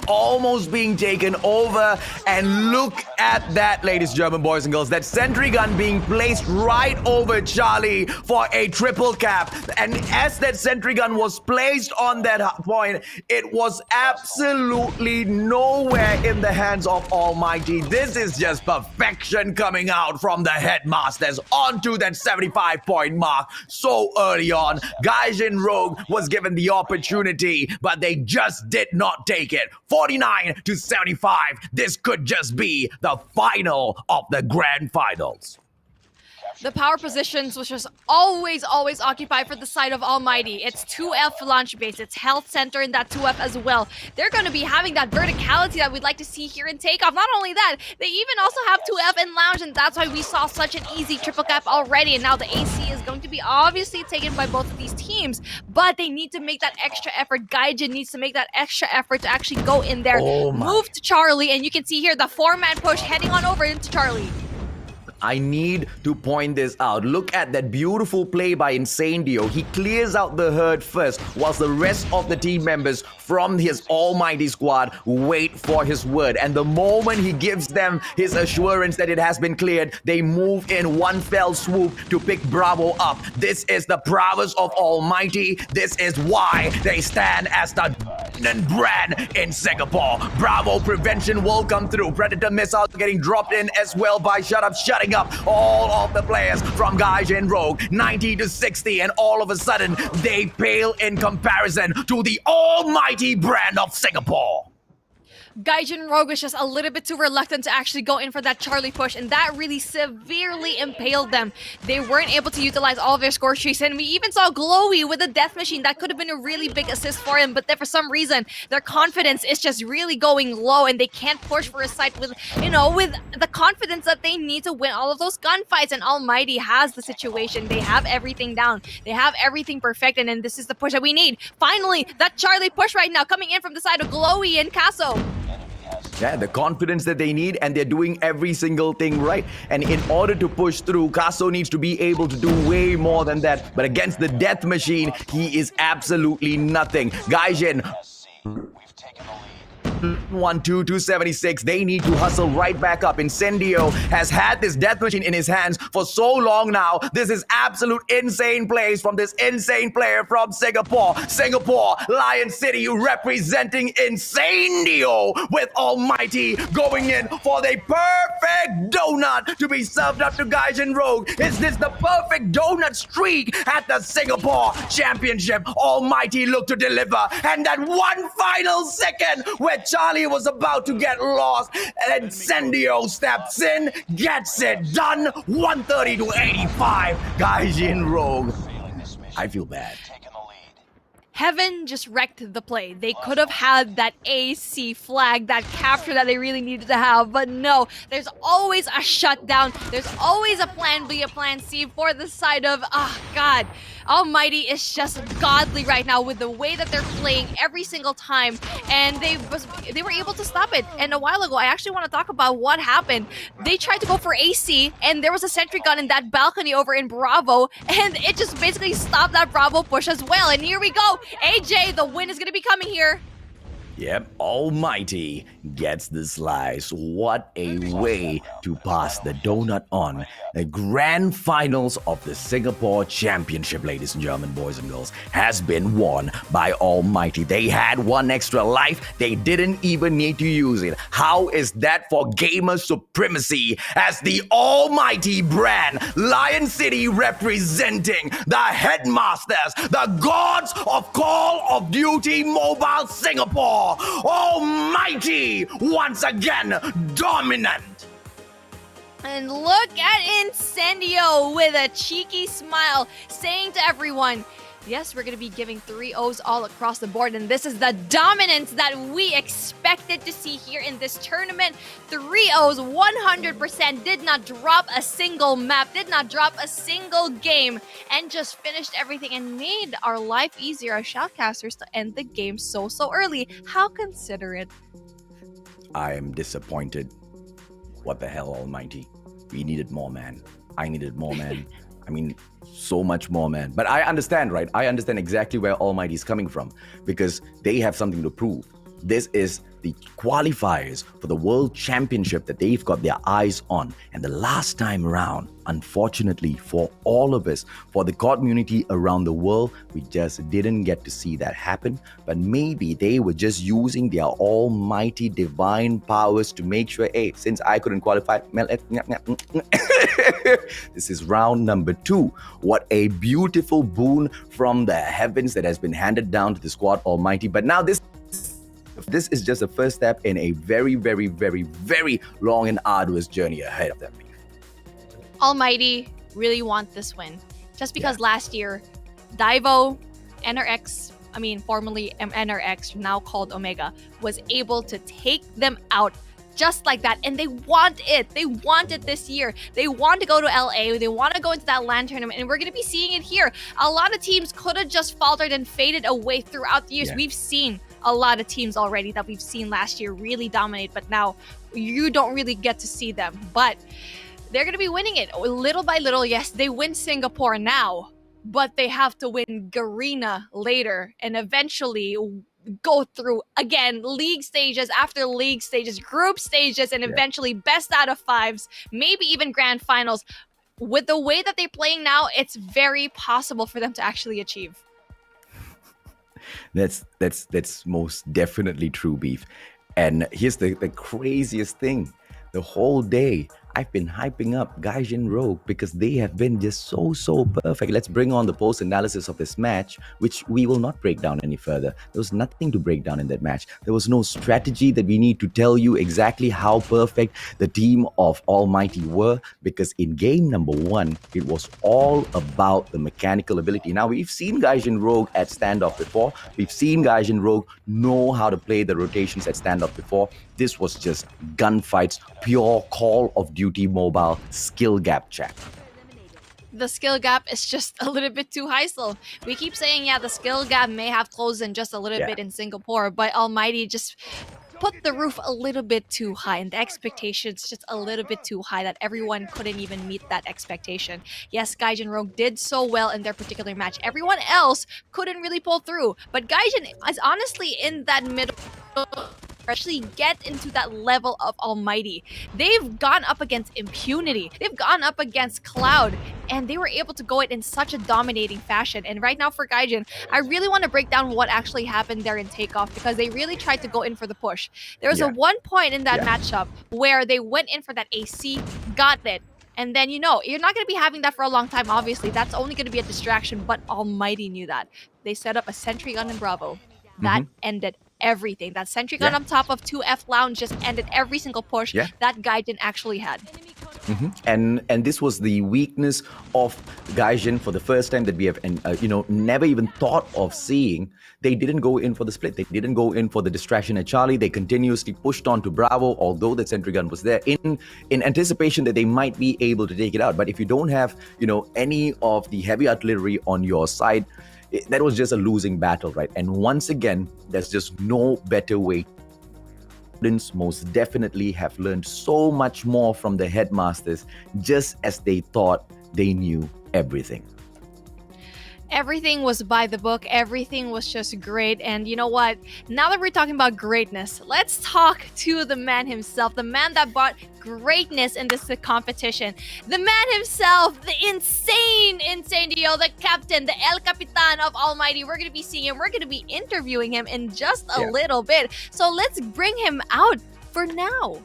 Almost being taken over, and look at that, ladies and gentlemen, boys and girls, that sentry gun being placed right over Charlie for a triple cap. And as that sentry gun was placed on that point, it was absolutely nowhere in the hands of Almighty. This is just perfection coming out from the headmasters onto that 75-point mark so early on. Gaijin Rogue was given the opportunity, but they just did not take it. 49 to 75. This could just be the final of the grand finals. The power positions, which is always occupied for the side of Almighty. It's 2F launch base. It's health center in that 2F as well. They're going to be having that verticality that we'd like to see here in takeoff. Not only that, they even also have 2F in lounge, and that's why we saw such an easy triple cap already. And now the AC is going to be obviously taken by both of these teams, but they need to make that extra effort. Gaijin needs to make that extra effort to actually go in there, move to Charlie, and you can see here the 4-man push heading on over into Charlie. I need to point this out. Look at that beautiful play by Incendio. He clears out the herd first, whilst the rest of the team members from his almighty squad wait for his word. And the moment he gives them his assurance that it has been cleared, they move in one fell swoop to pick Bravo up. This is the prowess of Almighty. This is why they stand as the brand in Singapore. Bravo prevention will come through. Predator missiles getting dropped in as well by Shut Up, shutting up all of the players from Gaijin Rogue. 90 to 60, and all of a sudden they pale in comparison to the almighty brand of Singapore. Gaijin Rogue was just a little bit too reluctant to actually go in for that Charlie push, and that really severely impaled them. They weren't able to utilize all of their score trees, and we even saw Glowy with a death machine. That could have been a really big assist for him, but then for some reason, their confidence is just really going low, and they can't push for a site with, with the confidence that they need to win all of those gunfights, and Almighty has the situation. They have everything down. They have everything perfect, and then this is the push that we need. Finally, that Charlie push right now coming in from the side of Glowy and Casso. Yeah, the confidence that they need, and they're doing every single thing right. And in order to push through, Casso needs to be able to do way more than that. But against the death machine, he is absolutely nothing. Gaijin, 276. They need to hustle right back up. Incendio has had this death machine in his hands for so long now. This is absolute insane plays from this insane player from Singapore. Singapore, Lion City representing Incendio with Almighty going in for the perfect donut to be served up to Gaijin Rogue. Is this the perfect donut streak at the Singapore Championship? Almighty looked to deliver, and that one final second where Charlie was about to get lost, and Incendio steps in, gets it done. 130 to 85. Gaijin Rogue. I feel bad. Heaven just wrecked the play. They could have had that AC flag, that capture that they really needed to have, but no. There's always a shutdown. There's always a plan B, a plan C for the side of, God. Almighty is just godly right now with the way that they're playing every single time, and they were able to stop it. And a while ago, I actually want to talk about what happened. They tried to go for AC, and there was a sentry gun in that balcony over in Bravo, and it just basically stopped that Bravo push as well. And here we go. AJ, the win is going to be coming here. Yep, Almighty gets the slice. What a way to pass the donut on. The grand finals of the Singapore Championship, ladies and gentlemen, boys and girls, has been won by Almighty. They had one extra life. They didn't even need to use it. How is that for gamer supremacy as the Almighty brand, Lion City representing the headmasters, the gods of Call of Duty Mobile Singapore. Almighty, once again, dominant. And look at Incendio with a cheeky smile saying to everyone, yes, we're going to be giving 3-0s all across the board. And this is the dominance that we expected to see here in this tournament. 3-0s, 100%, did not drop a single map, did not drop a single game, and just finished everything and made our life easier as shoutcasters to end the game so early. How considerate. I am disappointed. What the hell, Almighty? We needed more, man. I needed more, man. I mean, so much more, man. But I understand, right? I understand exactly where Almighty is coming from because they have something to prove. This is the qualifiers for the World Championship that they've got their eyes on. And the last time around, unfortunately for all of us, for the community around the world, we just didn't get to see that happen. But maybe they were just using their almighty divine powers to make sure, hey, since I couldn't qualify, this is round number 2. What a beautiful boon from the heavens that has been handed down to the squad almighty. But now this is just the first step in a very, very, very, very long and arduous journey ahead of them. Almighty really want this win. Just because last year, Daivo, formerly NRX, now called Omega, was able to take them out just like that. And they want it. They want it this year. They want to go to LA. They want to go into that LAN tournament. And we're going to be seeing it here. A lot of teams could have just faltered and faded away throughout the years. We've seen a lot of teams already that we've seen last year really dominate, but now you don't really get to see them. But they're going to be winning it little by little. Yes, they win Singapore now, but they have to win Garena later and eventually go through again league stages after league stages, group stages, and eventually best out of 5s, maybe even grand finals. With the way that they're playing now, it's very possible for them to actually achieve. That's most definitely true, Beef. And here's the craziest thing. The whole day, I've been hyping up Gaijin Rogue because they have been just so perfect. Let's bring on the post-analysis of this match, which we will not break down any further. There was nothing to break down in that match. There was no strategy that we need to tell you exactly how perfect the team of Almighty were, because in game number 1, it was all about the mechanical ability. Now, we've seen Gaijin Rogue at standoff before. We've seen Gaijin Rogue know how to play the rotations at standoff before. This was just gunfights, pure Call of Duty Mobile skill gap, chat. The skill gap is just a little bit too high still. We keep saying, the skill gap may have closed in just a little bit in Singapore, but Almighty just put the roof a little bit too high and the expectations just a little bit too high that everyone couldn't even meet that expectation. Yes, Gaijin Rogue did so well in their particular match. Everyone else couldn't really pull through, but Gaijin is honestly in that middle actually get into that level of Almighty. They've gone up against Impunity. They've gone up against Cloud, and they were able to go it in such a dominating fashion. And right now for Gaijin, I really want to break down what actually happened there in Takeoff, because they really tried to go in for the push. There was a one point in that matchup where they went in for that AC, got it. And then, you're not going to be having that for a long time, obviously. That's only going to be a distraction, but Almighty knew that. They set up a sentry gun in Bravo. That ended everything. That sentry gun on top of 2F Lounge just ended every single push that Gaijin actually had. And this was the weakness of Gaijin for the first time that we have never even thought of seeing. They didn't go in for the split. They didn't go in for the distraction at Charlie. They continuously pushed on to Bravo, although the sentry gun was there in anticipation that they might be able to take it out. But if you don't have any of the heavy artillery on your side, that was just a losing battle, right? And once again, there's just no better way. Students most definitely have learned so much more from the headmasters, just as they thought they knew everything. Everything was by the book. Everything was just great. And you know what? Now that we're talking about greatness, let's talk to the man himself, the man that brought greatness in this competition. The man himself, the insane Incendio, the captain, the El Capitan of Almighty. We're going to be seeing him. We're going to be interviewing him in just a little bit. So let's bring him out for now.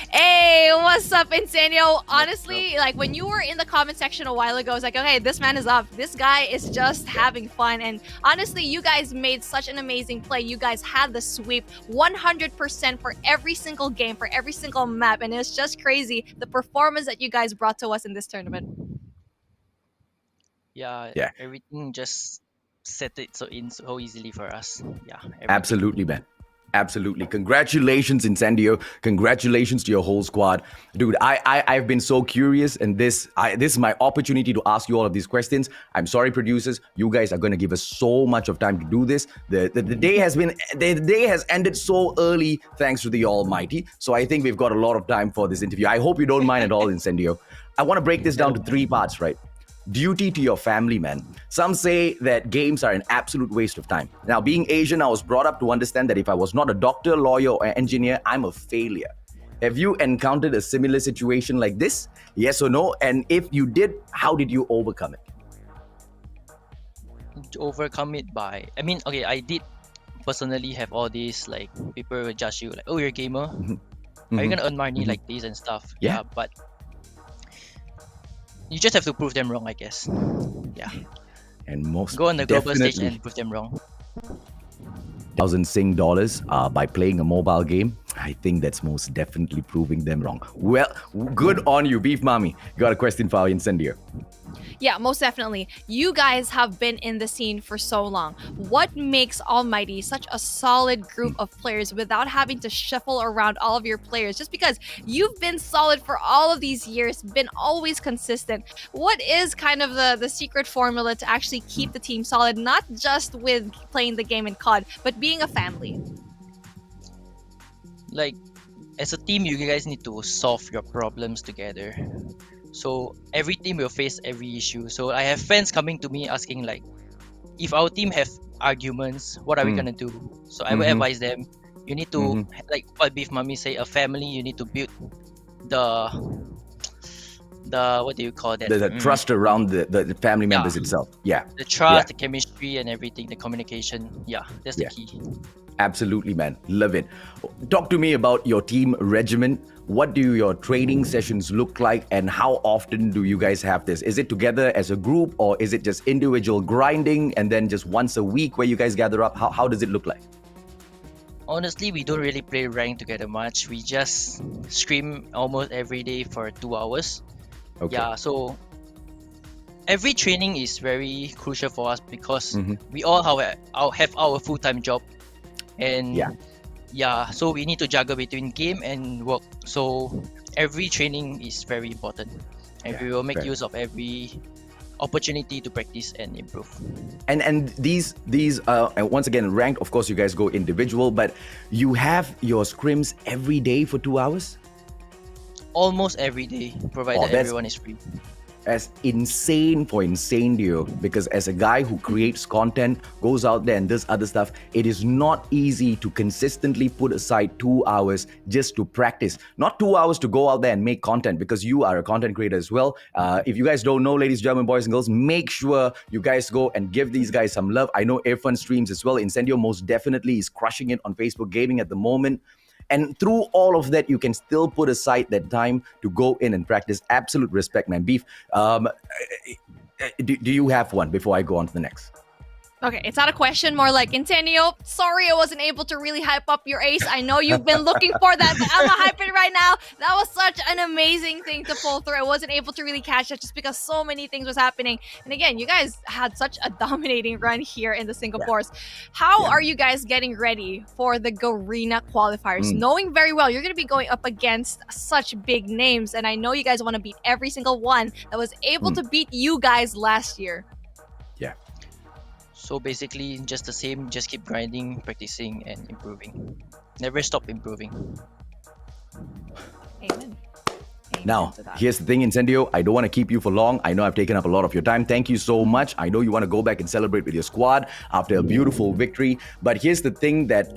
Hey, what's up, Insenio? Honestly, like when you were in the comment section a while ago, I was like, okay, this man is up. This guy is just having fun. And honestly, you guys made such an amazing play. You guys had the sweep 100% for every single game, for every single map. And it's just crazy the performance that you guys brought to us in this tournament. Yeah, Yeah. everything just set it so easily for us. Yeah, everything. Absolutely, man. Absolutely. Congratulations, Incendio. Congratulations to your whole squad. Dude, I've been so curious, and this is my opportunity to ask you all of these questions. I'm sorry, producers. You guys are going to give us so much of time to do this. The day has ended so early thanks to the Almighty. So I think we've got a lot of time for this interview. I hope you don't mind at all, Incendio. I want to break this down to 3 parts, right? Duty to your family, man. Some say that games are an absolute waste of time. Now, being Asian, I was brought up to understand that if I was not a doctor, lawyer, or engineer, I'm a failure. Have you encountered a similar situation like this? Yes or no? And if you did, how did you overcome it? To overcome it by, I mean, okay, I did personally have all these, like, people will judge you, like, oh, you're a gamer. Are you gonna earn money like this and stuff? Yeah. But you just have to prove them wrong, I guess. Yeah. And most Go on the global stage definitely and prove them wrong. 1,000 Sing dollars by playing a mobile game. I think that's most definitely proving them wrong. Well, good on you, Beef Mommy. Got a question for our Incendio. Yeah, most definitely. You guys have been in the scene for so long. What makes Almighty such a solid group of players without having to shuffle around all of your players? Just because you've been solid for all of these years, been always consistent. What is kind of the secret formula to actually keep the team solid, not just with playing the game in COD, but being a family? Like, as a team, you guys need to solve your problems together. So every team will face every issue. So I have fans coming to me asking, like, if our team have arguments, what are we gonna do? So I will advise them, you need to, like what Beef Mommy say, a family, you need to build the what do you call that? The trust around the family members itself. Yeah. The trust, the chemistry and everything, the communication. Yeah, that's the key. Absolutely, man. Love it. Talk to me about your team regimen. What do your training sessions look like, and how often do you guys have this? Is it together as a group, or is it just individual grinding and then just once a week where you guys gather up? How does it look like? Honestly, we don't really play rank together much. We just stream almost every day for 2 hours. Okay. Yeah, so every training is very crucial for us because we all have our full-time job. And so we need to juggle between game and work. So every training is very important, and we will make use of every opportunity to practice and improve. And these once again, ranked, of course, you guys go individual, but you have your scrims every day for 2 hours? Almost every day, provided everyone is free. As insane for Incendio, because as a guy who creates content, goes out there and does other stuff, it is not easy to consistently put aside 2 hours just to practice. Not 2 hours to go out there and make content, because you are a content creator as well. If you guys don't know, ladies and gentlemen, boys and girls, make sure you guys go and give these guys some love. I know Irfan streams as well. Incendio most definitely is crushing it on Facebook Gaming at the moment. And through all of that, you can still put aside that time to go in and practice. Absolute respect, man. Beef, do you have one before I go on to the next? Okay, it's not a question, more like, Incendio, sorry I wasn't able to really hype up your ace. I know you've been looking for that, but I'm gonna hype it right now. That was such an amazing thing to pull through. I wasn't able to really catch it just because so many things was happening. And again, you guys had such a dominating run here in the Singapores. How are you guys getting ready for the Garena qualifiers? Knowing very well you're gonna be going up against such big names, and I know you guys want to beat every single one that was able to beat you guys last year. So basically, just the same, just keep grinding, practicing, and improving. Never stop improving. Amen. Now, into that. here's the thing, Incendio. I don't want to keep you for long. I know I've taken up a lot of your time. Thank you so much. I know you want to go back and celebrate with your squad after a beautiful victory. But here's the thing that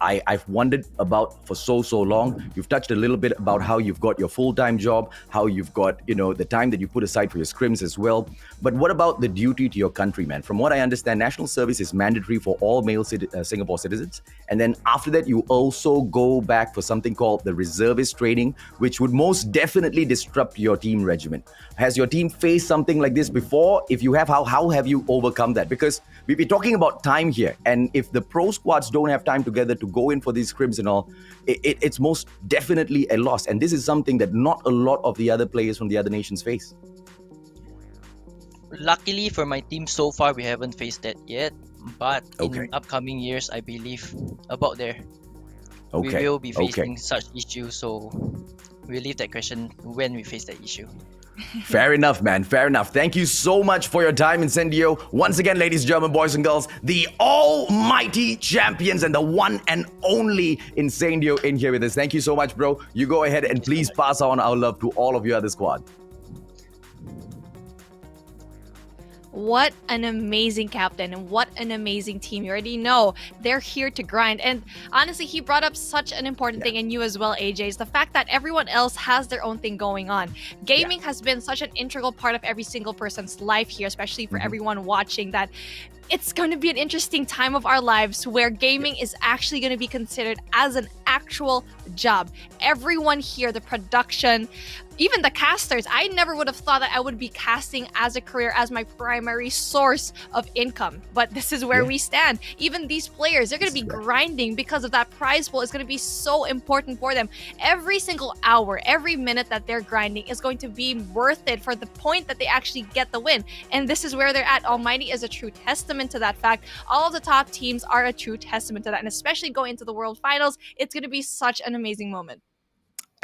I've wondered about for so long. You've touched a little bit about how you've got your full-time job, how you've got the time that you put aside for your scrims as well. But what about the duty to your country, man? From what I understand, national service is mandatory for all male Singapore citizens. And then after that, you also go back for something called the reservist training, which would most definitely disrupt your team regimen. Has your team faced something like this before? If you have, how have you overcome that? Because we'll be talking about time here. And if the pro squads don't have time together to go in for these scrims and all, it's most definitely a loss. And this is something that not a lot of the other players from the other nations face. Luckily for my team, so far we haven't faced that yet. But in upcoming years, I believe about there, we will be facing such issues. So we'll leave that question when we face that issue. Fair enough, man. Fair enough. Thank you so much for your time, Incendio. Once again, ladies and gentlemen, boys and girls, the almighty champions and the one and only Incendio in here with us. Thank you so much, bro. You go ahead and please pass on our love to all of your other squad. What an amazing captain and what an amazing team. You already know they're here to grind. And honestly, he brought up such an important thing, and you as well, AJ, is the fact that everyone else has their own thing going on. Gaming has been such an integral part of every single person's life here, especially for everyone watching, that it's going to be an interesting time of our lives where gaming is actually going to be considered as an actual job. Everyone here, the production, even the casters, I never would have thought that I would be casting as a career, as my primary source of income. But this is where we stand. Even these players, they're going to be grinding because of that prize pool. Is going to be so important for them. Every single hour, every minute that they're grinding is going to be worth it for the point that they actually get the win. And this is where they're at. Almighty is a true testament to that fact. All of the top teams are a true testament to that. And especially going into the World Finals, it's going to be such an amazing moment.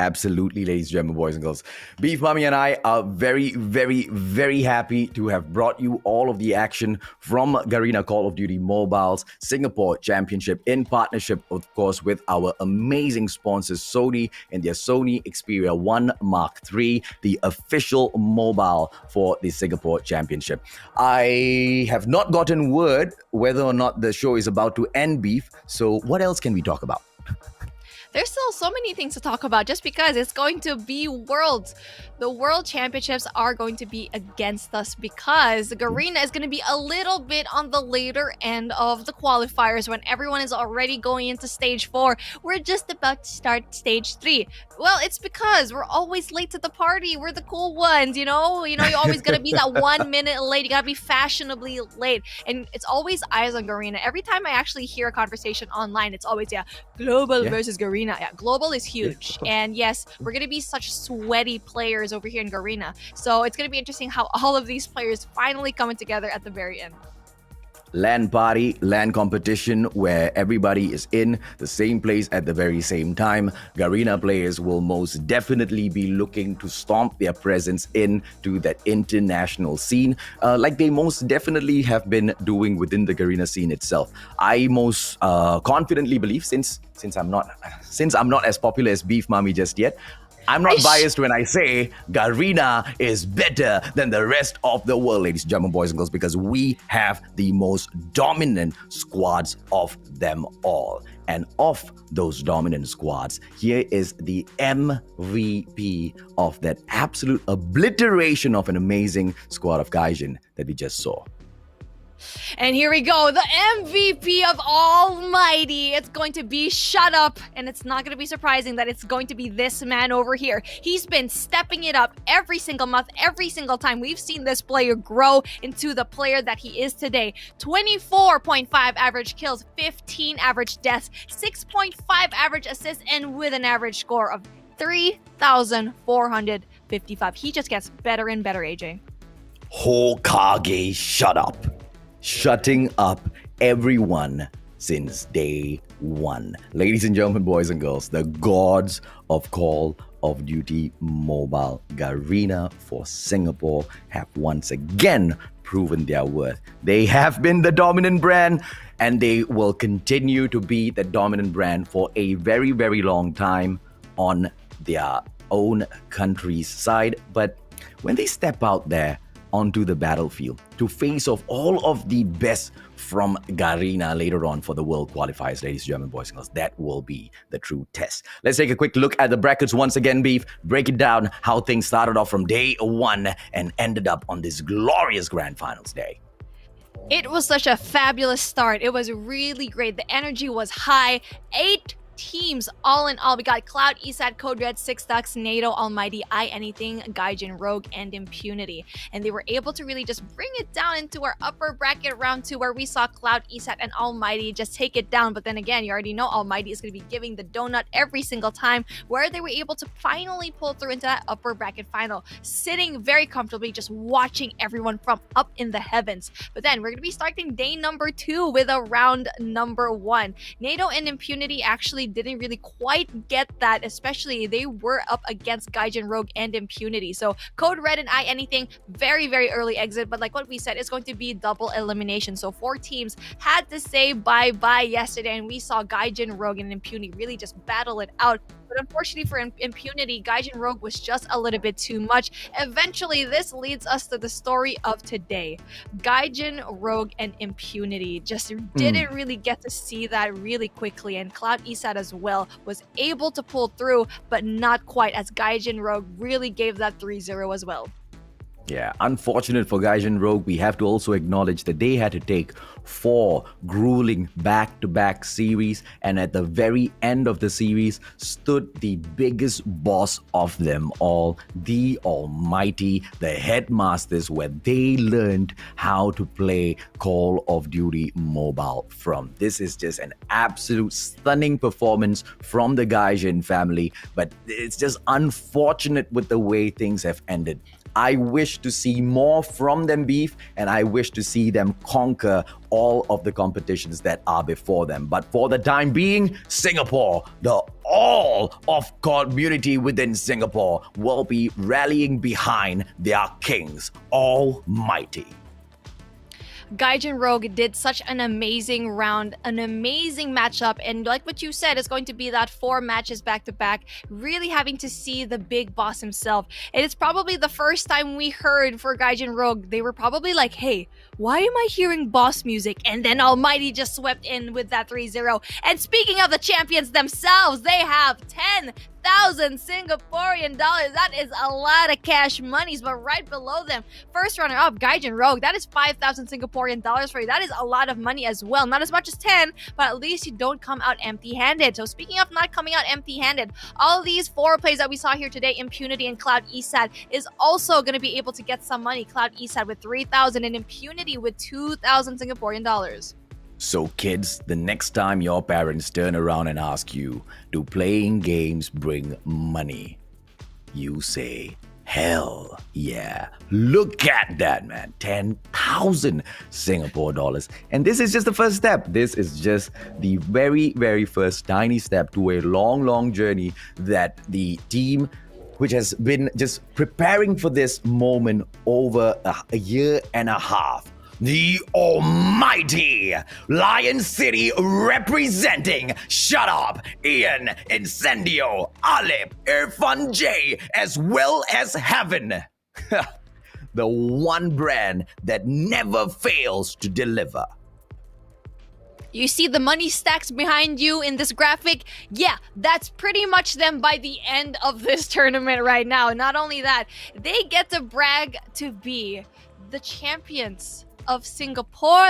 Absolutely, ladies and gentlemen, boys and girls. Beef Mommy and I are very, very, very happy to have brought you all of the action from Garena Call of Duty Mobile's Singapore Championship in partnership, of course, with our amazing sponsors, Sony and their Sony Xperia 1 Mark III, the official mobile for the Singapore Championship. I have not gotten word whether or not the show is about to end, Beef. So what else can we talk about? There's still so many things to talk about just because it's going to be Worlds. The World Championships are going to be against us because Garena is going to be a little bit on the later end of the qualifiers when everyone is already going into stage 4. We're just about to start stage 3. Well, it's because we're always late to the party. We're the cool ones, you know? You're always going to be that 1 minute late. You got to be fashionably late. And it's always eyes on Garena. Every time I actually hear a conversation online, it's always, global versus Garena. Yeah, global is huge. And yes, we're going to be such sweaty players over here in Garena. So it's going to be interesting how all of these players finally coming together at the very end. LAN party, LAN competition where everybody is in the same place at the very same time. Garena players will most definitely be looking to stomp their presence into that international scene, like they most definitely have been doing within the Garena scene itself. I most confidently believe, since I'm not as popular as Beef Mommy just yet, I'm not biased when I say Garena is better than the rest of the world, ladies and gentlemen, boys and girls, because we have the most dominant squads of them all. And of those dominant squads, here is the MVP of that absolute obliteration of an amazing squad of Gaijin that we just saw. And here we go, the MVP of Almighty. It's going to be Shut Up, and it's not going to be surprising that it's going to be this man over here. He's been stepping it up every single month, every single time. We've seen this player grow into the player that he is today. 24.5 average kills, 15 average deaths, 6.5 average assists, and with an average score of 3,455. He just gets better and better, AJ. Hokage Shut Up. Shutting up everyone since day one. Ladies and gentlemen, boys and girls, the gods of Call of Duty Mobile Garena for Singapore have once again proven their worth. They have been the dominant brand, and they will continue to be the dominant brand for a very, very long time on their own country's side. But when they step out there onto the battlefield to face off all of the best from Garena later on for the World Qualifiers, ladies and gentlemen, boys and girls, that will be the true test. Let's take a quick look at the brackets once again, Beef. Break it down how things started off from day one and ended up on this glorious Grand Finals day. It was such a fabulous start. It was really great. The energy was high. 8 teams all in all. We got Cloud, Esat, Code Red, Six Ducks, NATO, Almighty, Anything, Gaijin, Rogue, and Impunity. And they were able to really just bring it down into our upper bracket round 2 where we saw Cloud, Esat, and Almighty just take it down. But then again, you already know Almighty is going to be giving the donut every single time, where they were able to finally pull through into that upper bracket final, sitting very comfortably, just watching everyone from up in the heavens. But then we're going to be starting day number 2 with a round number 1. NATO and Impunity actually didn't really quite get that, especially they were up against Gaijin, Rogue, and Impunity. So Code Red and Anything, very, very early exit, but like what we said, it's going to be double elimination. So 4 teams had to say bye-bye yesterday, and we saw Gaijin, Rogue, and Impunity really just battle it out. But unfortunately for Impunity, Gaijin Rogue was just a little bit too much. Eventually, this leads us to the story of today. Gaijin, Rogue, and Impunity just didn't really get to see that really quickly, and Cloud Esat as well was able to pull through, but not quite, as Gaijin Rogue really gave that 3-0 as well. Yeah, unfortunate for Gaijin Rogue. We have to also acknowledge that they had to take 4 grueling back-to-back series, and at the very end of the series stood the biggest boss of them all, the Almighty, the Headmasters, where they learned how to play Call of Duty Mobile from. This is just an absolute stunning performance from the Gaijin family, but it's just unfortunate with the way things have ended. I wish to see more from them, Beef, and I wish to see them conquer all of the competitions that are before them. But for the time being, Singapore, the all of community within Singapore, will be rallying behind their kings, Almighty. Gaijin Rogue did such an amazing round, an amazing matchup, and like what you said, it's going to be that 4 matches back-to-back, really having to see the big boss himself. And it's probably the first time we heard for Gaijin Rogue, they were probably like, hey, why am I hearing boss music? And then Almighty just swept in with that 3-0. And speaking of the champions themselves, they have 10,000 Singaporean dollars. That is a lot of cash monies. But right below them, first runner up, Gaijin Rogue, that is 5,000 Singaporean dollars for you. That is a lot of money as well. Not as much as 10, but at least you don't come out empty-handed. So speaking of not coming out empty-handed, all of these 4 plays that we saw here today, Impunity and Cloud Esat, is also going to be able to get some money. Cloud Esat with 3,000 and Impunity with 2,000 Singaporean dollars. So kids, the next time your parents turn around and ask you, do playing games bring money? You say, hell yeah. Look at that, man. 10,000 Singapore dollars. And this is just the first step. This is just the very, very first tiny step to a long, long journey that the team, which has been just preparing for this moment over a year and a half. The Almighty Lion City representing Shut Up, Ian, Incendio, Alip, Irfan J, as well as Heaven. The one brand that never fails to deliver. You see the money stacks behind you in this graphic? Yeah, that's pretty much them by the end of this tournament right now. Not only that, they get to brag to be the champions of Singapore.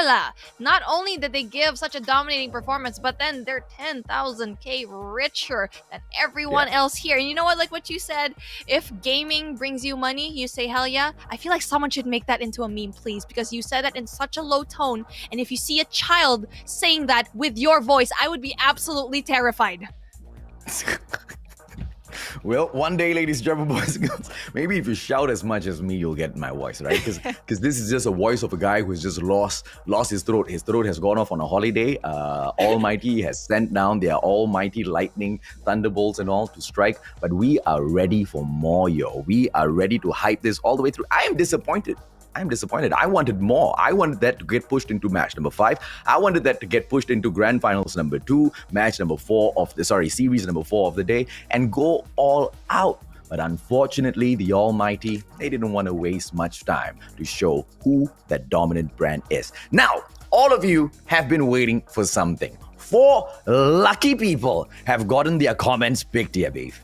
Not only did they give such a dominating performance, but then they're 10,000k richer than everyone else here. And you know what, like what you said, if gaming brings you money, you say hell yeah. I feel like someone should make that into a meme, please, because you said that in such a low tone, and if you see a child saying that with your voice, I would be absolutely terrified. Well, one day, ladies and gentlemen, boys and girls, maybe if you shout as much as me, you'll get my voice, right? Because this is just a voice of a guy who's just lost his throat. His throat has gone off on a holiday. Almighty has sent down their almighty lightning, thunderbolts and all to strike. But we are ready for more, yo. We are ready to hype this all the way through. I am disappointed. I wanted more. I wanted that to get pushed into match number 5. I wanted that to get pushed into grand finals number 2, match number 4 of the series number 4 of the day, and go all out. But unfortunately, the Almighty, they didn't want to waste much time to show who that dominant brand is. Now, all of you have been waiting for something. 4 lucky people have gotten their comments picked here, Beef.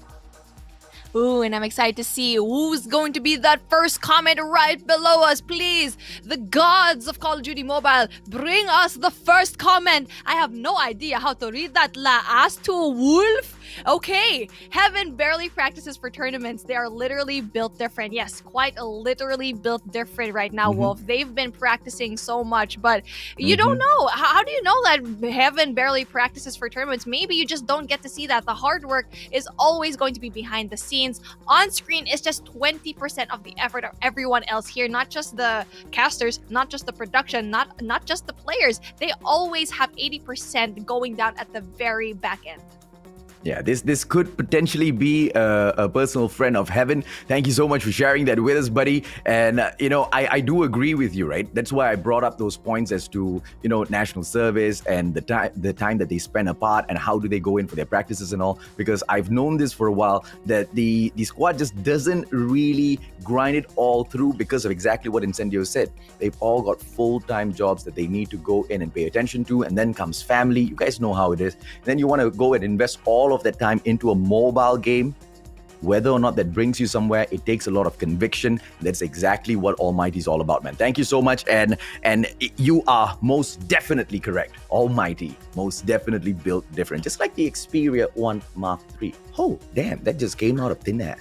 Ooh, and I'm excited to see who's going to be that first comment right below us. Please, the gods of Call of Duty Mobile, bring us the first comment. I have no idea how to read that. La ass to a wolf? Okay, Heaven barely practices for tournaments. They are literally built different. Yes, quite literally built different right now, Wolf. They've been practicing so much, but you don't know. How do you know that Heaven barely practices for tournaments? Maybe you just don't get to see that. The hard work is always going to be behind the scenes. On screen is just 20% of the effort of everyone else here, not just the casters, not just the production, not just the players. They always have 80% going down at the very back end. Yeah, this could potentially be a personal friend of Heaven. Thank you so much for sharing that with us, buddy. And, I do agree with you, right? That's why I brought up those points as to, national service and the time that they spend apart and how do they go in for their practices and all. Because I've known this for a while, that the squad just doesn't really grind it all through because of exactly what Incendio said. They've all got full-time jobs that they need to go in and pay attention to. And then comes family. You guys know how it is. And then you want to go and invest all of that time into a mobile game. Whether or not that brings you somewhere, it takes a lot of conviction. That's exactly what Almighty is all about, man. Thank you so much, and you are most definitely correct. Almighty most definitely built different, just like the Xperia 1 Mark III. Oh, damn, that just came out of thin air.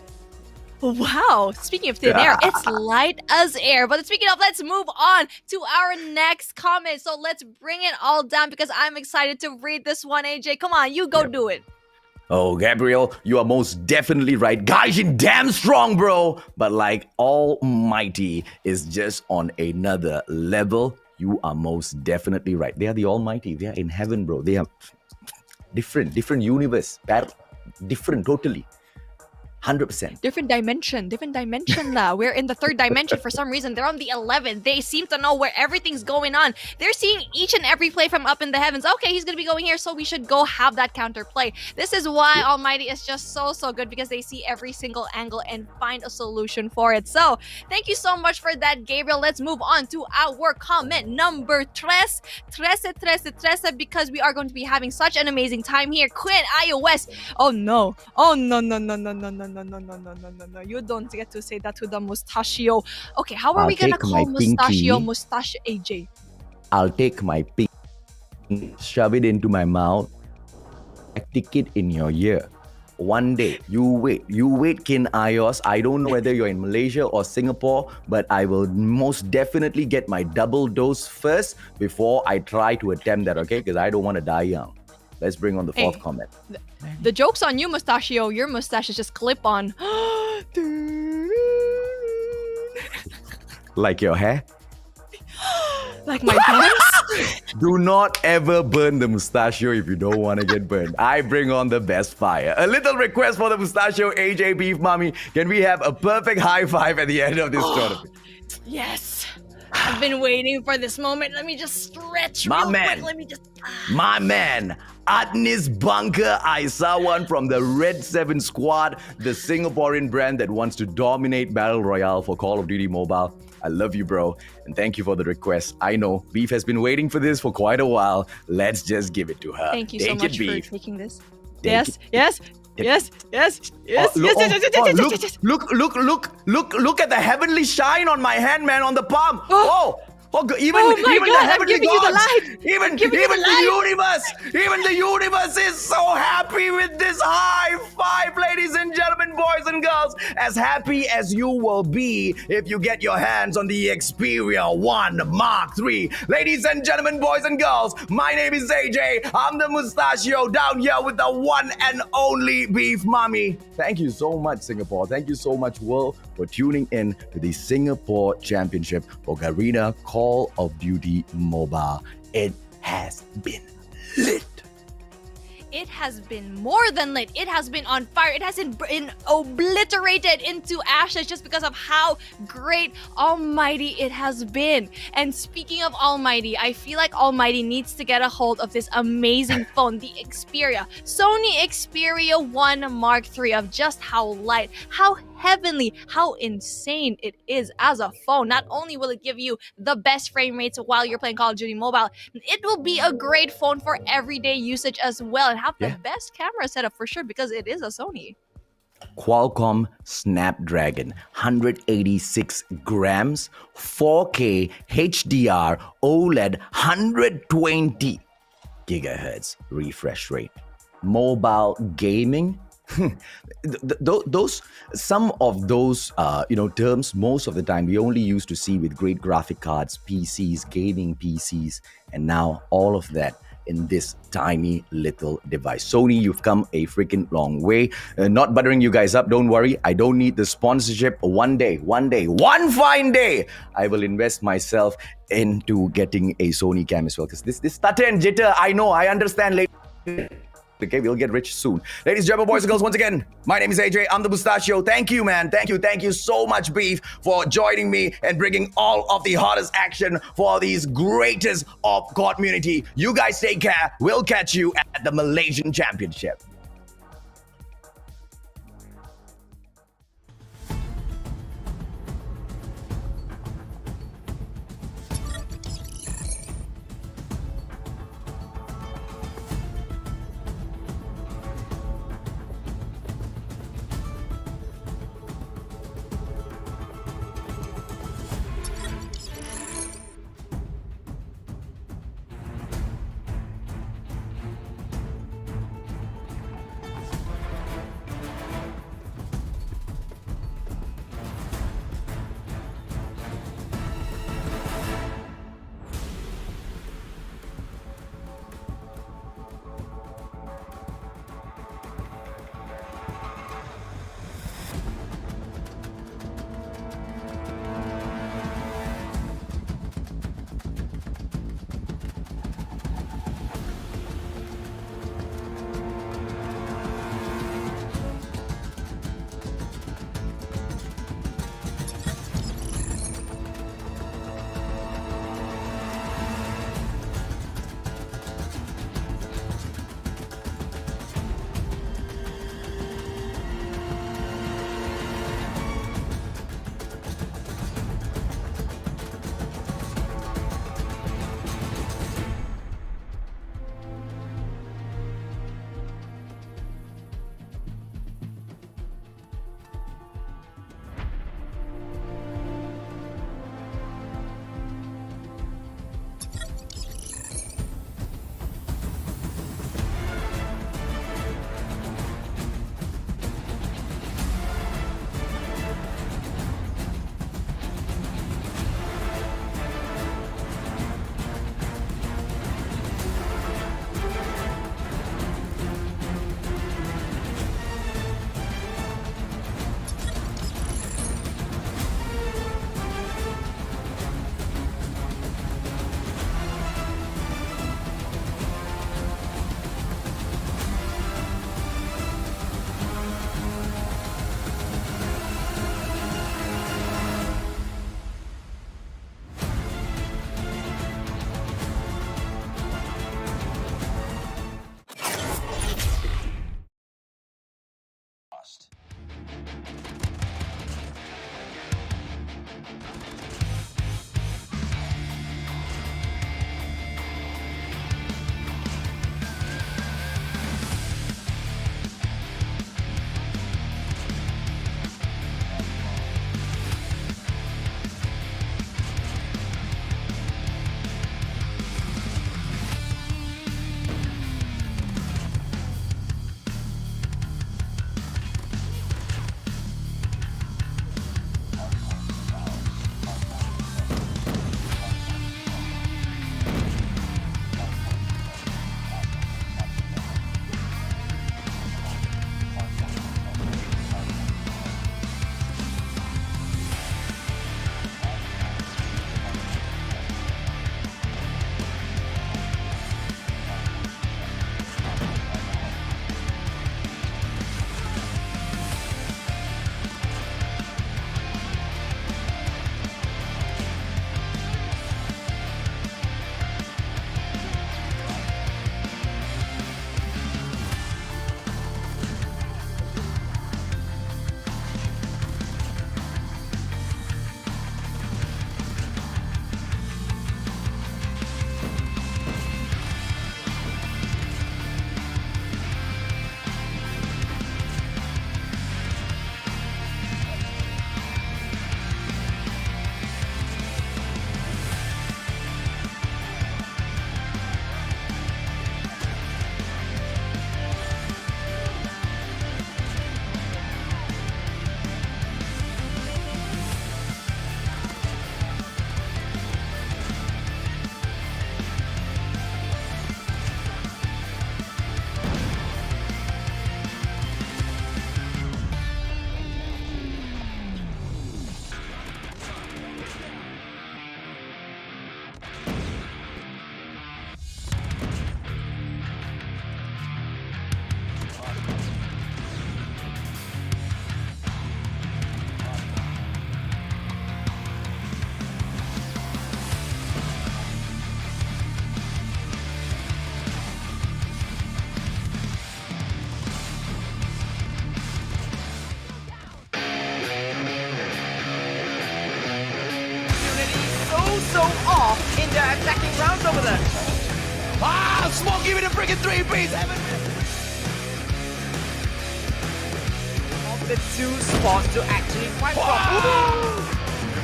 Wow, speaking of thin air, it's light as air. But speaking of, let's move on to our next comment. So let's bring it all down because I'm excited to read this one, AJ. Come on, you go do it. Oh, Gabriel, you are most definitely right. Gaijin damn strong, bro. But like Almighty is just on another level. You are most definitely right. They are the Almighty. They are in heaven, bro. They are different universe. Different, totally. 100%. Different dimension lah. We're in the 3rd dimension for some reason. They're on the 11th. They seem to know where everything's going on. They're seeing each and every play from up in the heavens. Okay, he's gonna be going here, so we should go have that counter play. This is why Almighty is just so good, because they see every single angle and find a solution for it. So thank you so much for that, Gabriel. Let's move on to our comment number 13, because we are going to be having such an amazing time here. Quinn iOS. Oh no. No. You don't get to say that to the mustachio. Okay, how are we gonna call mustachio AJ? I'll take my pinky, shove it into my mouth, stick it in your ear. One day, you wait, Kin iOS. I don't know whether you're in Malaysia or Singapore, but I will most definitely get my double dose first before I try to attempt that, okay? Because I don't want to die young. Let's bring on the 4th comment. The joke's on you, Mustachio. Your mustache is just clip-on. Like your hair? Like my pants? Do not ever burn the mustachio if you don't want to get burned. I bring on the best fire. A little request for the mustachio, AJ Beef Mommy. Can we have a perfect high five at the end of this tournament? Yes. I've been waiting for this moment. Let me just stretch My real man. quick. Let me just... My man, Adnis Bunker, I saw one from the Red 7 squad, the Singaporean brand that wants to dominate Battle Royale for Call of Duty Mobile. I love you, bro, and thank you for the request. I know Beef has been waiting for this for quite a while. Let's just give it to her. Thank you so much for taking this. Take Yes. Look at the heavenly shine on my hand, man, on the palm. Even God, the heavenly I'm giving you the gods, light. even the universe is so happy with this high five, ladies and gentlemen, boys and girls. As happy as you will be if you get your hands on the Xperia 1 Mark III. Ladies and gentlemen, boys and girls, my name is AJ. I'm the mustachio down here with the one and only Beef Mommy. Thank you so much, Singapore. Thank you so much, world, for tuning in to the Singapore Championship for Garena Call of Duty Mobile. It has been lit. it has been more than lit. It has been on fire. It has been obliterated into ashes just because of how great Almighty it has been. And speaking of Almighty, I feel like Almighty needs to get a hold of this amazing phone, the Xperia. Sony Xperia 1 Mark III, of just how light, how heavenly, how insane it is as a phone. Not only will it give you the best frame rates while you're playing Call of Duty Mobile, it will be a great phone for everyday usage as well, and have the best camera setup for sure because it is a Sony. Qualcomm Snapdragon, 186 grams, 4K HDR OLED, 120 gigahertz refresh rate. Mobile gaming. Some of those terms most of the time we only used to see with great graphic cards, PCs, gaming PCs, and now all of that in this tiny little device. Sony, you've come a freaking long way. Not buttering you guys up, don't worry. I don't need the sponsorship. One fine day, I will invest myself into getting a Sony cam as well. Because this stutter and jitter, I know, I understand later. Okay, we'll get rich soon. Ladies, gentlemen, boys and girls, once again, my name is AJ. I'm the Mustachio. Thank you, man. Thank you so much, Beef, for joining me and bringing all of the hottest action for these greatest of community. You guys take care. We'll catch you at the Malaysian Championship. winning the attacking rounds over there. Ah, Smoke, give me the freaking 3-piece. Of the two spots to actually fight from.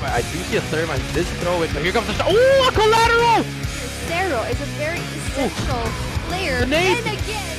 I do see a third one. This throw it. Here comes the shot. Oh, a collateral! Zero is a very essential player. The nade. And again,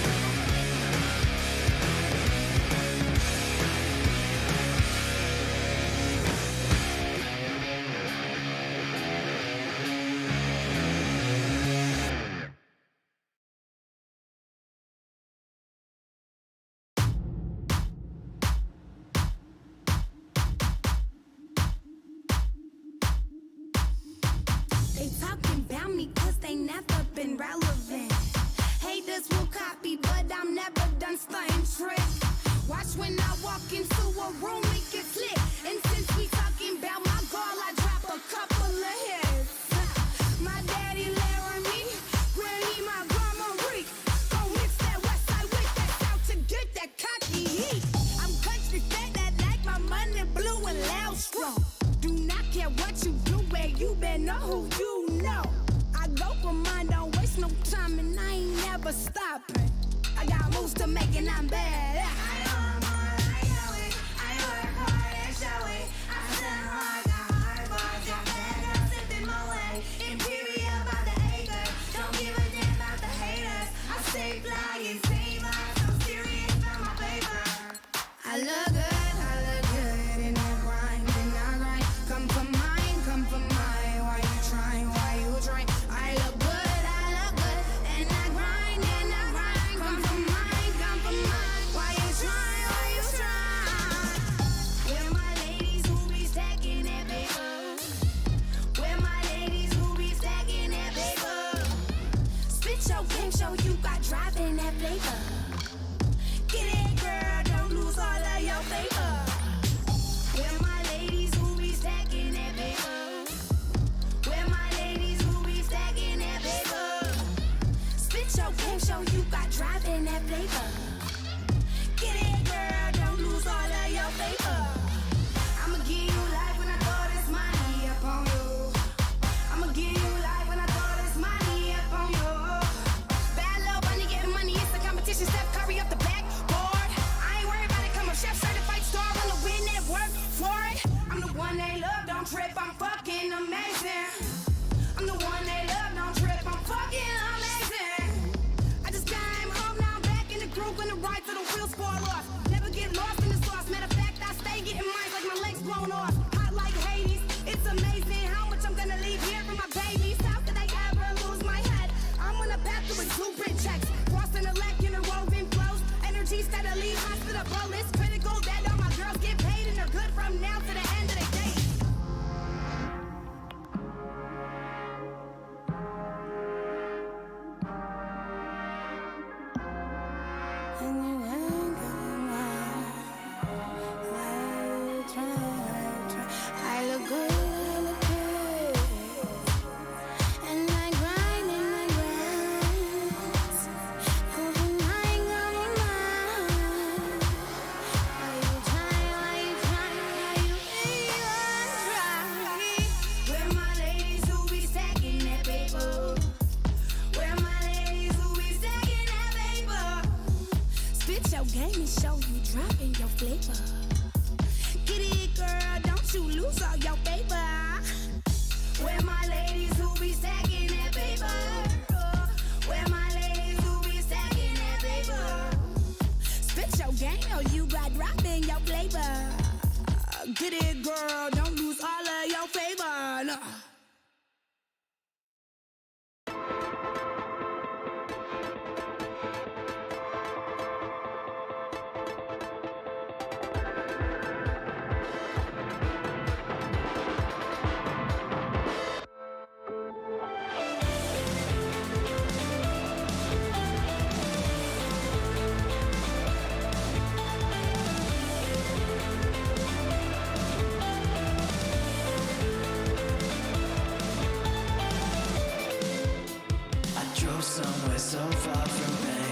They talking about me cause they never been relevant. Haters will copy, but I'm never done stunting trick. Watch when I walk into a room, it gets lit. And since we talking about my girl, I drop a couple of hits. My daddy Laramie, granny my grandma Reek. Gon' mix that west side with that south to get that cocky heat. I'm country fat that like my money blue and loud strong. Do not care what you do, where you been, know who you know. I go for mine, don't waste no time, and I ain't never stopping. I got moves to make and I'm bad. I work hard and show it. I send hard, got hard bars, got bad girls sipping my way. Imperial by the acre, don't give a damn about the haters. I stay fly and save lives, I'm serious about my paper. I look good in that grind, and I grind. Come for mine, why you trying, I look good, and I grind, come for mine, why you trying, Where my ladies who be stacking that paper, where my ladies who be stacking that paper, spit your game, show you got drive in that flavor, get it girl, don't lose all of your paper. Where my ladies who be stacking that paper, where my ladies who be stacking that paper, spit your game, show you got drive in that flavor, get it girl, don't lose all of your paper. I'ma give you life when I throw this money up on you. I'ma give you life when I throw this money up on you. Bad little bunny getting money, it's a competition. Steph Curry up the backboard. I ain't worried about it, come up, chef certified star, wanna win that work for it. I'm the one they love, don't trip, I'm fucking amazing. I'm the one they love, don't trip, I'm fucking amazing. I just came home, now I'm back in the groove, gonna ride till the wheels fall off. Never get lost in the sauce, matter of fact, I stay getting mine like my legs blown off. Hot like Hades, it's amazing how much I'm gonna leave here for my babies. How could I ever lose my head? I'm on a path to with blueprint checks, crossing the lack in the roving flows. Energy steadily, hospital bullets, critical that all my girls get paid and they're good from now to the end of the day. I look good, and I grind, Go for mine, Why you try, Where my ladies who be stacking that paper, where my ladies who be stacking that paper, spit your game and show you dropping your flavor. Get it, girl, don't you lose all your paper. Where my ladies who be stacking that paper, where my ladies who be stacking that paper, spit your game or you got dropping your flavor. Get it, girl, don't lose all of your favor. No. Somewhere so far from there.